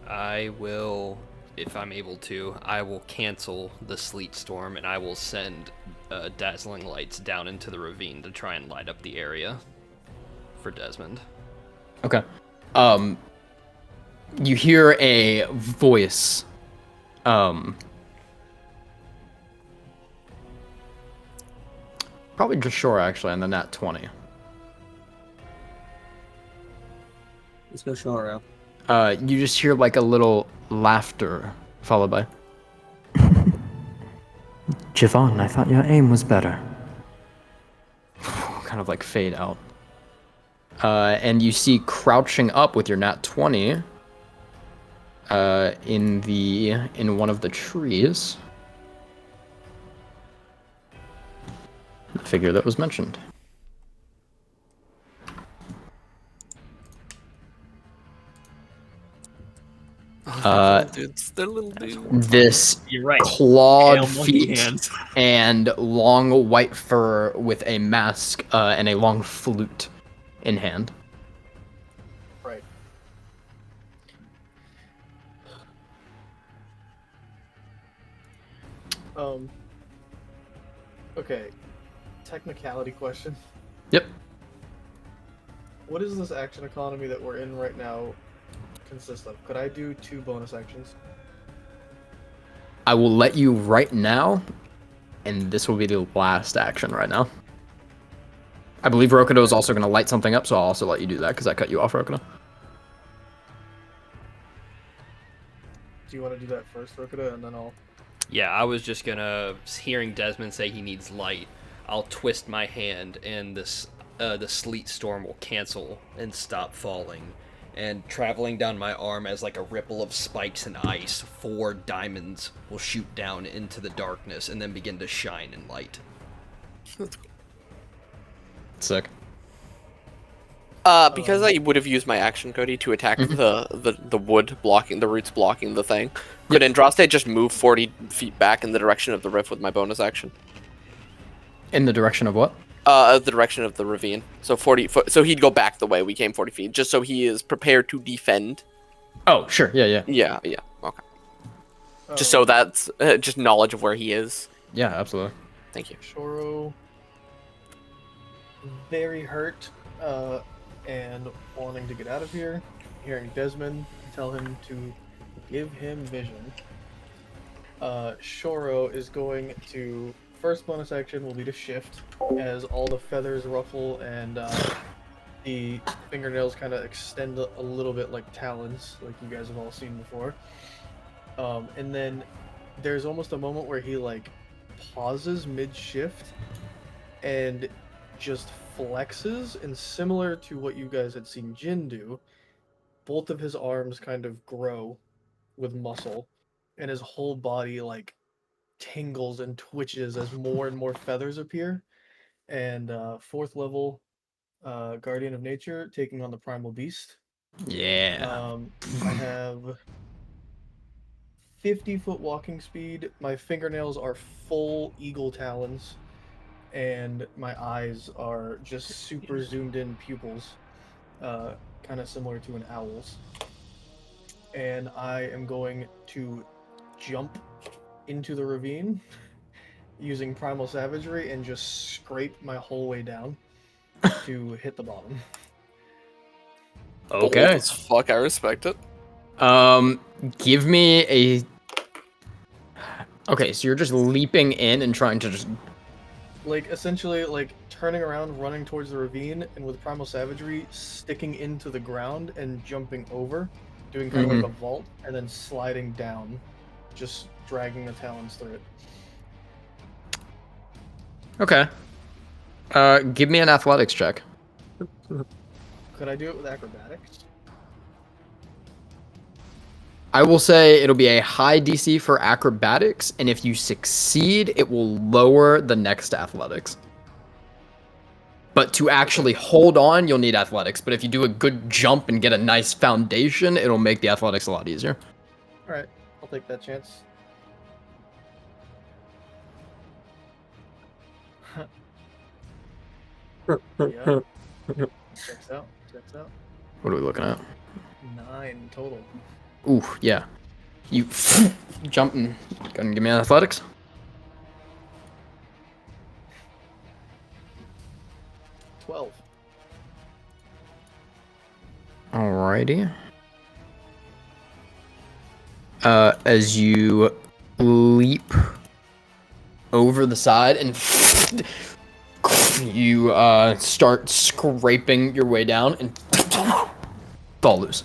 I will, if I'm able to, I will cancel the sleet storm and I will send dazzling lights down into the ravine to try and light up the area for Desmond. Okay. You hear a voice. Probably just Shore, actually, and then that 20. Let's go Shoro. You just hear like a little laughter followed by. Javon, I thought your aim was better. Kind of like fade out. And you see crouching up with your nat 20 in one of the trees. The figure that was mentioned. Dudes, they're little dudes. This You're right. clawed Pale monkey feet hands. and long white fur with a mask and a long flute in hand. Right. Okay. Technicality question. Yep. What is this action economy that we're in right now consist of? Could I do 2 bonus actions? I will let you right now, and this will be the last action right now. I believe Rokudo is also going to light something up, so I'll also let you do that because I cut you off, Rokudo. Do you want to do that first, Rokuda, and then I'll... Yeah, I was just gonna, hearing Desmond say he needs light, I'll twist my hand and the sleet storm will cancel and stop falling. And traveling down my arm as like a ripple of spikes and ice, 4 diamonds will shoot down into the darkness and then begin to shine in light. Sick. Because I would have used my action, Cody, to attack the wood blocking, the roots blocking the thing. Could Andraste just move 40 feet back in the direction of the rift with my bonus action? In the direction of what? The direction of the ravine. So 40 foot. So he'd go back the way we came 40 feet, just so he is prepared to defend. Oh, sure. Yeah. Yeah. Okay. Just so that's just knowledge of where he is. Yeah, absolutely. Thank you. Shoro, very hurt, and wanting to get out of here. Hearing Desmond tell him to give him vision. Shoro is going to... First bonus action will be to shift, as all the feathers ruffle and the fingernails kind of extend a little bit like talons, like you guys have all seen before. And then there's almost a moment where he like pauses mid-shift and just flexes, and similar to what you guys had seen Jin do, both of his arms kind of grow with muscle, and his whole body like tingles and twitches as more and more feathers appear. And fourth level Guardian of Nature taking on the Primal Beast. Yeah. I have 50-foot walking speed. My fingernails are full eagle talons, and my eyes are just super zoomed in pupils, kind of similar to an owl's. And I am going to jump into the ravine using Primal Savagery and just scrape my whole way down to hit the bottom. Bold Okay. as fuck. I respect it. Give me a. Okay, so you're just leaping in and trying to just. Like, essentially, like, turning around, running towards the ravine, and with Primal Savagery, sticking into the ground and jumping over, doing kind of like a vault, and then sliding down, just dragging the talons through it. Okay. Give me an athletics check. Could I do it with acrobatics? I will say it'll be a high DC for acrobatics, and if you succeed, it will lower the next athletics. But to actually hold on, you'll need athletics. But if you do a good jump and get a nice foundation, it'll make the athletics a lot easier. Alright, I'll take that chance. Yeah. Checks out. Checks out. What are we looking at? 9 total. Ooh, yeah. You jump and gonna give me an athletics. 12. Alrighty. As you leap over the side and you start scraping your way down and fall loose.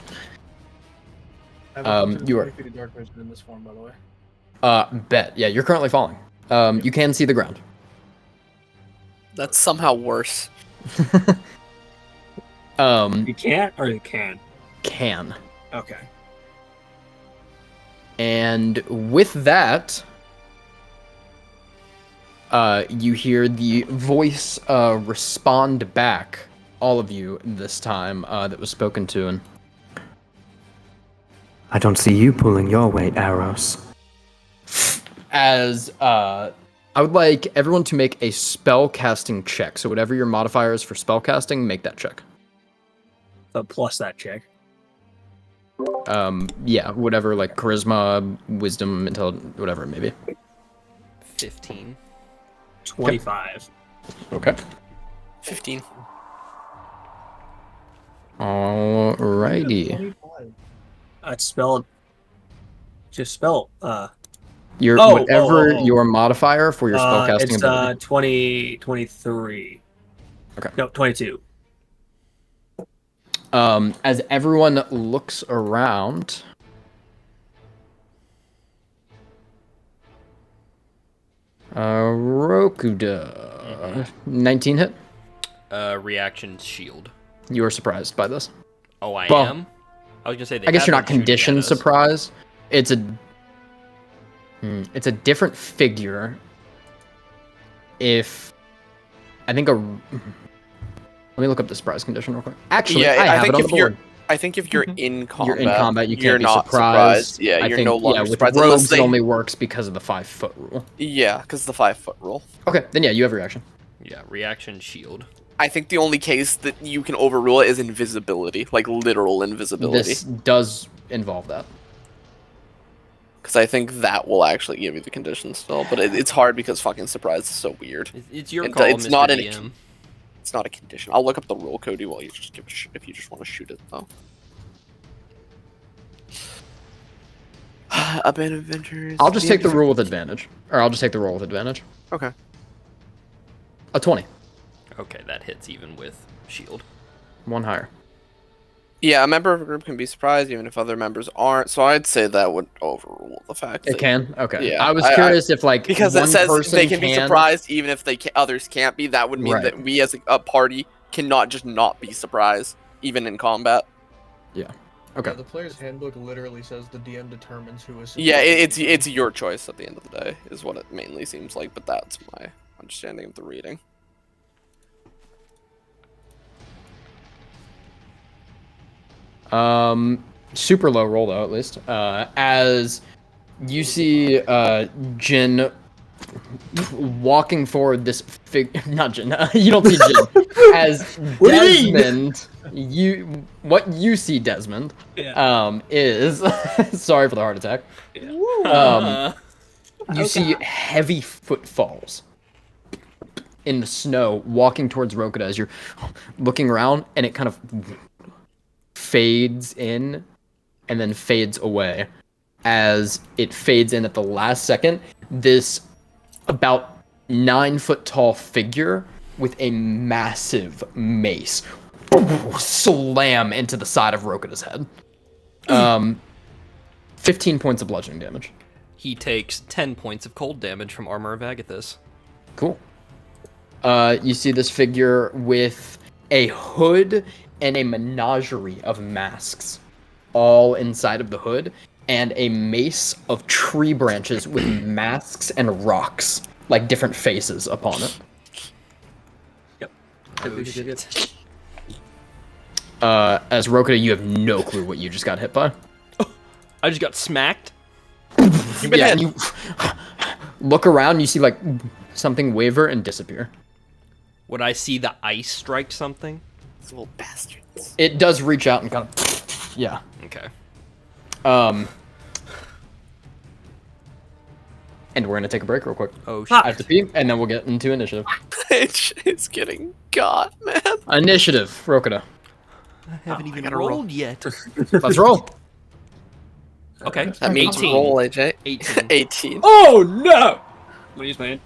I have 120 you are- feet of dark vision in this form, by the way. Bet. Yeah, you're currently falling. You can see the ground. That's somehow worse. You can't or you can? Can. Okay. And with that, you hear the voice respond back, all of you this time, that was spoken to. And I don't see you pulling your weight, Arrows. as I would like everyone to make a spell casting check. So whatever your modifier is for spell casting, make that check. So plus that check. Yeah, whatever, like charisma, wisdom, intelligence, whatever it may be. 15. 25. Okay. 15. Alrighty. 25. It's spelled. Just spell. Your Oh, whatever oh. your modifier for your spellcasting It's ability. 23. Okay. No, 22. As everyone looks around, Rokuda, 19 hit. Reaction shield. You are surprised by this. Oh, I Well, am? I was gonna say they I guess have you're been not shooting conditioned at us. surprise. It's a different figure. If I think let me look up the surprise condition real quick. Actually, Yeah, I I have think it on if the you're- board. I think if you're in combat, You're in combat, you you're can't be not surprised. Yeah, I you're think, no longer with surprised rogues, unless they. it only works because of the 5-foot rule. Yeah, because the 5-foot rule. Okay, then yeah, you have a reaction. Yeah, reaction shield. I think the only case that you can overrule it is invisibility, like literal invisibility. This does involve that. Because I think that will actually give you the condition still, but it's hard because fucking surprise is so weird. It's your And call, it's Mr. not an- DM. It's not a condition. I'll look up the rule, Cody, while you just give if you just want to shoot it though. Abandoned Adventures. I'll just take the rule with advantage. Or I'll just take the roll with advantage. Okay. A 20. Okay, that hits even with shield. One higher. Yeah, a member of a group can be surprised even if other members aren't. So I'd say that would overrule the fact It that can. Okay. Yeah, I was I- curious if like because it one says person they can be surprised even if others can't be. That would mean Right. that we as a party cannot just not be surprised even in combat. Okay. Yeah, the player's handbook literally says the DM determines who is. Yeah, supposed to be it's your choice at the end of the day is what it mainly seems like. But that's my understanding of the reading. Super low roll though, at least. As you see, Jin walking forward this not Jin. You don't see Jin. As What do you mean? Desmond, what you see, Desmond, Yeah. is sorry for the heart attack. You see heavy footfalls in the snow walking towards Rokuda as you're looking around, and it kind of fades in and then fades away. As it fades in at the last second, this about 9 foot tall figure with a massive mace slam into the side of Rokuda's head. 15 points of bludgeoning damage. He takes 10 points of cold damage from Armor of Agathis. Cool. You see this figure with a hood and a menagerie of masks all inside of the hood, and a mace of tree branches with masks and rocks, like different faces upon it. Oh, shit. As Rokuda, you have no clue what you just got hit by. I just got smacked. Yeah, and you look around, you see like something waver and disappear. Would I see the ice strike something? These little bastards. It does reach out and kind of, yeah. Okay. And we're gonna take a break real quick. Oh, I have shit. to pee, and then we'll get into initiative. It's getting got, man. Initiative, Rokuda. I haven't I even gotta roll. rolled yet. Let's roll. Okay. That means 18. roll, AJ. 18. 18. Oh no! I'm gonna use my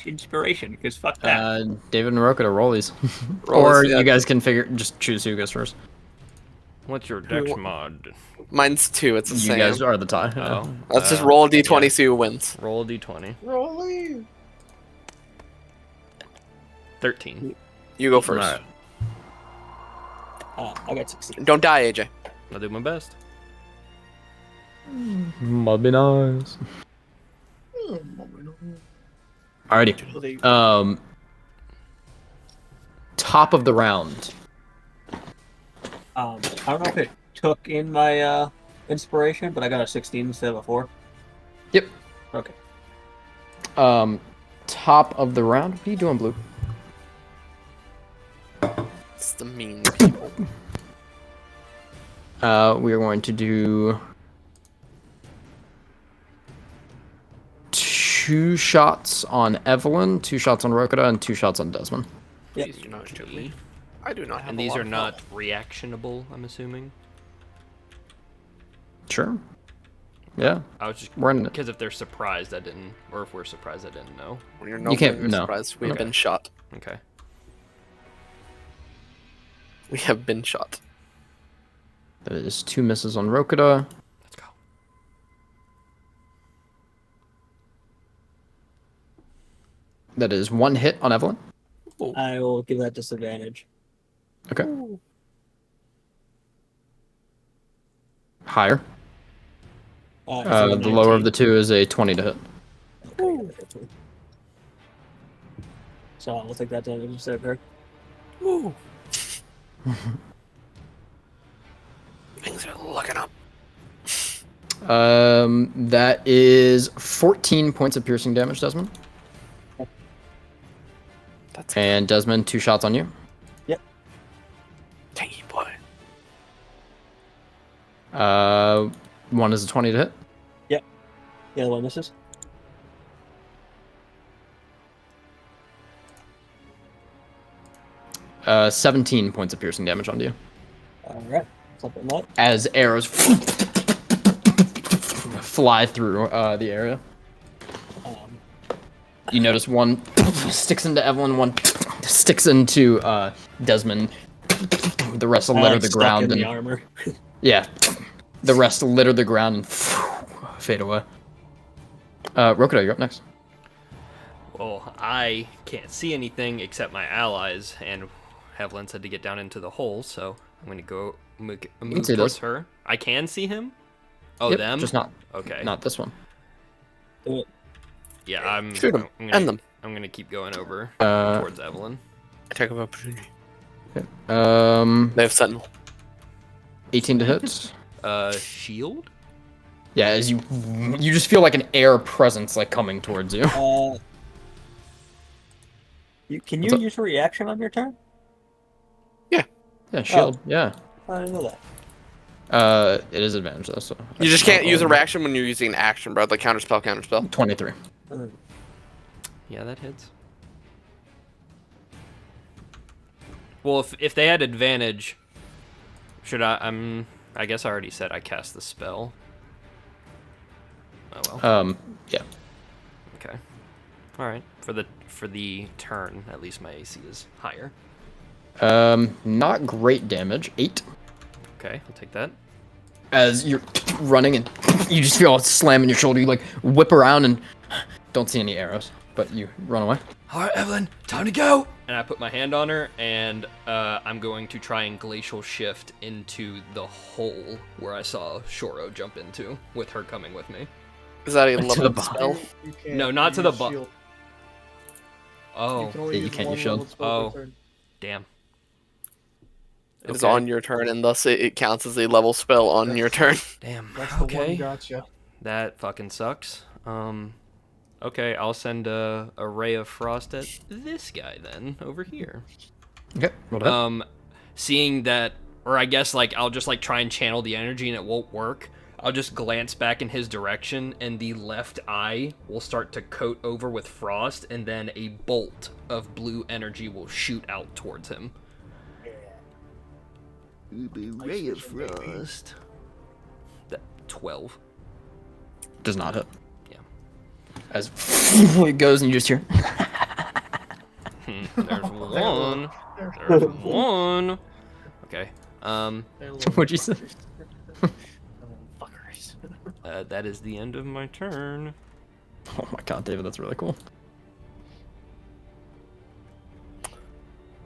inspiration because fuck that. David and Rokuda, roll these. Roll Or these, yeah. you guys can just choose who goes first. What's your dex mod? Mine's 2. It's the You same. guys are the tie. Oh. Let's just roll a d20, see who wins. Roll a d20. Rolling. 13. You go first. Alright. I got 16. Don't die, AJ. I'll do my best. Must be nice. Alrighty. Top of the round. I don't know if it took in my inspiration, but I got a 16 instead of a 4. Yep. Okay. Top of the round. What are you doing, Blue? It's the mean people. We are going to do 2 shots on Evelyn, 2 shots on Rokuda, and 2 shots on Desmond. Yep. These do not shoot me. I do not have And a these lot are of not health. reactionable, I'm assuming. Sure. Yeah. I was just We're in it. because if they're surprised, I didn't, or if we're surprised, I didn't know. When you're You can't- longer no. surprised, we have Okay. been shot. Okay. We have been shot. That is 2 misses on Rokuda. Let's go. That is 1 hit on Evelyn. I will give that disadvantage. Okay. Higher. So The lower of 19. the 2 is a 20 to hit. So I'll take that damage instead of her. Woo. Things are looking up. That is 14 points of piercing damage, Desmond. That's And Desmond, 2 shots on you. tangy boy. 1 is a 20 to hit. The other one misses. Uh, 17 points of piercing damage onto you. Alright. Something like As arrows fly through the area. um, You notice one sticks into Evelyn, one sticks into Desmond. the rest will litter the Stuck ground in the and armor. yeah, the rest will litter the ground and fade away. Rokudo, you're up next. Well, I can't see anything except my allies, and Hevlin said to get down into the hole, so I'm going to go move see towards those. her. I can see him? Oh, Yep, them? just not Okay. not this one. Yeah, I'm Shoot 'em. I'm End them. I'm going to keep going over Uh, towards Evelyn. Attack of opportunity. They have Sentinel. 18 to hit. Shield? Yeah, as you just feel like an air presence like coming towards you. Can What's you up? use a reaction on your turn? Yeah, shield. Yeah. I didn't know that. It is advantage though. So You just can't use a reaction when you're using an action, bro. Like counterspell. 23. Yeah, that hits. Well, if they had advantage, should I? I guess I already said I cast the spell. Oh well. Yeah. Okay. All right. For the turn, at least my AC is higher. Not great damage. 8. Okay, I'll take that. As you're running and you just feel it slam in your shoulder, you like whip around and don't see any arrows, but you run away. All right, Evelyn, time to go. And I put my hand on her, and I'm going to try and glacial shift into the hole where I saw Shoro jump into, with her coming with me. Is that a To the level bottom. spell? You can't No, not to use the bu- shield. Oh, You can only Yeah, you use can't one use shield. leveled spell per Oh. turn. damn. It is Okay. on your turn, and thus it counts as a level spell on your turn. Damn. That's the one Okay. gotcha. That fucking sucks. Okay, I'll send a ray of frost at this guy then, over here. Okay. Roll to hit. Seeing that, or I guess like I'll just like try and channel the energy and it won't work. I'll just glance back in his direction, and the left eye will start to coat over with frost, and then a bolt of blue energy will shoot out towards him. Ray of frost. That 12. Does not hit. Yeah. As it goes and you just hear. There's one. There's one. Okay. What'd you say? Fuckers. That is the end of my turn. Oh my god, David, that's really cool.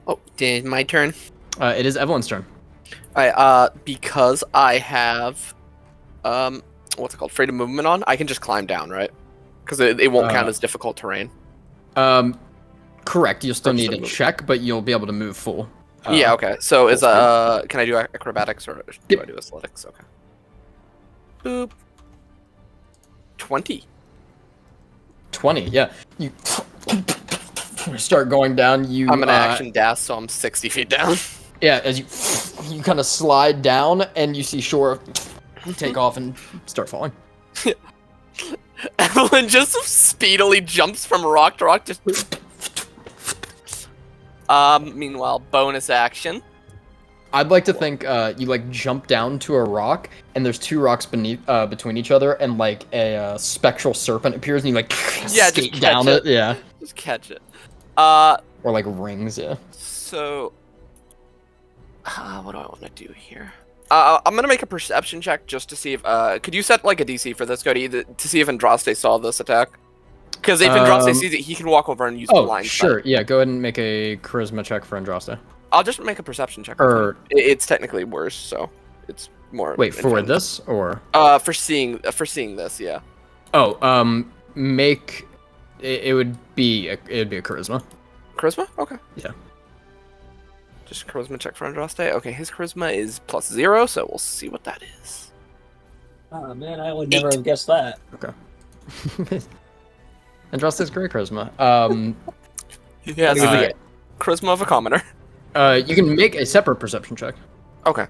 Oh, my turn. It is Evelyn's turn. Alright, because I have, what's it called? Freedom of movement on, I can just climb down, right? Because it won't count as difficult terrain. Correct. You'll still need a Move. check, but you'll be able to move full. Yeah, okay. So is, can I do acrobatics or do Yep. I do athletics? Okay. Boop. 20. 20. Yeah. You start going down. I'm an action dash, so I'm 60 feet down. Yeah, as you kind of slide down and you see Shore take off and start falling. Evelyn just speedily jumps from rock to rock. Just. Meanwhile, bonus action. I'd like to think you like jump down to a rock and there's 2 rocks beneath between each other and like a spectral serpent appears and you like Yeah, skate just down catch it. Yeah. Just catch it. Or like rings. Yeah. So. What do I want to do here? I'm gonna make a perception check just to see if. Could you set like a DC for this, Cody, to see if Andraste saw this attack? Because if Andraste sees it, he can walk over and use blind. Sure. sight. Yeah. Go ahead and make a charisma check for Andraste. I'll just make a perception check. Or It's technically worse, so it's more. wait for intense. this or For seeing this, yeah. make it would be a charisma. Charisma? Okay. Yeah. Just charisma check for Andraste. Okay, his charisma is +0, so we'll see what that is. Oh man, I would never have guessed that. Okay. Andraste's great charisma. Yeah, it's the charisma of a commoner. You can make a separate perception check. Okay.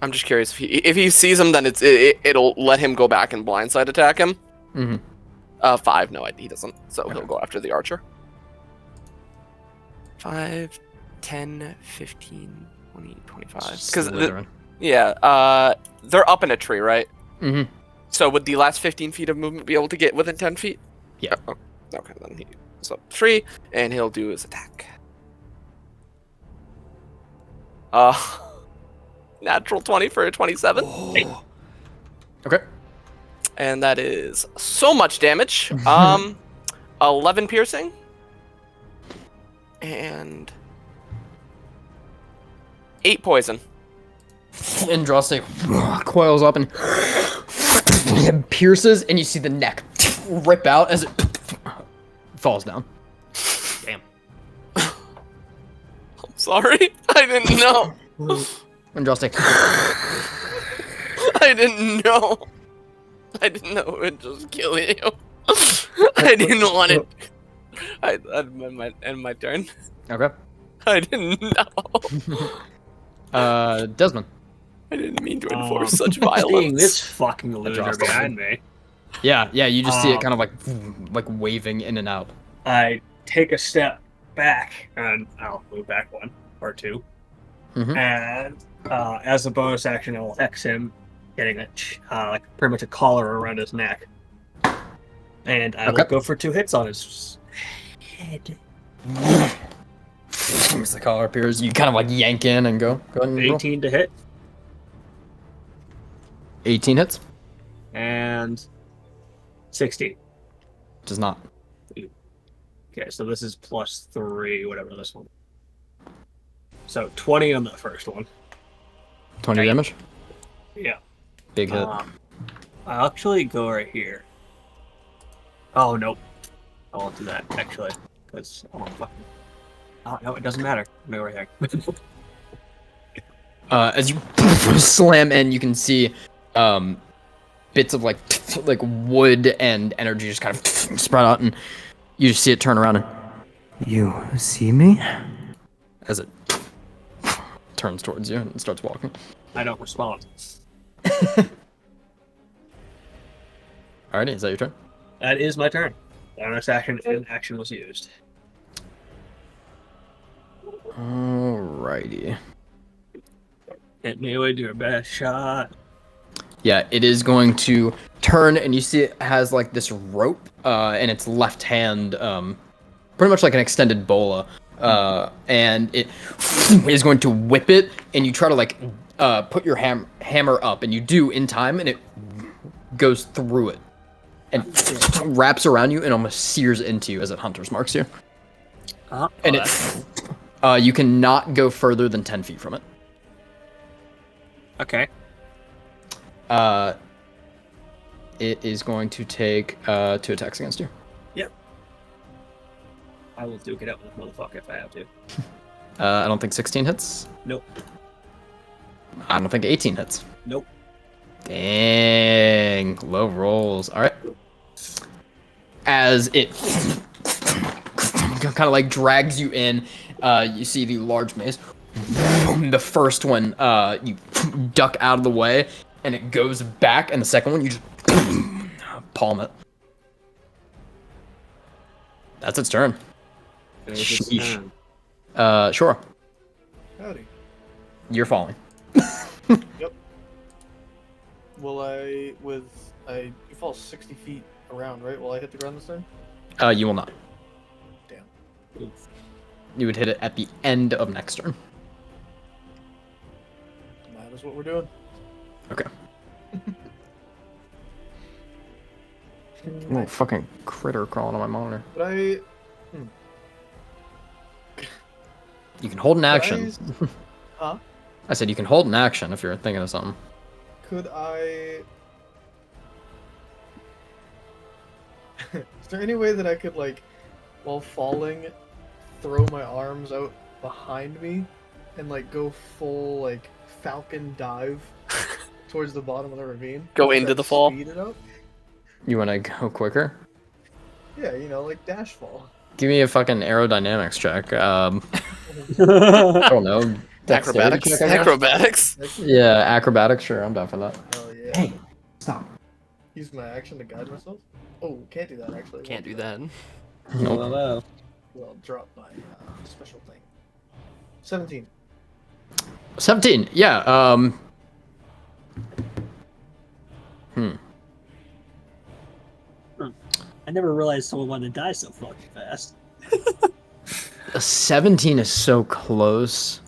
I'm just curious if he sees him, then it'll let him go back and blindside attack him. Mm-hmm. 5, no, he doesn't. So he'll go after the archer. 5, 10, 15, 20, 25. Because they're up in a tree, right? Mm-hmm. So would the last 15 feet of movement be able to get within 10 feet? Yeah. Oh, okay, then he's up 3, and he'll do his attack. Natural 20 for a 27. Okay. And that is so much damage. 11 piercing. And 8 poison. Andraste coils up and pierces, and you see the neck rip out as it falls down. Damn. I'm sorry. I didn't know. Andraste. I didn't know. I didn't know it would just kill you. I didn't want it. I'd end my turn. Okay. I didn't know. Desmond. I didn't mean to enforce such violence. Seeing this fucking loser Adjust. behind me, Yeah, you just see it kind of like waving in and out. I take a step back, and I'll move back 1 or 2. Mhm. And as a bonus action, I will X him, getting like pretty much a collar around his neck. And I will Okay. go for 2 hits on his head. As the collar appears, you kind of like yank in and go. Go ahead and roll. 18 to hit, 18 hits. and 16. Does not. Okay, so this is +3, whatever this one. So 20 on the first one. 20 damage. Yeah. Big hit. I'll actually go right here. Oh, nope. I won't do that, actually. Because I won't fucking... Oh, no, it doesn't matter. I'm gonna go right here. As you slam in, you can see bits of like wood and energy just kind of spread out, and you just see it turn around and You see me? as it turns towards you and starts walking. I don't respond. Alrighty, is that your turn? That is my turn. Bonus action and action was used. Alrighty. Hit me away, do your best shot. Yeah, it is going to turn, and you see it has like this rope in its left hand, pretty much like an extended bola, and it is going to whip it, and you try to like put your hammer up, and you do in time, and it goes through it, and wraps around you, and almost sears into you as it hunter's marks you. And you cannot go further than 10 feet from it. Okay. It is going to take 2 attacks against you. Yep. I will duke it out with this motherfucker if I have to. I don't think 16 hits. Nope. I don't think 18 hits. Nope. Dang, low rolls. All right. As it kind of like drags you in, you see the large mace. The first one, you duck out of the way, and it goes back, and the second one, you just palm it. That's its turn. Sheesh. Sure. Howdy. You're falling. You fall 60 feet around, right? Will I hit the ground this time? You will not. Damn. You would hit it at the end of next turn. That is what we're doing. Okay. Oh, fucking critter crawling on my monitor. But You can hold an action. Huh? I said you can hold an action if you're thinking of something. Could I... Is there any way that I could, like, while falling, throw my arms out behind me and, like, go full, like, falcon dive towards the bottom of the ravine? Go Does into that the fall? Speed it up? You want to go quicker? Yeah, like dash fall. Give me a fucking aerodynamics check. I don't know. dexterity Acrobatics. check, I guess? Acrobatics. Yeah, acrobatics. Sure, I'm down for that. Hell yeah. Hey, stop. Use my action to guide myself? Oh, can't do that, actually. Can't do that. Nope. Well, drop my special thing. 17. 17. Yeah. I never realized someone wanted to die so fucking fast. A 17 is so close.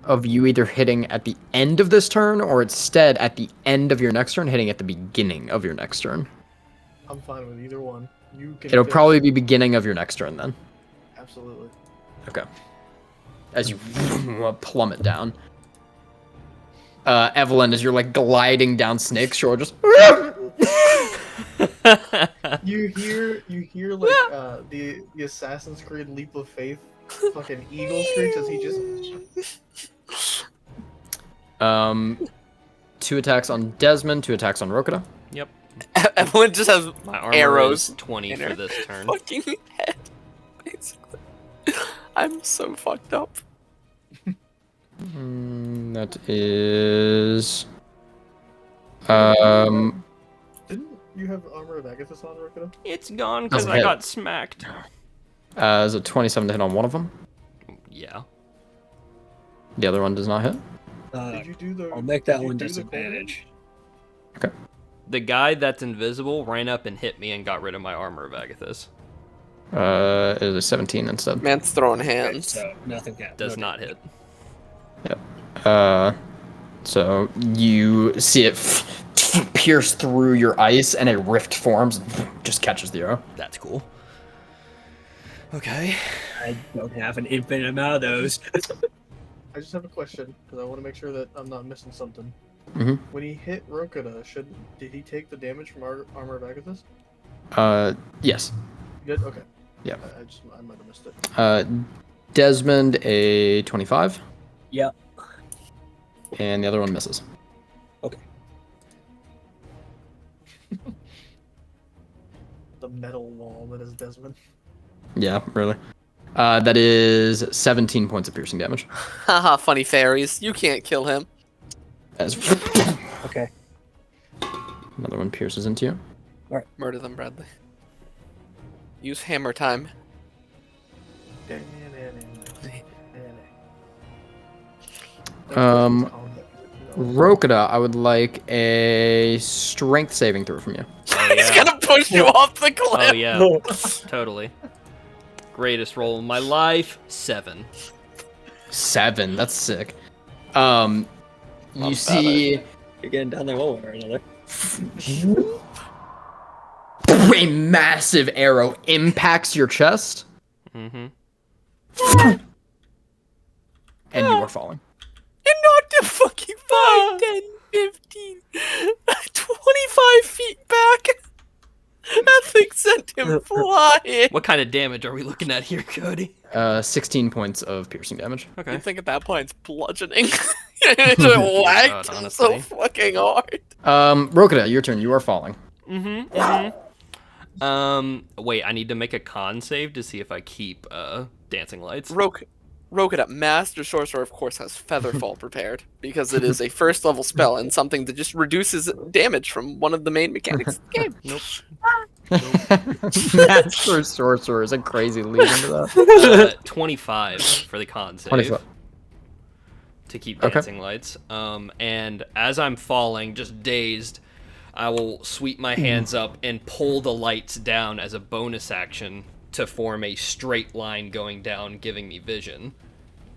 of you either hitting at the end of this turn or instead at the end of your next turn hitting at the beginning of your next turn. I'm fine with either one. You can. It'll finish probably it. be beginning of your next turn then. Absolutely. Okay. As you plummet down. Evelyn, as you're like gliding down Snake Shore, just You hear like the Assassin's Creed Leap of Faith fucking eagle screech as he just 2 attacks on Desmond, 2 attacks on Rokita. Yep. Evelyn just has My armor arrows is 20 in for her this turn. fucking head. Basically, I'm so fucked up. That is didn't you have armor of Agathis on, Rokita? It's gone because Doesn't I hit. got smacked. is a 27 to hit on one of them. Yeah. The other one does not hit. Did you do the? I'll make did that you one do the cold disadvantage. The guy that's invisible ran up and hit me and got rid of my armor of Agathis. It is a 17 instead. Man's throwing Okay, hands. so nothing happens. Does not hit. So you see it pierce through your ice, and a rift forms, and just catches the arrow. That's cool. Okay. I don't have an infinite amount of those. I just have a question because I want to make sure that I'm not missing something. Mhm. When he hit Rokita, did he take the damage from armor of Agathis? Yes. He did. Okay. Yeah. I might have missed it. Desmond a 25, Yep. and the other one misses. Okay. The metal wall that is Desmond. Yeah, really. That is 17 points of piercing damage. Haha, funny fairies. You can't kill him. As Okay. another one pierces into you. Murder them, Bradley. Use hammer time. Rokita, I would like a strength saving throw from you. Oh, He's yeah. gonna push you off the cliff. Oh, yeah. Totally. Greatest roll of my life. 7. 7. That's sick. You Not see You're getting down there one way or another. a massive arrow impacts your chest, Mm-hmm. and you are falling. It knocked him fucking 5, 10, 15, 25 feet back. That thing sent him flying. What kind of damage are we looking at here, Cody? 16 points of piercing damage. I Okay. think at that point it's bludgeoning. It just whacked God, him so honestly. fucking hard. Rokita, your turn. You are falling. Mm-hmm. Mm-hmm. Wait, I need to make a con save to see if I keep dancing lights. Rokita, Master Sorcerer, of course, has Featherfall prepared because it is a first level spell and something that just reduces damage from one of the main mechanics of the game. Nope. Master Sorcerer is a crazy lead into that. 25 for the con save. 25. To keep Okay. dancing lights. And as I'm falling, just dazed, I will sweep my hands up and pull the lights down as a bonus action to form a straight line going down, giving me vision.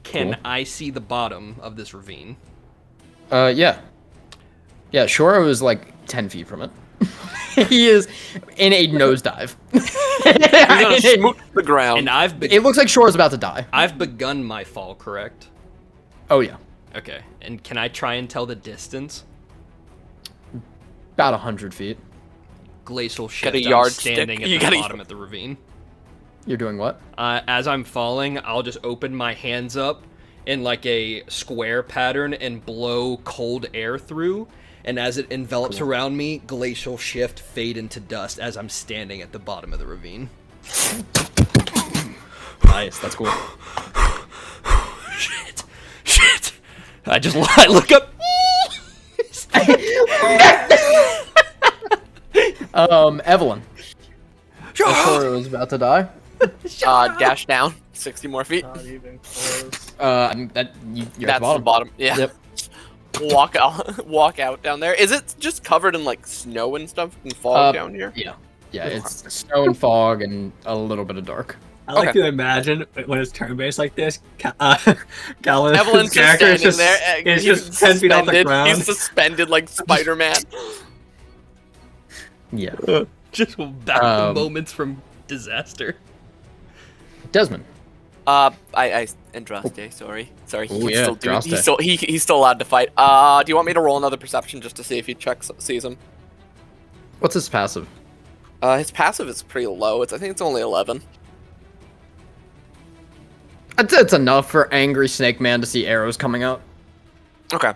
Can Cool. I see the bottom of this ravine? Yeah. Yeah, Shora was like 10 feet from it. He is in a nosedive. He's gonna smoot the ground. And I've It looks like Shora's about to die. I've begun my fall, correct? Oh, yeah. Okay. And can I try and tell the distance? About 100 feet. Glacial shift. a I'm yardstick? standing at You the got a- bottom of the ravine. You're doing what? As I'm falling, I'll just open my hands up in like a square pattern and blow cold air through. And as it envelops around me, glacial shift, fade into dust as I'm standing at the bottom of the ravine. Nice, that's cool. Shit. I look up. Evelyn. Shora was about to die. Dash down 60 more feet. Not even close. You're at That's the bottom. Yeah. Yep. Walk out down there. Is it just covered in like snow and stuff and fog down here? Yeah. Yeah, it's snow and fog and a little bit of dark. I like Okay. to imagine when it's turn-based like this, Calvin's Evelyn's just character is standing there. is He's just 10 feet off the suspended. ground. He's suspended like Spider-Man. Yeah. Just back Um, moments from disaster. Desmond. Andraste, sorry. He Oh, can yeah, still do it. Andraste. He's still allowed to fight. Do you want me to roll another perception just to see if he sees him? What's his passive? His passive is pretty low. I think it's only 11. It's enough for angry Snake Man to see arrows coming out. Okay.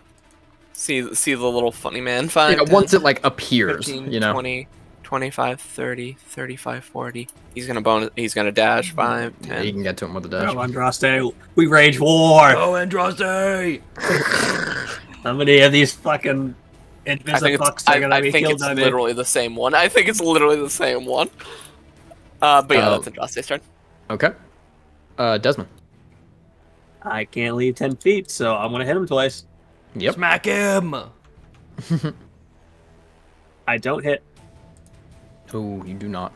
See the little funny man. 5, You know, 10, once it like appears, 15, you know. 20, 25, 30, 35, 40. He's gonna dash 5, Yeah, 10. you can get to him with a dash. Come on, Andraste, we rage war. Oh, Andraste! How many of these fucking I think invisifucks are gonna I be think killed it's by me? literally the same one. I think it's literally the same one. But yeah, Oh. that's Andraste's turn. Okay. Desmond. I can't leave 10 feet, so I'm gonna hit him twice. Yep. Smack him! I don't hit. Oh, you do not.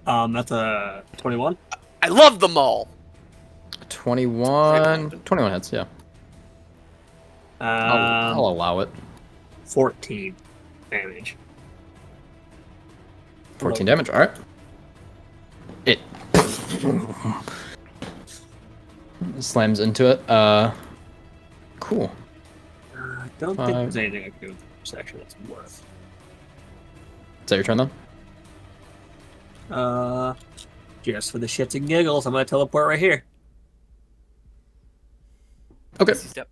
That's a 21. I love them all. 21. 21 hits, yeah. I'll allow it. 14 damage. 14 damage, alright. It slams into it. Cool. I don't think there's anything I can do with this action that's worth. Is that your turn then? Just for the shits and giggles, I'm gonna teleport right here. Okay. Step.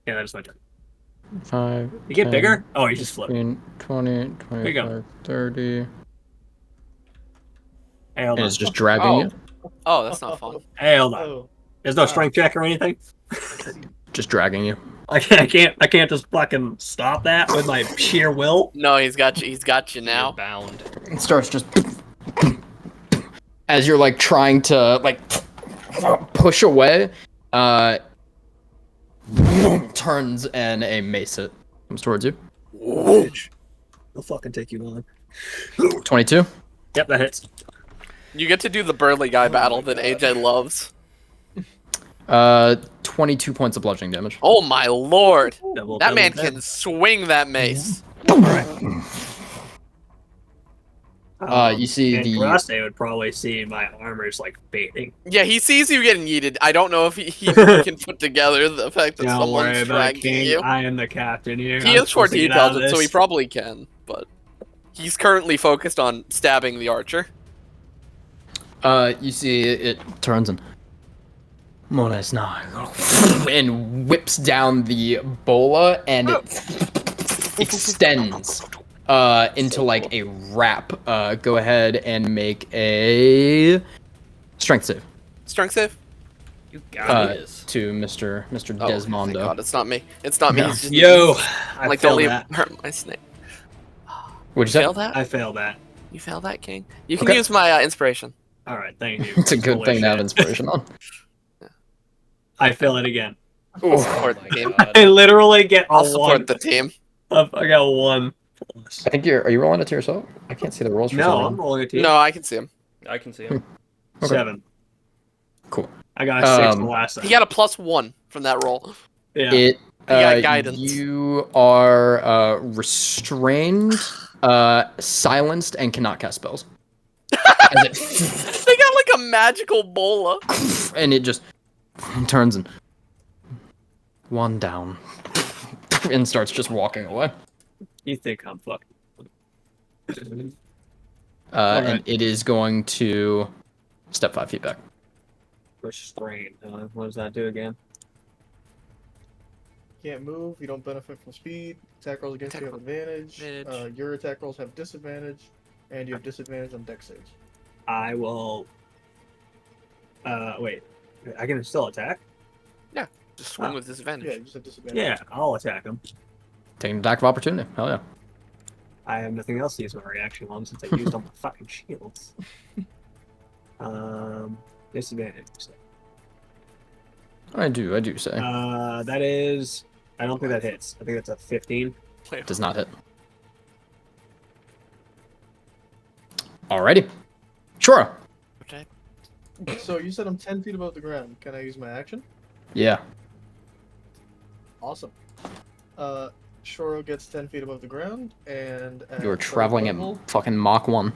Yeah, that's my turn. 5. You get 10, bigger? Oh, you just flip. 15, 20, you go. 25, 30. Hey, hold And on. it's just dragging Oh. you. Oh, that's not fun. Hey, hold on. Oh, There's no strength check or anything. Just dragging you. I can't just fucking stop that with my sheer will. No, he's got you. He's got you You're now. bound. It starts just as you're like trying to like push away, turns and a mace hit comes towards you. I'll fucking take you on. 22. Yep, that hits. You get to do the burly guy battle that AJ loves. 22 points of bludgeoning damage. Oh my lord! Double, That double man damage. can swing that mace. You see and the- Graste would probably see my armor's like fading. Yeah, he sees you getting yeeted. I don't know if he can put together the fact that Don't worry someone's about it, dragging King. you. I am the captain here. He I'm is short supposed to get out of details, so he this. probably can, but he's currently focused on stabbing the archer. You see it turns and Mona's now and whips down the bola and it extends into like a wrap. Go ahead and make a strength save You Strength save? got this. to Mr. Oh, thank Desmondo. God, it's not me. It's not me. No. He's just, Yo, I like, don't failed leave that. hurt my snake. What'd you say? Fail that? I failed that. You failed that, King? You can Okay. use my inspiration. All right, thank you. It's a good Holy thing to have shit. inspiration on. I fail it again. I'll support the team. I literally get a I'll one. support the team. I got one. I think are you rolling it to yourself? I can't see the rolls for some No, reason. I'm rolling a team. No, I can see him. I can see him. Okay. 7. Cool. I got a 6 the Um, last time. He got a +1 from that roll. Yeah. It got guidance. You are restrained, silenced, and cannot cast spells. As it They got like a magical bola. and it just turns and one down and starts just walking away. You think I'm fucking. And Alright. it is going to step 5 feet back. Restraint. What does that do again? can't move. You don't benefit from speed. Attack rolls against you have advantage. Advantage. Your attack rolls have disadvantage, and you have disadvantage on dex saves. I will. Wait. I can still attack? Just swing Oh. with disadvantage. Yeah, you just have disadvantage. Yeah, I'll attack him. Take an attack of opportunity. Hell yeah. I have nothing else to use my reaction on since I used all my fucking shields. Disadvantage. I do say. That is. I don't think that hits. I think that's a 15. Does not hit. Alrighty. Sure. Okay. So you said I'm 10 feet above the ground. Can I use my action? Yeah. Awesome. Shoro gets 10 feet above the ground, and You were third traveling level, at fucking Mach 1.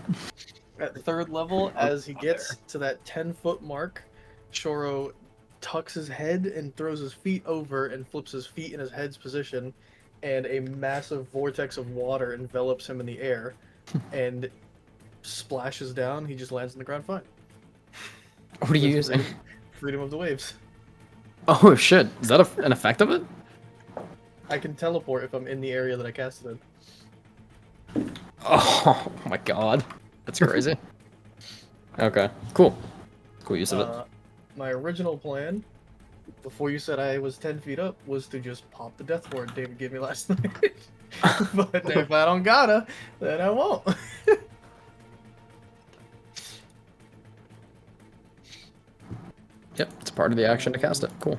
at third level, as he gets to that 10-foot mark, Shoro tucks his head and throws his feet over and flips his feet in his head's position, and a massive vortex of water envelops him in the air and splashes down. He just lands on the ground fine. What are you With using? Freedom of the waves. Oh shit. Is that an effect of it? I can teleport if I'm in the area that I casted in. Oh my god. That's crazy. Okay. Cool. Cool use of it. My original plan, before you said I was 10 feet up, was to just pop the death ward David gave me last night. But if I don't gotta, then I won't. Yep, it's part of the action to cast it. Cool.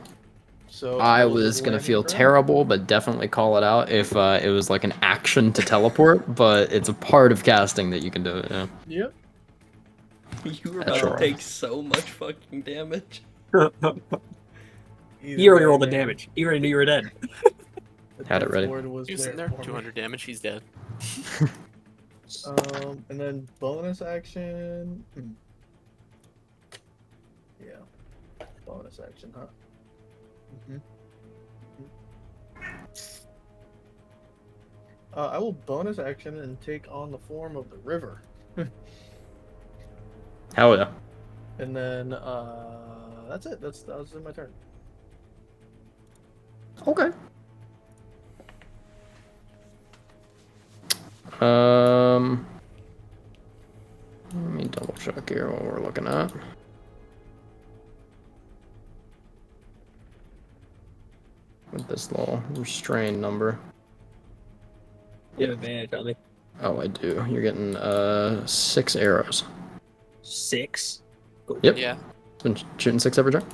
So I will was just gonna land on feel the ground. terrible, but definitely call it out if it was like an action to teleport, but it's a part of casting that you can do it, yeah. Yep. You were That's about sure. to take so much fucking damage. Either You already way, rolled the man, damage. You already knew you were dead. the Had it death ready. ward was He was in there. for me. 200 damage. He's dead. And then bonus action. Yeah. Bonus action, huh? I will bonus action and take on the form of the river. Hell yeah. And then that's it. That's my turn. Okay. Let me double check here what we're looking at. With this little restrain number. You have advantage on me. Oh, I do. You're getting 6 arrows. 6. Cool. Yep. Yeah. Been shooting 6 every turn.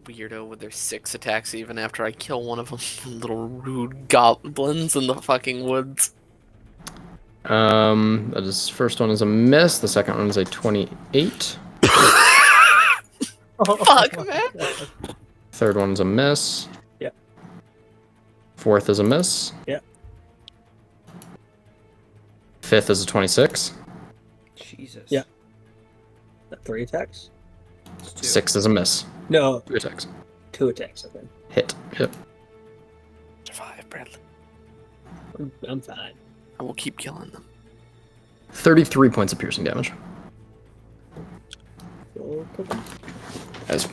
Weirdo with their 6 attacks even after I kill one of them. Little rude goblins in the fucking woods. That is first one is a miss. The second one is a 28. Fuck, man. Third one's a miss. Yep. Fourth is a miss. Yep. Fifth is a 26. Jesus. Yeah. 3 attacks? It's 2. Sixth is a miss. No, 2 attacks. 2 attacks, I think. Hit. Yep. Survive, Bradley. I'm fine. I will keep killing them. 33 points of piercing damage. As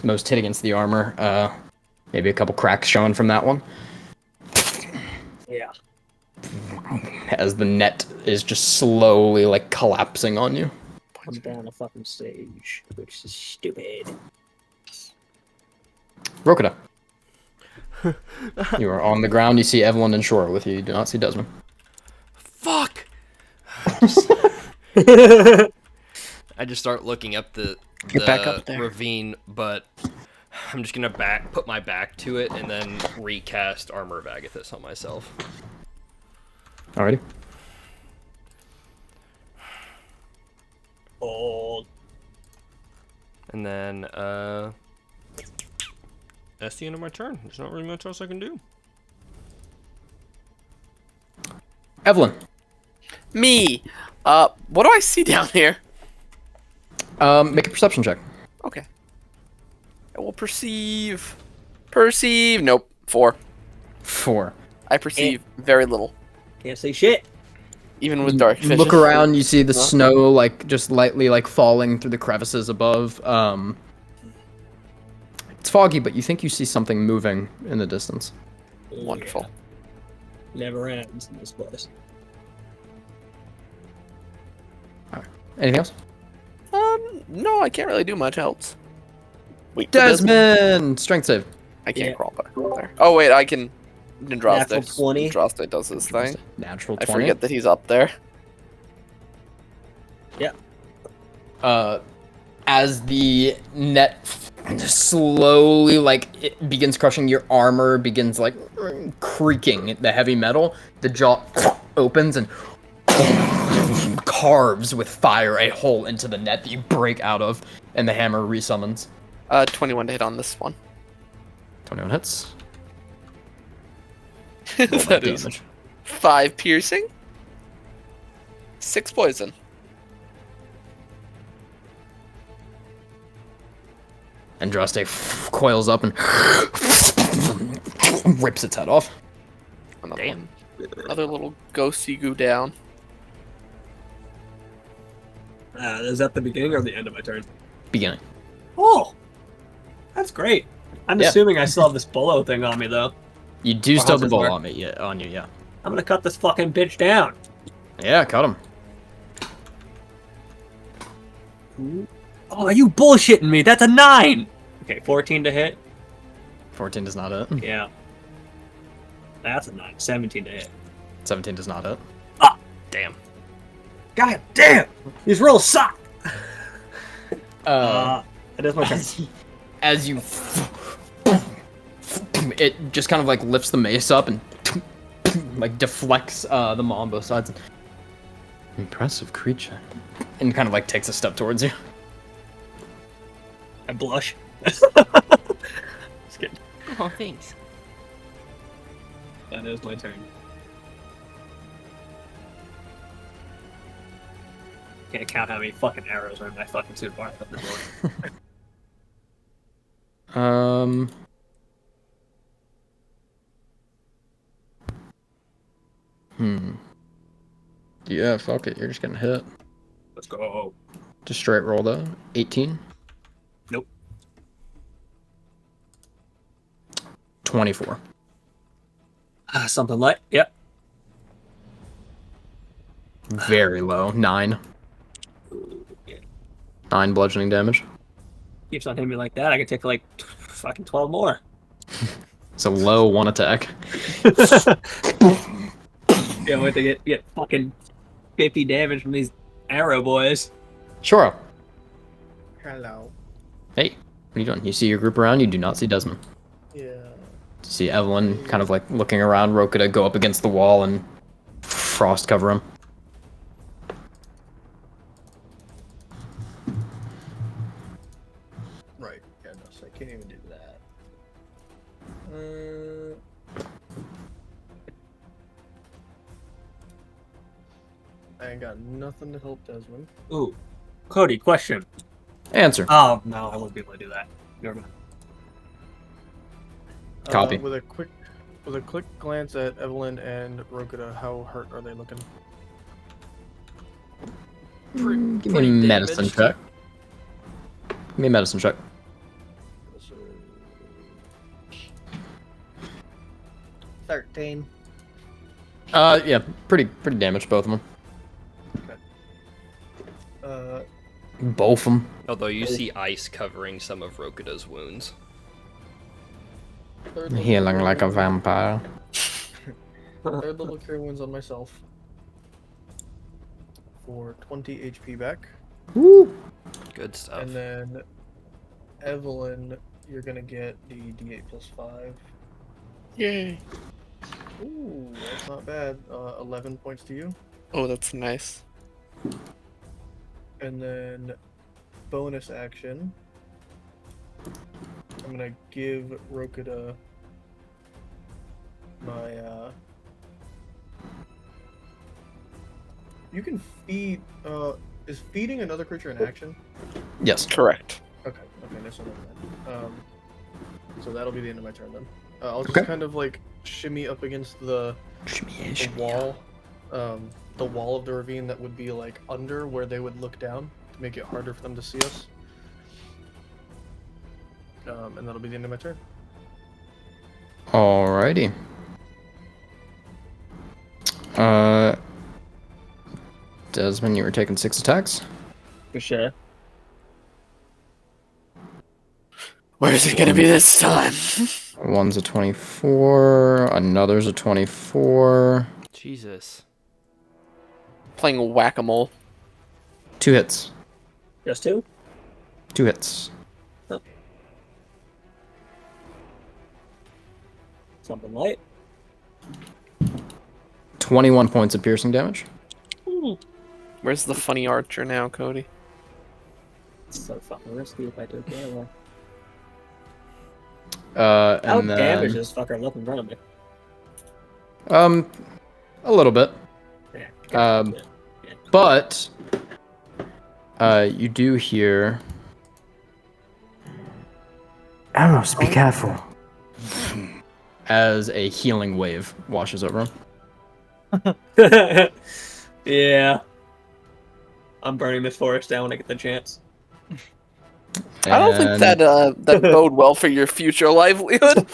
most hit against the armor. Maybe a couple cracks showing from that one. Yeah. As the net is just slowly like collapsing on you. I'm down a fucking stage, which is stupid. Rokuda. You are on the ground. You see Evelyn and Shore with you. You do not see Desmond. Fuck! I just start looking up the Get back up there. ravine, but I'm just gonna put my back to it and then recast Armor of Agathis on myself. Alrighty. Old. And then, that's the end of my turn. There's not really much else I can do. Evelyn. Me! What do I see down here? Make a perception check. Okay. I will perceive. Perceive. Nope. 4. 4. I perceive very little. Can't say shit. Even with dark vision. Look around, you see the Huh? snow like just lightly like falling through the crevices above. It's foggy, but you think you see something moving in the distance. Wonderful. Never ends in this place. Anything else? No, I can't really do much else. Wait, for this- Desmond! Strength save. I can't Yeah. crawl back up there. Oh wait, I can. Natural Nindraste. 20. Nindraste does his thing. Natural I 20. forget that he's up there. As the net slowly, like, it begins crushing your armor, begins, like, creaking the heavy metal. The jaw opens and carves with fire a hole into the net that you break out of, and the hammer resummons. 21 to hit on this one. 21 hits. Roll that That is damage. 5 piercing, 6 poison. Andraste coils up and rips its head off. Another Damn. one. Another little ghosty goo down. Is that the beginning or the end of my turn? Beginning. Oh, that's great. I'm Yeah. assuming I still have this bolo thing on me, though. You do Or still have the how's this ball work? on me, yeah, on you, yeah. I'm gonna cut this fucking bitch down. Yeah, cut him. Oh, are you bullshitting me? That's a 9! Okay, 14 to hit. 14 does not hit. Yeah. That's a 9. 17 to hit. 17 does not hit. Damn. God damn! These rolls suck! Uh, It is my turn. as you, it just kind of like lifts the mace up and like deflects the maw on both sides. Impressive creature. And kind of like takes a step towards you. I blush. Just kidding. Oh, thanks. That is my turn. Can't count how many fucking arrows are in my fucking suit bar. Um. Yeah, fuck it. You're just getting hit. Let's go. Just straight roll though. 18. Nope. 24. Something like, yep. Very low. 9. 9 bludgeoning damage. Keeps on hitting me like that, I can take like fucking 12 more. It's a low 1 attack. Yeah, wait to get fucking 50 damage from these arrow boys. Sure. Hello. Hey, what are you doing? You see your group around, you do not see Desmond. Yeah. You see Evelyn kind of like looking around, Rokita go up against the wall and frost cover him. Right. Yeah, no, so I can't even do that. I ain't got nothing to help Desmond. Ooh. Cody, question. Answer. Oh, no, I won't be able to do that. Never mind. Copy. With a quick glance at Evelyn and Rokita, how hurt are they looking? Give me a pretty medicine damaged. check. Give me a medicine check. 13. Yeah, pretty damaged, both of them. Both of them. Although you see ice covering some of Rokita's wounds. Third level Healing cure like a wounds- vampire. Third level cure wounds on myself. For 20 HP back. Woo! Good stuff. And then Evelyn, you're gonna get the D8 plus 5. Yay. Ooh, that's not bad. 11 points to you. Oh, that's nice. And then bonus action. I'm gonna give Rokita my you can feed is feeding another creature an action? Yes. Correct. Okay, that's what I meant. So that'll be the end of my turn then. I'll just Okay. kind of like shimmy up against the wall, the wall of the ravine that would be like under where they would look down to make it harder for them to see us. And that'll be the end of my turn. Alrighty. Desmond, you were taking 6 attacks. For sure. Where is it gonna be this time? One's a 24, another's a 24. Jesus. Playing whack-a-mole. 2 hits. Just two? 2 hits. Something light. 21 points of piercing damage. Where's the funny archer now, Cody? It's so fucking risky if I do it anyway. And How then, damage this fucker look in front of me? a little bit. Yeah. But you do hear Arrows, be careful. as a healing wave washes over him. Yeah. I'm burning this forest down when I get the chance. I don't think And, that bode well for your future livelihood.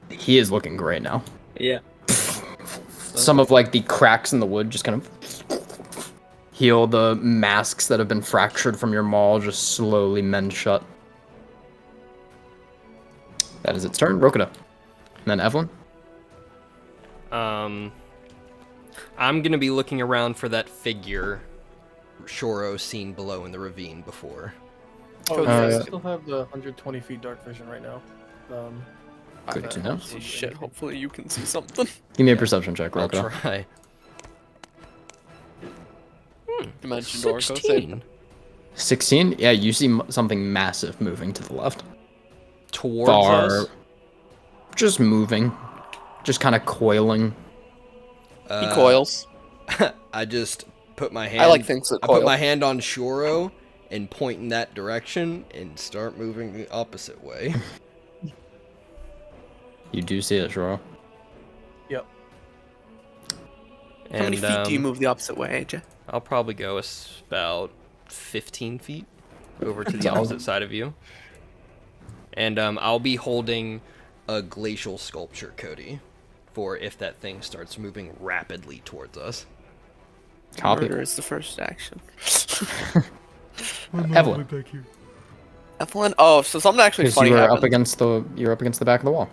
he is looking great now. Yeah. Some of like the cracks in the wood just kind of heal. The masks that have been fractured from your maul just slowly mend shut. That is its turn. Rokita. And then Evelyn. I'm gonna be looking around for that figure Shoro seen below in the ravine before. Oh, Uh, yeah, I still have the 120 feet dark vision right now. Good to know. See shit. Hopefully you can see something. Give me a perception check, I'll Rokita. try. Dimension door. Go say. 16 16? Yeah, you see something massive moving to the left. towards Far. us. Just moving. Just kind of coiling. He coils. I just put my hand. I like things that I put coil. my hand on Shoro and point in that direction and start moving the opposite way. You do see it, Shoro. Yep. How many feet do you move the opposite way, AJ? I'll probably go about 15 feet over to the That's all. opposite side of you. And I'll be holding a glacial sculpture, Cody, for if that thing starts moving rapidly towards us. Copy. Murder is the first action. Evelyn. Evelyn? Oh, so something actually Because funny you were happened. up against the back of the wall.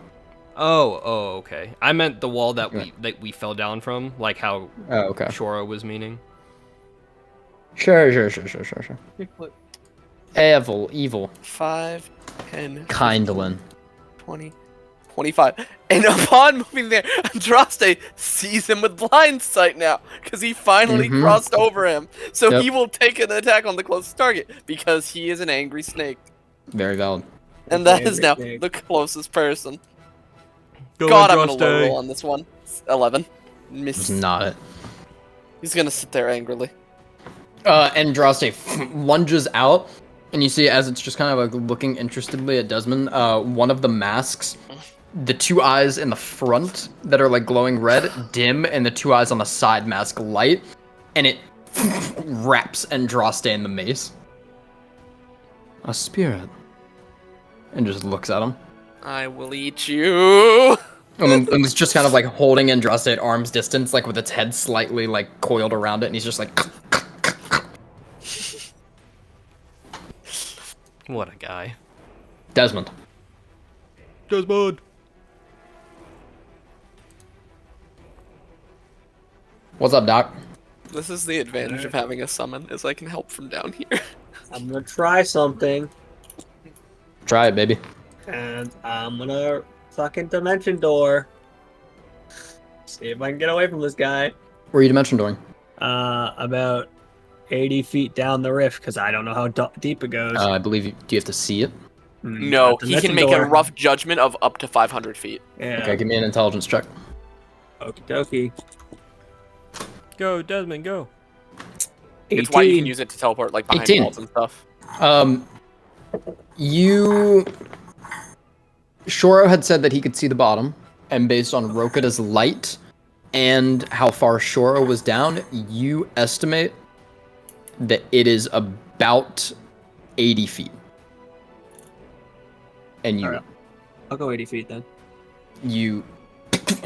Oh, okay. I meant the wall that we fell down from, like how Oh, okay. Shoro was meaning. Sure. Evil. 5, 10, Kindlin. 20, 25. And upon moving there, Andraste sees him with blind sight now, because he finally Mhm. crossed over him. So Yep. he will take an attack on the closest target, because he is an angry snake. Very valid. And that Angry is now snake. the closest person. Go God, I'm gonna low roll on this one. 11. It's Miss. not it. He's gonna sit there angrily. Andraste lunges out, and you see as it's just kind of like looking interestedly at Desmond, one of the masks, the two eyes in the front that are like glowing red, dim, and the two eyes on the side mask light, and it wraps Andraste in the mace. A spirit. And just looks at him. I will eat you. And it's just kind of like holding Andraste at arm's distance, like with its head slightly like coiled around it, and he's just like. What a guy. Desmond. Desmond! What's up, Doc? This is the advantage of having a summon, is I can help from down here. I'm gonna try something, Try it, baby. and I'm gonna fucking dimension door. See if I can get away from this guy. Where are you dimension doing? About 80 feet down the rift, because I don't know how deep it goes. I believe you. Do you have to see it? No, he Dimension can make door. a rough judgment of up to 500 feet. Yeah. Okay, give me an intelligence check. Okie dokie. Go, Desmond, go. It's why you 18. can use it to teleport like behind 18. walls and stuff. You. Shoro had said that he could see the bottom, and based on Rokita's light and how far Shoro was down, you estimate that it is about 80 feet. And you Alright. I'll go 80 feet then. you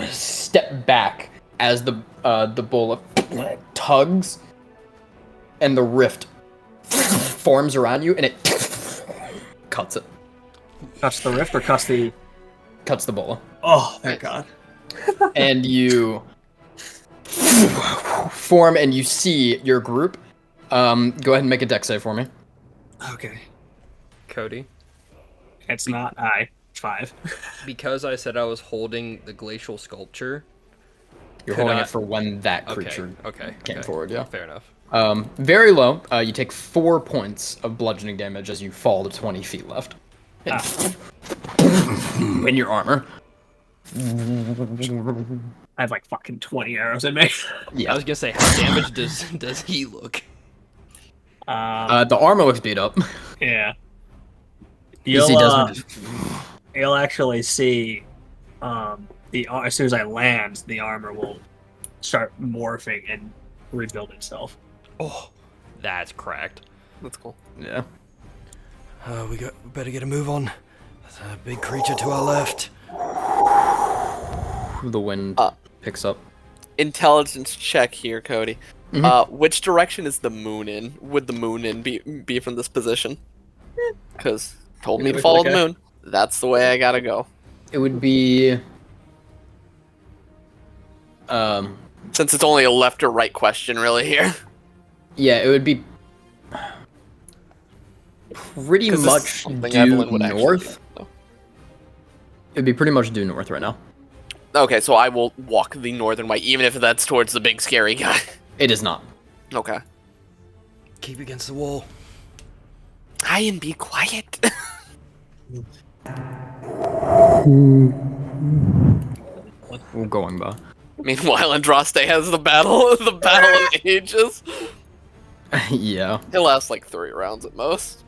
step back as the bull tugs, and the rift forms around you, and it cuts it. Cuts the rift or cuts the... Cuts the bola. Oh, thank God. And you form, and you see your group. Go ahead and make a dex save for me. Okay. Cody. It's not I. 5. Because I said I was holding the glacial sculpture. You're Could holding I- it for when that Okay. creature Okay. came okay. forward, yeah. Fair enough. Very low. You take 4 points of bludgeoning damage as you fall to 20 feet left. In your armor. I have like fucking 20 arrows in me. Yeah. I was gonna say, how damaged does he look? The armor looks beat up. Yeah. You see Desmond just... You'll actually see as soon as I land, the armor will start morphing and rebuild itself. Oh, that's cracked. That's cool. Yeah. We better get a move on. There's a big creature to our left. The wind picks up. Intelligence check here, Cody. Mhm. Which direction is the moon in? Would the moon in be from this position? Because told me to follow the moon. That's the way I gotta go. It would be... Since it's only a left or right question, really here. Yeah, it would be pretty 'Cause this is much something due Evelyn would actually north. get, so. It'd be pretty much due north right now. Okay, so I will walk the northern way, even if that's towards the big scary guy. It is not. Okay. Keep against the wall. Hi and be quiet. We're going by. Meanwhile, Andraste has the battle of ages. Yeah. It lasts like 3 rounds at most.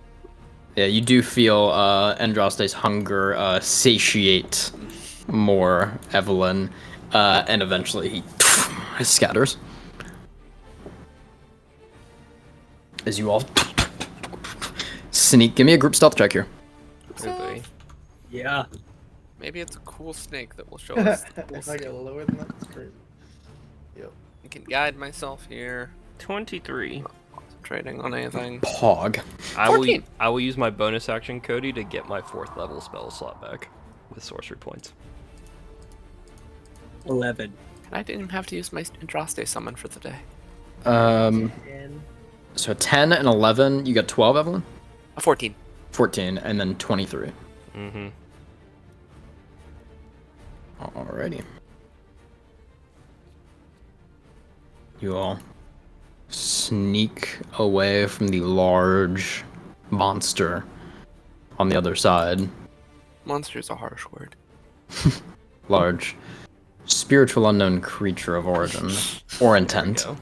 Yeah, you do feel Andraste's hunger satiate more Evelyn, and eventually he scatters. As you all sneak. Give me a group stealth check here. Okay. Yeah. Maybe it's a cool snake that will show us. The cool If I get skill. lower than that, that's crazy. I can guide myself here. 23. Trading on anything. Pog. I will 14. use my bonus action, Cody, to get my 4th level spell slot back with sorcery points. 11. I didn't even have to use my Andraste summon for the day. So 10 and 11, you got 12, Evelyn? A 14. 14, and then 23. Mm-hmm. Alrighty. You all sneak away from the large monster on the other side. Monster is a harsh word. Large spiritual unknown creature of origin or intent. Go.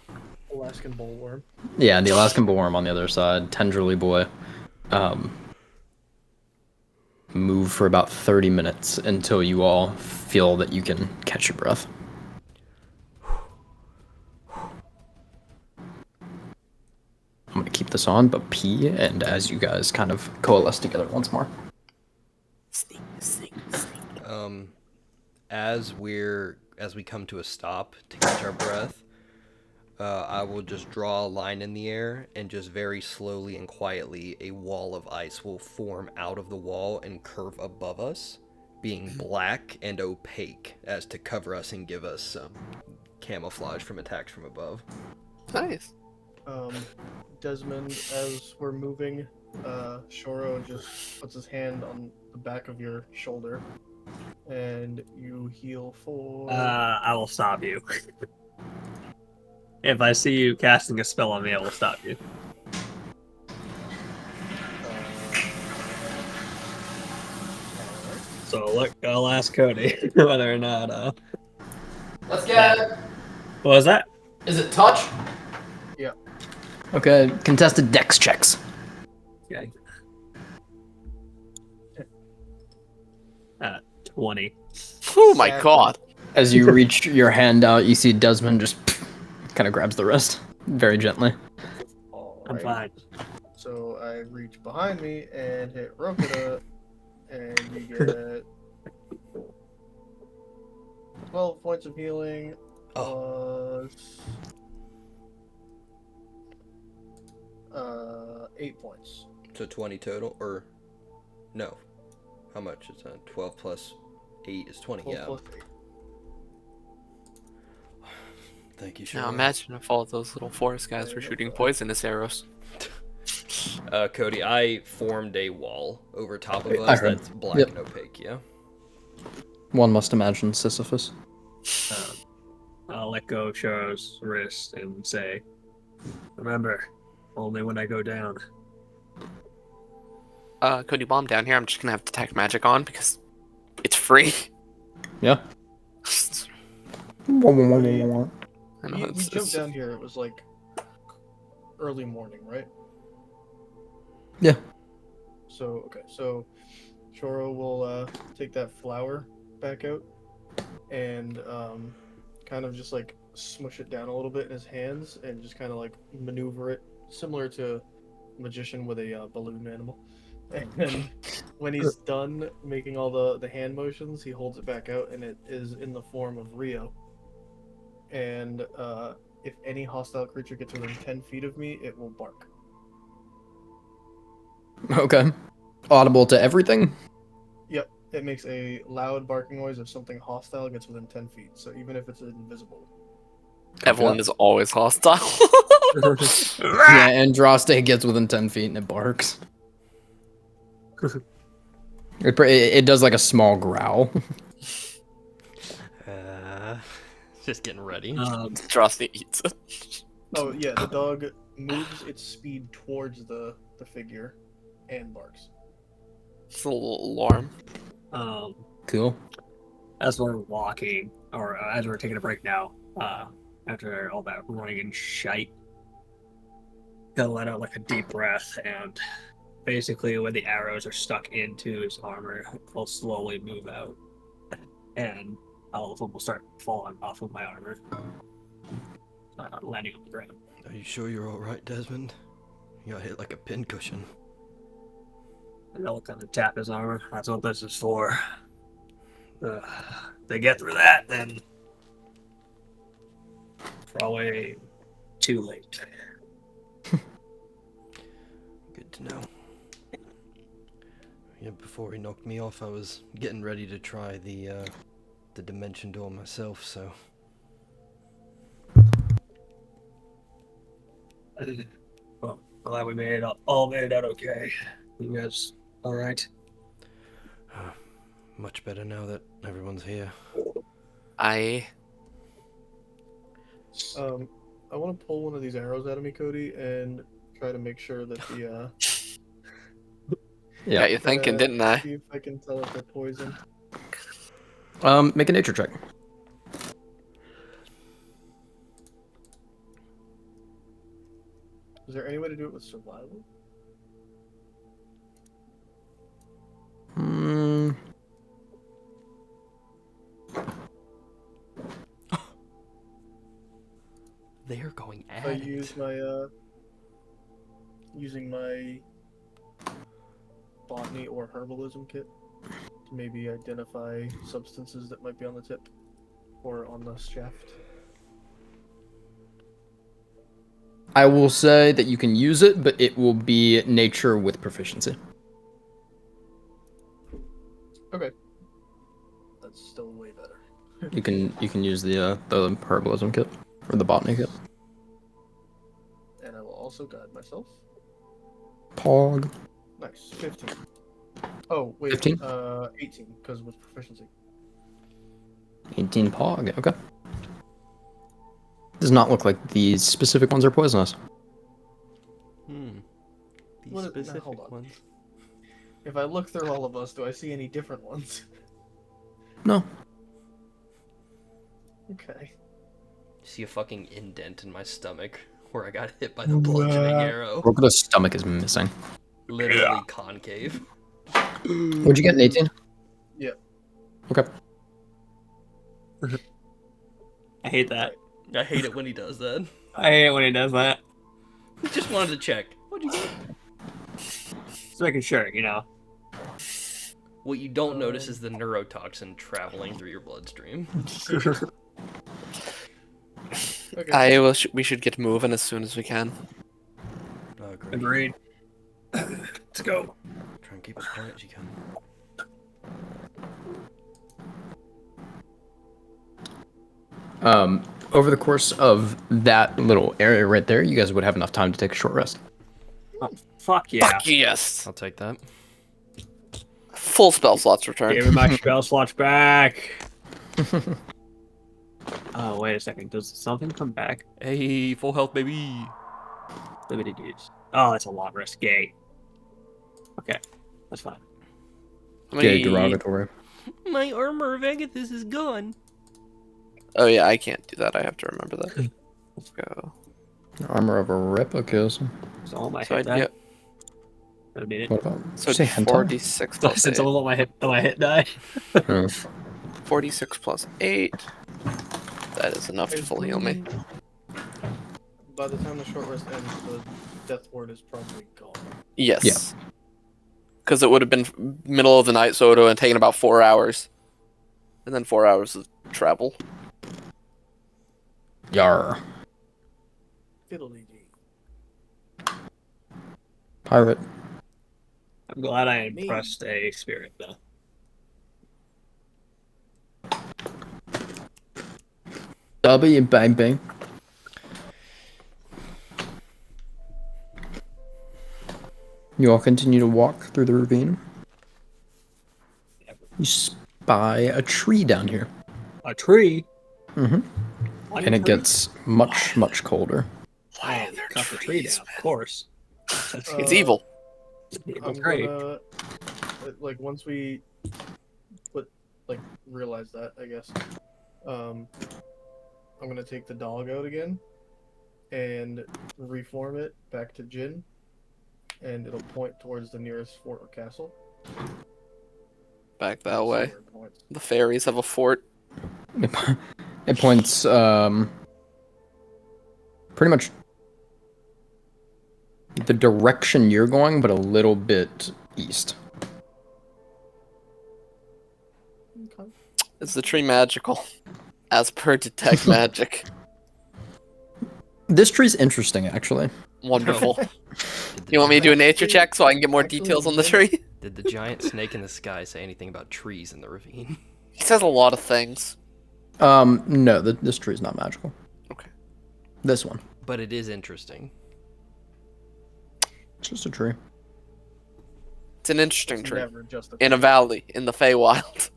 Alaskan bullworm. Yeah, the Alaskan bullworm on the other side, tenderly boy. Move for about 30 minutes until you all feel that you can catch your breath. I'm gonna keep this on, but pee, and as you guys kind of coalesce together once more. Sneak, sneak, sneak. As we come to a stop to catch our breath, I will just draw a line in the air, and just very slowly and quietly, a wall of ice will form out of the wall and curve above us, being black and opaque, as to cover us and give us some camouflage from attacks from above. Nice. Desmond, as we're moving, Shoro just puts his hand on the back of your shoulder, and you heal for... I will stop you. If I see you casting a spell on me, I will stop you. So look, I'll ask Cody whether or not. Let's get it. What was that? Is it touch? Yeah. Okay, contested dex checks. Okay. 20. Oh my god. As you reach your hand out, you see Desmond just kind of grabs the wrist very gently. I'm fine. So I reach behind me and hit Rokita, and you get 12 points of healing plus 8 points. So 20 total, or no? How much is that? 12 plus 8 is 20. 12 Yeah. plus 8. Thank you, Now Sean. imagine if all of those little forest guys were shooting poisonous arrows. Cody, I formed a wall over top of I us heard. that's black Yep. and opaque, yeah? One must imagine Sisyphus. I'll let go of Sharo's wrist and say, "Remember, only when I go down." Cody, while I'm down here, I'm just gonna have detect magic on because it's free. Yeah. I know We it's, jumped down here. It was like early morning, right? Yeah. So so Shoro will take that flower back out and kind of just like smush it down a little bit in his hands and just kind of like maneuver it, similar to a magician with a balloon animal. And when he's done making all the hand motions, he holds it back out, and it is in the form of Rio. And if any hostile creature gets within 10 feet of me, it will bark. Okay. Audible to everything? Yep, it makes a loud barking noise if something hostile gets within 10 feet. So even if it's invisible. Evelyn is always hostile. Yeah, Andraste gets within 10 feet and it barks. It does like a small growl. Just getting ready. Drosny eats it. Oh yeah, the dog moves its speed towards the figure and barks. It's a little alarm. Cool. As we're walking, or as we're taking a break now, after all that running and shite, he'll let out like a deep breath, and basically, when the arrows are stuck into his armor, he'll slowly move out, and all of them will start falling off of my armor, landing on the ground. Are you sure you're alright, Desmond? You got hit like a pincushion. And I'll kind of tap his armor. That's what this is for. They get through that, then probably too late. Good to know. Yeah, before he knocked me off, I was getting ready to try the dimension door myself, so... Well, glad we made it all made it out okay. You guys all right? Much better now that everyone's here. I want to pull one of these arrows out of me, Cody, and try to make sure that the Yeah. got you thinking, didn't I? see if I can tell if they're poisoned. Make a nature check. Is there any way to do it with survival? Hmm. They are going If I at use it. my using my botany or herbalism kit to maybe identify substances that might be on the tip or on the shaft. I will say that you can use it, but it will be nature with proficiency. Okay. That's still way better. You can use the herbalism kit or the botany kit. And I will also guide myself. Pog. Nice. 15. Oh, wait. 15? 18, because with proficiency. 18 pog. Okay. Does not look like these specific ones are poisonous. These What- now, specific hold on. ones. If I look through all of us, do I see any different ones? No. Okay. See a fucking indent in my stomach where I got hit by the bludgeoning arrow. Rokuto's stomach is missing. Literally concave. What'd you get, an 18? Yeah. Okay. I hate that. I hate it when he does that. I hate it when he does that. Just wanted to check. What'd you get? Just making sure, you know. What you don't notice is the neurotoxin traveling through your bloodstream. Okay. We should get moving as soon as we can. Oh, great. Agreed. Let's go. Try and keep as quiet as you can. Over the course of that little area right there, you guys would have enough time to take a short rest. Fuck yeah. Fuck yes. I'll take that. Full spell slots return. Give me my spell slots back. Oh, wait a second. Does something come back? Hey, full health, baby. Limited use. Oh, that's a lot risque. Okay, that's fine. How Gay many- derogatory. My armor of Agathis is gone. Oh yeah, I can't do that. I have to remember that. Let's go. Armor of a replicas. So all my So hit I'd die. get I mean it. What about? so Did you say hentai? 46 plus Since 8. all of my hit die. Oh. 46 plus 8. That is enough to full heal me. By the time the short rest ends, the death ward is probably gone. Yes. Because it would have been middle of the night, so it would have taken about 4 hours. And then 4 hours of travel. Yar. Fiddly dee. Pirate. I'm glad I Me. impressed a spirit though. W bang bang. You all continue to walk through the ravine. You spy a tree down here. A tree. Mm-hmm. One And it tree? gets much, much colder. Why Oh, are there cut the tree trees, down, man? of course. It's evil. I'm Great. gonna like once we realize that, I guess. I'm gonna take the dog out again and reform it back to Jin, and it'll point towards the nearest fort or castle. Back that way. See where it points. The fairies have a fort. It points pretty much the direction you're going, but a little bit east. Okay. Is the tree magical? As per detect magic. This tree's interesting, actually. Wonderful. Did the You want me to do a giant- nature check so I can get more Actually, details on the yeah. tree? Did the giant snake in the sky say anything about trees in the ravine? He says a lot of things. No, this tree's not magical. Okay. This one. But it is interesting. It's just a tree. It's an interesting It's tree. never just a In a valley, in the Feywild.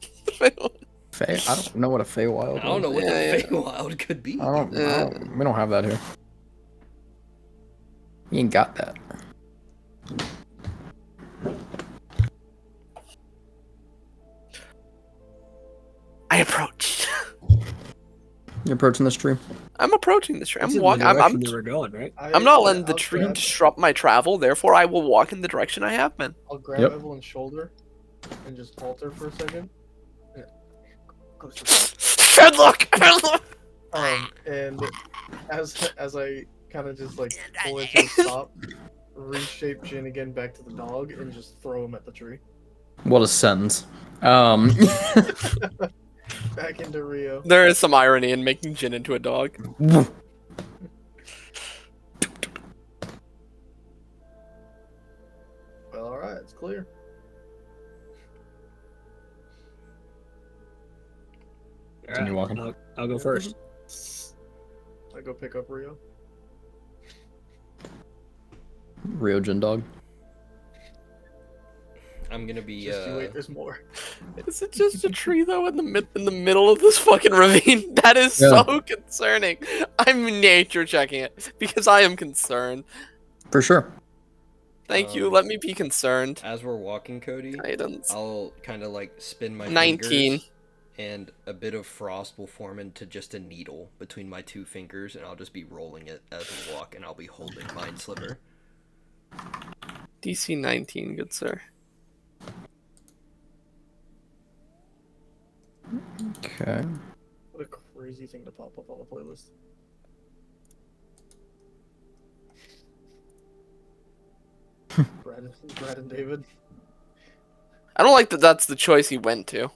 Fey? I don't know what a Feywild is. I don't know what Yeah, the yeah. Feywild could be. I don't, we don't have that here. You ain't got that. I approach. You're approaching this tree. I'm approaching this tree. This I'm is walking. the I'm direction they were going, right? I'm not letting the I'll tree grab- disrupt my travel. Therefore, I will walk in the direction I have been. I'll grab Yep. Evelyn's shoulder and just halter for a second. Yeah. Close to Shedlock. and as I kind of just like pull it to a stop, reshape Jin again back to the dog and just throw him at the tree. What a sentence. Back into Rio. There is some irony in making Jin into a dog. Well, alright, it's clear. Continue walking. I'll go first. I go pick up Rio. Ryojin dog. I'm gonna be Just you wait, there's more. Is it just a tree though in the middle of this fucking ravine? That is Yeah. so concerning. I'm nature checking it because I am concerned. For sure. Thank you. Um, Let me be concerned. as we're walking, Cody. Guidance. I'll kind of like spin my 19. fingers, and a bit of frost will form into just a needle between my two fingers, and I'll just be rolling it as we walk, and I'll be holding Mind Sliver. DC 19, good sir. Okay. What a crazy thing to pop up on the playlist. Brad and David. I don't like that that's the choice he went to.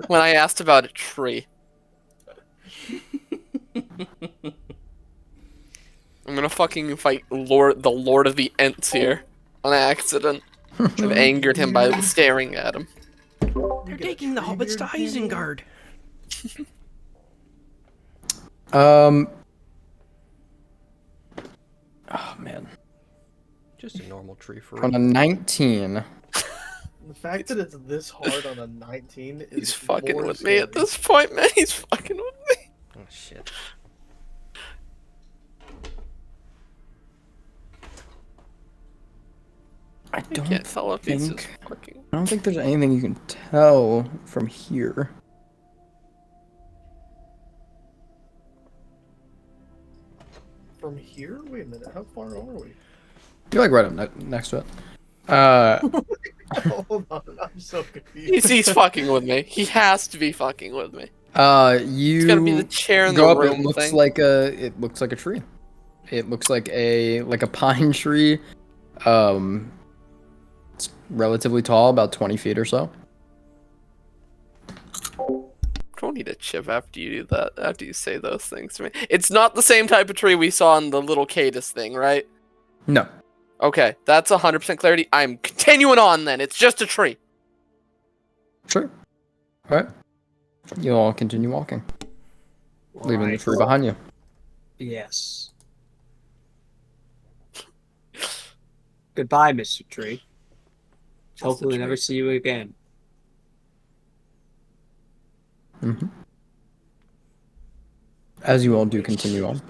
When I asked about a tree. I'm gonna fucking fight the Lord of the Ents here. On accident. I've angered him by staring at him. They're taking the hobbits to Isengard. Oh man. Just a normal tree for On a 19. The fact that it's this hard on a 19 is He's fucking more with me at scary. this point, man. He's fucking with me. Oh shit. I I don't can't tell if he's just think. fucking. I don't think there's anything you can tell from here. From here? Wait a minute, how far are we? You're like right up next to it. Hold on, I'm so confused. He's fucking with me. He has to be fucking with me. You It's gotta be the chair in go the up. room It looks thing. like a tree. It looks like a pine tree. It's relatively tall, about 20 feet or so. Don't need a chip after you do that. After you say those things to me. It's not the same type of tree we saw in the little Cadus thing, right? No. Okay, that's 100% clarity. I'm continuing on then. It's just a tree. Sure. All right. You all continue walking, leaving the tree behind you. Yes. Goodbye, Mr. Tree. Hopefully, never see you again. Mm-hmm. As you all do continue on.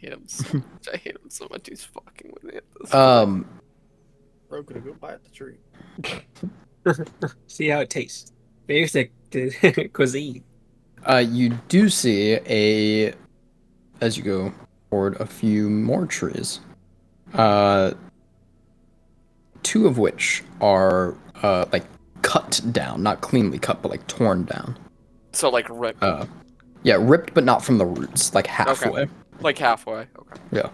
I hate him so much. He's fucking with me at this. Bro, could I go bite the tree? See how it tastes. Basic cuisine. You do see as you go forward, a few more trees. Two of which are like cut down, not cleanly cut, but like torn down. So like ripped. Yeah, ripped, but not from the roots, like halfway. Like halfway. Okay. Yeah.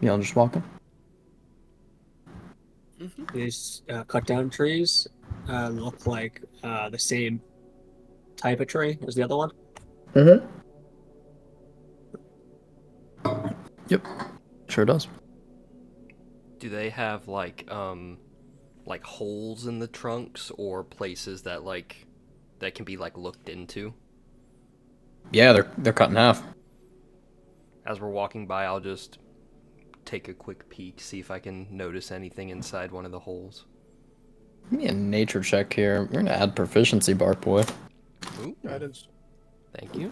Y'all just walking? These cut down trees look like the same type of tree as the other one. Mm-hmm. Yep. Sure does. Do they have like holes in the trunks or places that that can be like looked into? Yeah, they're cut in half. As we're walking by, I'll just take a quick peek, see if I can notice anything inside one of the holes. Give me a nature check here. You're gonna add proficiency, Bark Boy. Ooh, Guidance. thank you.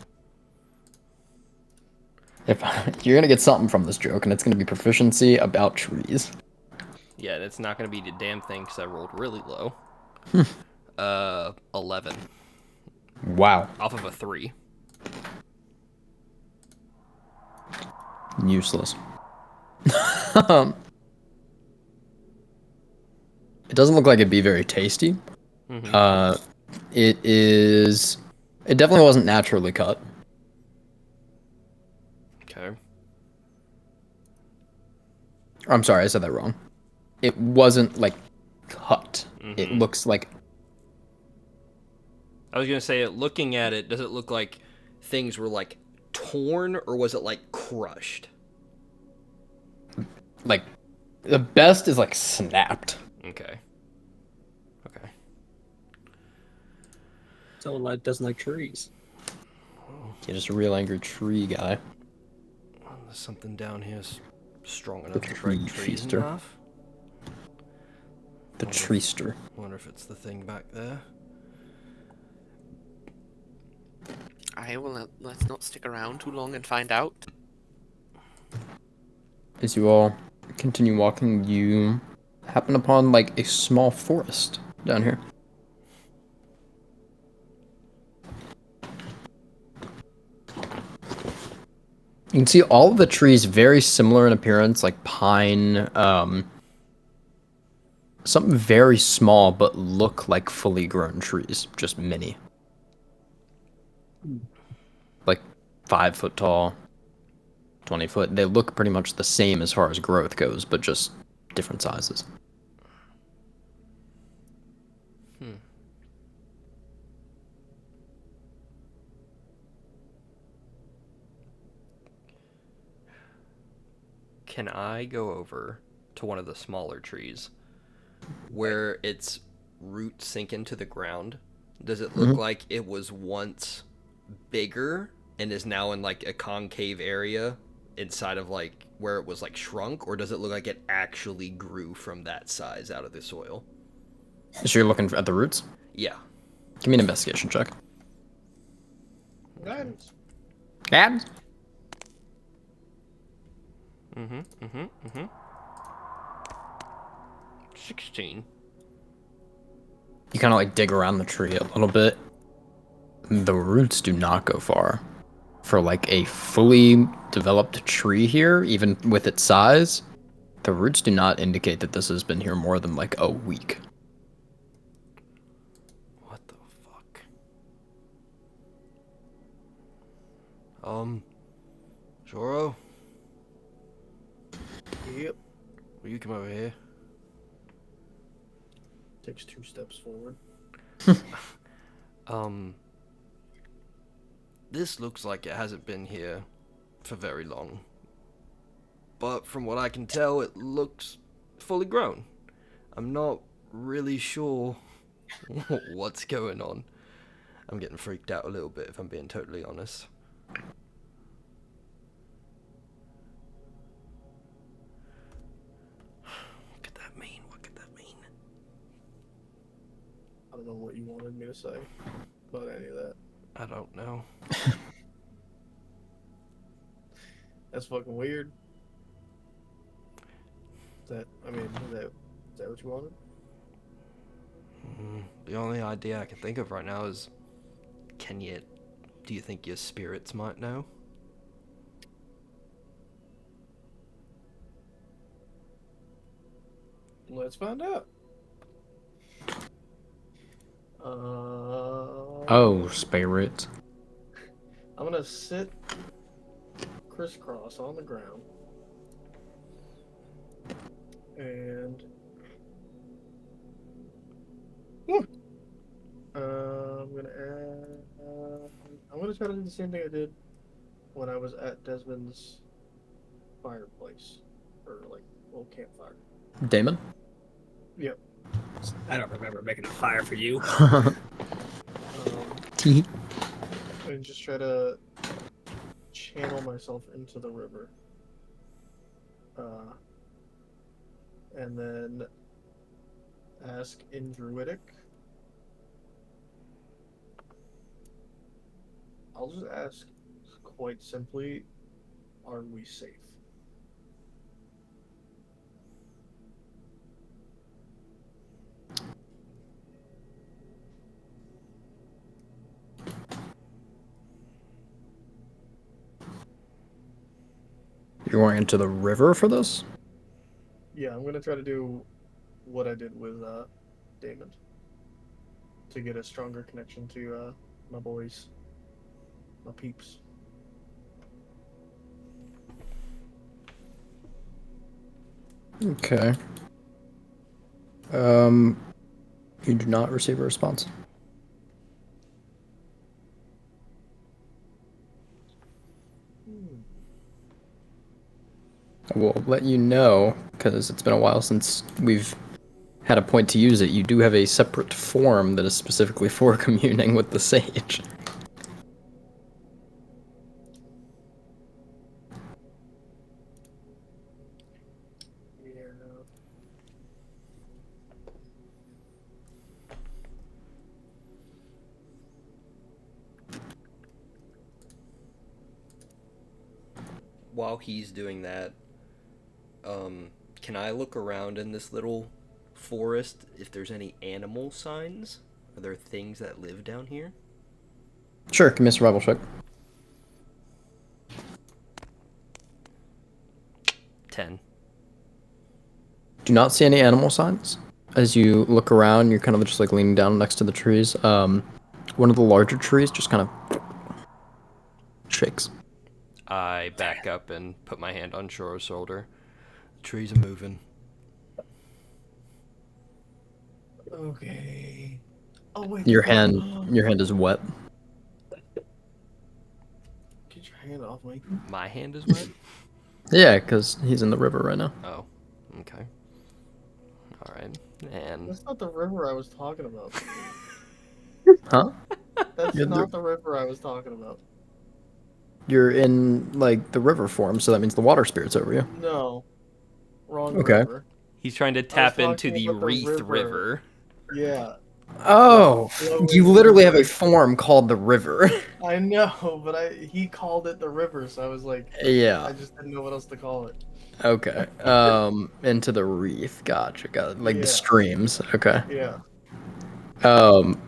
If you're gonna get something from this joke, and it's gonna be proficiency about trees. Yeah, that's not gonna be the damn thing because I rolled really low. 11 Wow. off of a 3. Useless. It doesn't look like it'd be very tasty. Mm-hmm. It definitely wasn't naturally cut. Okay. I'm sorry, I said that wrong. It wasn't like cut. It Mhm. looks like I was gonna say, looking at it, does it look like things were like torn, or was it like crushed? the best is like snapped. Okay. Okay. Someone that doesn't like trees. You're just a real angry tree guy. There's something down here strong enough The to break tree trees in feaster. half. The treester. Wonder if it's the thing back there. Let's not stick around too long and find out. As you all continue walking, you happen upon like a small forest down here. You can see all of the trees very similar in appearance, like pine, something very small but look like fully grown trees, just mini. Like 5 foot tall, 20 foot. They look pretty much the same as far as growth goes, but just different sizes. Can I go over to one of the smaller trees where its roots sink into the ground? Does it look like it was once bigger and is now in like a concave area inside of like where it was like shrunk, or does it look like it actually grew from that size out of the soil? So you're looking at the roots? Yeah. Give me an investigation check. Guidance. Add. Mm-hmm. 16. You kind of like dig around the tree a little bit. The roots do not go far. For like a fully developed tree here, even with its size, the roots do not indicate that this has been here more than like a week. What the fuck? Joro, Yep. will you come over here? Takes 2 steps forward. This looks like it hasn't been here for very long. But from what I can tell, it looks fully grown. I'm not really sure what's going on. I'm getting freaked out a little bit, if I'm being totally honest. What could that mean? What could that mean? I don't know what you wanted me to say about any of that. I don't know. That's fucking weird. Is that what you wanted? The only idea I can think of right now is, do you think your spirits might know? Let's find out. Oh, spirit. I'm gonna sit crisscross on the ground and I'm gonna try to do the same thing I did when I was at Desmond's fireplace or like little campfire. Damon? Yep. I don't remember making a fire for you. And just try to channel myself into the river. And then ask in Druidic. I'll just ask quite simply, are we safe? You're going into the river for this? Yeah, I'm gonna try to do what I did with Damon to get a stronger connection to my boys, my peeps. Okay. You do not receive a response. I will let you know, because it's been a while since we've had a point to use it. You do have a separate form that is specifically for communing with the sage. Yeah. While he's doing that, can I look around in this little forest if there's any animal signs? Are there things that live down here? Sure, give me a survival check. 10. Do not see any animal signs. As you look around, you're kind of just like leaning down next to the trees. One of the larger trees just kind of shakes. I back up and put my hand on Shoro's shoulder. The trees are moving. Okay. Oh wait. Your hand is wet. Get your hand off me. My hand is wet? Yeah, because he's in the river right now. Oh, okay. Alright. And That's not the river I was talking about. Huh? That's You're not the river I was talking about. You're in like the river form, so that means the water spirit's over you. No, wrong Okay. river. He's trying to I was tap into talking the about the Wreath river. River. Yeah, Oh, flowing you literally have a river. form called the river. I know, but he called it the river, so I was like, Yeah. I just didn't know what else to call it. Okay. Into the wreath. Gotcha. Got it. Like the Yeah. streams. Okay. Yeah. Um.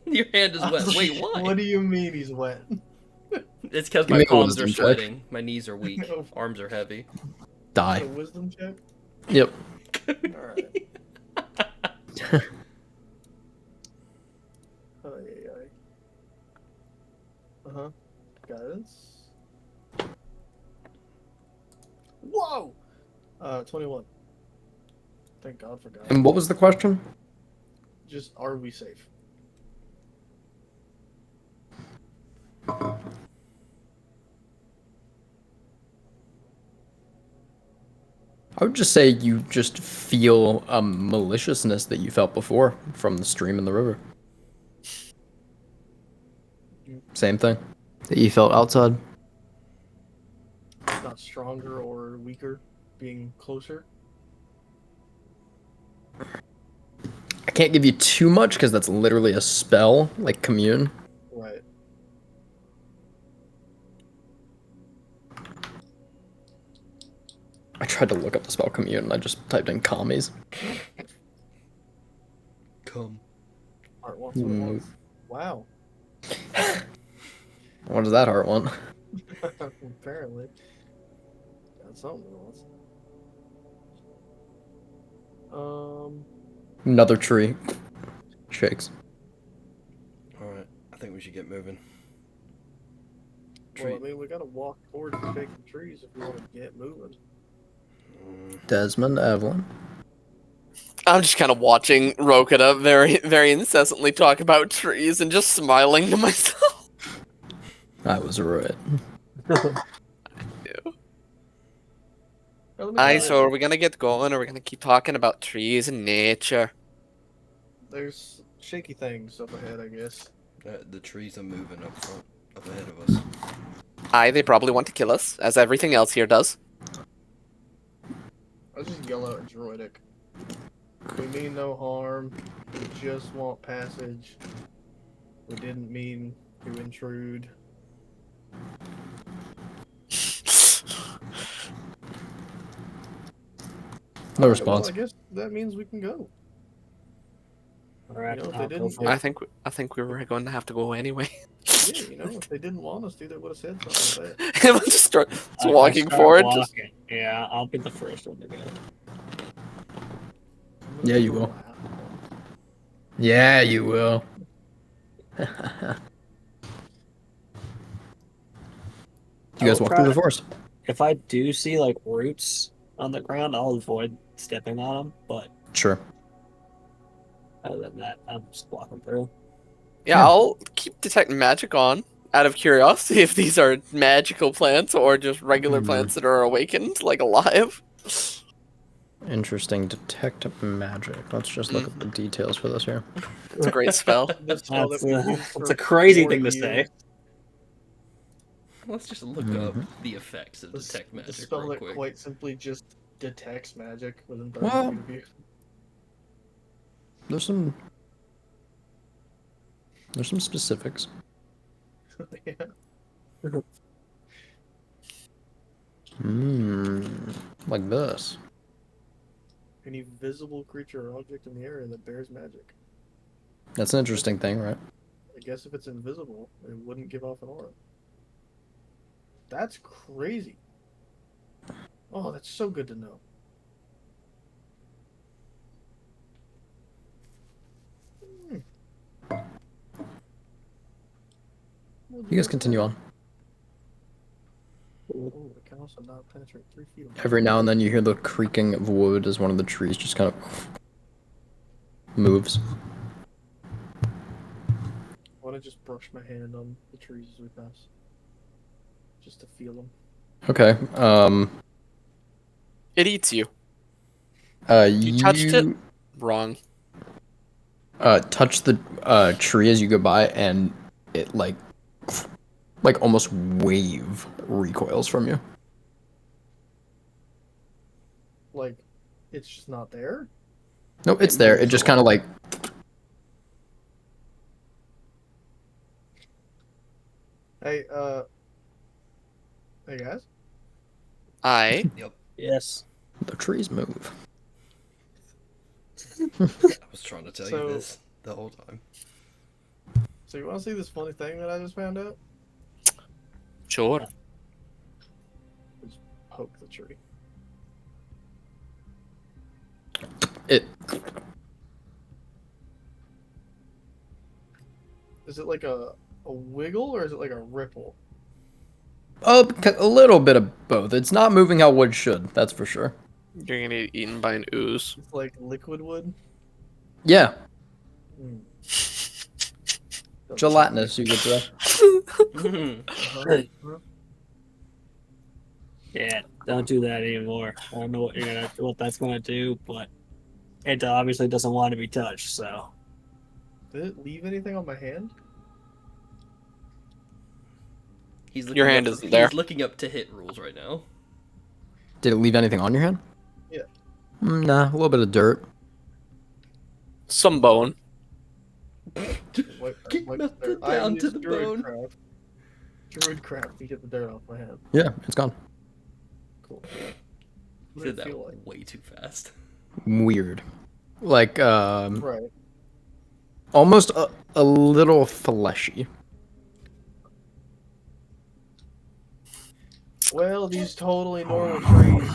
Your hand is I wet. was Wait, like, why? What do you mean he's wet? It's because Give my me a palms are wisdom check. sweating. My knees are weak. Oh. Arms are heavy. Die. A wisdom check? Yep. Alright. Uh-huh. Guidance. Whoa! 21. Thank God for guidance. And what was the question? Just, are we safe? I would just say you just feel a maliciousness that you felt before from the stream and the river. Same thing that you felt outside. Not stronger or weaker, being closer. I can't give you too much because that's literally a spell, like commune. Right. I tried to look up the spell commune and I just typed in commies. Come. Heart wants what it Mm. wants. Wow. What does that heart want? Apparently. Got something it wants. Another tree. Shakes. Alright, I think we should get moving. Well, I mean, we gotta walk towards the shaking trees if we want to get moving. Desmond, Evelyn. I'm just kind of watching Rokita very, very incessantly talk about trees and just smiling to myself. I was right. Aye, so are we gonna get going, or are we gonna keep talking about trees and nature? There's shaky things up ahead, I guess. The trees are moving up front, up ahead of us. Aye, they probably want to kill us, as everything else here does. I'll just yell out in Druidic. We mean no harm. We just want passage. We didn't mean to intrude. No Alright, response. Well, I guess that means we can go. Alright, You know, if I'll they go didn't- for I it. think we were going to have to go anyway. Yeah, you know, if they didn't want us to, they would have said something like that. We'll just start I walking start forward. walking. Yeah, I'll be the first one to go. Yeah, you will. Yeah, you will. You guys will walk try through the to- forest. If I do see like roots on the ground, I'll avoid stepping on them. But Sure. other than that, I'm just walking through. Yeah, I'll keep detect magic on, out of curiosity, if these are magical plants or just regular plants that are awakened, like alive. Interesting. Detect magic. Let's just look at the details for this here. It's a great spell. The spell that we've used That's for a crazy 40 thing to say. years. Let's just look up the effects of The, detect the magic spell real that quick. quite simply just detects magic within 30 Well- feet of you. There's some specifics. Yeah. Like this. Any visible creature or object in the area that bears magic. That's an interesting thing, right? I guess if it's invisible, it wouldn't give off an aura. That's crazy. Oh, that's so good to know. You guys continue on. Oh, it can also not penetrate 3 feet. of Every now and then you hear the creaking of wood as one of the trees just kind of moves. I want to just brush my hand on the trees as we pass. Just to feel them. Okay. It eats you. You touched it? Wrong. touch the tree as you go by, and it like almost wave recoils from you. Like, it's just not there. Nope, it's there. It just kind of like Hey, hey guys. I Yes. the trees move. I was trying to tell So- you this the whole time. So you want to see this funny thing that I just found out? sure. Poke the tree. It Is it like a wiggle or is it like a ripple? a little bit of both. It's not moving how wood should. That's for sure. You're gonna get eaten by an ooze. It's like liquid wood. Yeah, Mm. gelatinous. You could say. Uh-huh. Yeah, don't do that anymore. I don't know what that's gonna do, but it obviously doesn't want to be touched. So Did it leave anything on my hand? He's Your hand up, isn't there. He's looking up to hit rules right now. Did it leave anything on your hand? Yeah. Nah, a little bit of dirt. Some bone. Get Wipe melted the dirt. down to used the druid bone. craft. Druid craft to get the dirt off my hand. Yeah, it's gone. Cool. He What did did it that feel like? way too fast. Weird. Like Right. almost a little fleshy. Well, these totally normal trees.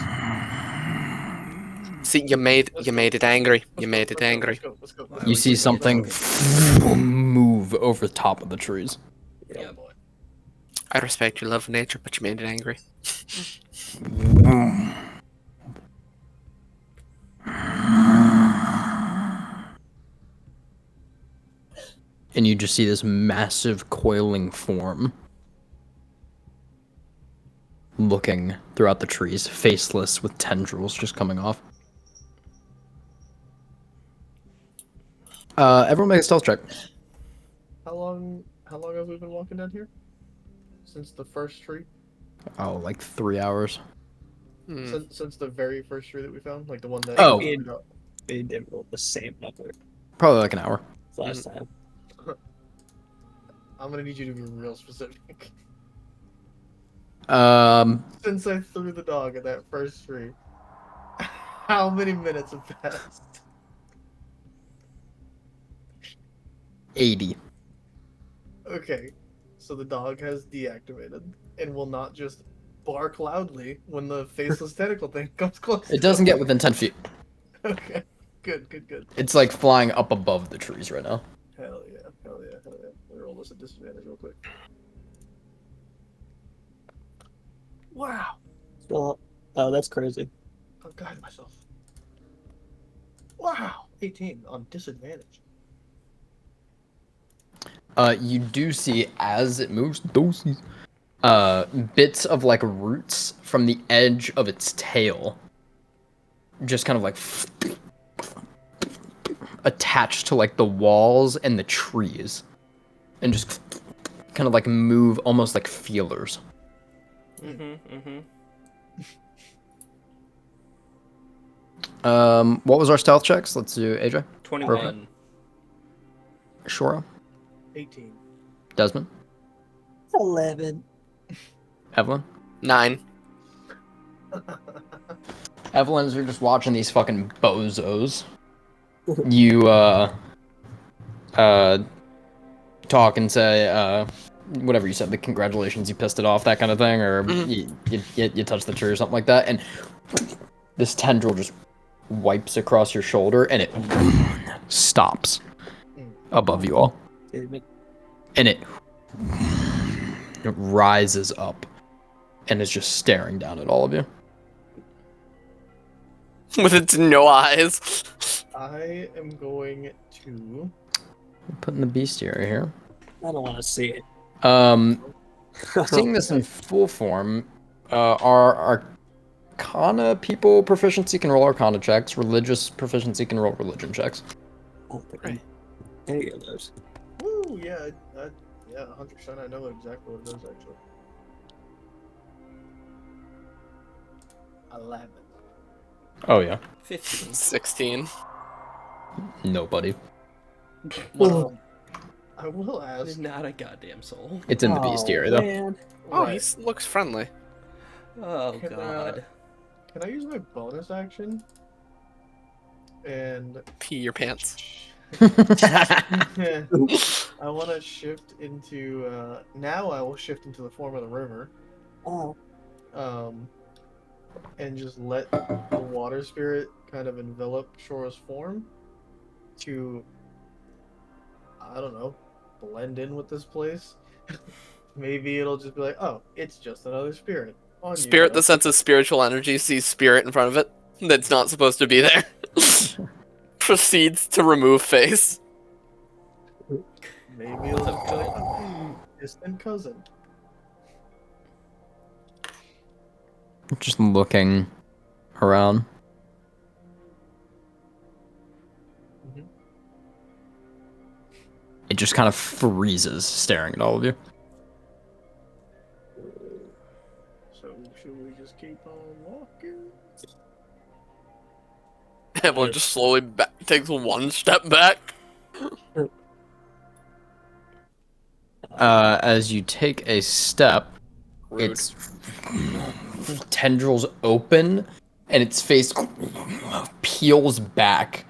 See, you made it angry. You made it angry. Let's go. You see something move over the top of the trees. Yeah. boy. I respect your love for nature, but you made it angry. And you just see this massive coiling form looking throughout the trees, faceless with tendrils just coming off. Everyone make a stealth check. How long have we been walking down here? Since the first tree? Oh, like 3 hours. Hmm. Since the very first tree that we found? Like the one that Oh. we got- they did roll the same number Probably like an hour. as last time. I'm gonna need you to be real specific. Since I threw the dog at that first tree, how many minutes have passed? 80. Okay, so the dog has deactivated and will not just bark loudly when the faceless tentacle thing comes close. It doesn't get within 10 feet. Okay, good. It's like flying up above the trees right now. Hell yeah. Let me roll this at disadvantage real quick. Wow, Well, oh, that's crazy. I'm guiding myself. Wow, 18 on disadvantage. You do see as it moves, bits of like roots from the edge of its tail, just kind of like attached to like the walls and the trees, and just kind of like move almost like feelers. What was our stealth checks? Let's do AJ. 21. Shora. 18. Desmond. 11. Evelyn. 9. Evelyn, as you're just watching these fucking bozos, you talk and say whatever you said, the congratulations, you pissed it off, that kind of thing, or you touched the tree or something like that, and this tendril just wipes across your shoulder and it stops above you all, and it rises up and is just staring down at all of you. With its no eyes. I am going to. Putting the bestiary here. I don't want to see it. Seeing this in full form, our Arcana people proficiency can roll Arcana checks. Religious proficiency can roll religion checks. Oh, Right. any of those. Woo, yeah, yeah, 100%. I know exactly what it is actually. 11. Oh yeah. 15. 16. Nobody. Um, I will ask. Not a goddamn soul. It's in the bestiary though. Man. Oh, Right, he looks friendly. Oh Can, god. can I use my bonus action? And Pee your pants. I want to shift into. Now I will shift into the form of the river. Oh. And just let the water spirit kind of envelop Shora's form to, I don't know, blend in with this place. Maybe it'll just be like, oh, it's just another spirit. On you Spirit go. that senses spiritual energy sees spirit in front of it that's not supposed to be there. Proceeds to remove face. Maybe it'll just be like, oh, distant cousin. Just looking around. Mhm. It just kind of freezes, staring at all of you. So should we just keep on walking? Evelyn just slowly takes one step back. As you take a step, Rude. its tendrils open and its face peels back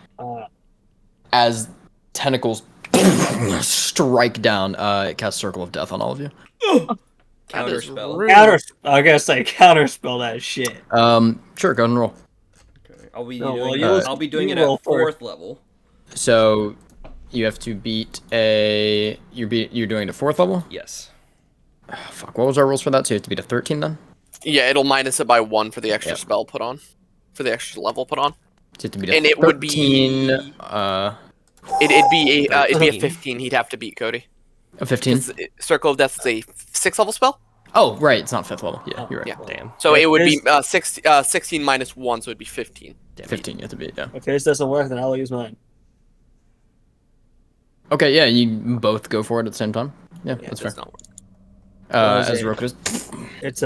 as tentacles strike down. It casts Circle of Death on all of you. That is Counterspell. rude. I gotta say, counterspell that shit. Sure, go ahead and roll. Okay. I'll be No, well, doing, you- I'll be doing you it roll at 4th first. level. So you have to beat a. You're doing it at 4th level. Yes. Fuck. What was our rules for that? So you have to beat a 13 then. Yeah, it'll minus it by 1 for the extra Yep. spell put on. For the extra level put on. So you have to beat a And it 13. would be- It'd be a 13. 15 he'd have to beat, Cody. A 15. Because Circle of Death is a 6th level spell. Oh, right. It's not 5th level. Yeah, you're right. Yeah. Damn. So If it would be this- 16 minus 1, so it'd be 15. Damn. 15 you have to beat, yeah. If this doesn't work, then I'll use mine. Okay, yeah, you both go for it at the same time. Yeah, Yeah, that's it fair. does not work. What is As it? Roku's. It's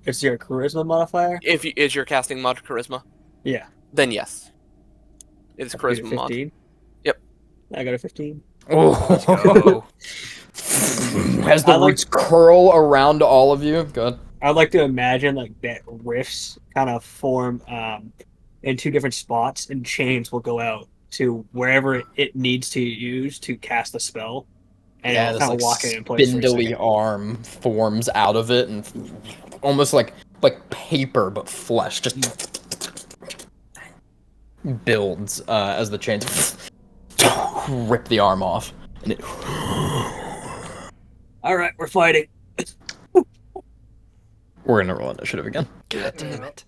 it's your charisma modifier. If you, is your casting mod charisma, Yeah. then yes. It's I beat a charisma mod. 15. Yep. I got a 15. Let's Oh, go. as the I like- roots curl around all of you. Go ahead. I'd like to imagine like that rifts kind of form in two different spots, and chains will go out to wherever it needs to use to cast the spell, and Yeah, it'll this kind of like lock it in place. For a spindly second. arm forms out of it, and almost like paper but flesh just builds as the chains rip the arm off, and it. All right, we're fighting. We're gonna roll initiative again. God damn it.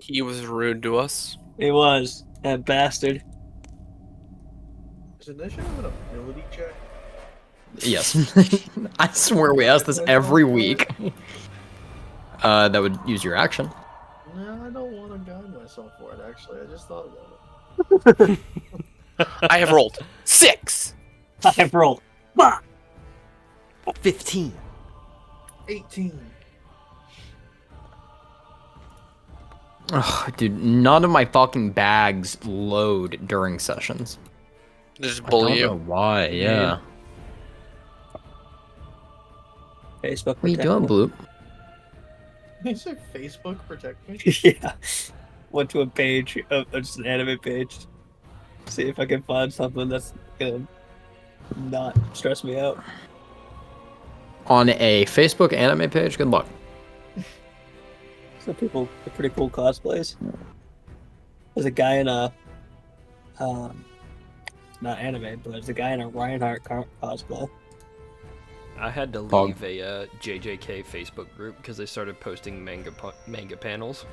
He was rude to us. It was that bastard. Is initiative an ability check? Yes, I swear we ask this every week. That would use your action. No, I don't want to guide myself for it, actually. I just thought about it. I have rolled 6. I've rolled. Bah! 15. 18. Ugh, dude, none of my fucking bags load during sessions. They just I bully don't know you. why. Yeah. Facebook. What are you doing, Bloop? You say Facebook protect me? Yeah. Went to a page, just an anime page. See if I can find something that's gonna not stress me out. On a Facebook anime page? Good luck. Some people are pretty cool cosplays. There's a guy in a, not anime, but there's a guy in a Reinhardt cosplay. I had to Pog. leave a JJK Facebook group because they started posting manga panels.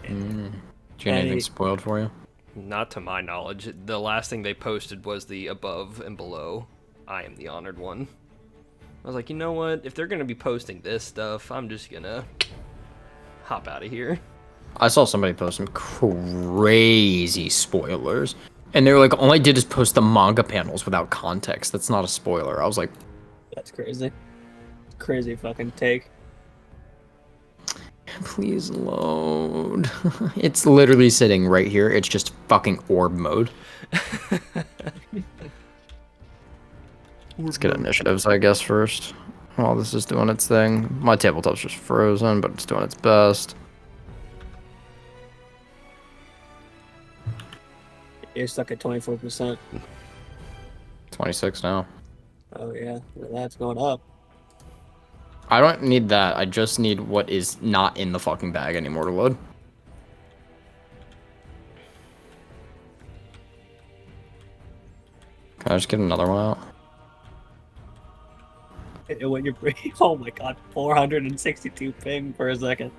Did you get anything Hey. spoiled for you? Not to my knowledge. The last thing they posted was the above and below. I am the honored one. I was like, you know what? If they're gonna be posting this stuff, I'm just gonna hop out of here. I saw somebody post some crazy spoilers. And they were like, all I did is post the manga panels without context. That's not a spoiler. I was like, That's crazy. Crazy fucking take. please load. It's literally sitting right here. It's just fucking orb mode. Let's get initiatives, I guess, first. While this is doing its thing. My tabletop's just frozen, but it's doing its best. You're stuck at 24%. 26 now. Oh yeah, well, that's going up. I don't need that. I just need what is not in the fucking bag anymore to load. Can I just get another one out? When you're, oh my god, 462 ping for a second.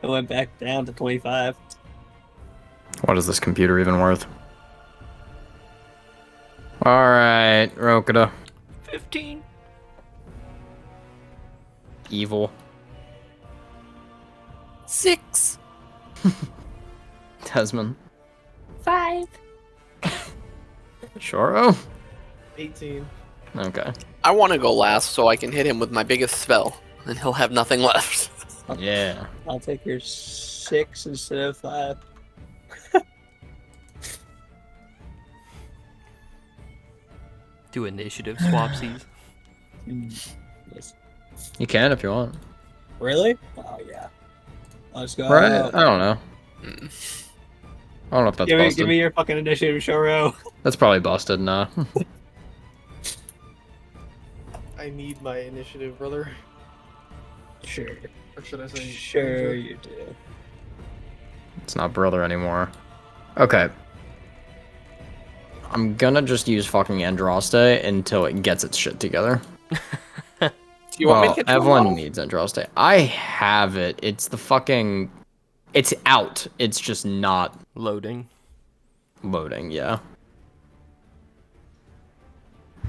It went back down to 25. What is this computer even worth? Alright, Rokita. 15. Evil. 6. Desmond. 5. Shoro? 18. Okay. I want to go last so I can hit him with my biggest spell, and he'll have nothing left. Yeah. I'll take your 6 instead of 5. Do initiative swapsies. Yes. You can if you want. Really? Oh yeah. Let's go. Right? I don't know. I don't know if that's busted. Give me your fucking initiative, Shoro. That's probably busted, nah. I need my initiative, brother. Sure. Or should I say? Sure ranger? you do. It's not brother anymore. Okay. I'm gonna just use fucking Andraste until it gets its shit together. Do you want me to Well, get you a Evelyn model? needs Andraste. I have it. It's the fucking... It's out. It's just not Loading. loading, yeah.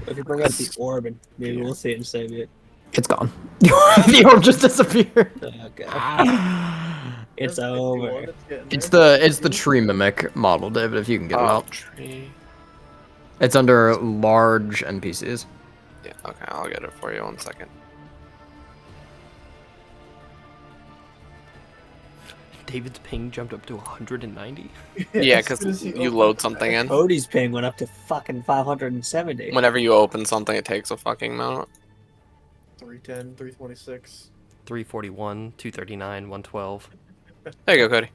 If you bring up the orb, and maybe we'll see it and save it. It's gone. The orb just disappeared. Okay. That's It's 51, over. it's getting It's there. the tree mimic model, David, if you can get it Oh, out. tree. It's under large NPCs. Yeah, okay, I'll get it for you 1 second. David's ping jumped up to 190. Yeah, as soon because as he you opens load it. something in. Cody's ping went up to fucking 570. Whenever you open something, it takes a fucking amount. 310, 326. 341, 239, 112. There you go, Cody.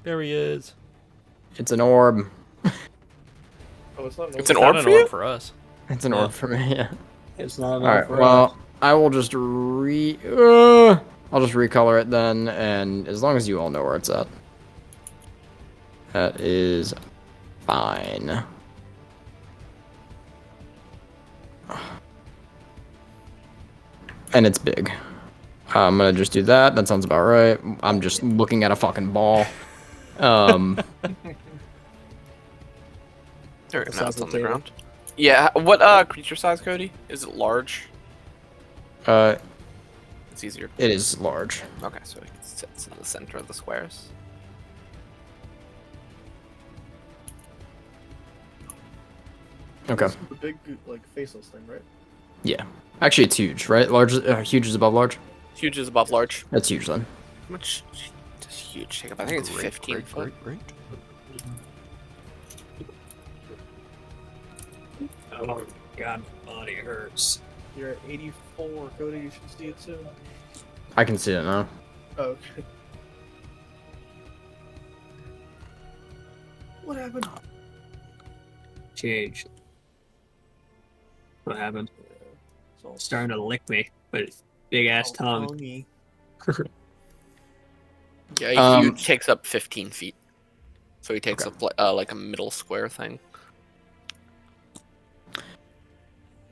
There he is. It's an orb. Oh, it's not an It's an orb. orb Not for an you? orb for us. It's an Yeah. orb for me, yeah. It's not enough Alright, for well, us. I will just I'll just recolor it then, and as long as you all know where it's at. That is fine. And it's big. I'm gonna just do that. That sounds about right. I'm just looking at a fucking ball. There, That now sounds it's on the okay. ground. Yeah, what creature size, Cody? Is it large? It It's easier. is large. Okay, so it sits in the center of the squares. Okay. It's the big, like, faceless thing, right? Yeah. Actually, it's huge, right? Large, huge is above large. Huge is above large. That's huge then. How much does huge take up? I think it's 15 foot. Oh god, my body hurts. You're at 84, Cody. You should see it soon. I can see it now. Oh, okay. What happened? Change. What happened? It's all Starting to lick me with its big ass tongue. tonguey. Yeah, huge takes up 15 feet. So he takes up like a middle square thing.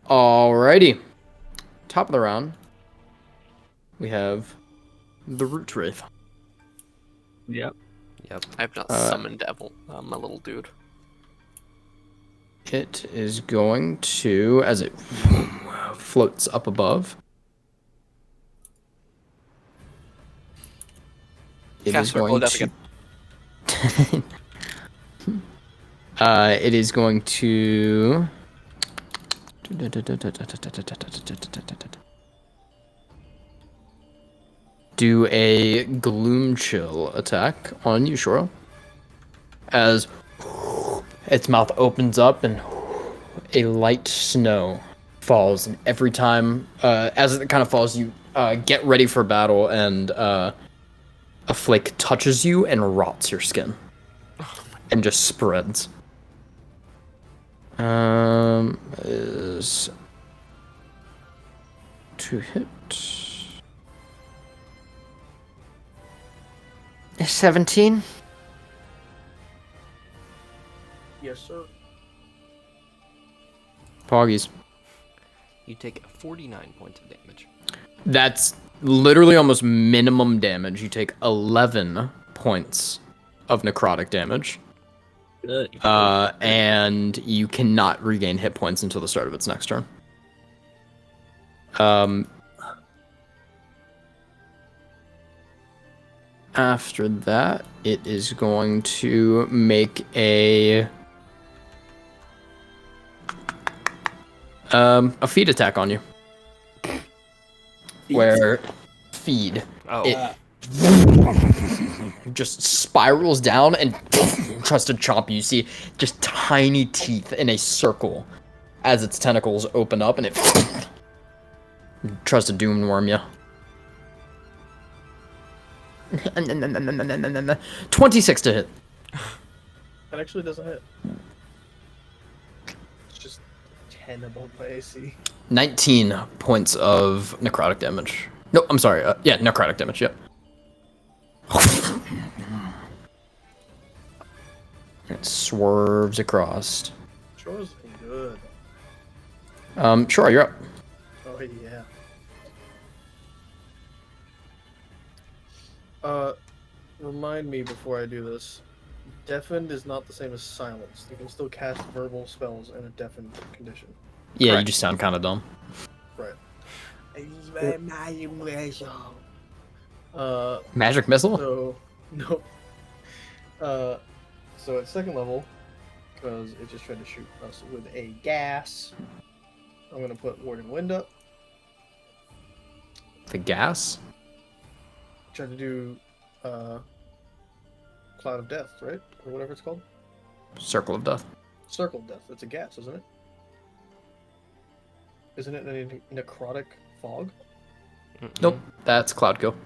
Alrighty. Top of the round. We have the Root Wraith. Yep. Yep. I have not Uh, summoned Devil, my little dude. It is going to, as it floats up above, it is Cast Circle going of Death to. It is going to do a gloom chill attack on you, Shoro. As its mouth opens up and a light snow falls, and every time as it kind of falls, you get ready for battle, and a flake touches you and rots your skin and just spreads. Is to hit. 17. Yes, sir. Poggies. You take 49 points of damage. That's literally almost minimum damage. You take 11 points of necrotic damage. Good. And you cannot regain hit points until the start of its next turn. After that, it is going to make a feed attack on you. Where feed Oh. it just spirals down and tries to chomp you. You see just tiny teeth in a circle as its tentacles open up, and it tries to doom worm you. 26 to hit. That actually doesn't hit. It's just 10 above my AC. 19 points of necrotic damage. No, I'm sorry. Yeah, necrotic damage. Yep. It swerves across. Shore's looking good. Sure, you're up. Oh, yeah. Remind me before I do this. Deafened is not the same as silenced. You can still cast verbal spells in a deafened condition. Yeah, you Correct. just sound kind of dumb. Right. Magic missile? So, no. So at second level, because it just tried to shoot us with a gas, I'm going to put Ward and Wind up. The gas? Try to do Cloud of Death, right? Or whatever it's called. Circle of Death. Circle of Death. It's a gas, isn't it? Isn't it a necrotic fog? Nope, that's Cloud Kill.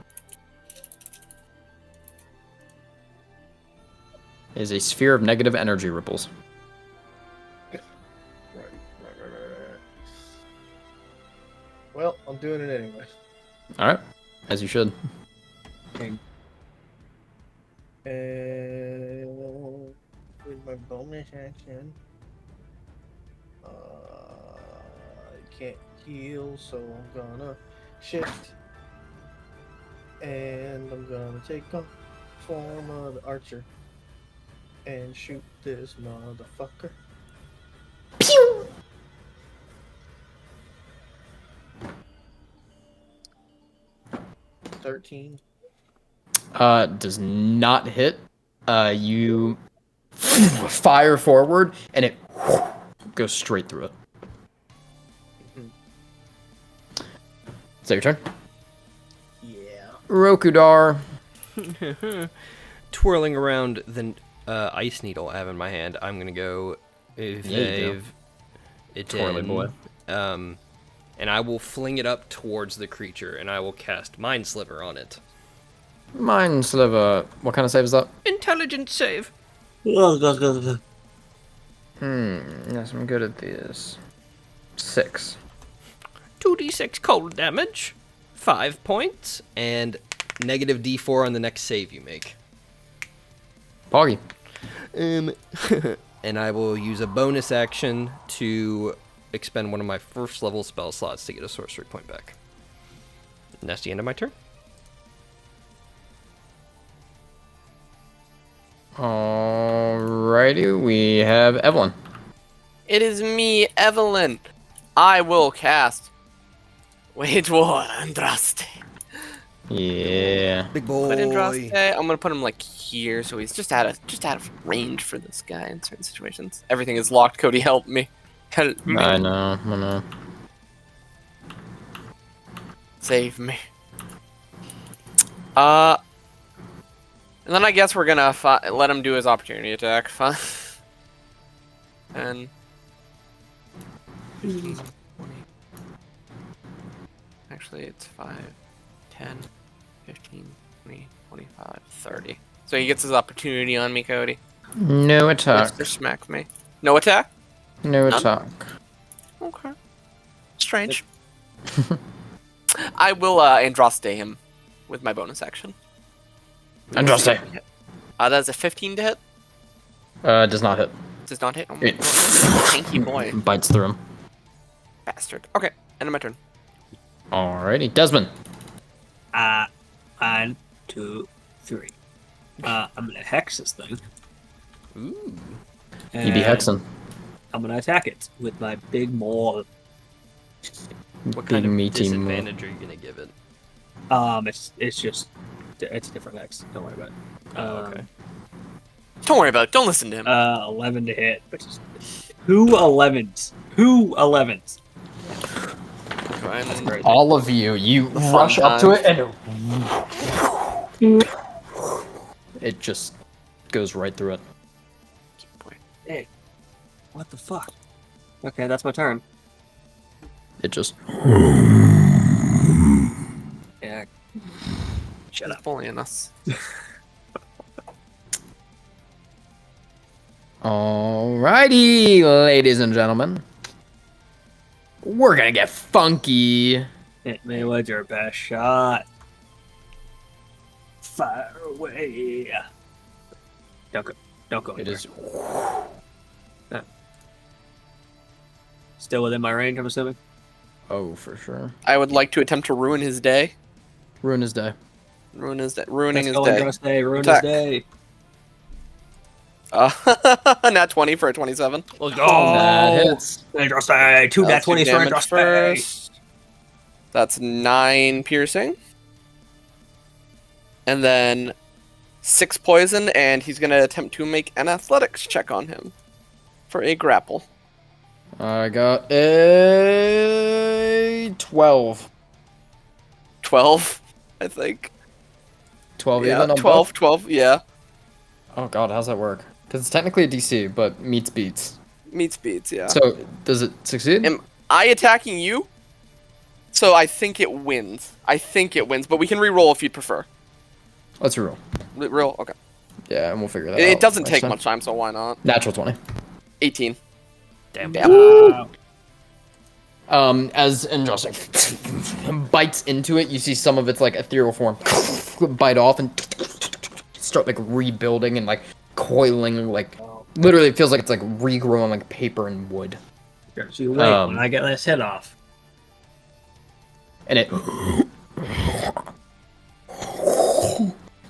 It is a sphere of negative energy ripples. Right. Well, I'm doing it anyway. Alright, as you should. And with my bonus action, I can't heal, so I'm gonna shift, and I'm gonna take on form of the archer and shoot this motherfucker. Pew! $13. Does not hit. You fire forward, and it goes straight through it. Is that your turn? Yeah. Rokudar. Twirling around the ice needle I have in my hand, I'm gonna go evade it Twirly in, boy. and I will fling it up towards the creature, and I will cast Mind Sliver on it. Mind Sliver. What kind of save is that? Intelligence save. Yes, I'm good at this. 6. 2d6 cold damage, 5 points, and negative d4 on the next save you make. Poggy. And I will use a bonus action to expend one of my first level spell slots to get a sorcery point back. And that's the end of my turn. Alrighty, we have Evelyn. It is me, Evelyn. I will cast Wage War Andraste. Yeah. Big Put boy. Andraste. I'm gonna put him like here, so he's just out of range for this guy in certain situations. Everything is locked. Cody, help me. Help me. I know. Save me. And then I guess we're gonna let him do his opportunity attack. Fine. And 15, 20. Actually, it's 5, 10, 15, 20, 25, 30. So he gets his opportunity on me, Cody. No attack. Mr. Smack me. No attack? No None? attack. Okay. Strange. I will Andraste him with my bonus action. Andraste. That's a 15 to hit. Does not hit. Does not hit. Oh my It god. Tanky boy. bites through him. Bastard. Okay, end of my turn. Alrighty, Desmond. 1, 2, 3. I'm gonna hex this thing. Ooh. You be hexing. I'm gonna attack it with my big maul. What kind Big of meaty maul. disadvantage are you gonna give it? It's just it's a different hex. Don't worry about it. Okay. Don't worry about it. Don't listen to him. 11 to hit, which is who 11s? Who 11s? Fine. All of you The fun rush up to times. it and it just goes right through it. Hey, what the fuck? Okay, that's my turn. It just Yeah. Shut He's up. bullying us. Alrighty, ladies and gentlemen. We're gonna get funky. Hit me with your best shot. Fire away. Don't go It anywhere. is Still within my range, I'm assuming. for sure. I would like to attempt to ruin his day. Ruin his day. Ruining his day. Let's go, ruin Attack. his day. Nat 20 for a 27. Let's That hits. Dangerous day. 2 nat That's 20s for damage Dangerous day. first. That's 9 piercing. And then 6 poison, and he's gonna attempt to make an athletics check on him for a grapple. I got a 12. 12, I think. 12 Yeah, even on 12, both? 12, yeah. Oh god, how's that work? Because it's technically a DC, but meets beats. Meets beats, yeah. So, does it succeed? Am I attacking you? So I think it wins. But we can re-roll if you'd prefer. Let's reroll. Roll, okay. Yeah, and we'll figure that out. It doesn't next take time. much time, so why not? Natural 20. 18. Damn. Damn. As Andraste bites into it, you see some of its like ethereal form bite off and start like rebuilding and like coiling, like literally it feels like it's like regrowing like paper and wood. Just you wait when I get this hit off. And it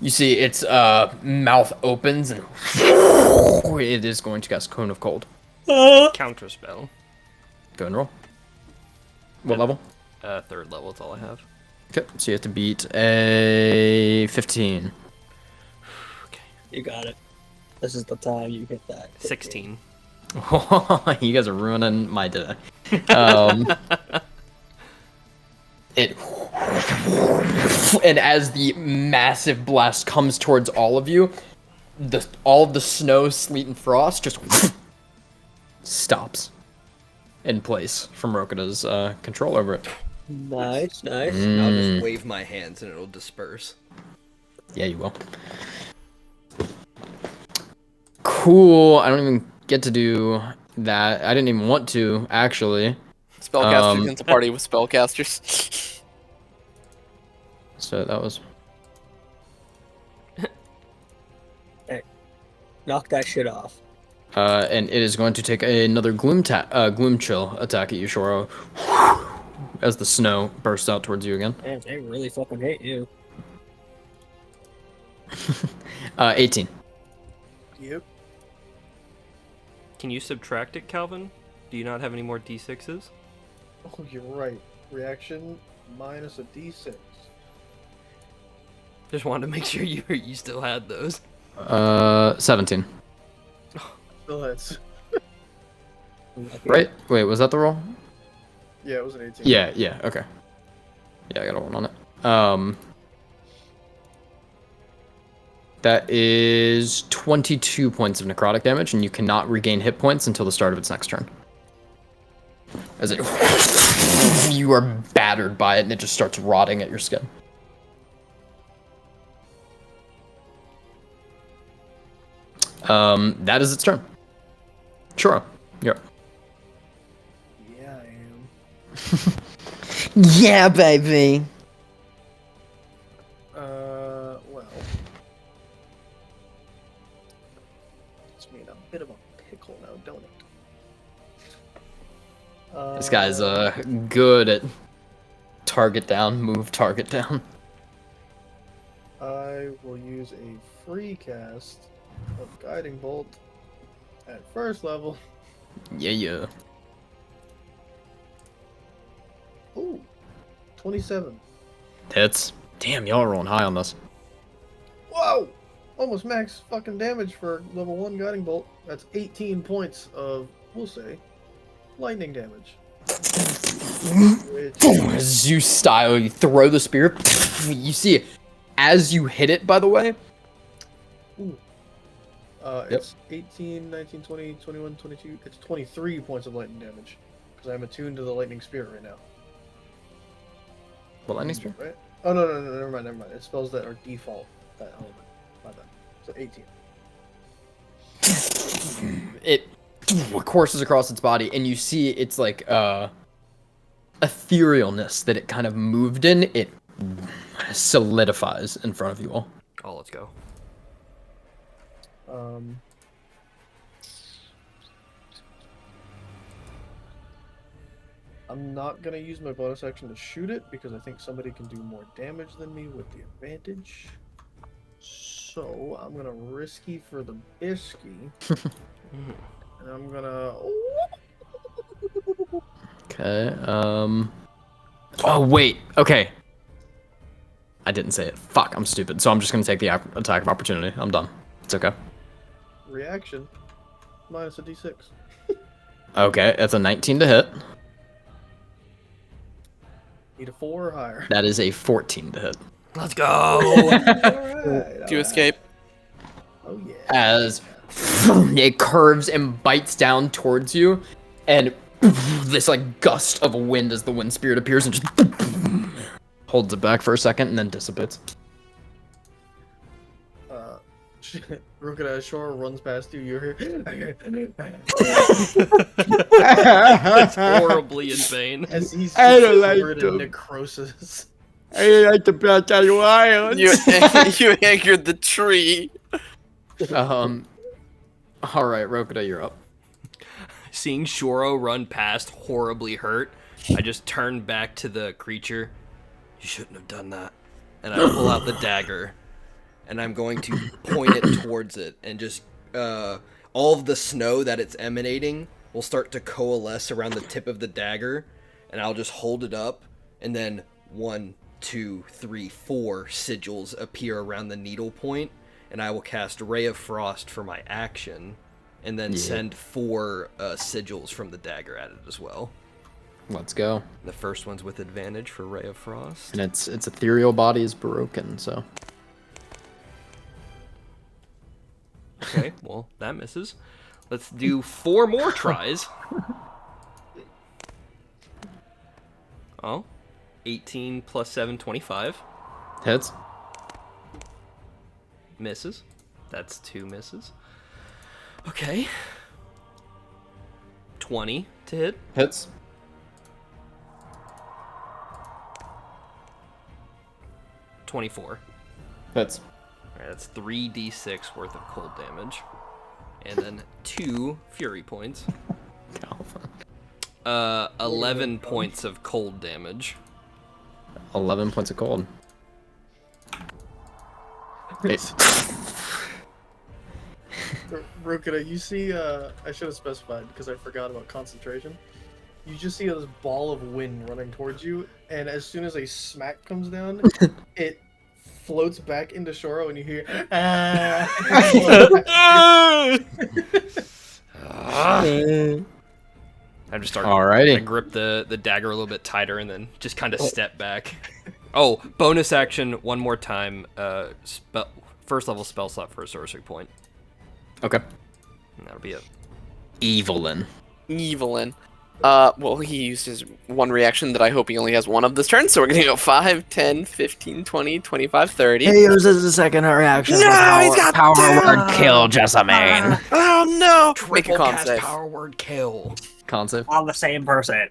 you see its mouth opens and it is going to cast Cone of Cold. Counterspell. Go and roll. What level? 3rd level is all I have. Okay, so you have to beat a 15. You got it. This is the time you get that. 16. You guys are ruining my day. It and as the massive blast comes towards all of you, all of the snow, sleet, and frost just stops in place from Rokuda's control over it. Nice, nice. I'll just wave my hands and it'll disperse. Yeah, you will. Cool. I don't even get to do that. I didn't even want to, actually. Spellcasters against a party with spellcasters. So that was... Knock that shit off. and it is going to take another gloom chill attack at you, Shoro, as the snow bursts out towards you again. Man, they really fucking hate you. 18. Yep. Can you subtract it, Calvin? Do you not have any more d6s? Oh, you're right. Reaction minus a d6. Just wanted to make sure you still had those. 17. Still hits. Right? Wait, was that the roll? Yeah, it was an 18. Yeah, okay. Yeah, I got a 1 on it. That is 22 points of necrotic damage, and you cannot regain hit points until the start of its next turn. As it, you are battered by it, and it just starts rotting at your skin. That is its turn. Sure. Yep. Yeah, I am. Yeah, baby. Well. It's me in a bit of a pickle now, don't it? This guy's good at target down, move target down. I will use a free cast of Guiding Bolt at first level. Yeah. Ooh, 27. Hits. Damn, y'all are rolling high on this. Whoa! Almost max fucking damage for level 1 Guiding Bolt. That's 18 points of, we'll say, lightning damage. Which, Zeus style, you throw the spear. You see, as you hit it, by the way. it's 18, 19, 20, 21, 22. It's 23 points of lightning damage. Because I'm attuned to the lightning spear right now. What lightning spear? Right? Oh, no, never mind. It spells that are default, that element. My bad. So 18. It courses across its body, and you see it's like etherealness that it kind of moved in. It solidifies in front of you all. Oh, let's go. I'm not gonna use my bonus action to shoot it because I think somebody can do more damage than me with the advantage. So I'm gonna risky for the bisky, and I'm gonna. Okay. Oh wait. Okay. I didn't say it. Fuck. I'm stupid. So I'm just gonna take the attack of opportunity. I'm done. It's okay. Reaction minus a d6. Okay. That's a 19 to hit. Need a 4 or higher. That is a 14 to hit. Let's go. Alright. Do you escape? Oh yeah. As it curves and bites down towards you, and this like gust of wind as the wind spirit appears and just holds it back for a second and then dissipates. Rukada Shore runs past you. You're here. It's horribly in pain. As he's I don't like covered in them. necrosis. I like the Black Islands. You you anchored the tree. All right, Rokada, you're up. Seeing Shoro run past, horribly hurt, I just turn back to the creature. You shouldn't have done that. And I pull out the dagger, and I'm going to point it towards it, and just all of the snow that it's emanating will start to coalesce around the tip of the dagger, and I'll just hold it up, and then 1, 2, 3, 4 sigils appear around the needle point, and I will cast Ray of Frost for my action, and then send 4 sigils from the dagger at it as well. Let's go. The first one's with advantage for Ray of Frost. And its ethereal body is broken, so. Okay, well, that misses. Let's do 4 more tries. Oh, 18 plus 7, 25. Hits. Misses. That's 2 misses. Okay. 20 to hit. Hits. 24. Hits. Alright, that's 3d6 worth of cold damage. And then 2 fury points. 11 points of cold damage. 11 points of cold. Rukada, you see, I should have specified because I forgot about concentration. You just see this ball of wind running towards you, and as soon as a smack comes down, it floats back into Shoro, and you hear I just start. Alrighty. I grip the dagger a little bit tighter and then just kind of step back. Oh, bonus action one more time. First level spell slot for a sorcery point. Okay. And that'll be it. Evelyn. Evelyn. Well, he used his one reaction that I hope he only has one of this turn, so we're gonna go 5, 10, 15, 20, 25, 30. He uses the second reaction. No, he's got power two! word kill, Jessamine. Oh no! Make a Triple con cast save. power word kill. Con save. On the same person.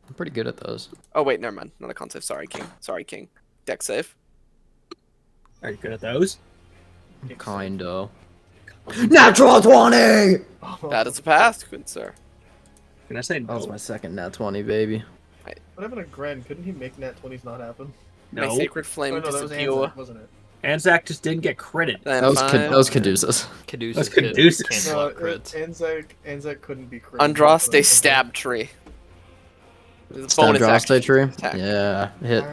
I'm pretty good at those. Oh wait, never mind. Not a con save. Sorry, King. Dex save. Are you good at those? Kinda. Natural 20! That is a pass, good sir. Can I say That was no? my second nat 20, baby. What happened to Gren? Couldn't he make nat 20s not happen? My No. sacred flame Oh, no, that was disappear. Anzac, wasn't it? Anzac just didn't get critted. Then That was, five. that was Caduceus. Caduceus. That's Caduceus. Can't No, block crits. Anzac couldn't be crit. Andraste stab tree. Stab draw stay tree? attack. Yeah, hit.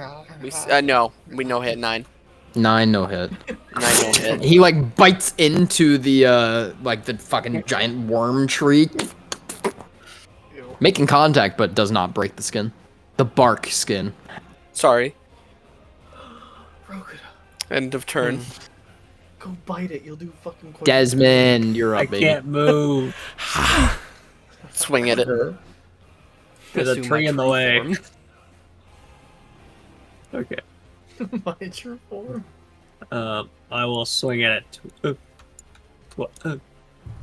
No, we no hit 9. 9 no hit. 9 no hit. He like bites into the like the fucking giant worm tree, Ew. making contact but does not break the skin. The bark skin. Sorry. Broke it. End of turn. Go bite it. You'll do fucking. Desmond, you're I up, baby. can't move. Swing at it. There's a Assume tree my in the way. form. Okay. My true form. I will swing at it.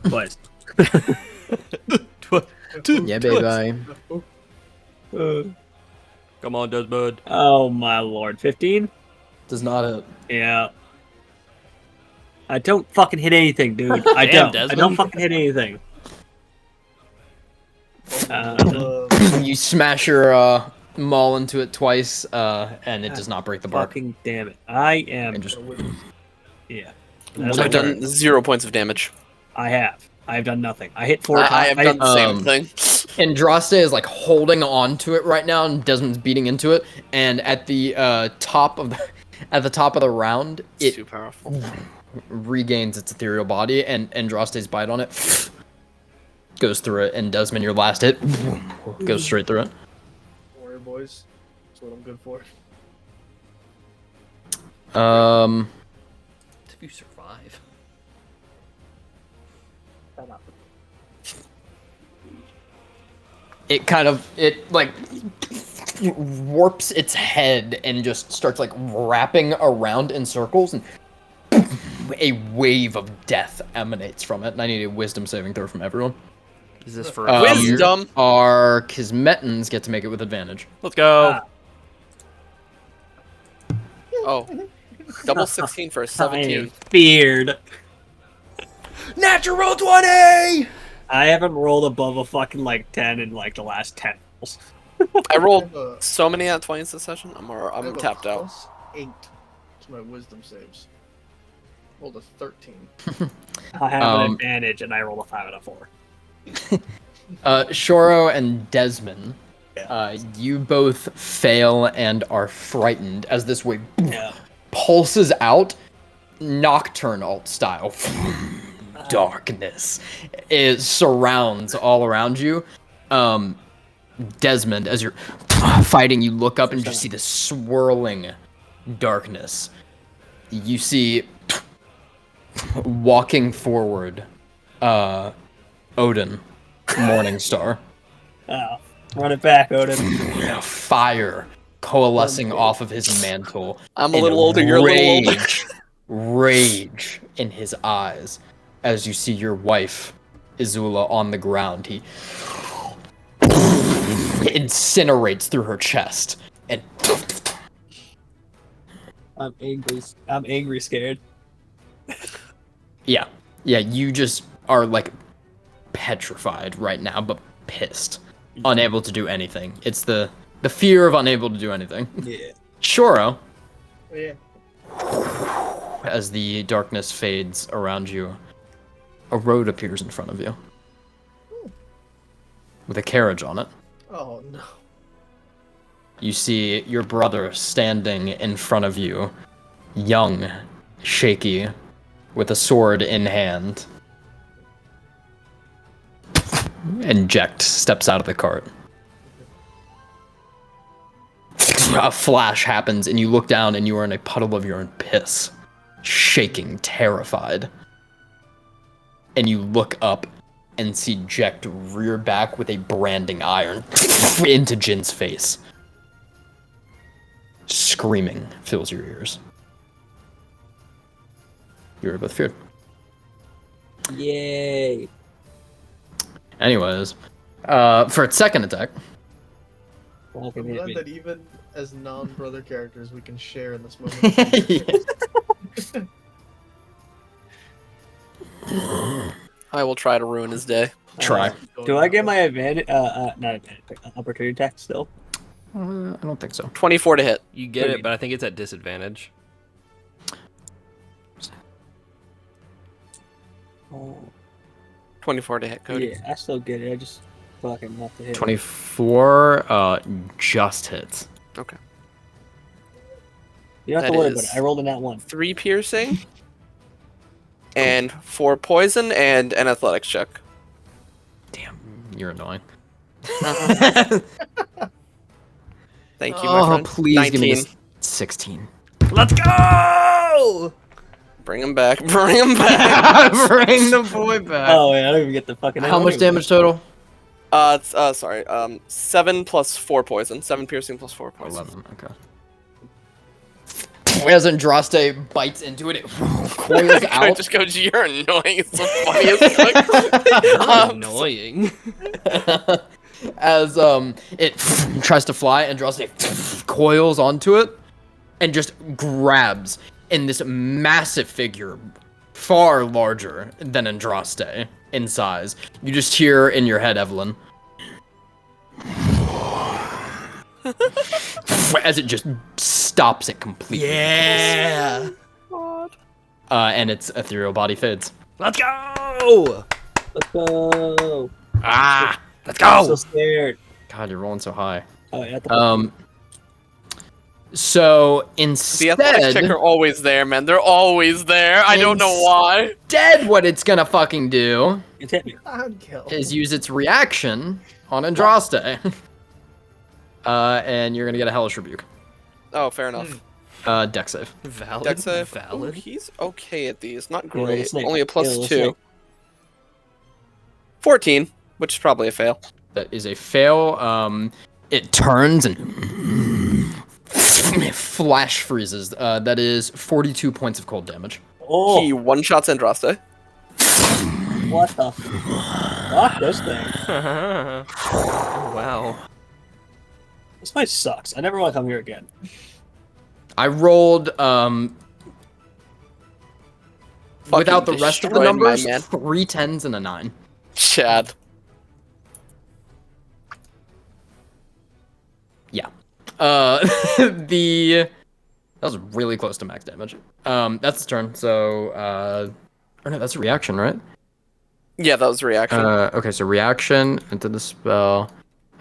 Twice. Yeah, baby. Come on, Desmond. Oh my lord. 15? Does not hit. Yeah. I don't fucking hit anything, dude. I Damn, don't. I don't Desmond. fucking hit anything. You smash your maul into it twice, and it does not break the bark. Fucking damn it. I am. And just Yeah. That's my I've turn. done 0 points of damage. I have. I've done nothing. I hit 4 times. I have done the same Um, thing. Andraste is like holding on to it right now, and Desmond's beating into it. And at the top of the round, It's it too powerful. regains its ethereal body, and Andraste's bite on it goes through it, and Desmond, your last hit goes straight through it. Warrior boys. That's what I'm good for. If you survive. It like warps its head and just starts like wrapping around in circles, and a wave of death emanates from it. And I need a wisdom saving throw from everyone. Is this for Wisdom. Our Kismetans get to make it with advantage. Let's go. Oh. Double 16 for a 17. Feared. Natural 20! I haven't rolled above a fucking like 10 in like the last 10 rolls. I rolled I have a- so many at 20s this session. I I'm have a tapped out. +8 to my wisdom saves. Rolled a 13. I have an Um, advantage and I rolled a 5 and a 4. Shoro and Desmond, Yeah. you both fail and are frightened as this wave Yeah. pulses out, nocturnal style. Darkness surrounds all around you. Desmond, as you're fighting, you look up and just see this swirling darkness. You see walking forward, Odin, Morningstar. Oh, run it back, Odin. Fire coalescing off of his mantle. I'm a and little older, you're a little older. Rage in his eyes as you see your wife, Izula, on the ground. He incinerates through her chest, and I'm angry. I'm angry, scared. yeah, you just are like petrified right now, but pissed, unable to do anything. It's the fear of unable to do anything. Yeah. Shoro, Oh, yeah. as the darkness fades around you, a road appears in front of you with a carriage on it. Oh no. You see your brother standing in front of you young, shaky, with a sword in hand. And Jecht steps out of the cart. A flash happens, and you look down, and you are in a puddle of your own piss, shaking, terrified. And you look up and see Jecht rear back with a branding iron into Jin's face. Screaming fills your ears. You are both feared. Yay. Anyways, for its second attack, Fucking I'm hit glad me. that even as non-brother characters, we can share in this moment. I will try to ruin his day. try. Do I get my advantage? Not advantage. Opportunity attack still. I don't think so. 24 to hit. You get it, but I think it's at disadvantage. Oh, 24 to hit, Cody. yeah, I still get it. I just fucking not to hit. 24 just hits. Okay. You don't have That to worry about is- it. I rolled in that one. 3 piercing. And 4 poison and an athletics check. Damn, you're annoying. Thank you, my friend. Please give me 19. this 16. Let's go! Bring him back. Bring him back. Bring the boy back. Oh, yeah, I don't even get the fucking. How much damage total? Sorry. 7 plus 4 poison. 7 piercing plus 4 poison. 11. Okay. As Andraste bites into it, it coils I out. just goes, you're annoying. It's the funniest thing. Annoying. As it tries to fly, Andraste coils onto it and just grabs, and this massive figure, far larger than Andraste in size. You just hear in your head, Evelyn, as it just stops it completely. Yeah. And its ethereal body fades. Let's go! Let's go. Ah! Let's I'm so go! scared. God, you're rolling so high. Oh, yeah. So The instead, athletics check are always there, man. They're always there. I don't know why. what it's gonna fucking do It's hit me. I'd kill. is use its reaction on Andraste. And you're gonna get a hellish rebuke. Oh, fair enough. Dex save. Valid. Dex save. Ooh, Valid. he's okay at these. Not Kill the great. snake. Only a Kill plus the 2. snake. 14, which is probably a fail. That is a fail. It turns and flash freezes. That is 42 points of cold damage. Oh, He one-shots Andraste. what the fuck? This thing. Oh, wow. This place sucks. I never want to come here again. I rolled without the Fucking rest of the destroyed my numbers, man. 3 10s and a 9. Chad. Yeah. That was really close to max damage. That's its turn. So, or no, that's a reaction, right? Yeah, that was a reaction. Okay, so reaction into the spell.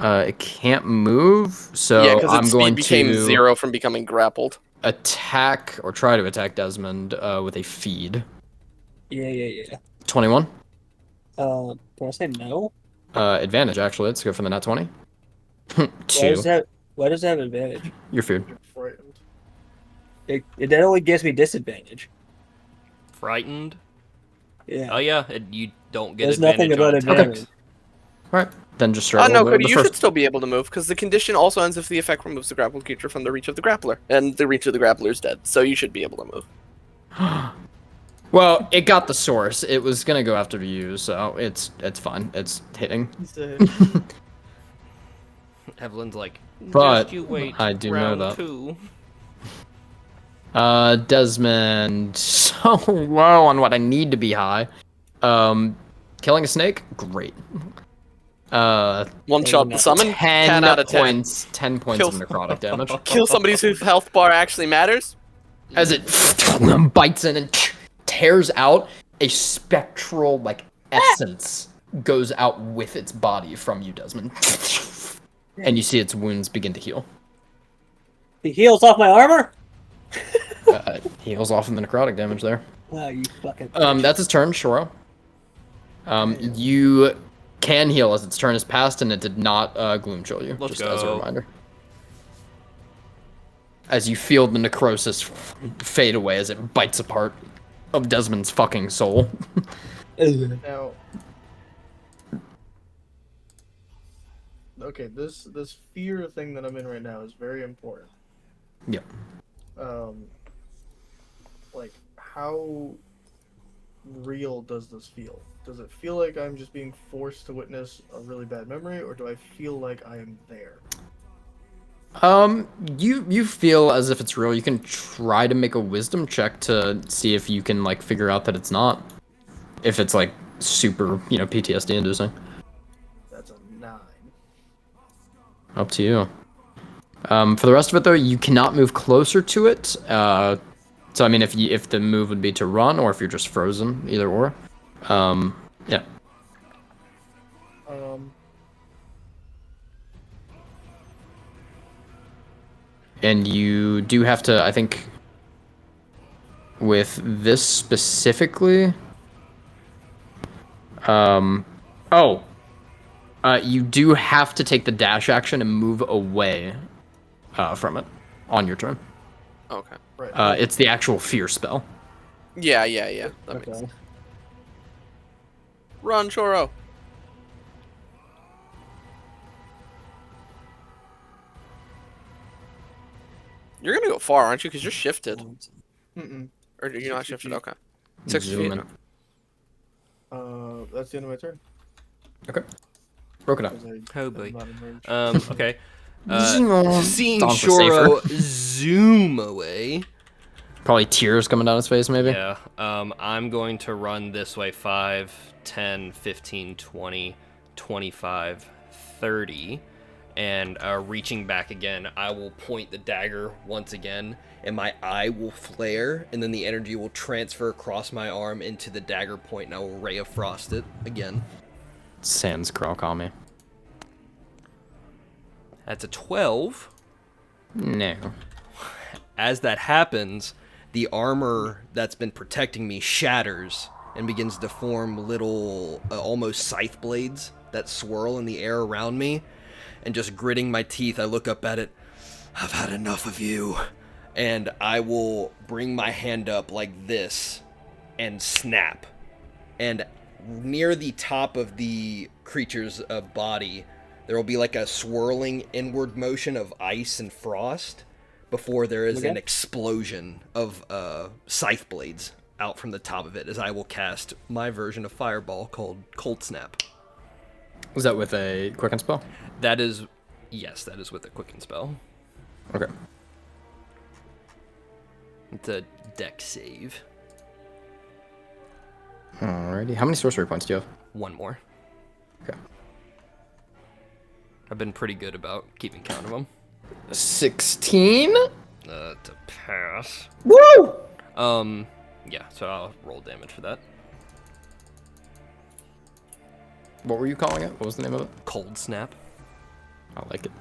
It can't move, so yeah, because I'm its going speed became to 0 from becoming grappled. attack or try to attack Desmond with a feed. Yeah. 21. Can I say no? Advantage actually. Let's go for the nat 20. Why 2. does that have advantage? Your food. You're frightened. That only gives me disadvantage. Frightened? Yeah. Oh, yeah. You don't get There's advantage nothing about on attack. advantage. All right, then just straight. No, roll Cody, the you first. should still be able to move, because the condition also ends if the effect removes the grappled creature from the reach of the grappler, and the reach of the grappler is dead, so you should be able to move. Well, it got the source. It was gonna go after you, so it's fine. It's hitting. He's a Evelyn's like, But just you wait. I do know round that. 2. Desmond, so low on what I need to be high. Killing a snake, great. One shot the summon, 10 10 out of 10. points. 10 points Kill- of necrotic damage. Kill somebody whose health bar actually matters. As it bites in and tears out a spectral like essence goes out with its body from you, Desmond. And you see its wounds begin to heal. He heals off my armor? Heals off of the necrotic damage there. Wow, you fucking. That's his turn, Shoro. You can heal as its turn has passed, and it did not gloom chill you. Let's just as a go. reminder. As you feel the necrosis fade away as it bites apart of Desmond's fucking soul. Now, okay, this fear thing that I'm in right now is very important. Yep. Like, how real does this feel? Does it feel like I'm just being forced to witness a really bad memory, or do I feel like I am there? You feel as if it's real. You can try to make a wisdom check to see if you can like figure out that it's not. If it's like super, PTSD inducing. That's a 9. Up to you. For the rest of it though, you cannot move closer to it. So I mean, if the move would be to run, or if you're just frozen, either or. Yeah. And you do have to, I think, with this specifically. You do have to take the dash action and move away from it on your turn. Okay. Right. It's the actual fear spell. Yeah. That makes sense. Run, Choro. You're gonna go far, aren't you? Because you're shifted. Mm-mm. Or you're not 60 shifted? feet. Okay. 60 Zoom feet. in. That's the end of my turn. Okay. Broke it up. 'cause I Oh am boy. not in range. Okay. Zoom. Seeing Donk was Shoro zoom away. Probably tears coming down his face, maybe. Yeah. I'm going to run this way 5, 10, 15, 20, 25, 30. And reaching back again, I will point the dagger once again, and my eye will flare, and then the energy will transfer across my arm into the dagger point, and I will Ray of Frost it again. Sans Kami. That's a 12. No. As that happens, the armor that's been protecting me shatters and begins to form little, almost scythe blades that swirl in the air around me. And just gritting my teeth, I look up at it. I've had enough of you. And I will bring my hand up like this and snap. And near the top of the creature's body, there will be like a swirling inward motion of ice and frost before there is an explosion of scythe blades out from the top of it, as I will cast my version of Fireball called Cold Snap. Was that with a quicken spell? That is, yes, that is with a quicken spell. Okay. It's a deck save. Alrighty. How many sorcery points do you have? One more. Okay. I've been pretty good about keeping count of them. 16? To pass. Woo! Yeah, so I'll roll damage for that. What were you calling it? What was the name of it? Cold Snap. I like it.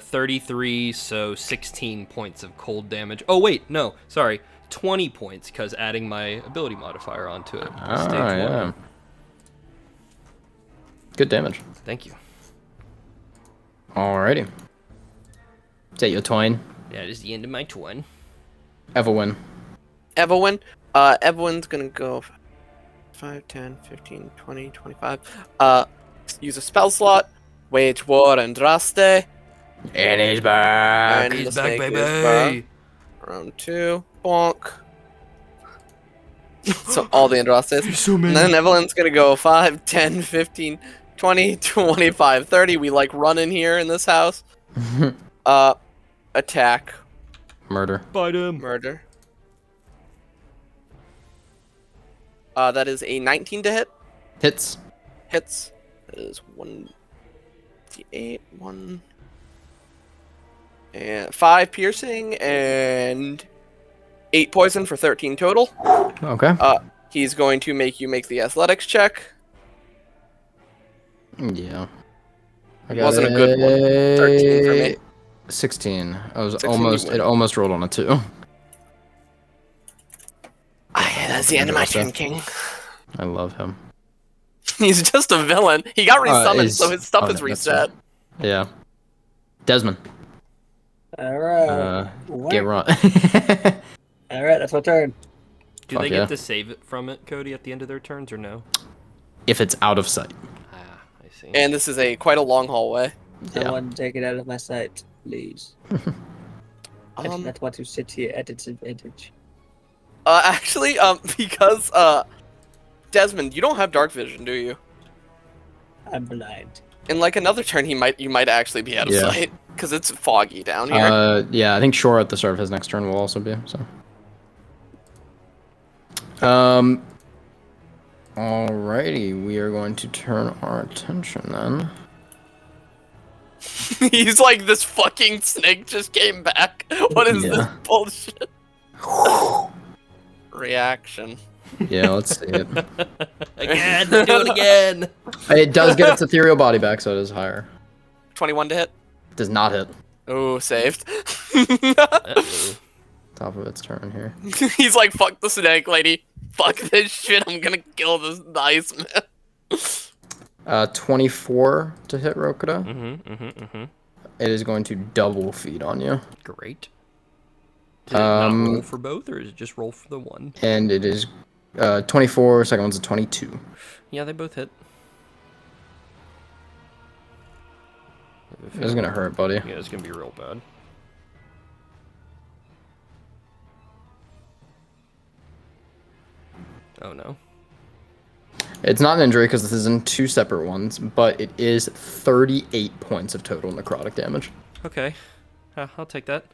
33, so 16 points of cold damage. Oh, wait, no, sorry. 20 points, because adding my ability modifier onto it. Ah, Stage yeah. 1. Good damage. Thank you. Alrighty. Is that your twine? That is the end of my twin. Evelyn. Evelyn. Evelyn's gonna go 5, 10, 15, 20, 25. Use a spell slot. Wage war and Draste. And he's back. And the He's back, snake is baby. back. Round 2. Bonk. So all the Andrastes. So And then Evelyn's gonna go 5, 10, 15, 20, 25, 30. We like running here in this house. Attack. Murder. Bite him. Murder. That is a 19 to hit. Hits. Hits. That is 1d8, 1 and 5 piercing and 8 poison for 13 total. Okay. He's going to make you make the athletics check. Yeah. It wasn't a good one. 13 for me. 16. I was 16 almost. you win. It almost rolled on a 2. that's the end of my Interesting. turn, King. I love him. He's just a villain. He got resummoned, Is- so his stuff oh, is no, that's reset. Yeah. Desmond, All right. get run. All right, that's my turn. Do Fuck they yeah. get to save it from it, Cody, at the end of their turns, or no? If it's out of sight. Ah, I see. And this is quite a long hallway. Yeah. Someone take it out of my sight, please. I do not want to sit here at its advantage. Actually, because Desmond, you don't have dark vision, do you? I'm blind. In like another turn, you might actually be out of Yeah. sight because it's foggy down here. Yeah, I think Shore at the start of his next turn will also be, so. Alrighty, we are going to turn our attention then. He's like, this fucking snake just came back. What is this Yeah. bullshit? Reaction. Yeah, let's see it. Again, do it again. It does get its ethereal body back, so it is higher. 21 to hit. Does not hit. Oh, saved. Uh-oh. Top of its turn here. He's like, fuck the snake lady. Fuck this shit. I'm gonna kill this ice man. 24 to hit Rokuda. Mm-hmm. It is going to double feed on you. Great. Did it not Um, roll for both, or is it just roll for the one? And it is 24, second one's a 22. Yeah, they both hit. This is gonna hurt, buddy. Yeah, it's gonna be real bad. Oh no. It's not an injury because this is in two separate ones, but it is 38 points of total necrotic damage. Okay. I'll take that.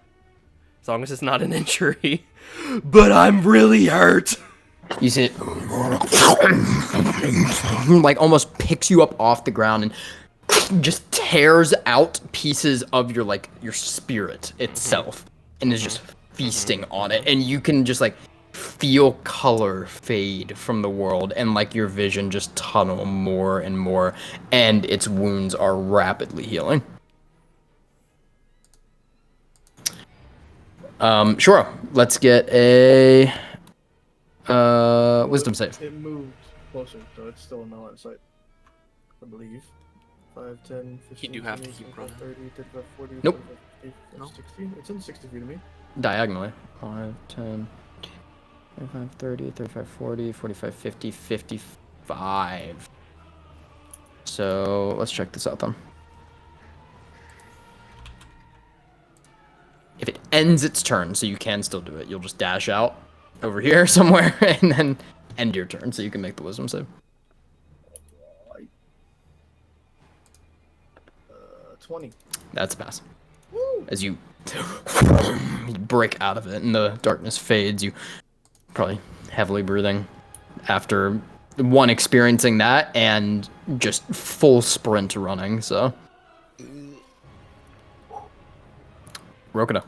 As long as it's not an injury. But I'm really hurt! You see it like almost picks you up off the ground and just tears out pieces of your spirit itself and is just feasting on it, and you can just like feel color fade from the world and like your vision just tunnel more and more, and its wounds are rapidly healing. Sure, let's get a wisdom save. It moved closer, so it's still in the line of sight. I believe. 5, 10, 15, do have to 20, keep 25, running. 30, 35, 40, Nope. 45, 50, No. 60. It's in 60 feet of me. Diagonally. 5, 10, 25, 30, 35, 40, 45, 50, 55. So let's check this out then. If it ends its turn, so you can still do it, you'll just dash out over here somewhere and then end your turn so you can make the wisdom save. 20. That's a pass. As you break out of it and the darkness fades, you probably heavily breathing after one experiencing that and just full sprint running, so. Rokuda.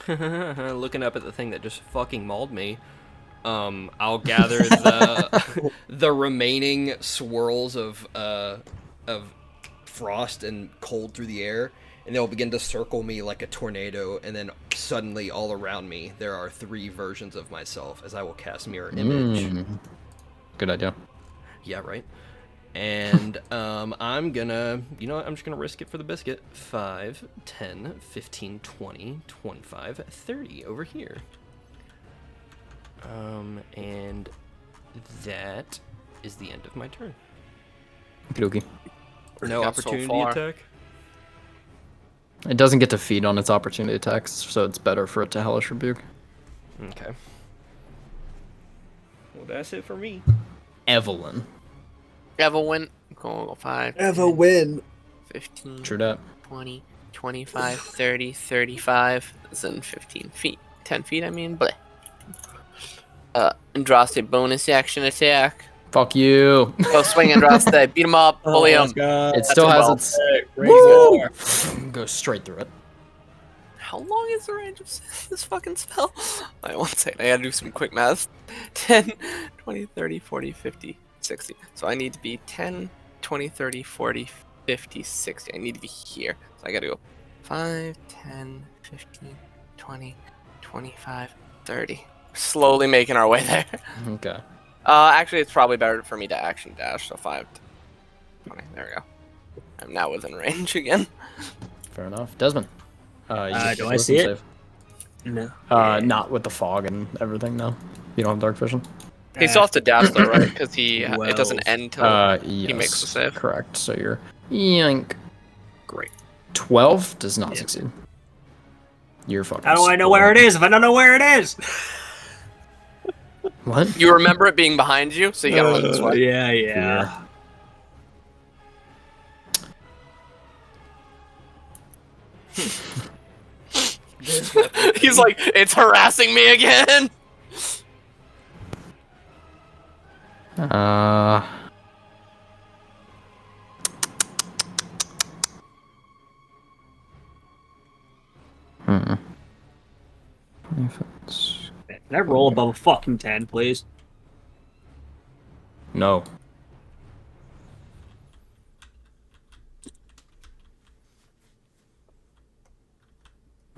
Looking up at the thing that just fucking mauled me. I'll gather the remaining swirls of frost and cold through the air, and they'll begin to circle me like a tornado, and then suddenly all around me there are 3 versions of myself as I will cast mirror image. Good idea. Yeah, right. And I'm gonna, you know what, I'm just gonna risk it for the biscuit. 5, 10, 15, 20, 25, 30 over here. And that is the end of my turn. Okey-dokey. No got so opportunity far? attack? It doesn't get to feed on its opportunity attacks, so it's better for it to Hellish Rebuke. Okay. Well, that's it for me. Evelyn. Evelyn, go 5, win. 15, True that. 20, 25, 30, 35. That's in 15 feet. 10 feet, I mean, bleh. Andraste bonus action attack. Fuck you. Go swing Andraste. Beat him up. Bully him. It still has a its... Woo! Go straight through it. How long is the range of this fucking spell? I won't say it. I gotta do some quick math. 10, 20, 30, 40, 50, 60. So I need to be 10, 20, 30, 40, 50, 60. I need to be here. So I gotta go 5, 10, 15, 20, 25, 30. slowly making our way there. Okay. Actually, it's probably better for me to action dash. So 5, 20. There we go. I'm now within range again. Fair enough. Desmond. You get Do a I see wisdom it? No. save. Not with the fog and everything, no. You don't have dark vision? He still has to dash though, right? Because it doesn't 12. end till Yes. he makes the save. Correct. So you're yoink. Great. 12 does not Yeah. succeed. You're fucking. How do I know where it is if I don't know where it is? What? You remember it being behind you, so you gotta run this way. Yeah. He's like, it's harassing me again. Uh. Hmm. If it's... Can I roll above a fucking 10, please? No.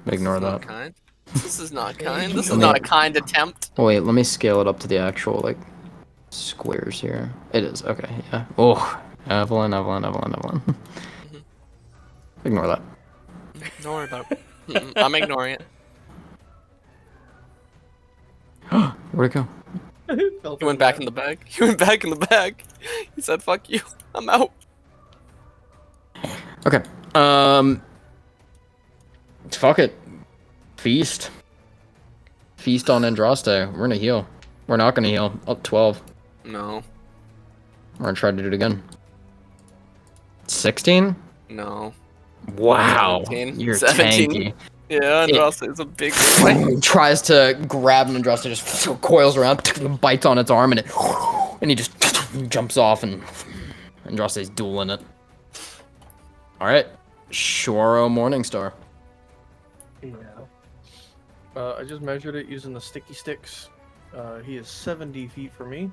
Ignore This is not that. kind. This is not kind. This is Let me- not a kind attempt. Wait, let me scale it up to the actual, like, squares here. It is. Okay, yeah. Oh, Evelyn. Ignore that. Don't worry about it. I'm ignoring it. Where'd it go? He went back in the bag. He went back in the bag. He said, "Fuck you. I'm out." Okay. Fuck it. Feast. Feast on Andraste. We're gonna heal. We're not gonna heal. Up 12. No. We're gonna try to do it again. 16? No. Wow. 17. You're 17. tanky. Yeah, Andraste is a big boy. Tries to grab him, Andraste just coils around, bites on its arm, and he just jumps off, and Andraste's dueling it. Alright. Shoro Morningstar. Yeah. I just measured it using the sticky sticks. He is 70 feet from me.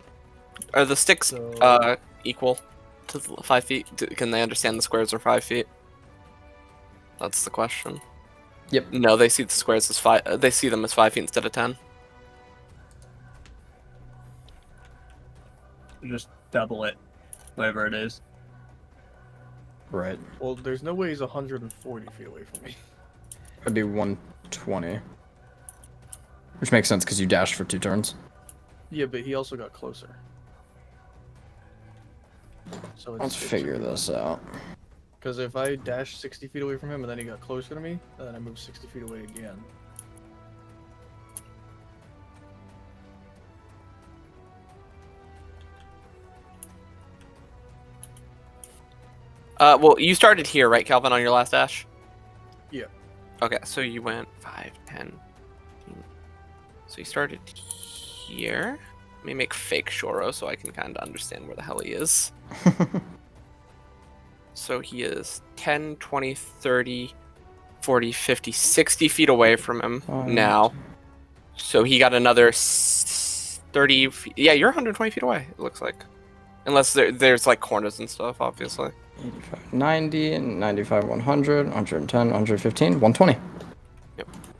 Are the sticks So- equal to 5 feet? Can they understand the squares are 5 feet? That's the question. Yep. No, they see the squares as 5. They see them as 5 feet instead of 10. Just double it, whatever it is. Right. Well, there's no way he's 140 feet away from me. That'd be 120. Which makes sense because you dashed for 2 turns. Yeah, but he also got closer. So Let's figure this out. Because if I dash 60 feet away from him and then he got closer to me, then I move 60 feet away again. Well, you started here, right, Calvin, on your last dash? Yeah. Okay, so you went 5, 10. 15. So you started here. Let me make fake Shoro so I can kind of understand where the hell he is. So he is 10, 20, 30, 40, 50, 60 feet away from him now. So he got another 30 feet. Yeah, you're 120 feet away, it looks like. Unless there's like corners and stuff, obviously. 85, 90, 95, 100, 110, 115, 120.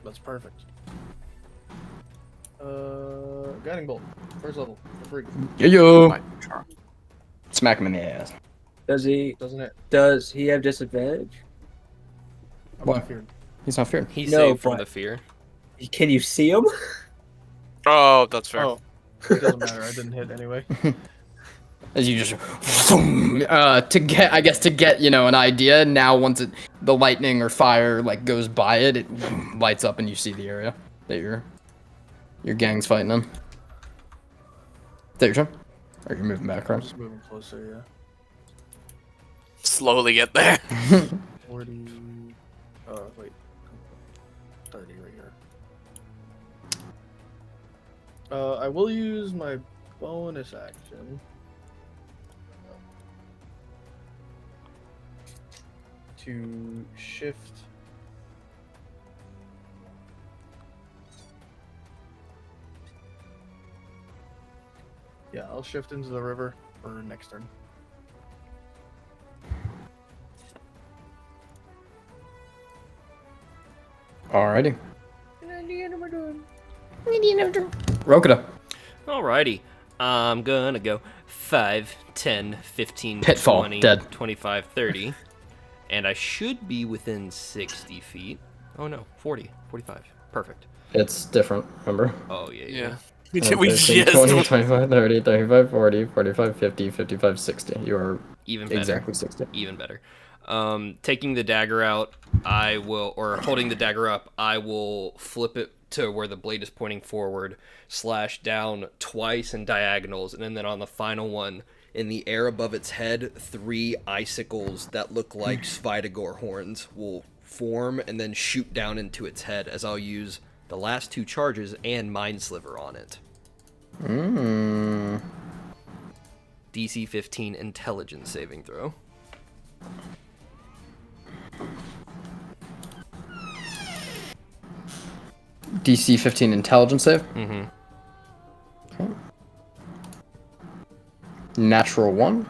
That's perfect. Guiding Bolt. First level. For free. Yo. My char- Smack him in the ass. Does he Doesn't it? have disadvantage? I'm What? not feared. He's not feared. He No, saved from but- the fear. Can you see him? Oh, that's fair. Oh, it doesn't matter. I didn't hit anyway. As you just to get an idea. Now once the lightning or fire like goes by it lights up and you see the area that your gang's fighting in. Is that your turn? Or you're moving back, I'm right? just moving closer, Slowly get there. yeah. 40. Wait. 30 right here. I will use my bonus action to shift. Yeah, I'll shift into the river for next turn. Alrighty. Rokuda. Alrighty. I'm gonna go 5, 10, 15, Pitfall, 20, dead. 25, 30. And I should be within 60 feet. Oh no, 40, 45. Perfect. It's different, remember? Oh, yeah. Yeah. 10, We 15, just 20, 25, 30, 35, 40, 45, 50, 55, 60. You are Even better. exactly 60. Even better. Taking the dagger out, or holding the dagger up, I will flip it to where the blade is pointing forward, slash down twice in diagonals, and then on the final one, in the air above its head, 3 icicles that look like Svidagor horns will form and then shoot down into its head, as I'll use the last 2 charges and Mind Sliver on it. DC 15 intelligence saving throw. DC 15 intelligence save. Mm-hmm. Okay. Natural 1.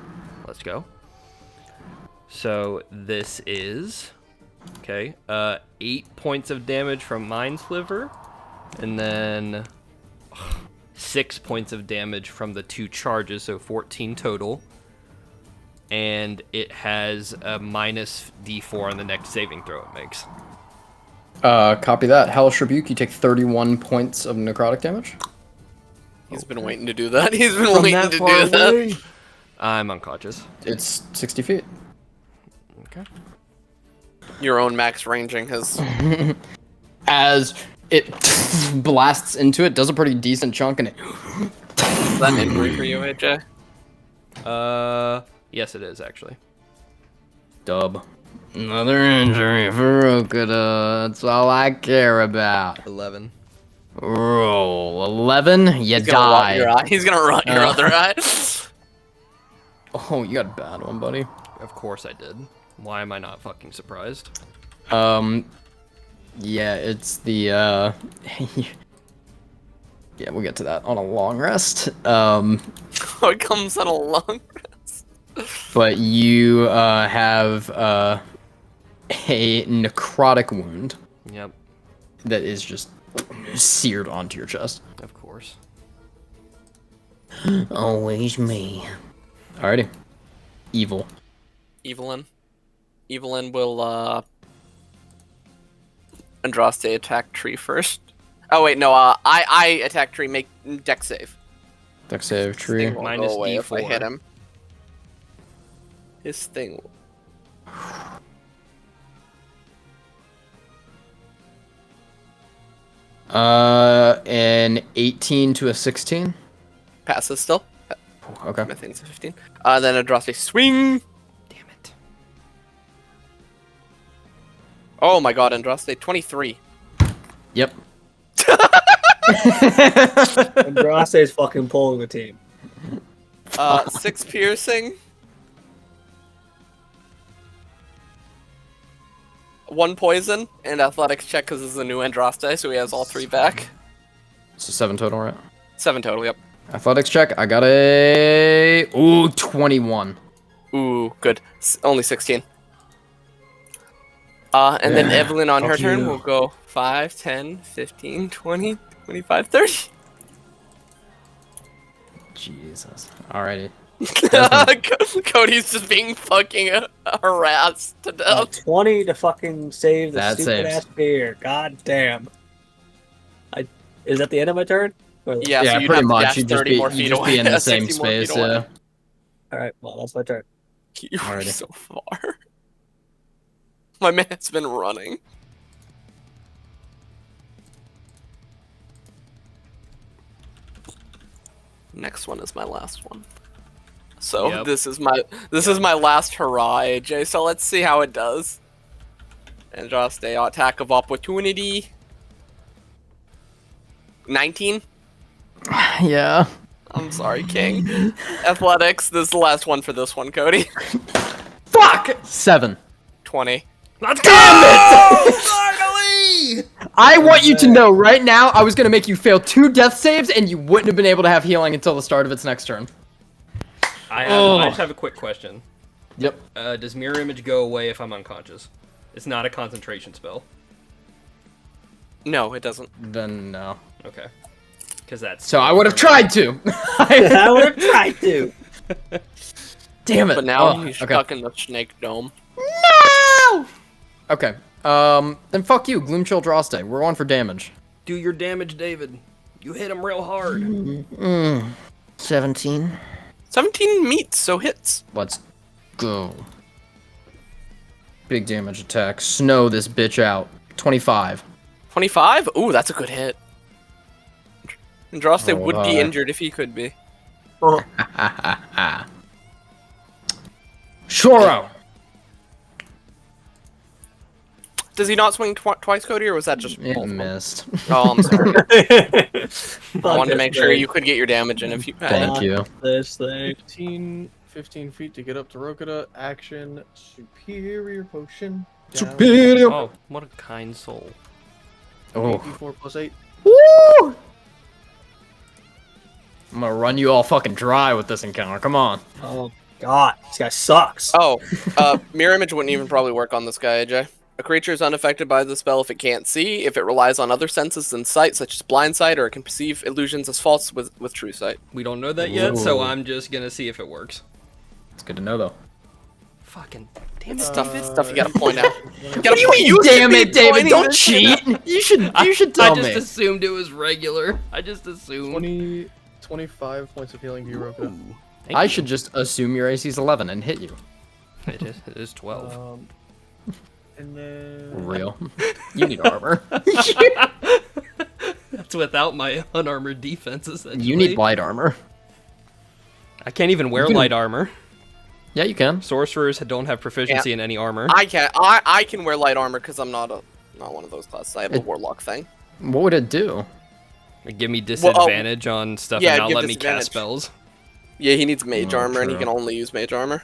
Let's go. So this is 8 points of damage from Mind Sliver, and then 6 points of damage from the 2 charges, so 14 total. And it has a minus D4 on the next saving throw it makes. Copy that. Hellish Rebuke, you take 31 points of necrotic damage. He's been waiting to do that. He's been From waiting that to far do that. away? I'm unconscious. It's 60 feet. Okay. Your own max ranging has. As it blasts into it, does a pretty decent chunk, and it Is that an injury for you, AJ? Yes, it is actually. dub. Another injury for Rokuda. That's all I care about. 11. Roll 11. You He's gonna rot your die. eye. He's gonna rot your other eye. Oh, you got a bad one, buddy. Of course I did. Why am I not fucking surprised? Yeah, it's the yeah, we'll get to that on a long rest. Oh, it comes on a long rest. But you have a necrotic wound Yep, that is just seared onto your chest. of course. Always me. Alrighty. Evil. Evelyn. Evelyn will Andraste attack tree first. Oh wait, no, I attack tree, make deck save. Dex save His tree. thing won't Minus go away if I D4. hit him. His thing. An 18 to a 16. Passes still. Okay. My thing's a 15. Then Andraste swing. Damn it. Oh my god, Andraste 23. Yep. Andraste is fucking pulling the team. 6 piercing. 1 poison, and athletics check because this is a new Andraste, so he has all 3 back. So 7 total, right? 7 total, yep. Athletics check. I got a 21. Ooh, good. Only 16. And then Evelyn on her Fuck turn you. will go 5, 10, 15, 20, 25, 30. Jesus. Alrighty. Cody's just being fucking harassed to death. 20 to fucking save the That stupid saves. ass beer. God damn. Is that the end of my turn? Or- Yeah, so Yeah, you'd pretty have to much. dash You'd just 30 be, more you'd feet just away. be in the 60 same more feet space, away. yeah. Alright, well, that's my turn. You are Alrighty. so far. My man's been running. Next one is my last one. So Yep. this is my last hurrah, AJ. So let's see how it does. And just a attack of opportunity. 19. Yeah. I'm sorry, King. Athletics. This is the last one for this one, Cody. Fuck! 7. 20. Let's Damn it! Finally! I want you to know right now, I was gonna make you fail 2 death saves, and you wouldn't have been able to have healing until the start of its next turn. I Oh. just have a quick question. Yep. Does mirror image go away if I'm unconscious? It's not a concentration spell. No, it doesn't. Then no. Okay. Because that's So I would have tried to. I would have tried to. Damn it. But now Oh, he's okay. stuck in the snake dome. No! Okay. Then fuck you, Gloom Chill Droste. We're on for damage. Do your damage, David. You hit him real hard. 17. 17 meets, so hits. Let's go. Big damage attack. Snow this bitch out. 25. 25? Ooh, that's a good hit. Andraste Oh, would be hi. injured if he could be. Shoro! Does he not swing twice, Cody, or was that just It both of them? missed. Oh, I'm sorry. I wanted to make sure thing. you could get your damage in if you had Thank it. you. This thing. 15 feet to get up to Rokita. Action. Superior potion. Down. Superior! Oh, what a kind soul. Oh. 8d4 plus 8. Woo! I'm gonna run you all fucking dry with this encounter. Come on. Oh god, this guy sucks. Oh, mirror image wouldn't even probably work on this guy, AJ. A creature is unaffected by the spell if it can't see, if it relies on other senses than sight, such as blind sight, or it can perceive illusions as false with true sight. We don't know that yet, so Ooh. I'm just gonna see if it works. It's good to know though. Fucking damn it, Stuff, David. stuff you gotta point out. What do you mean, damn it, David? Don't cheat! You should tell I just me. assumed it was regular. I just assumed. 25 points of healing to you, Rokita. Ooh, thank I you. should just assume your AC's 11 and hit you. It is 12. And then Real. You need armor. That's without my unarmored defense, essentially. You need light armor. I can't even wear light armor. Yeah, you can. Sorcerers don't have proficiency in any armor. I can wear light armor because I'm not one of those classes. I have a warlock thing. What would it do? Give me disadvantage on stuff yeah, and not give let me cast disadvantage. spells. Yeah, he needs mage Oh, armor, and he true. can only use mage armor.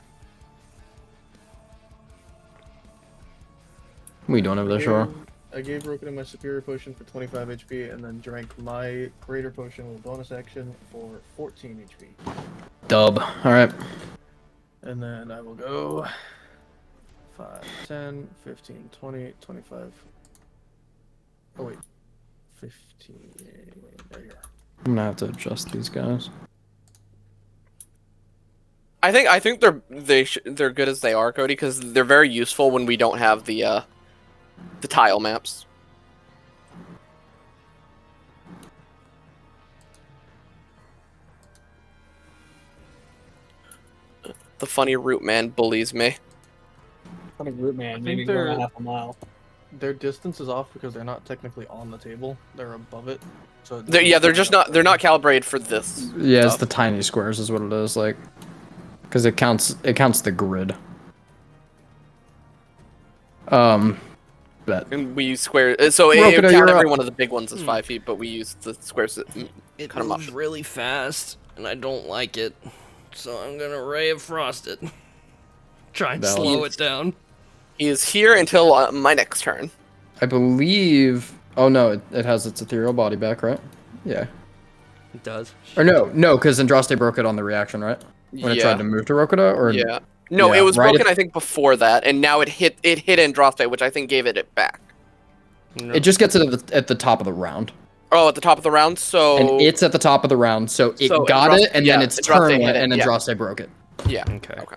What are you doing over there, Shore? I gave Rokita my superior potion for 25 HP and then drank my greater potion with a bonus action for 14 HP. Dub. Alright. And then I will go 5, 10, 15, 20, 25. Oh, wait. 15. There you are. I'm gonna have to adjust these guys. I think they're good as they are, Cody, because they're very useful when we don't have the tile maps. The funny root man bullies me. Funny group man, I maybe think going they're- half a mile. Their distance is off because they're not technically on the table. They're above it. So They're just not. They're not calibrated for this. Yeah, it's stuff. the tiny squares is what it is, like. Because it counts the grid. But And we use squares. So Rokita, it you're count every up. one of the big ones as 5 feet, but we use the squares that It cut 'em up. moves really fast, and I don't like it. So I'm gonna Ray of Frost it. Try and Valid. slow it down. He is here until my next turn. I believe. Oh no, it has its ethereal body back, right? Yeah. It does. Or no, because Andraste broke it on the reaction, right? When it tried to move to Rokita, or Yeah. No, Yeah, it was right broken. at- I think before that, and now it hit Andraste, which I think gave it back. No. it just gets it at the top of the round, Oh, at the top of the round. So and it's at the top of the round, so it So got Andraste- it, and yeah, then its Andraste turn hit went, it, and yeah. Andraste broke it. yeah. Okay. Okay.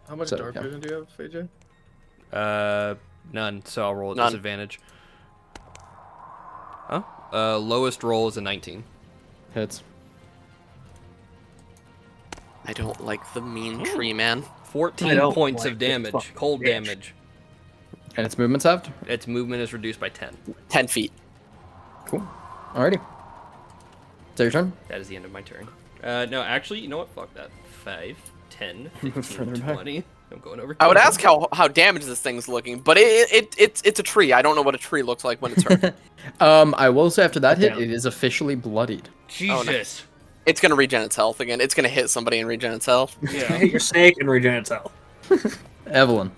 How much So, dark yeah. vision do you have, AJ? None. So I'll roll at None. disadvantage. Huh? Lowest roll is a 19. Hits. I don't like the mean tree man. 14 I don't points like of this damage. fucking Cold bitch. damage. And its movement's halved. Its movement is reduced by 10. 10 feet. Cool. Alrighty. Is that your turn? That is the end of my turn. No, actually, you know what? Fuck that. 5, 10, Further 15, back. 20. I'm going over. I would ask how damaged this thing's looking, but it's a tree. I don't know what a tree looks like when it's hurt. I will say after that hit, Okay. it is officially bloodied. Jesus. nice. It's gonna regen its health again. It's gonna hit somebody and regen its health. Yeah. Hit your snake and regen itself. Evelyn.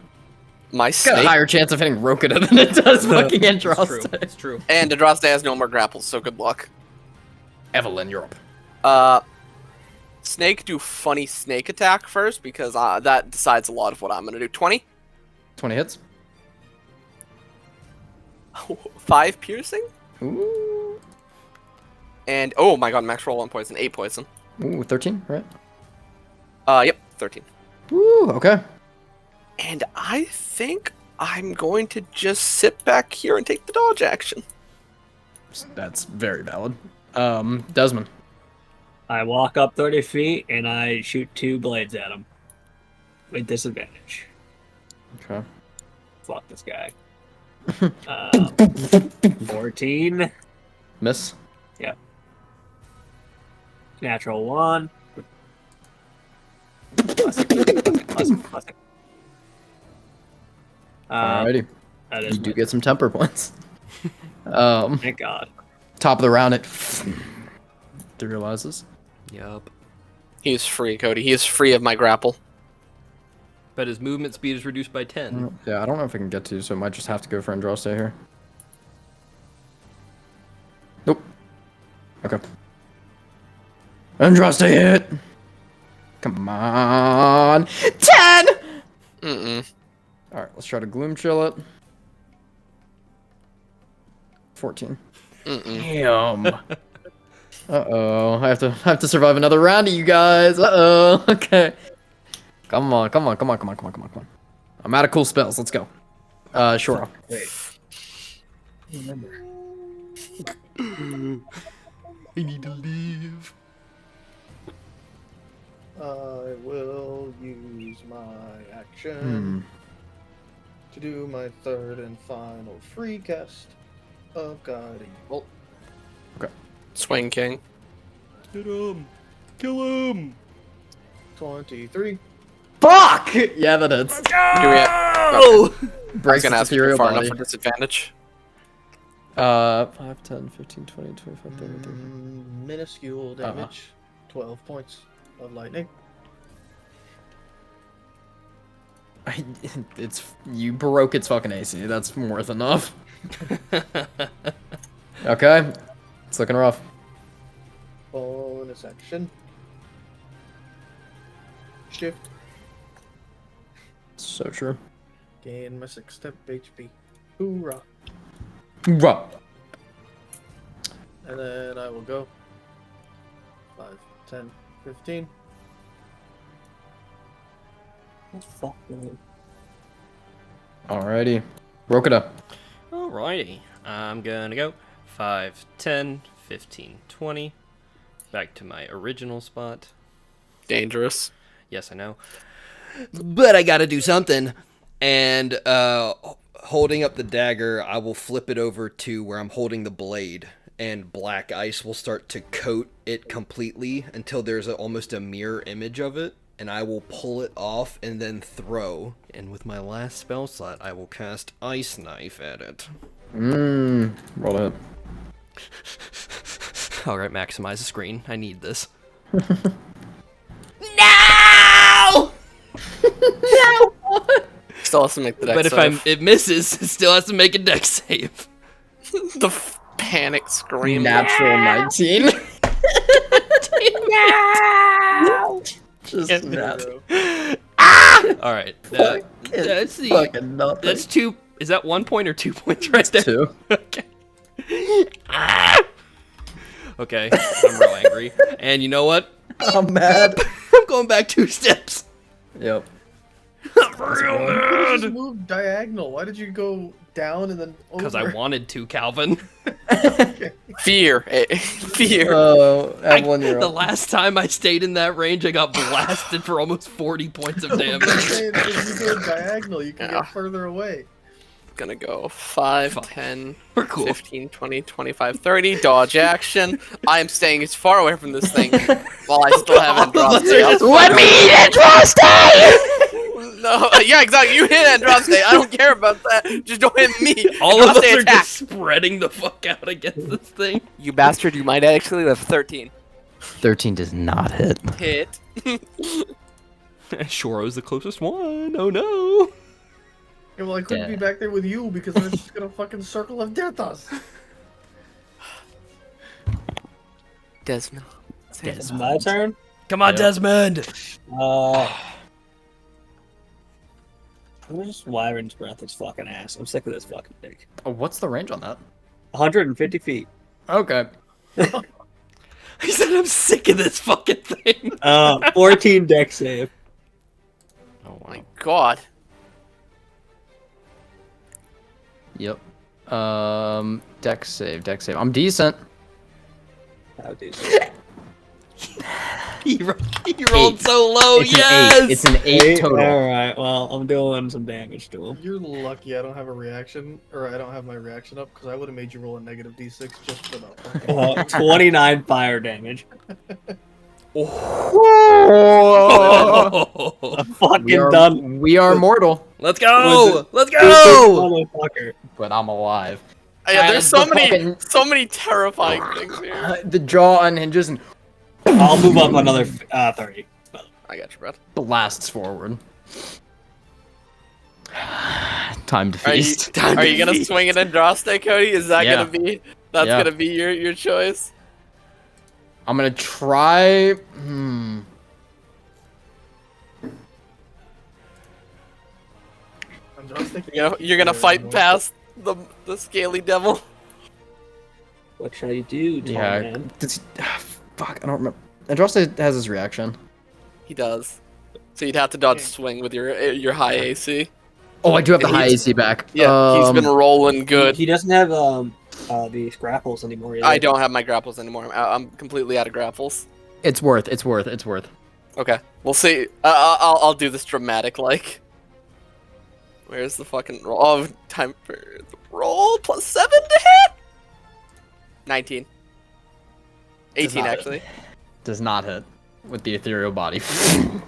My It's got a snake higher chance of hitting Rokita than it does fucking It's true. Andraste. It's true. and Andraste has no more grapples, so good luck. Evelyn, you're up. Snake do funny snake attack first because that decides a lot of what I'm gonna do. 20, 20 hits. 5 piercing. Ooh. And oh my god, max roll on poison, 8 poison. Ooh, 13, right? Yep, 13. Woo, okay. And I think I'm going to just sit back here and take the dodge action. That's very valid. Desmond. I walk up 30 feet and I shoot 2 blades at him with disadvantage. Okay. Fuck this guy. 14. Miss. Yep. Natural 1. Classic. Alrighty. That You is do get some temper points. Thank God. Top of the round, it realizes. Yup. He is free, Cody. He is free of my grapple. But his movement speed is reduced by 10. Yeah, I don't know if I can get to, so I might just have to go for Andraste here. Nope. Okay. Andraste hit! Come on! 10! Mm-mm. Alright, let's try to Gloom Chill it. 14. Mm-mm. Damn. Uh-oh. I have to survive another round of you guys. Uh-oh. Okay. Come on. I'm out of cool spells. Let's go. Shoro. Wait. Remember. I need to live. I will use my action Hmm. to do my third and final free cast of Guiding Bolt. Swing King. Hit him. Kill him. 23. Fuck! Yeah, that hits. Do we have, Oh! I was Breaks gonna its ask if you're ethereal far body. enough for disadvantage. 5, 10, 15, 20, 25, 30, 30. Minuscule damage. 12 points of lightning. It's you broke its fucking AC. That's more than enough. Okay, it's looking rough. Bonus action. Shift. So true. Gain my 6 step HP. Hoorah. Hoorah. And then I will go 5, 10, 15. Fuck me. Alrighty, Rokita. Alrighty. I'm gonna go 5, 10, 15, 20. Back to my original spot. Dangerous. Yes, I know. But I gotta do something. And holding up the dagger, I will flip it over to where I'm holding the blade. And black ice will start to coat it completely until there's almost a mirror image of it. And I will pull it off and then throw. And with my last spell slot, I will cast Ice Knife at it. Roll it. Alright, maximize the screen. I need this. No! Still has to make the dex But if save. it misses, it still has to make a dex save. The panic scream. Natural 19. No! Just snap. Alright. That's the. Fucking nothing. That's 2. Is that 1 point or 2 points right there? 2. Okay. Okay, I'm real angry. And you know what? I'm mad. I'm going back 2 steps. Yep. You just moved diagonal. Why did you go down and then over? Because I wanted to, Calvin. Fear. Fear. Oh, Evelyn, you're The up. last time I stayed in that range, I got blasted for almost 40 points of I'm damage. saying, if you go diagonal, you can Yeah. get further away. Gonna go 5, Fuck. 10, We're cool. 15, 20, 25, 30. Dodge action. I am staying as far away from this thing while I still haven't All of us dropped are it. just Let me eat No, yeah, exactly. You hit Andraste. I don't care about that. Just don't hit me. All of us Andraste are attack. just spreading the fuck out against this thing. You bastard, you might actually live 13. 13 does not hit. Hit. Shoro's the closest one. Oh no. Yeah, well, I couldn't be Dead. back there with you because they're just gonna fucking circle of death us. Desmond. It's my turn. Come on, Yeah. Desmond. Where's Wyvern's breath? It's fucking ass. I'm sick of this fucking thing. Oh, what's the range on that? 150 feet. Okay. I said I'm sick of this fucking thing. 14 deck save. Oh My God. Yep. Deck save. I'm decent. How do you He rolled Eight. so low. It's Yes. an 8. It's an 8 total. Alright, well, I'm doing some damage to him. You're lucky I don't have a reaction, or I don't have my reaction up, because I would have made you roll a negative d6 just for that. fucking- 29 fire damage. Oh. I'm fucking done. We are mortal, Let's go. Let's This go. motherfucker. but I'm alive. Yeah, there's so And the many, fucking- so many terrifying things here. The jaw unhinges and I'll move up another 30. I got you, bro. blasts forward. Time to Are you, feast. are you gonna swing it in Droste, Cody? Is that Yeah. gonna be? That's Yeah. gonna be your choice. I'm gonna try. I'm just thinking. You're gonna fight past the scaly devil. What should I do, tall Yeah. man? Fuck, I don't remember. Andraste has his reaction. He does. So you'd have to dodge swing with your high AC. Oh, I do have the And high he's- AC back. Yeah, he's been rolling good. He doesn't have these grapples anymore either. I don't have my grapples anymore. I'm completely out of grapples. It's worth. Okay, we'll see. I'll do this dramatic like. Where's the fucking roll? Oh, time for the roll. +7 to hit. 19. 18 not hit. actually. Does not hit with the ethereal body.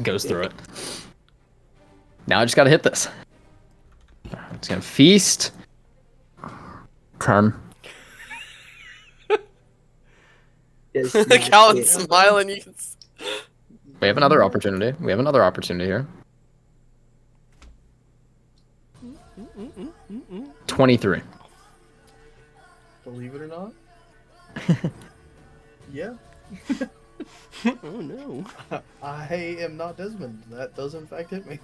Goes through it. Now I just gotta hit this. I'm just gonna feast. 10. Calvin's smiling. You can. We have another opportunity. Here. 23. Believe it or not. Yeah. Oh no. I am not Desmond. That does in fact hit me.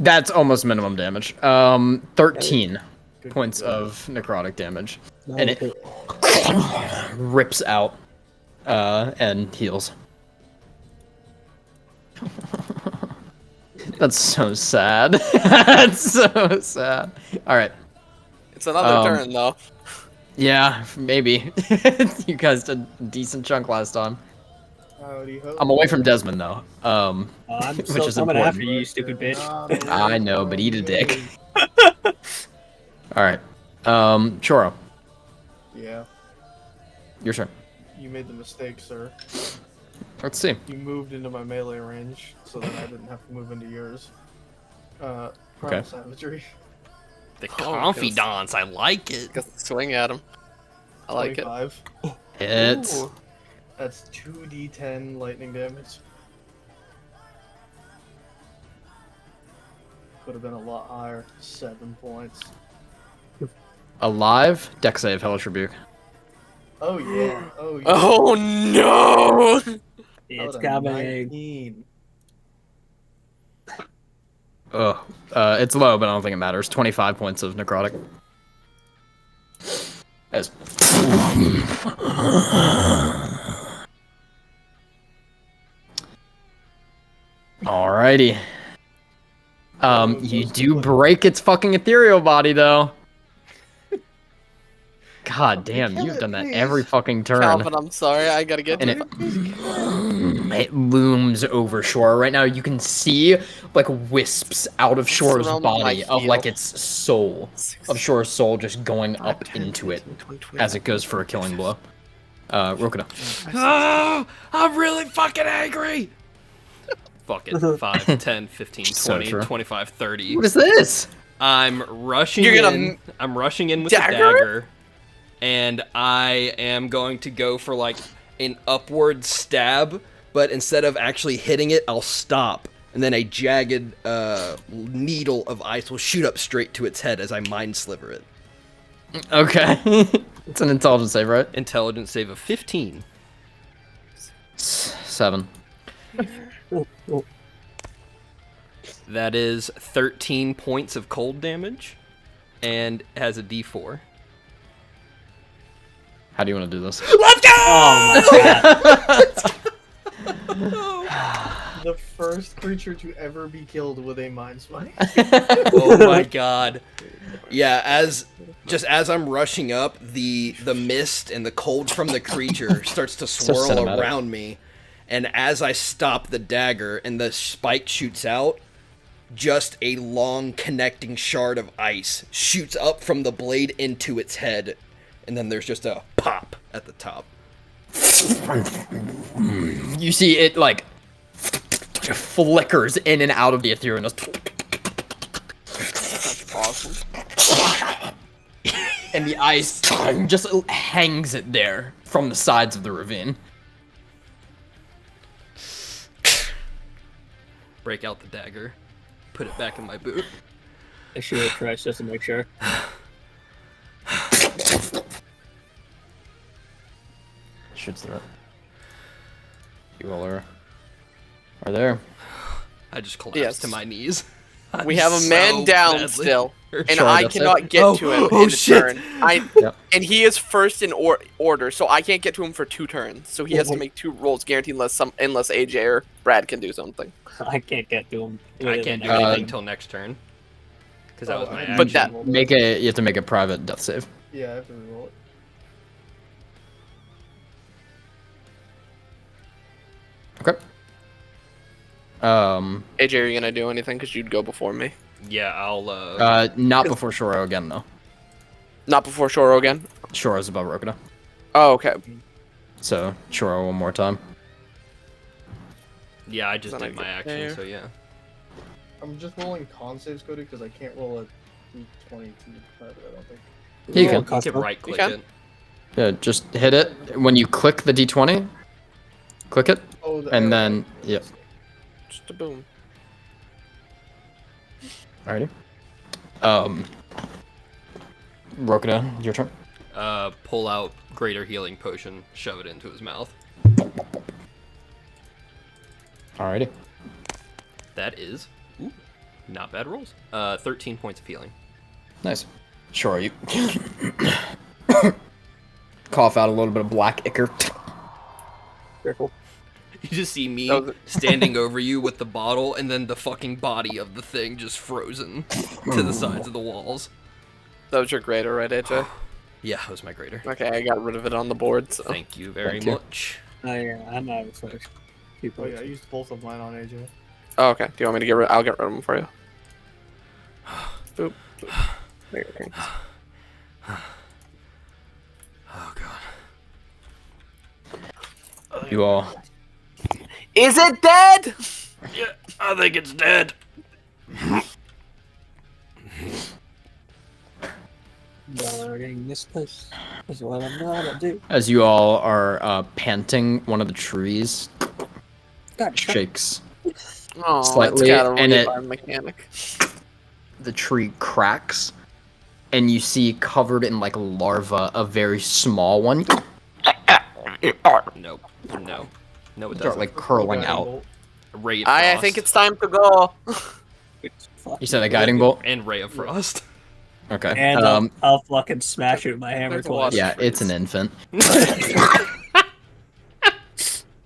That's almost minimum damage. 13 Good points God. of necrotic damage. No, And it rips out and heals. That's so sad. That's so sad. All right. It's another Um, turn though. Yeah, maybe. You guys did a decent chunk last time. Howdy ho. I'm away from Desmond though. I'm which still is coming important. after you, stupid bitch. I know, but eat a dick. All right. Choro, Yeah, your turn. you made the mistake, sir. Let's see. You moved into my melee range so that I didn't have to move into yours. Primal Okay. Savagery. The Oh, confidants. I like it. Just swing at him. I like it. 25. Hits. Ooh. That's 2d10 lightning damage. Could have been a lot higher. 7 points. Alive. Dex save. Hellish rebuke. Oh yeah. Oh yeah. Oh no! It's Out of coming. 19. Ugh. It's low, but I don't think it matters. 25 points of necrotic. As Alrighty. You do break its fucking ethereal body, though. God damn, kill you've it, done that please. every fucking turn. Calvin, I'm sorry. I gotta get. And it looms over Shore. Right now, you can see like wisps out of Shore's Surround my body of like heel. its soul, of Shore's soul just going up into it as it goes for a killing blow. Rokuna. Oh, I'm really fucking angry. Fuck it. 5, 10, 15, So 20, true. 25, 30. What is this? I'm rushing You're gonna in. I'm rushing in with dagger? the dagger. And I am going to go for like an upward stab, but instead of actually hitting it, I'll stop. And then a jagged needle of ice will shoot up straight to its head as I mind sliver it. Okay. It's an intelligence save, right? Intelligence save of 15. 7. That is 13 points of cold damage and has a d4. How do you want to do this? Let's go! Oh my god. The first creature to ever be killed with a mind smite. Oh my god. Yeah, as I'm rushing up, the mist and the cold from the creature starts to swirl cinematic. around me, and as I stop the dagger and the spike shoots out, just a long connecting shard of ice shoots up from the blade into its head, and then there's just a pop at the top. You see it like flickers in and out of the ethereal. That's awesome. And the ice just hangs it there from the sides of the ravine. Break out the dagger, put it back in my boot. I shoot it twice just to make sure. Shoots through it. You all are there. I just collapsed Yes. to my knees. We have a man so down badly still, and Sure, I that's it. cannot get to him Oh, in a shit. turn. Yep. And he is first in order, so I can't get to him for 2 turns. So he has to make 2 rolls, guaranteed unless AJ or Brad can do something. I can't get to him. I can't do Uh, anything till next turn. Because that was my action. But that- You have to make a private death save. Yeah, I have to reroll it. Okay. AJ, are you gonna do anything? Because you'd go before me. Yeah, I'll Not before Shoro again though. Not before Shoro again. Shoro's above Rokuda. Oh, okay. So Shoro one more time. yeah, I just Then I did my get action, there. so yeah. I'm just rolling con saves, Cody, because I can't roll a d20 to private, I don't think. Yeah, you can. You can right click can? it. Yeah, just hit it. When you click the d20, click it, Oh, the and arrow. then yep. Just a boom. Alrighty. Rokuda, your turn. Pull out greater healing potion, shove it into his mouth. Alrighty. That is not bad rolls. 13 points of healing. Nice. Sure, you cough out a little bit of black ichor. Careful. You just see me That was- standing over you with the bottle, and then the fucking body of the thing just frozen to the sides of the walls. That was your grader, right, AJ? Yeah, that was my greater. Okay, I got rid of it on the board. So. Thank you very Thank you. much. I'm out of flesh. Keep Oh yeah, I going. used both of mine on AJ. Oh, okay. Do you want me to get rid? I'll get rid of them for you. Boop. Boop. There you go. Oh god. You all. Is it dead? Yeah, I think it's dead. Guarding this place is what I'm gonna do. As you all are panting, one of the trees God, shakes. Oh, Slightly, it's got a and it- rebar mechanic. The tree cracks, and you see covered in like larva a very small one Nope. No. No, it start doesn't. like curling Guiding out. bolt. Ray of I Frost. think it's time to go. Fuck. You said a guiding bolt. And Ray of Frost. Okay. And I'll fucking smash it with my hammer There's a lot twice. of Yeah, it's an infant.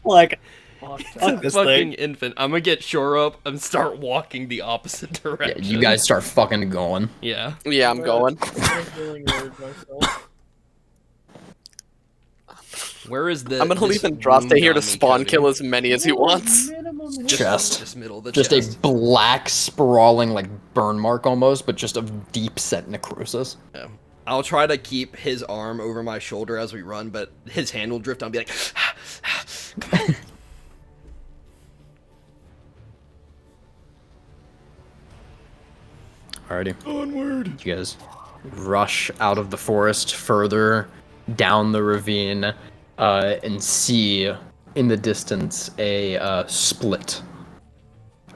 Like, Fuck. fuck this Fucking thing. infant. I'm gonna get Shore up and start walking the opposite Yeah, direction. you guys start fucking going. Yeah. Yeah, I'm going. I'm feeling weird myself. Where is the? I'm gonna this leave Andraste here wound to on me, spawn Cody? kill as many as he wants. Chest. Just middle of the Just chest. a black, sprawling, like burn mark almost, but just of deep set necrosis. Yeah. I'll try to keep his arm over my shoulder as we run, but his hand will drift. I'll be like, Alrighty. onward. You guys rush out of the forest further down the ravine and see in the distance a split.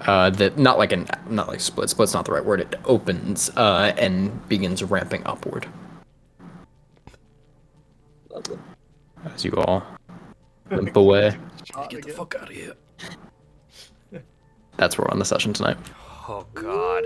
That not like split. Split's not the right word. It opens and begins ramping upward. As you all limp away. Shot Get the again. fuck out of here. That's where we're on the session tonight. Oh god.